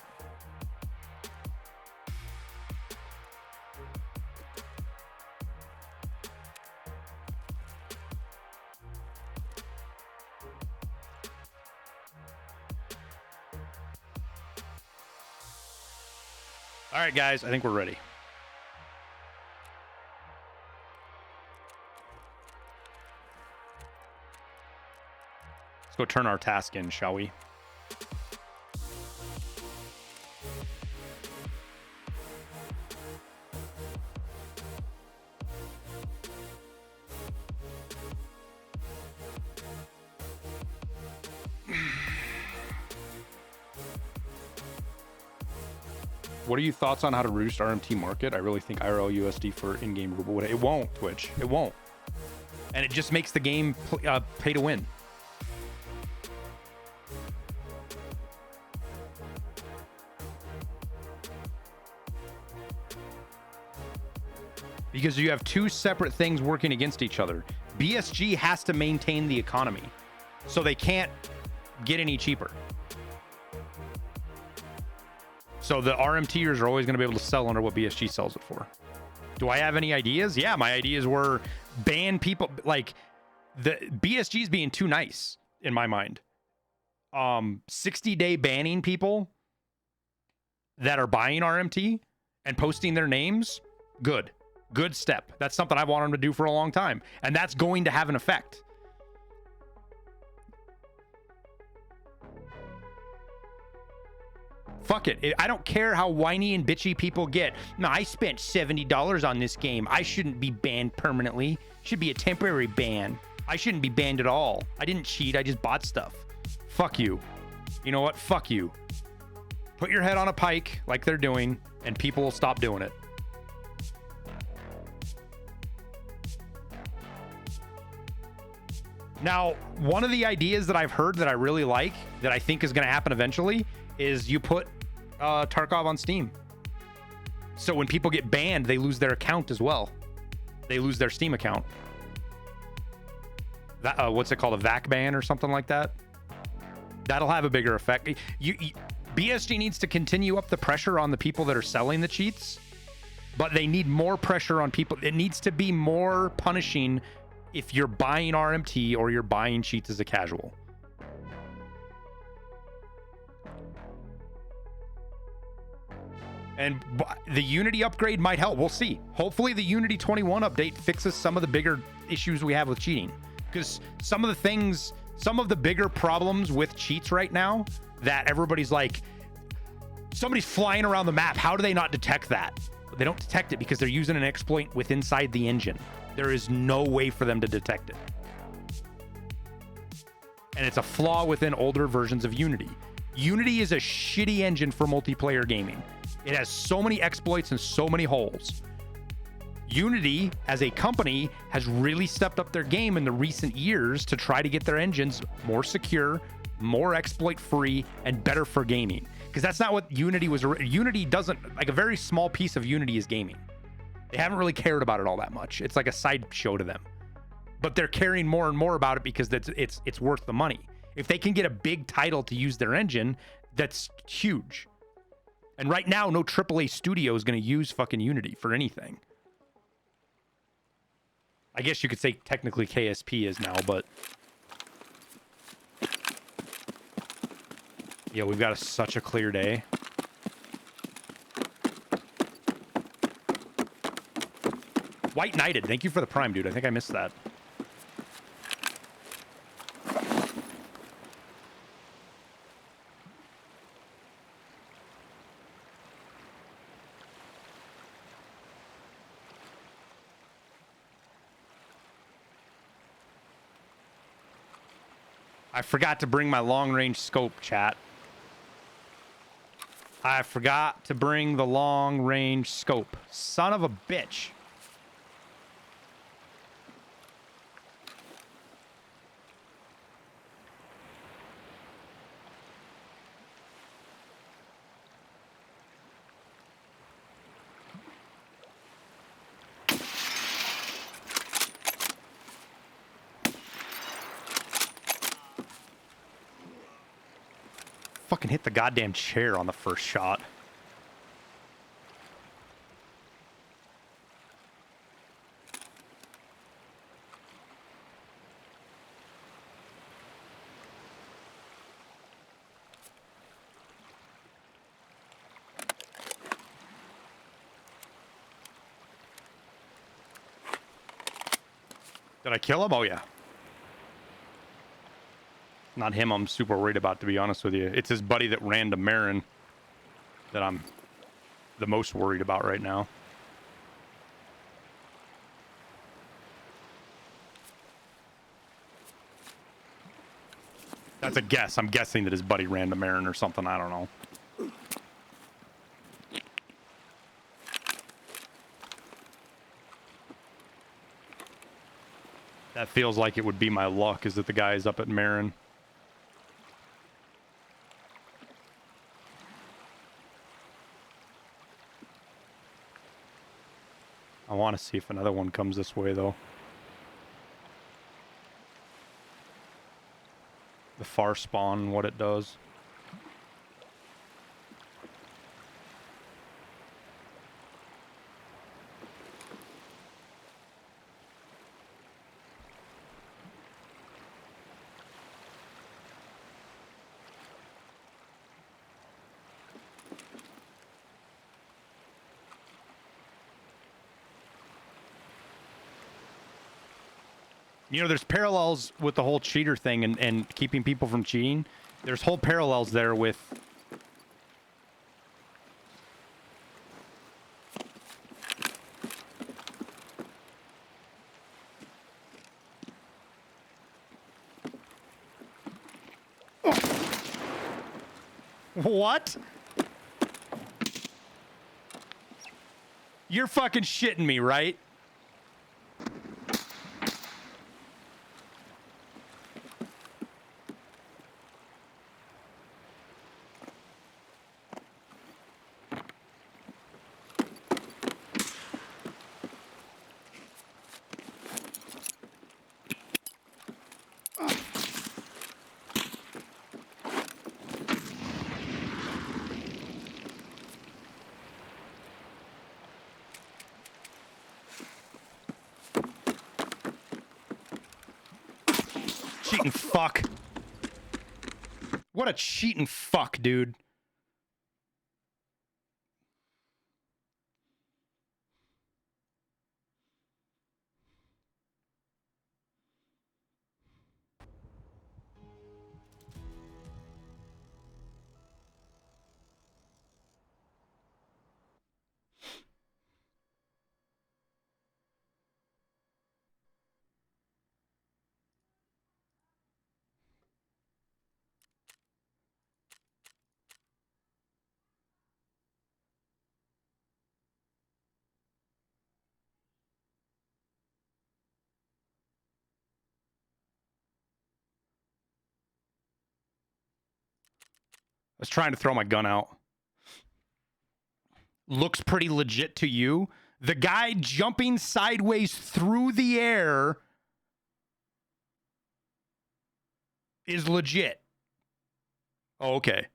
All right, guys, I think we're ready. Let's go turn our task in, shall we? What are your thoughts on how to reduce RMT market? I really think IRL USD for in-game ruble would. It won't, Twitch. It won't. And it just makes the game pay to win. Because you have two separate things working against each other. BSG has to maintain the economy, so they can't get any cheaper. So the RMTers are always going to be able to sell under what BSG sells it for. Do I have any ideas? Yeah, my ideas were ban people. Like, the BSG is being too nice in my mind. 60-day banning people that are buying RMT and posting their names. Good step. That's something I've wanted them to do for a long time. And that's going to have an effect. Fuck it. I don't care how whiny and bitchy people get. No, I spent $70 on this game. I shouldn't be banned permanently. Should be a temporary ban. I shouldn't be banned at all. I didn't cheat. I just bought stuff. Fuck you. You know what? Fuck you. Put your head on a pike like they're doing, and people will stop doing it. Now, one of the ideas that I've heard that I really like, that I think is going to happen eventually, is you put Tarkov on Steam. So when people get banned, they lose their account as well. They lose their Steam account. That, what's it called? A VAC ban or something like that? That'll have a bigger effect. BSG needs to continue up the pressure on the people that are selling the cheats, but they need more pressure on people. It needs to be more punishing if you're buying RMT or you're buying cheats as a casual. And the Unity upgrade might help. We'll see. Hopefully the Unity 21 update fixes some of the bigger issues we have with cheating. Because some of the bigger problems with cheats right now that everybody's like, somebody's flying around the map. How do they not detect that? They don't detect it because they're using an exploit with inside the engine. There is no way for them to detect it. And it's a flaw within older versions of Unity. Unity is a shitty engine for multiplayer gaming. It has so many exploits and so many holes. Unity, as a company, has really stepped up their game in the recent years to try to get their engines more secure, more exploit-free, and better for gaming. Because that's not what Unity was. Unity doesn't, like, a very small piece of Unity is gaming. They haven't really cared about it all that much. It's like a sideshow to them. but they're caring more and more about it because it's worth the money. If they can get a big title to use their engine, that's huge. And right now, no AAA studio is going to use fucking Unity for anything. I guess you could say technically KSP is now, but... Yeah, we've got such a clear day. White Knighted, thank you for the Prime, dude. I think I missed that. I forgot to bring my long-range scope, chat. I forgot to bring the long-range scope. Son of a bitch. Fucking hit the goddamn chair on the first shot. Did I kill him? Oh, yeah. Not him I'm super worried about, to be honest with you. It's his buddy that ran to Marin that I'm the most worried about right now. That's a guess. I'm guessing that his buddy ran to Marin or something. I don't know. That feels like it would be my luck, is that the guy is up at Marin. I want to see if another one comes this way, though. The far spawn, what it does. You know, there's parallels with the whole cheater thing and keeping people from cheating. There's whole parallels there with... What? You're fucking shitting me, right? Cheating fuck. What a cheating fuck, dude. I was trying to throw my gun out. Looks pretty legit to you. The guy jumping sideways through the air is legit. Oh, okay.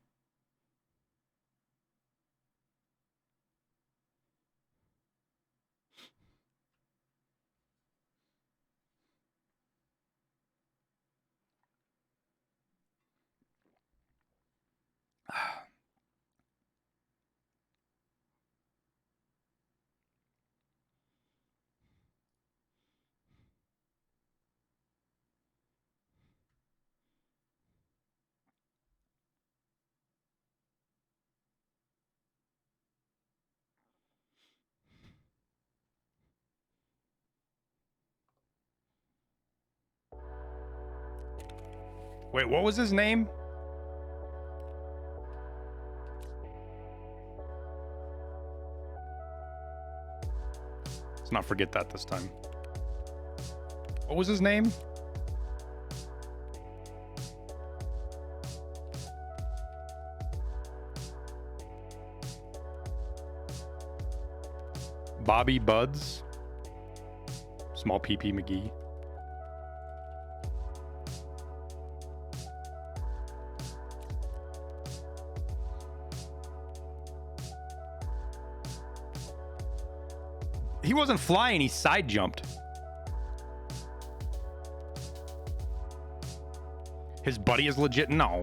Wait, what was his name? Let's not forget that this time. What was his name? Bobby Buds. Small PP McGee. He wasn't flying, he side jumped. His buddy is legit? No,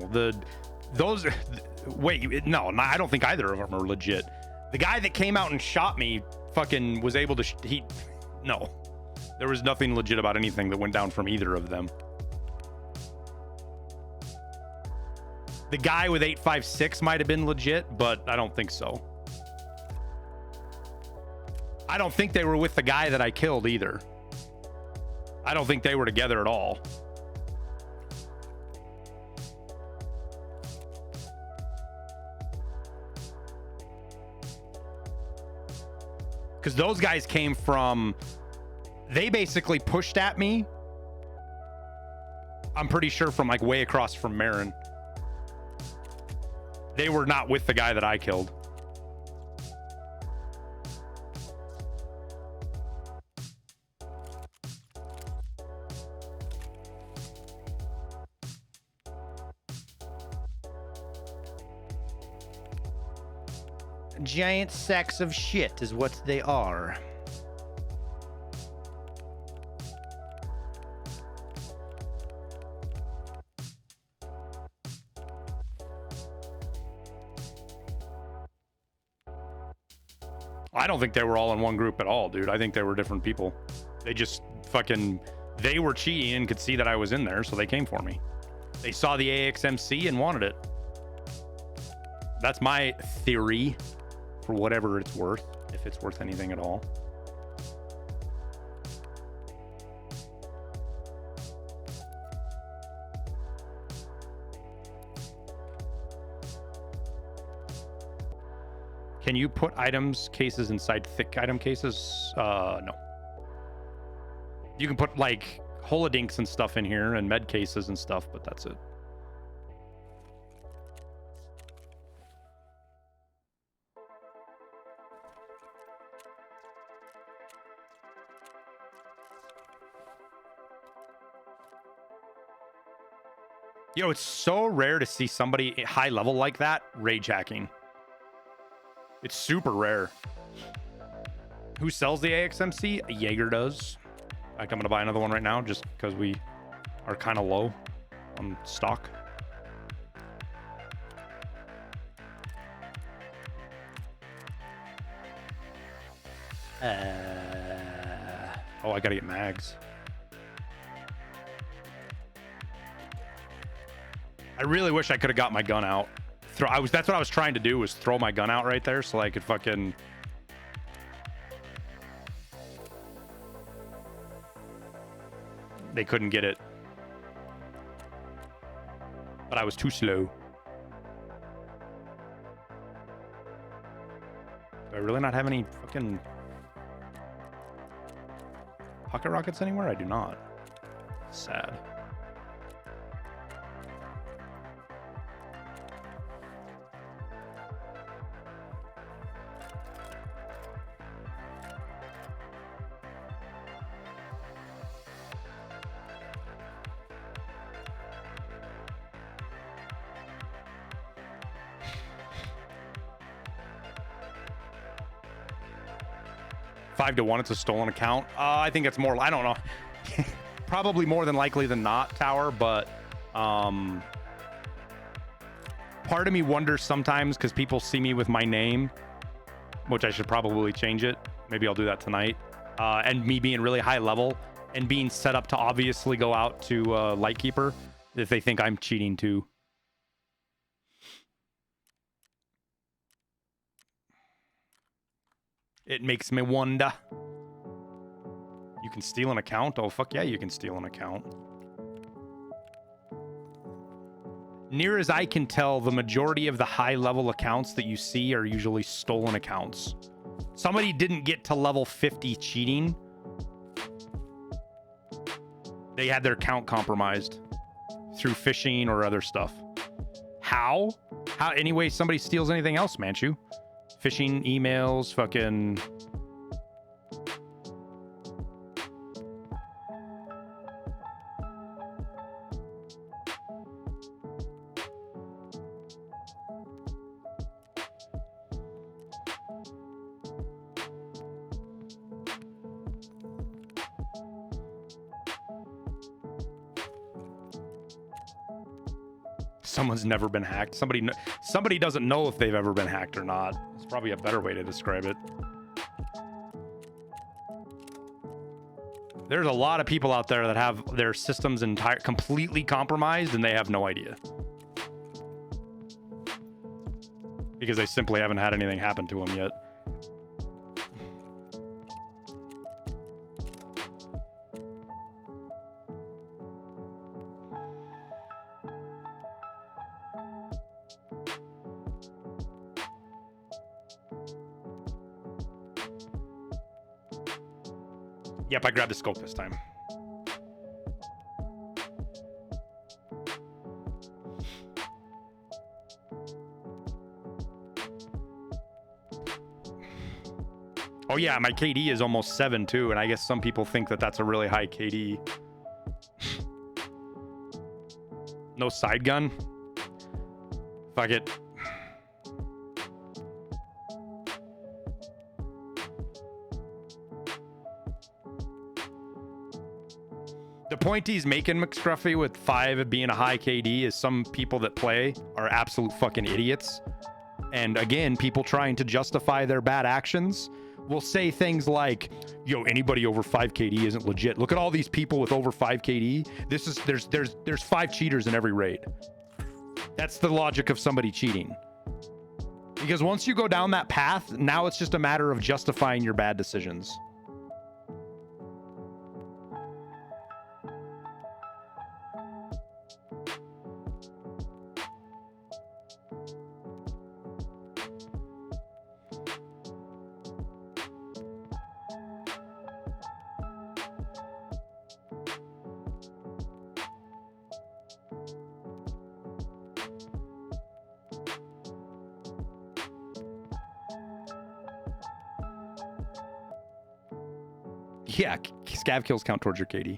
wait, no, I don't think either of them are legit. The guy that came out and shot me fucking was able to, no. There was nothing legit about anything that went down from either of them. The guy with 856 might have been legit, but I don't think so. I don't think they were with the guy that I killed either. I don't think they were together at all. Because those guys came from... They basically pushed at me. I'm pretty sure from like way across from Marin. They were not with the guy that I killed. Giant sacks of shit is what they are. I don't think they were all in one group at all, dude. I think they were different people. They just fucking... They were cheating and could see that I was in there, so they came for me. They saw the AXMC and wanted it. That's my theory, for whatever it's worth, if it's worth anything at all. Can you put items cases inside thick item cases? No. You can put like holodinks and stuff in here and med cases and stuff, but that's it. Yo, it's so rare to see somebody high level like that rage hacking. It's super rare. Who sells the AXMC? Jaeger does. In fact, I'm going to buy another one right now just because we are kind of low on stock. Oh, I got to get mags. I really wish I could have got my gun out. That's what I was trying to do, was throw my gun out right there so I could fucking... They couldn't get it. But I was too slow. Do I really not have any fucking pocket rockets anywhere? I do not. Sad. 5 to 1, it's a stolen account. I think it's more, I don't know. Probably more than likely than not, Tower, but part of me wonders sometimes because people see me with my name, which I should probably change it. Maybe I'll do that tonight. And me being really high level and being set up to obviously go out to Lightkeeper if they think I'm cheating too. It makes me wonder. You can steal an account? Oh, fuck yeah, you can steal an account. Near as I can tell, the majority of the high-level accounts that you see are usually stolen accounts. Somebody didn't get to level 50 cheating. They had their account compromised through phishing or other stuff. How? How? Anyway, somebody steals anything else, Manchu. Phishing, emails, fucking... Someone's never been hacked. Somebody doesn't know if they've ever been hacked or not. It's probably a better way to describe it. There's a lot of people out there that have their systems completely compromised and they have no idea. Because they simply haven't had anything happen to them yet. Yep, I grabbed a scope this time. Oh yeah, my KD is almost 7 too, and I guess some people think that that's a really high KD. No side gun? Fuck it. The point he's making, McScruffy, with 5 being a high KD is some people that play are absolute fucking idiots. And again, people trying to justify their bad actions will say things like, yo, anybody over 5 KD isn't legit. Look at all these people with over 5 KD. There's 5 cheaters in every raid. That's the logic of somebody cheating. Because once you go down that path, now it's just a matter of justifying your bad decisions. Yeah, scav kills count towards your KD.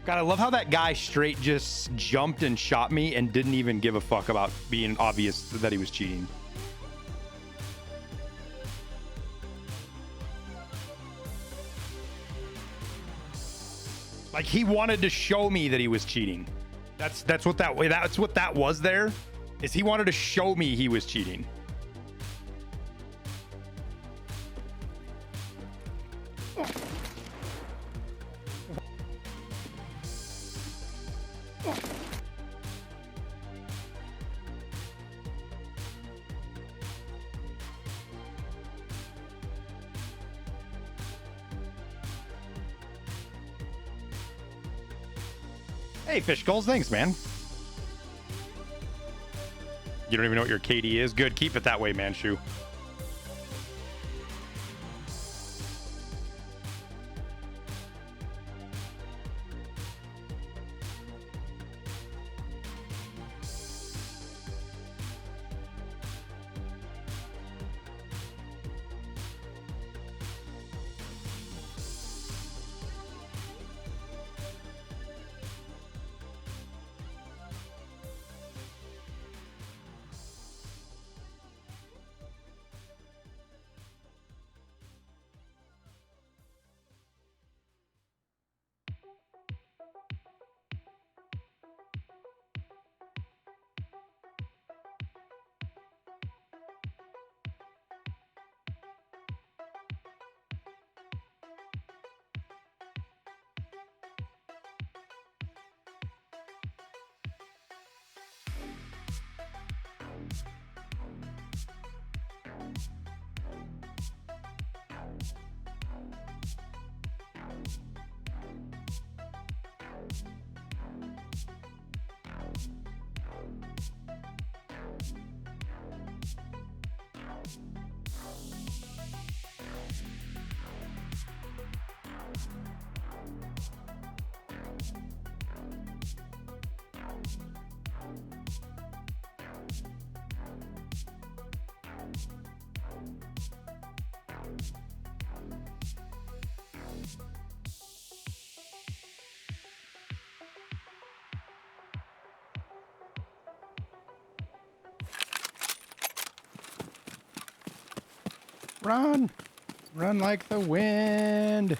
God, I love how that guy straight just jumped and shot me and didn't even give a fuck about being obvious that he was cheating. Like, he wanted to show me that he was cheating. That's what that was there, is he wanted to show me he was cheating. Hey, Fish Skulls, thanks, man. You don't even know what your KD is? Good, keep it that way, Manchu. Run! Run like the wind!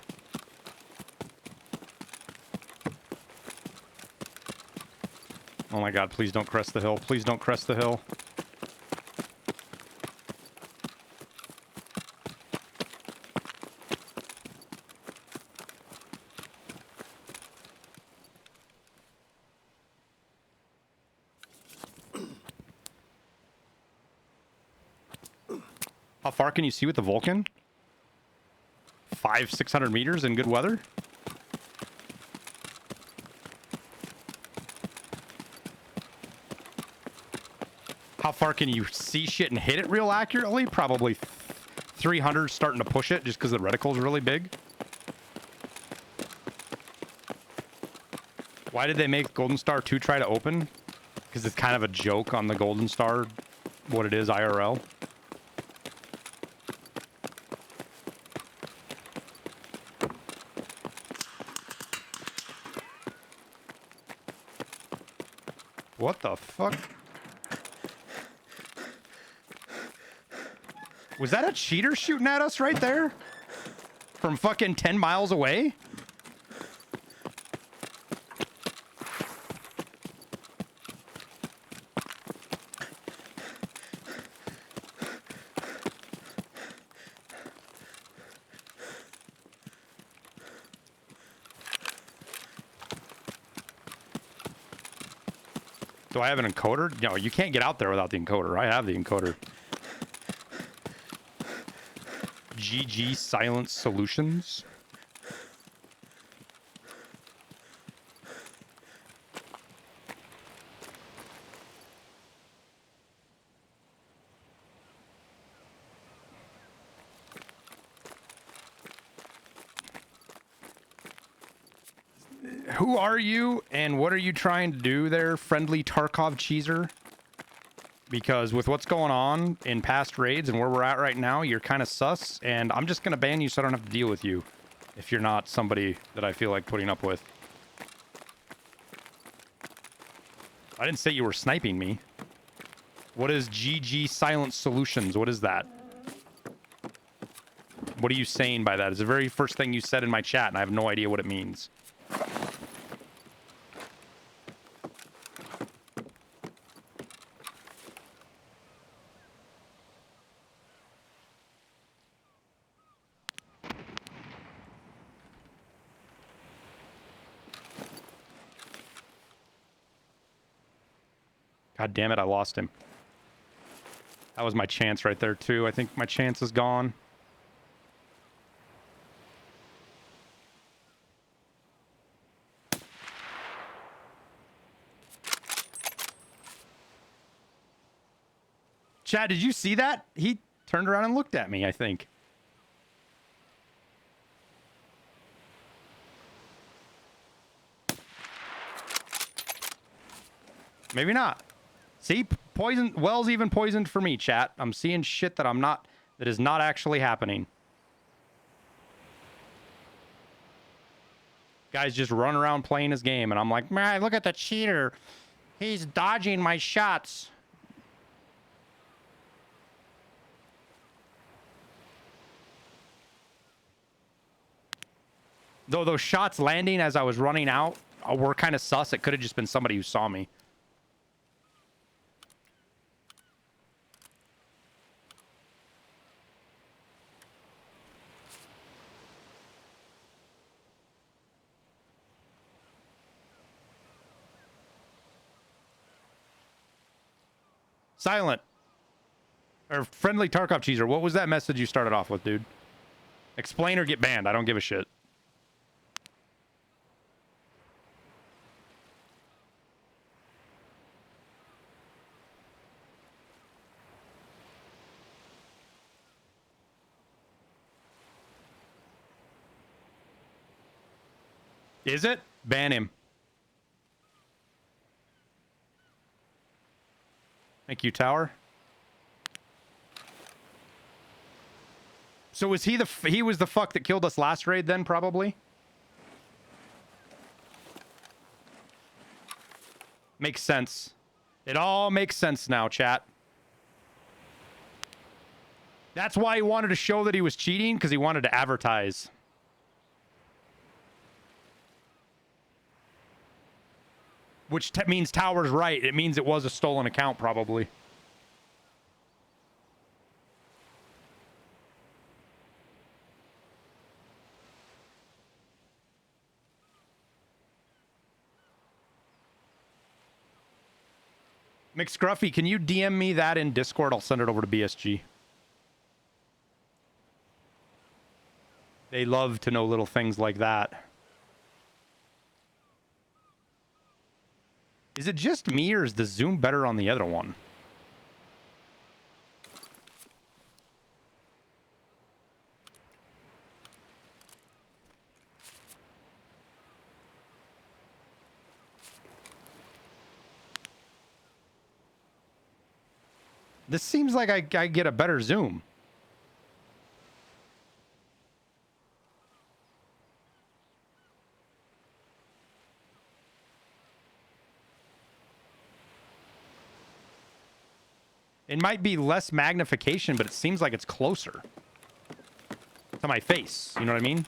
Oh my god, please don't crest the hill. Please don't crest the hill. How far can you see with the Vulcan? 500-600 meters in good weather? How far can you see shit and hit it real accurately? Probably 300, starting to push it just because the reticle's really big. Why did they make Golden Star 2 try to open? Because it's kind of a joke on the Golden Star, what it is IRL. What the fuck? Was that a cheater shooting at us right there? From fucking 10 miles away? Do I have an encoder? No, you can't get out there without the encoder. I have the encoder. GG Silence Solutions. Who are you and what are you trying to do there, friendly Tarkov cheeser? Because with what's going on in past raids and where we're at right now, you're kind of sus, and I'm just going to ban you so I don't have to deal with you if you're not somebody that I feel like putting up with. I didn't say you were sniping me. What is GG Silent Solutions? What is that? What are you saying by that? It's the very first thing you said in my chat, and I have no idea what it means. God damn it, I lost him. That was my chance right there, too. I think my chance is gone. Chad, did you see that? He turned around and looked at me, I think. Maybe not. See, poison. Well's even poisoned for me, chat. I'm seeing shit that that is not actually happening. Guys just run around playing his game, and I'm like, man, look at the cheater. He's dodging my shots. Though those shots landing as I was running out were kind of sus. It could have just been somebody who saw me. Silent. Or friendly Tarkov cheeser. What was that message you started off with, dude? Explain or get banned. I don't give a shit. Is it? Ban him. Thank you, Tower. So was he he was the fuck that killed us last raid then, probably? Makes sense. It all makes sense now, chat. That's why he wanted to show that he was cheating, because he wanted to advertise. Which means Tower's right. It means it was a stolen account, probably. McScruffy, can you DM me that in Discord? I'll send it over to BSG. They love to know little things like that. Is it just me, or is the zoom better on the other one? This seems like I get a better zoom. It might be less magnification, but it seems like it's closer to my face. You know what I mean?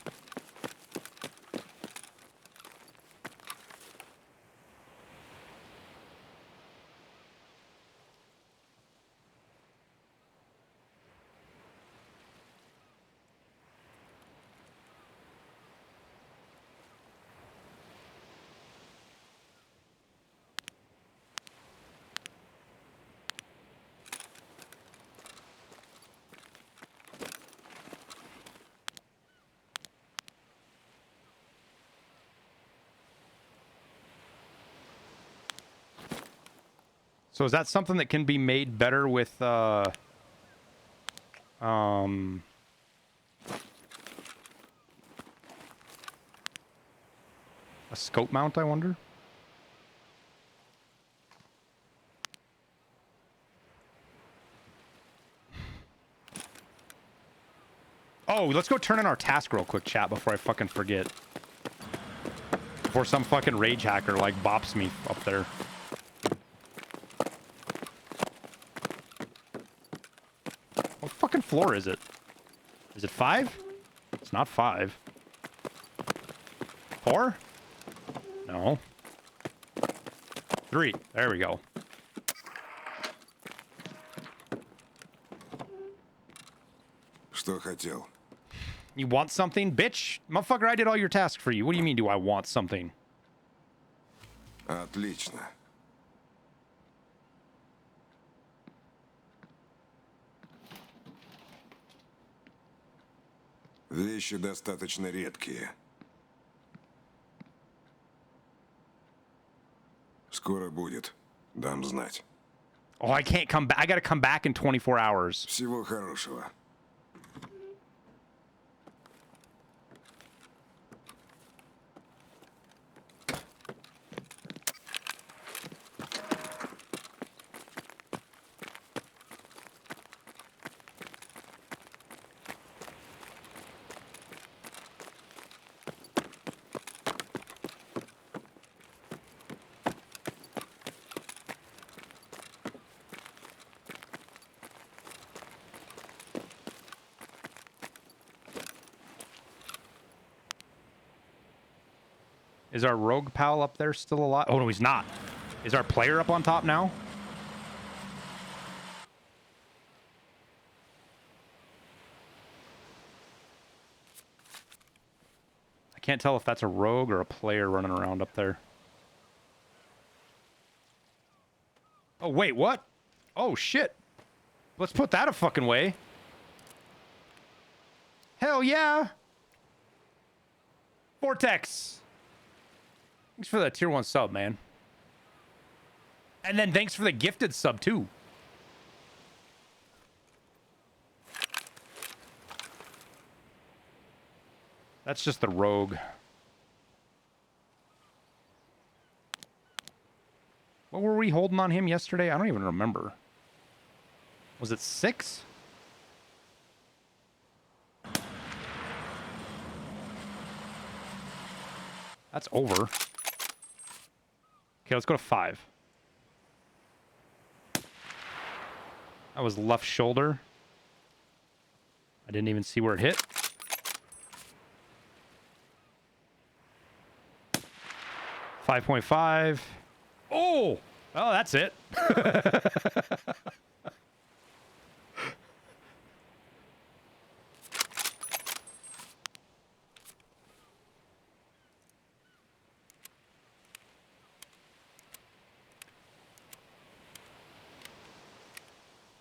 So is that something that can be made better with a scope mount, I wonder? Oh, let's go turn in our task real quick, chat, before I fucking forget. Before some fucking rage hacker, like, bops me up there. What fucking floor is it? Is it 5? It's not 5. 4? No. 3. There we go. Что хотел? You want something, bitch? Motherfucker, I did all your tasks for you. What do you mean, do I want something? Отлично. Вещи достаточно редкие. Скоро будет. Дам знать. Oh, I can't come back. I got to come back in 24 hours. Всего хорошего. Is our rogue pal up there still alive? Oh, no, he's not. Is our player up on top now? I can't tell if that's a rogue or a player running around up there. Oh, wait, what? Oh, shit. Let's put that a fucking way. Hell yeah. Vortex. Thanks for the tier 1 sub, man. And then thanks for the gifted sub, too. That's just the rogue. What were we holding on him yesterday? I don't even remember. Was it 6? That's over. Okay, let's go to 5. That was left shoulder. I didn't even see where it hit. $5.5. Oh! Oh, that's it.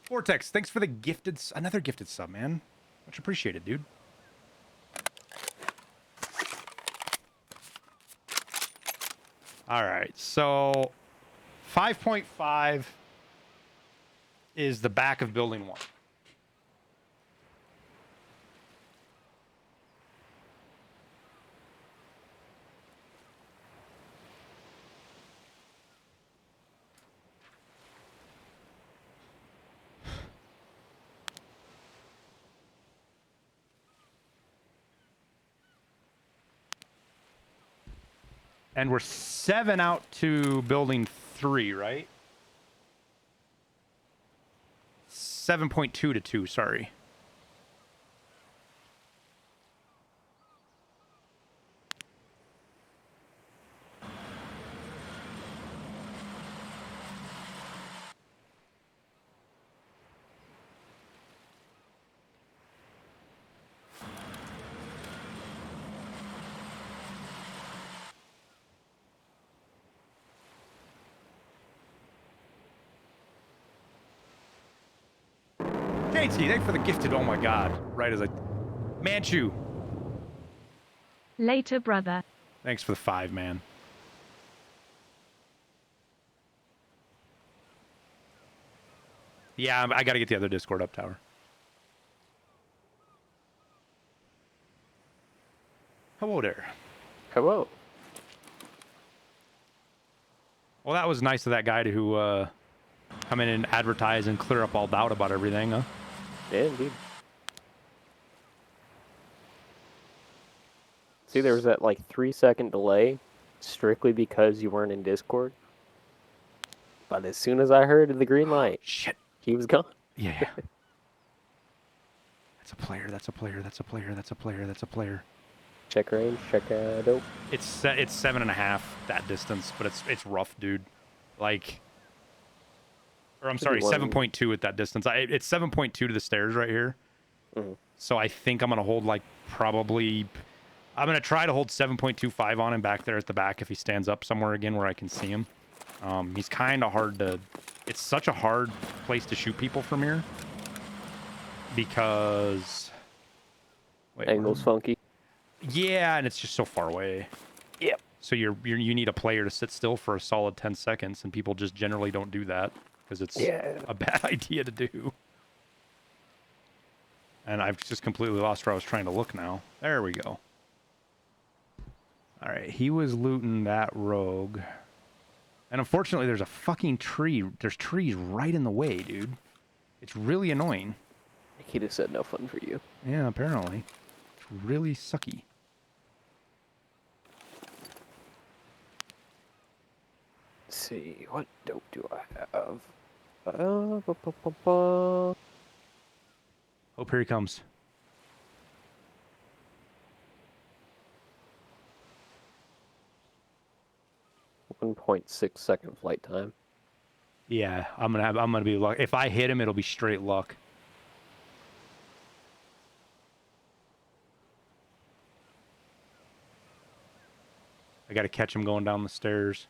Vortex, thanks for the gifted... Another gifted sub, man. Much appreciated, dude. All right, so 5.5 is the back of building 1. And we're 7 out to building 3, right? 7.2 to 2, sorry. JT, thanks for the gifted. Oh my god. Right as I... Manchu. Later, brother. Thanks for the 5, man. Yeah, I gotta get the other Discord up, Tower. Hello there. Hello. Well, that was nice of that guy to come in and advertise and clear up all doubt about everything, huh? Yeah, indeed. See, there was that like 3-second delay strictly because you weren't in Discord. But as soon as I heard the green light, shit, he was gone. Yeah. That's a player, that's a player, that's a player, that's a player, that's a player. Check range, check dope. It's 7.5 that distance, but it's rough, dude. Like, or I'm sorry, 7.2 at that distance. It's 7.2 to the stairs right here. Mm-hmm. So I think I'm gonna hold like probably. I'm gonna try to hold 7.25 on him back there at the back if he stands up somewhere again where I can see him. He's kind of hard to. It's such a hard place to shoot people from here because. Wait, angle's funky. Yeah, and it's just so far away. Yep. So you need a player to sit still for a solid 10 seconds, and people just generally don't do that. because it's Yeah. a bad idea to do. And I've just completely lost where I was trying to look now. There we go. All right, he was looting that rogue. And unfortunately, there's a fucking tree. There's trees right in the way, dude. It's really annoying. Nikita said no fun for you. Yeah, apparently. It's really sucky. Let's see, what dope do I have? Ba-ba-ba. Oh, here he comes. 1.6-second flight time. Yeah, I'm gonna be luck. If I hit him, it'll be straight luck. I gotta catch him going down the stairs.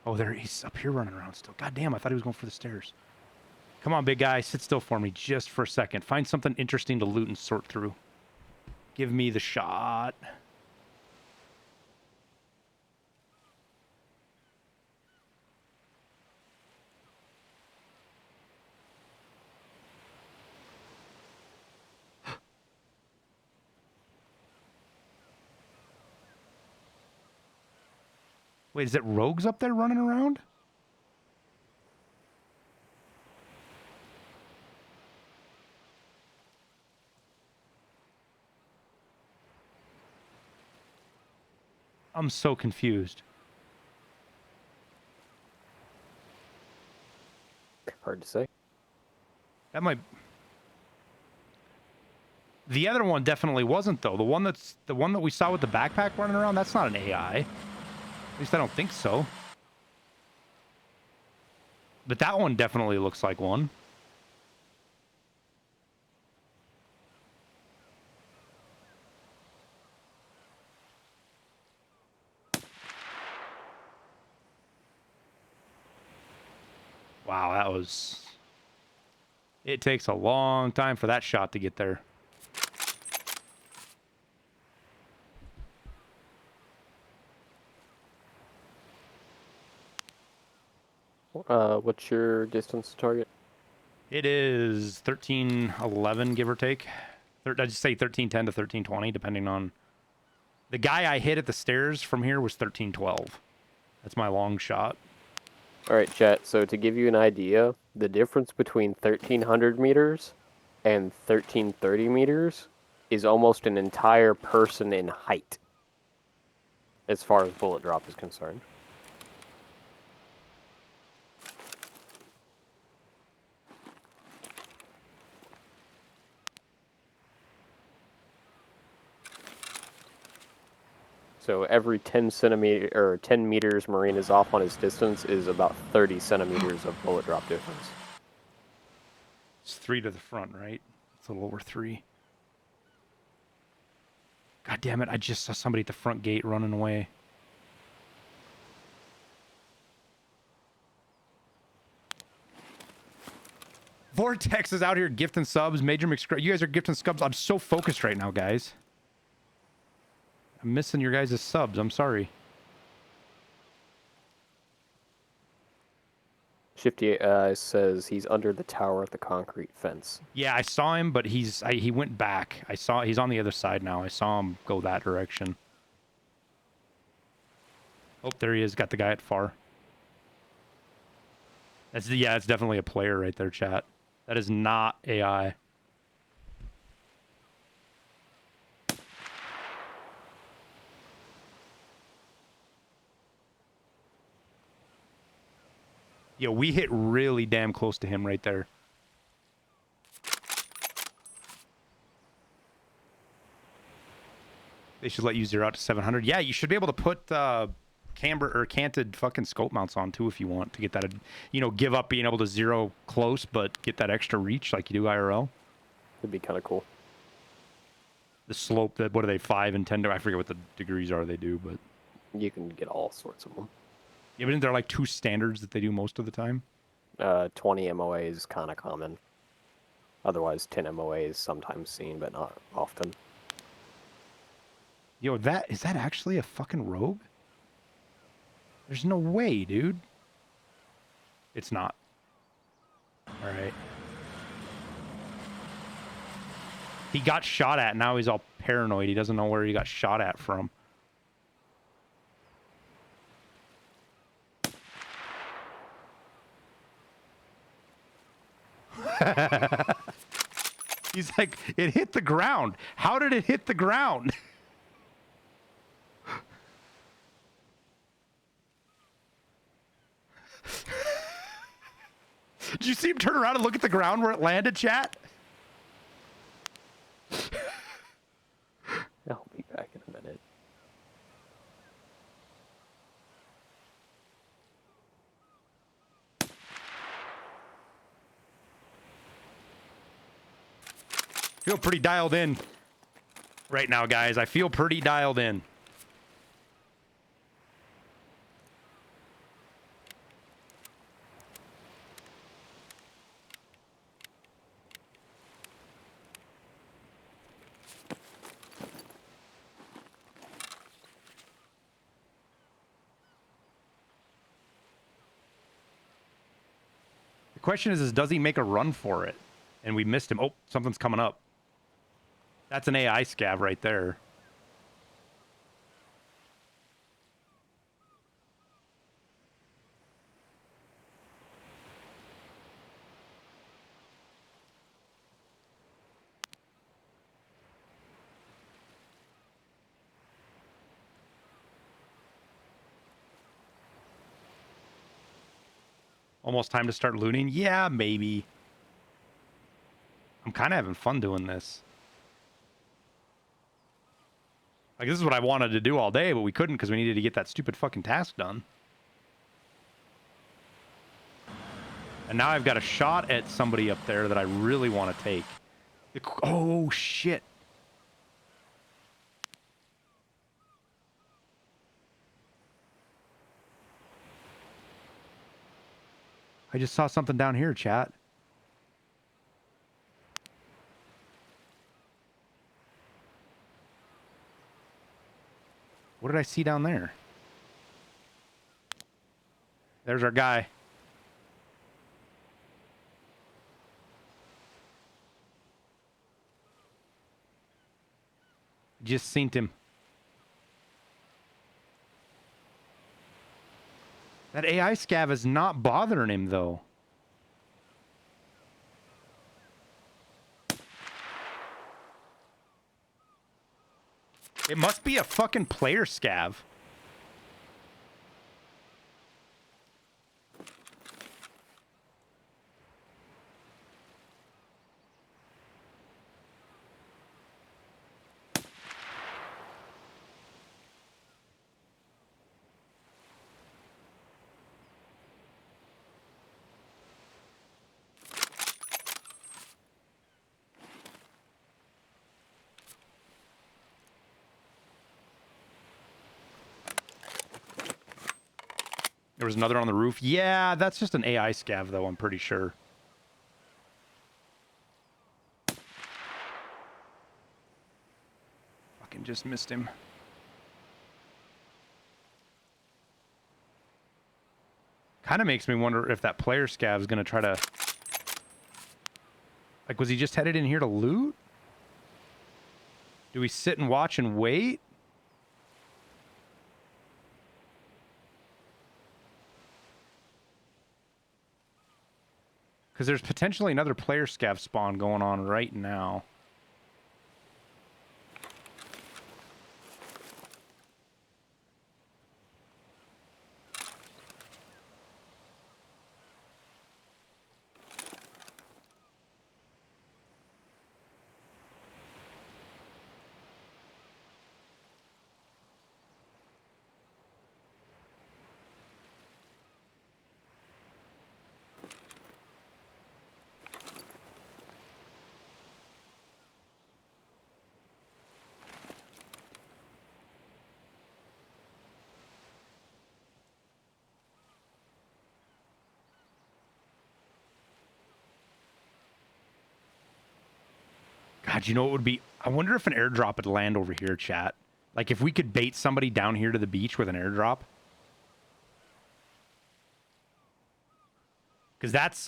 Oh, there he's up here running around still. God damn, I thought he was going for the stairs. Come on, big guy, sit still for me just for a second. Find something interesting to loot and sort through. Give me the shot. Wait, is it rogues up there running around? I'm so confused. Hard to say. That might... The other one definitely wasn't, though. The one that we saw with the backpack running around, that's not an AI. At least I don't think so. But that one definitely looks like one. Wow, that was... It takes a long time for that shot to get there. What's your distance to target? It is 1311, give or take. I'd just say 1310 to 1320, depending on... The guy I hit at the stairs from here was 1312. That's my long shot. Alright, chat, so to give you an idea, the difference between 1300 meters and 1330 meters is almost an entire person in height, as far as bullet drop is concerned. So every 10 meters Marine is off on his distance is about 30 centimeters of bullet drop difference. It's 3 to the front, right? It's a little over 3. God damn it, I just saw somebody at the front gate running away. Vortex is out here gifting subs. Major McScrub. You guys are gifting subs. I'm so focused right now, guys. I'm missing your guys' subs. I'm sorry. Shifty says he's under the tower at the concrete fence. Yeah, I saw him, but he went back. He's on the other side now. I saw him go that direction. Oh, there he is. Got the guy at far. That's definitely a player right there, chat. That is not AI. Yo, we hit really damn close to him right there. They should let you zero out to 700. Yeah, you should be able to put camber or canted fucking scope mounts on too if you want to get that, you know, give up being able to zero close but get that extra reach like you do IRL. It'd be kind of cool. The slope, that what are they, 5 and 10? I forget what the degrees are they do, but you can get all sorts of them. Yeah, but isn't there like 2 standards that they do most of the time? 20 MOA is kind of common. Otherwise, 10 MOA is sometimes seen, but not often. Yo, is that actually a fucking rogue? There's no way, dude. It's not. All right. He got shot at. Now he's all paranoid. He doesn't know where he got shot at from. He's like, it hit the ground. How did it hit the ground? Did you see him turn around and look at the ground where it landed, chat? I'll be back in a minute. Feel pretty dialed in right now, guys. I feel pretty dialed in. The question is does he make a run for it? And we missed him. Oh, something's coming up. That's an AI scav right there. Almost time to start looting? Yeah, maybe. I'm kind of having fun doing this. Like, this is what I wanted to do all day, but we couldn't because we needed to get that stupid fucking task done. And now I've got a shot at somebody up there that I really want to take. Oh, shit. I just saw something down here, chat. What did I see down there? There's our guy. Just seen him. That AI scav is not bothering him, though. It must be a fucking player scav. There was another on the roof. Yeah, that's just an AI scav, though, I'm pretty sure. Fucking just missed him. Kind of makes me wonder if that player scav is going to try to... Like, was he just headed in here to loot? Do we sit and watch and wait? Because there's potentially another player scav spawn going on right now. God, you know what would be? I wonder if an airdrop would land over here, chat. Like if we could bait somebody down here to the beach with an airdrop. Because that's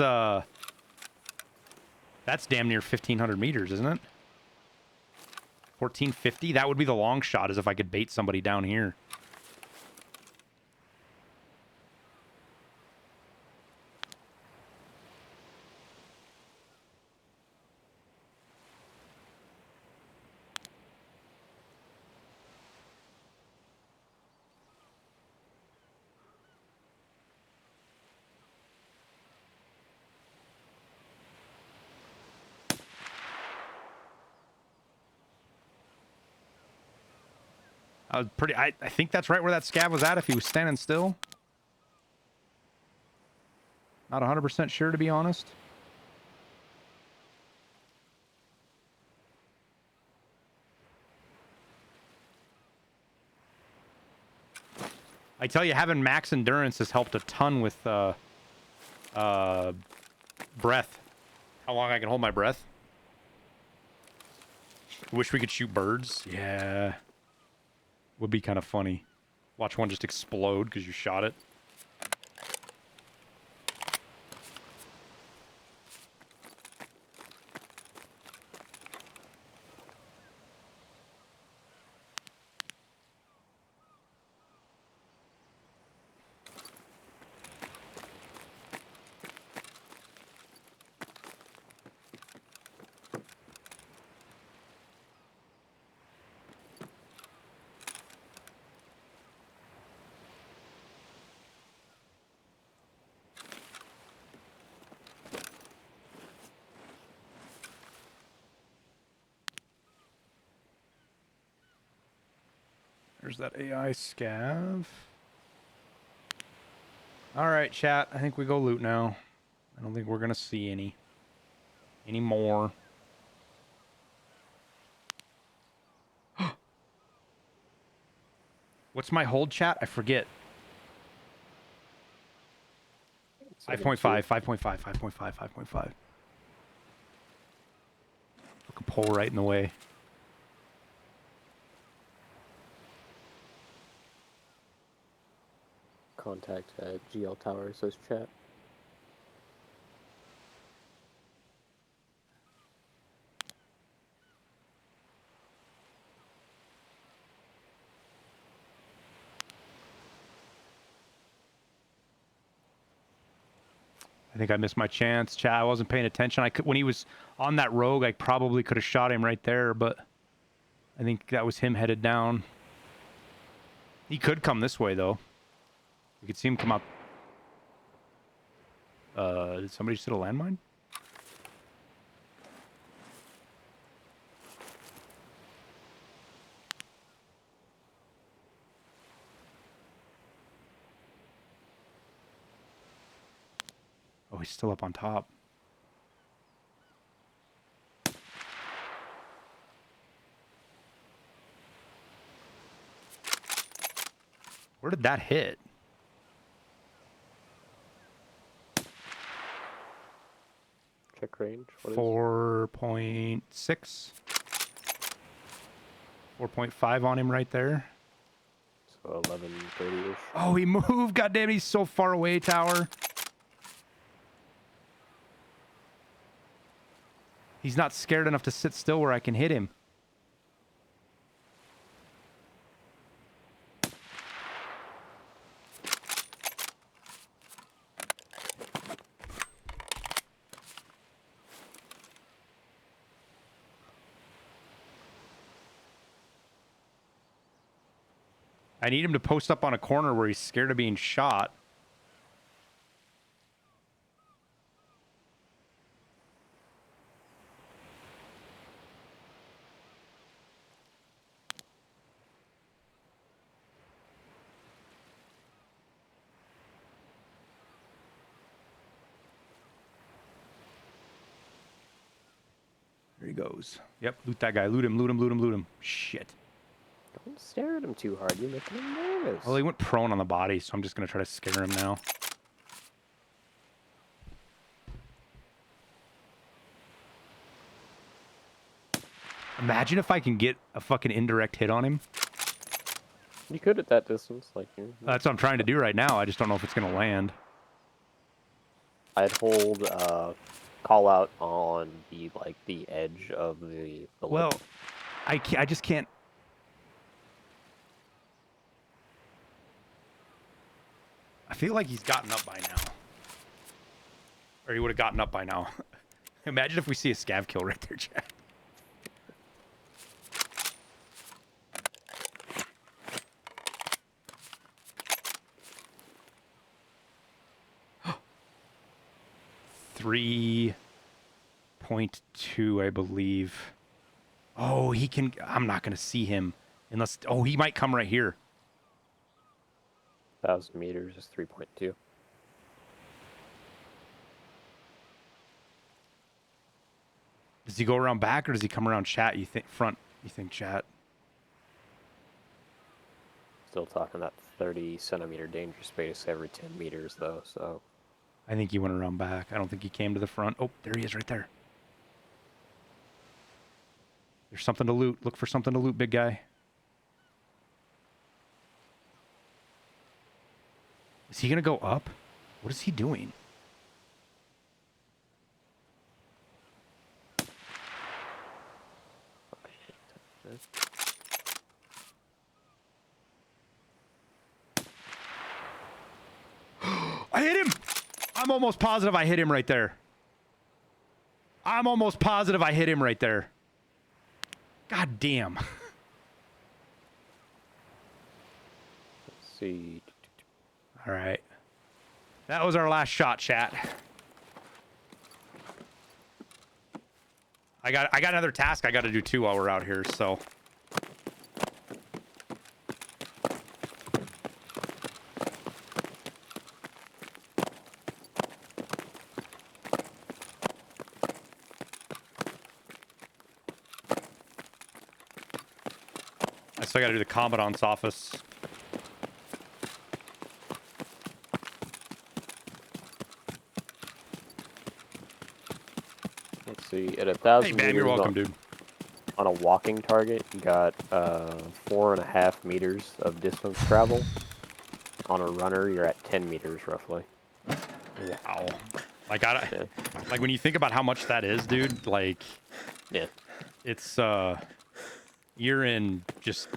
damn near 1,500 meters, isn't it? 1,450? That would be the long shot, is if I could bait somebody down here. I think that's right where that scav was at if he was standing still. Not 100% sure, to be honest. I tell you, having max endurance has helped a ton with breath. How long I can hold my breath. Wish we could shoot birds. Yeah. Would be kind of funny. Watch one just explode because you shot it. There's that AI scav. Alright, chat. I think we go loot now. I don't think we're going to see any more. What's my hold, chat? I forget. 5.5, 5.5, 5.5, 5.5. Look a pole right in the way. Contact GL Tower, says chat. I think I missed my chance, chat. I wasn't paying attention. When he was on that rogue, I probably could have shot him right there, but I think that was him headed down. He could come this way, though. You could see him come up. Did somebody just hit a landmine? Oh, he's still up on top. Where did that hit? Check range. 4.6. 4.5 on him right there. So 11:30-ish. Oh, he moved. Goddamn, he's so far away, tower. He's not scared enough to sit still where I can hit him. I need him to post up on a corner where he's scared of being shot. There he goes. Yep, loot that guy. Loot him, loot him, loot him, loot him. Shit. Don't stare at him too hard. You're making him nervous. Well, he went prone on the body, so I'm just going to try to scare him now. Imagine if I can get a fucking indirect hit on him. You could at that distance, like That's what I'm trying to do right now. I just don't know if it's gonna land. I'd hold call out on the edge of the Well, I just can't. I feel like he's gotten up by now. Or he would have gotten up by now. Imagine if we see a scav kill right there, Chad. .3, I believe. Oh, he can. I'm not going to see him unless. Oh, he might come right here. 1,000 meters is 3.2. Does he go around back or does he come around chat? You think front? You think chat? Still talking that 30 centimeter danger space every 10 meters though, so. I think he went around back. I don't think he came to the front. Oh, there he is right there. There's something to loot. Look for something to loot, big guy. Is he going to go up? What is he doing? I hit him! I'm almost positive I hit him right there. I'm almost positive I hit him right there. God damn. Let's see. All right. That was our last shot, chat. I got another task I got to do too while we're out here, so. I still got to do the Commandant's office. Let's see. At 1,000 Hey, man, you're welcome, dude. On a walking target, you got 4.5 meters of distance travel. On a runner, you're at 10 meters roughly. Wow. Like like when you think about how much that is, dude, like yeah. It's you're in just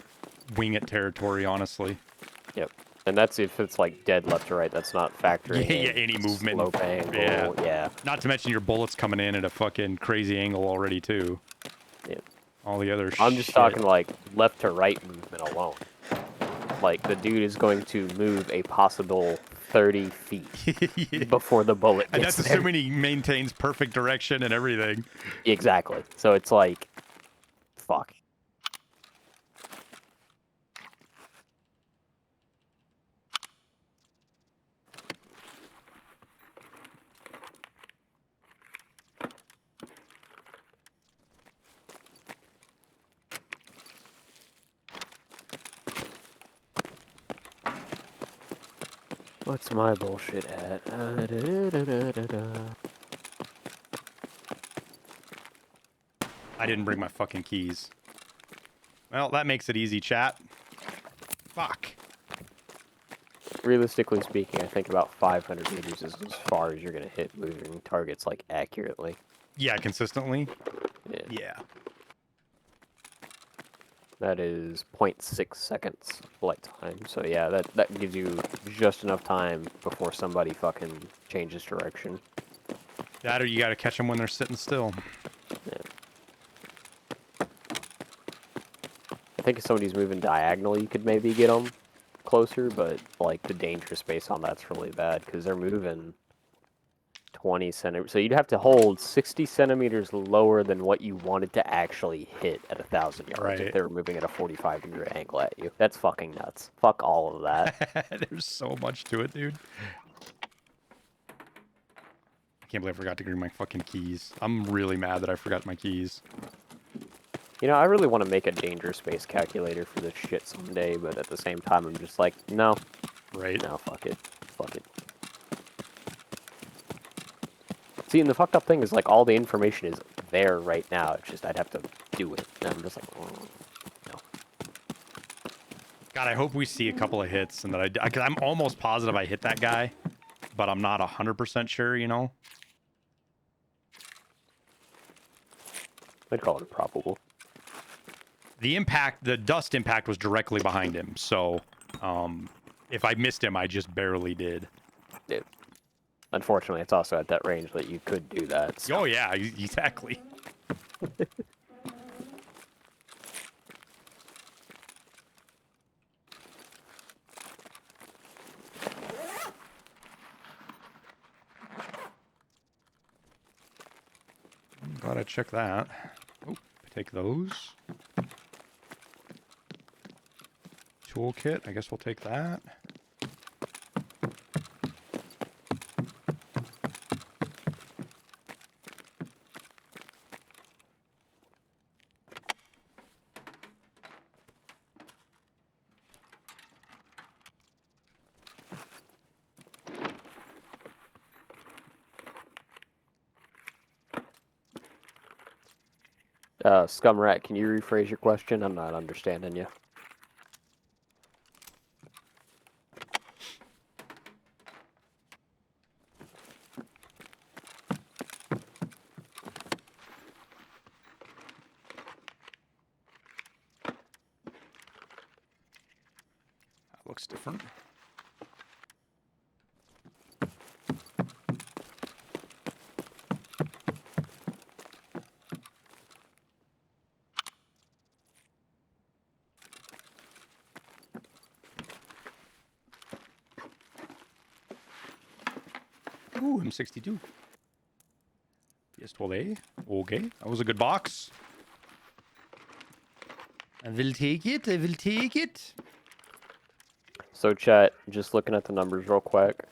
wing it territory, honestly. Yep. And that's if it's like dead left to right. That's not factoring Yeah, any movement. Slope angle. Yeah. Not to mention your bullets coming in at a fucking crazy angle already too. Yeah. All the other I'm just talking like left to right movement alone. Like the dude is going to move a possible 30 feet before the bullet gets And that's there. assuming he maintains perfect direction and everything. Exactly. So it's like, fuck. What's my bullshit at? I didn't bring my fucking keys. Well, that makes it easy, chat. Fuck. Realistically speaking, I think about 500 meters is as far as you're going to hit moving targets, like, accurately. Yeah, consistently? Yeah. Yeah. That is 0.6 seconds flight time. So yeah, that gives you just enough time before somebody fucking changes direction. That or you gotta catch them when they're sitting still. Yeah. I think if somebody's moving diagonally, you could maybe get them closer, but like the danger space on that's really bad because they're moving 20 centimeters. So you'd have to hold 60 centimeters lower than what you wanted to actually hit at 1,000 yards Right. if they were moving at a 45-degree angle at you. That's fucking nuts. Fuck all of that. There's so much to it, dude. I can't believe I forgot to bring my fucking keys. I'm really mad that I forgot my keys. You know, I really want to make a danger space calculator for this shit someday, but at the same time, I'm just like, no. Right. No, fuck it. Fuck it. See, and the fucked up thing is, like, all the information is there right now. It's just I'd have to do it. And I'm just like, no. God, I hope we see a couple of hits and that because I'm almost positive I hit that guy, but I'm not 100% sure, you know? I'd call it probable. The dust impact was directly behind him, so if I missed him, I just barely did. Yeah. Unfortunately, it's also at that range that you could do that. So. Oh, yeah, exactly. I'm glad I checked that. Oh, take those. Toolkit, I guess we'll take that. Scumrat, can you rephrase your question? I'm not understanding you. That looks different. Ooh, M62. PS12A. Okay, that was a good box. I will take it. I will take it. So, chat, just looking at the numbers real quick.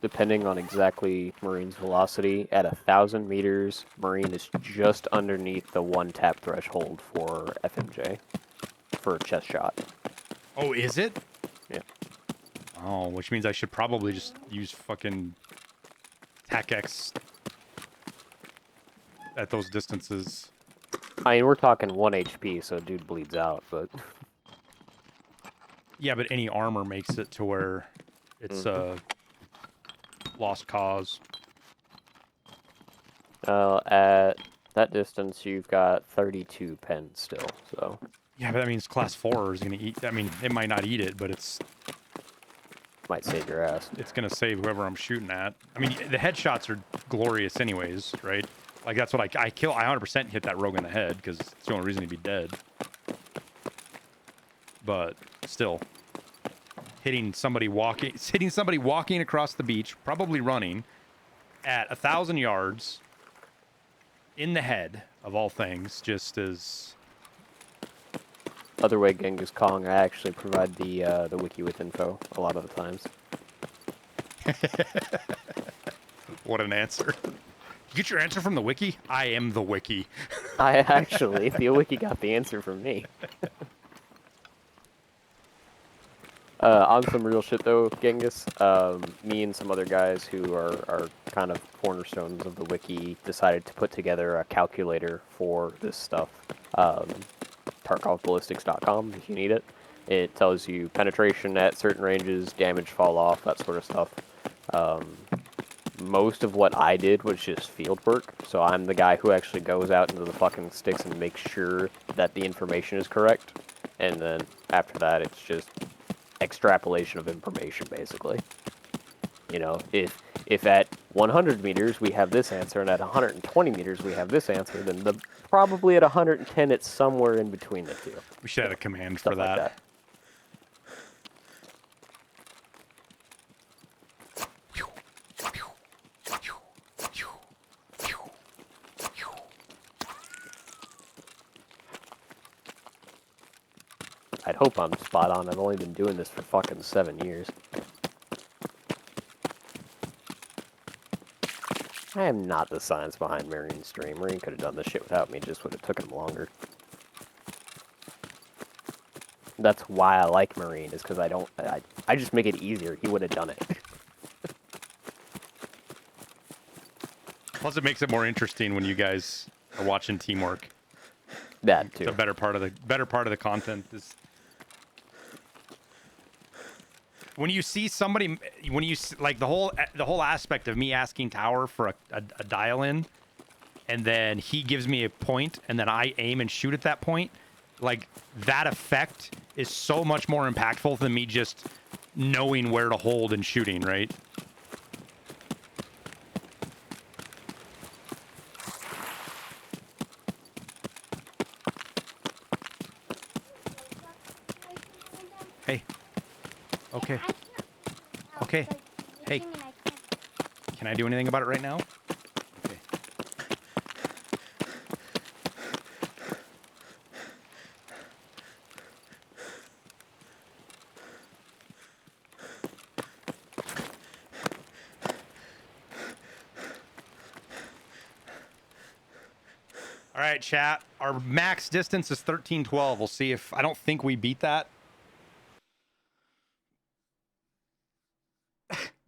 Depending on exactly Marine's velocity, at 1,000 meters, Marine is just underneath the one tap threshold for FMJ for chest shot. Oh, is it? Yeah. Oh, which means I should probably just use fucking TAC-X at those distances. I mean, we're talking 1 HP, so dude bleeds out, but... Yeah, but any armor makes it to where it's a lost cause. At that distance, you've got 32 pen still, so... Yeah, but that means class 4 is going to eat... I mean, it might not eat it, but it's... Might save your ass. It's going to save whoever I'm shooting at. I mean, the headshots are glorious anyways, right? Like, that's what I kill. I 100% hit that rogue in the head, because it's the only reason he'd be dead. But, still... hitting somebody walking across the beach, probably running, at 1,000 yards, in the head, of all things, just as... Other way, Genghis Kong, I actually provide the wiki with info a lot of the times. What an answer. You get your answer from the wiki? I am the wiki. The wiki got the answer from me. On some real shit though, Genghis, me and some other guys who are kind of cornerstones of the wiki decided to put together a calculator for this stuff. TarkovBallistics.com if you need it. It tells you penetration at certain ranges, damage fall off, that sort of stuff. Most of what I did was just field work, so I'm the guy who actually goes out into the fucking sticks and makes sure that the information is correct. And then after that, it's just extrapolation of information, basically. You know, if at 100 meters we have this answer, and at 120 meters we have this answer, then probably at 110 it's somewhere in between the two. We should have a command Stuff for that. like that. I'd hope I'm spot on. I've only been doing this for fucking 7 years. I am not the science behind Marine's stream. Marine could have done this shit without me, just would have took him longer. That's why I like Marine, is because I just make it easier. He would have done it. Plus, it makes it more interesting when you guys are watching teamwork. That too. The better part of the content is when you see somebody, like the whole aspect of me asking Tower for a dial in, and then he gives me a point, and then I aim and shoot at that point. Like that effect is so much more impactful than me just knowing where to hold and shooting, right? Hey. Okay. Okay. Hey. Can I do anything about it right now? Okay. All right, chat. Our max distance is 1312. We'll see if... I don't think we beat that.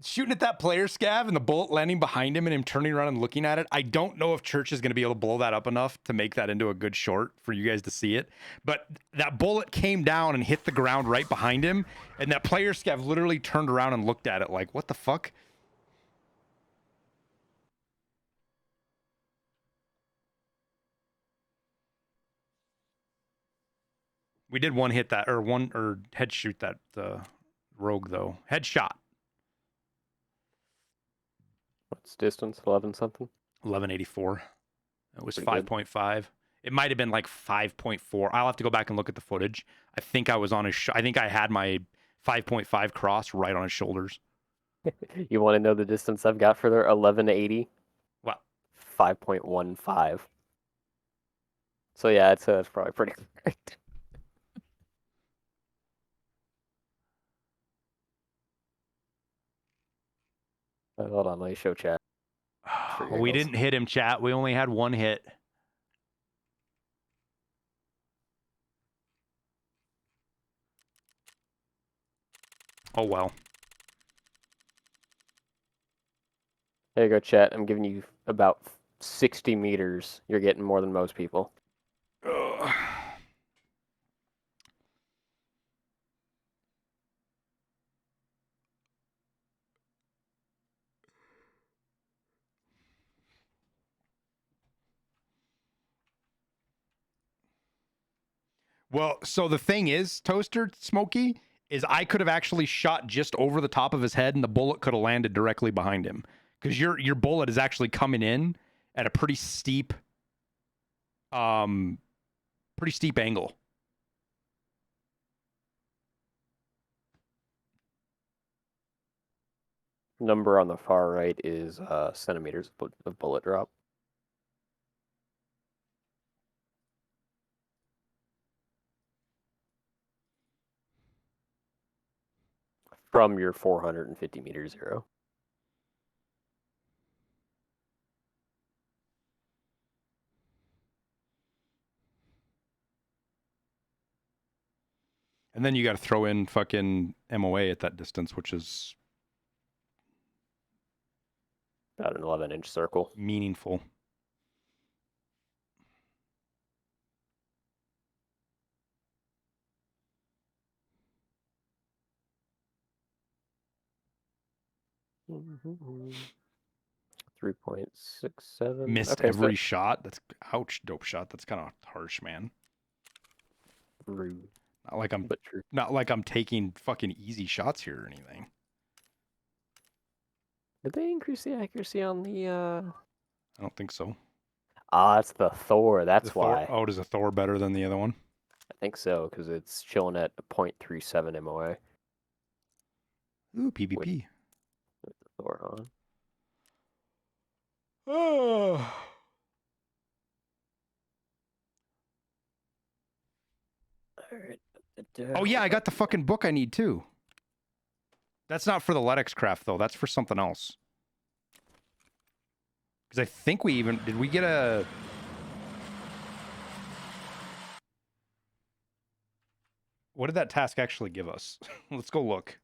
Shooting at that player scav and the bullet landing behind him and him turning around and looking at it. I don't know if Church is going to be able to blow that up enough to make that into a good short for you guys to see it. But that bullet came down and hit the ground right behind him. And that player scav literally turned around and looked at it like, what the fuck? We did one hit that, or head shoot that rogue though. Headshot. What's distance? 11 something? 1184. It was Pretty good. 5.5. It might have been like 5.4. I'll have to go back and look at the footage. I think I was on his... I think I had my 5.5 cross right on his shoulders. You want to know the distance I've got for their 1180? What? 5.15. So yeah, it's probably pretty correct. Hold on, let me show chat. We didn't hit him, chat. We only had one hit. Oh, well. There you go, chat. I'm giving you about 60 meters. You're getting more than most people. Ugh. Well, so the thing is, Toaster Smokey, is I could have actually shot just over the top of his head and the bullet could have landed directly behind him. Because your bullet is actually coming in at a pretty steep angle. Number on the far right is centimeters of bullet drop. From your 450 meter zero. And then you got to throw in fucking MOA at that distance, which is About an 11-inch circle. meaningful. Mm-hmm. 3.67. Missed Okay, every shot. That's ouch, dope shot. That's kind of harsh, man. Rude. Not like I'm, But true. not like I'm taking fucking easy shots here or anything. Did they increase the accuracy on the I don't think so. Ah, it's the Thor, that's The Thor, why. oh, is a Thor better than the other one? I think so, because it's chilling at a 0.37 MOA. Ooh, PvP. With the Thor on. Oh. Alright. Oh yeah, I got the fucking book I need too. That's not for the Ledex craft though. That's for something else. Because I think we even... Did we get a... What did that task actually give us? Let's go look.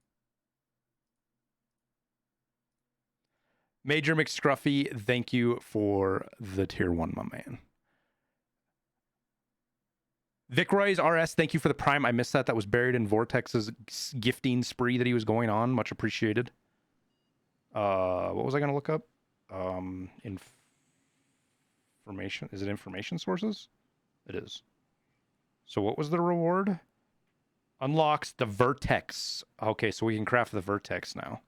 Major McScruffy, thank you for the tier 1, my man. Vicroy's RS, thank you for the Prime. I missed that. That was buried in Vortex's gifting spree that he was going on. Much appreciated. What was I going to look up? Information. Is it information sources? It is. So what was the reward? Unlocks the Vertex. Okay, so we can craft the Vertex now.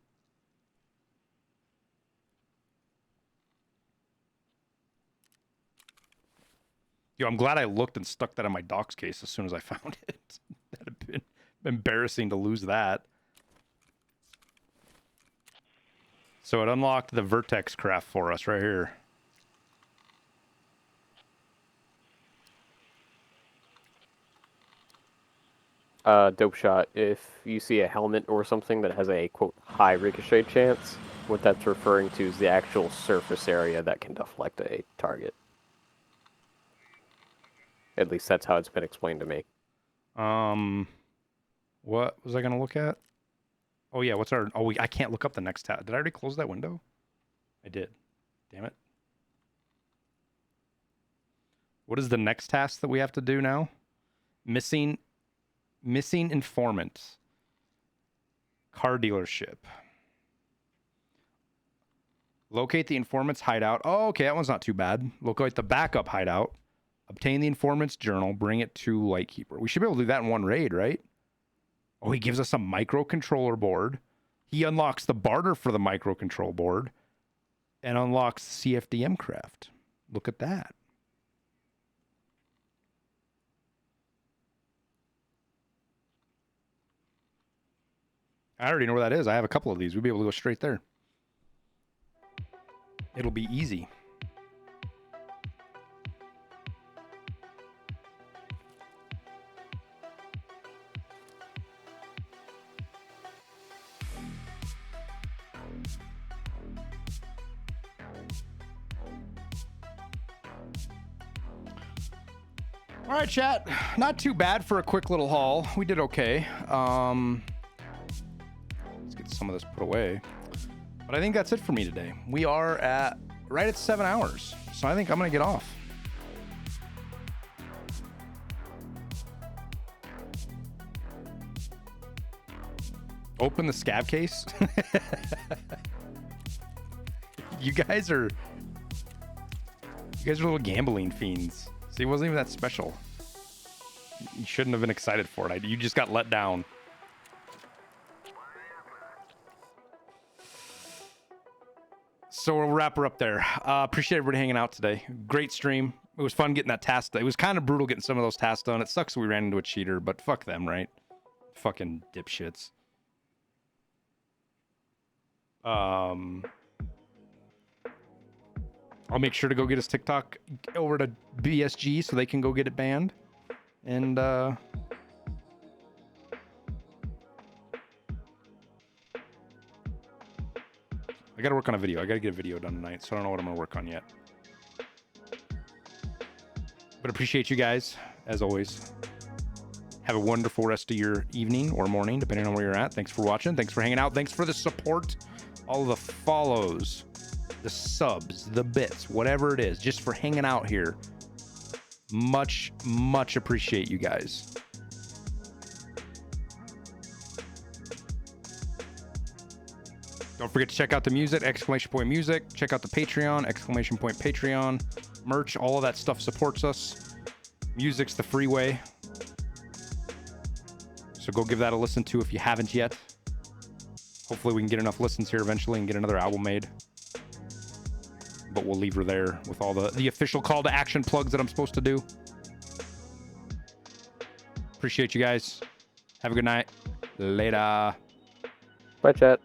Yo, I'm glad I looked and stuck that in my docs case as soon as I found it. That'd have been embarrassing to lose that. So it unlocked the Vertex craft for us right here. Dope shot. If you see a helmet or something that has a, quote, high ricochet chance, what that's referring to is the actual surface area that can deflect a target. At least that's how it's been explained to me. What was I going to look at? Oh, yeah, what's our... Oh, I can't look up the next tab. Did I already close that window? I did. Damn it. What is the next task that we have to do now? Missing informant. Car dealership. Locate the informant's hideout. Oh, okay, that one's not too bad. Locate the backup hideout. Obtain the informant's journal. Bring it to Lightkeeper. We should be able to do that in one raid, right? Oh, he gives us a microcontroller board. He unlocks the barter for the microcontrol board. And unlocks CFDM craft. Look at that. I already know where that is. I have a couple of these. We'll be able to go straight there. It'll be easy. All right, chat. Not too bad for a quick little haul. We did okay. Let's get some of this put away. But I think that's it for me today. We are at right at 7 hours. So I think I'm going to get off. Open the scab case. You guys are little gambling fiends. See, it wasn't even that special. You shouldn't have been excited for it. You just got let down. So we'll wrap her up there. Appreciate everybody hanging out today. Great stream. It was fun getting that task done. It was kind of brutal getting some of those tasks done. It sucks we ran into a cheater, but fuck them, right? Fucking dipshits. I'll make sure to go get his TikTok over to BSG so they can go get it banned. And, I gotta work on a video. I gotta get a video done tonight, so I don't know what I'm gonna work on yet. But appreciate you guys, as always. Have a wonderful rest of your evening or morning, depending on where you're at. Thanks for watching. Thanks for hanging out. Thanks for the support. All of the follows, the subs, the bits, whatever it is, just for hanging out here. Much, much appreciate you guys. Don't forget to check out the music, ! Music. Check out the Patreon, ! Patreon. Merch, all of that stuff supports us. Music's the free way. So go give that a listen to if you haven't yet. Hopefully we can get enough listens here eventually and get another album made. But we'll leave her there with all the official call to action plugs that I'm supposed to do. Appreciate you guys. Have a good night. Later. Bye, chat.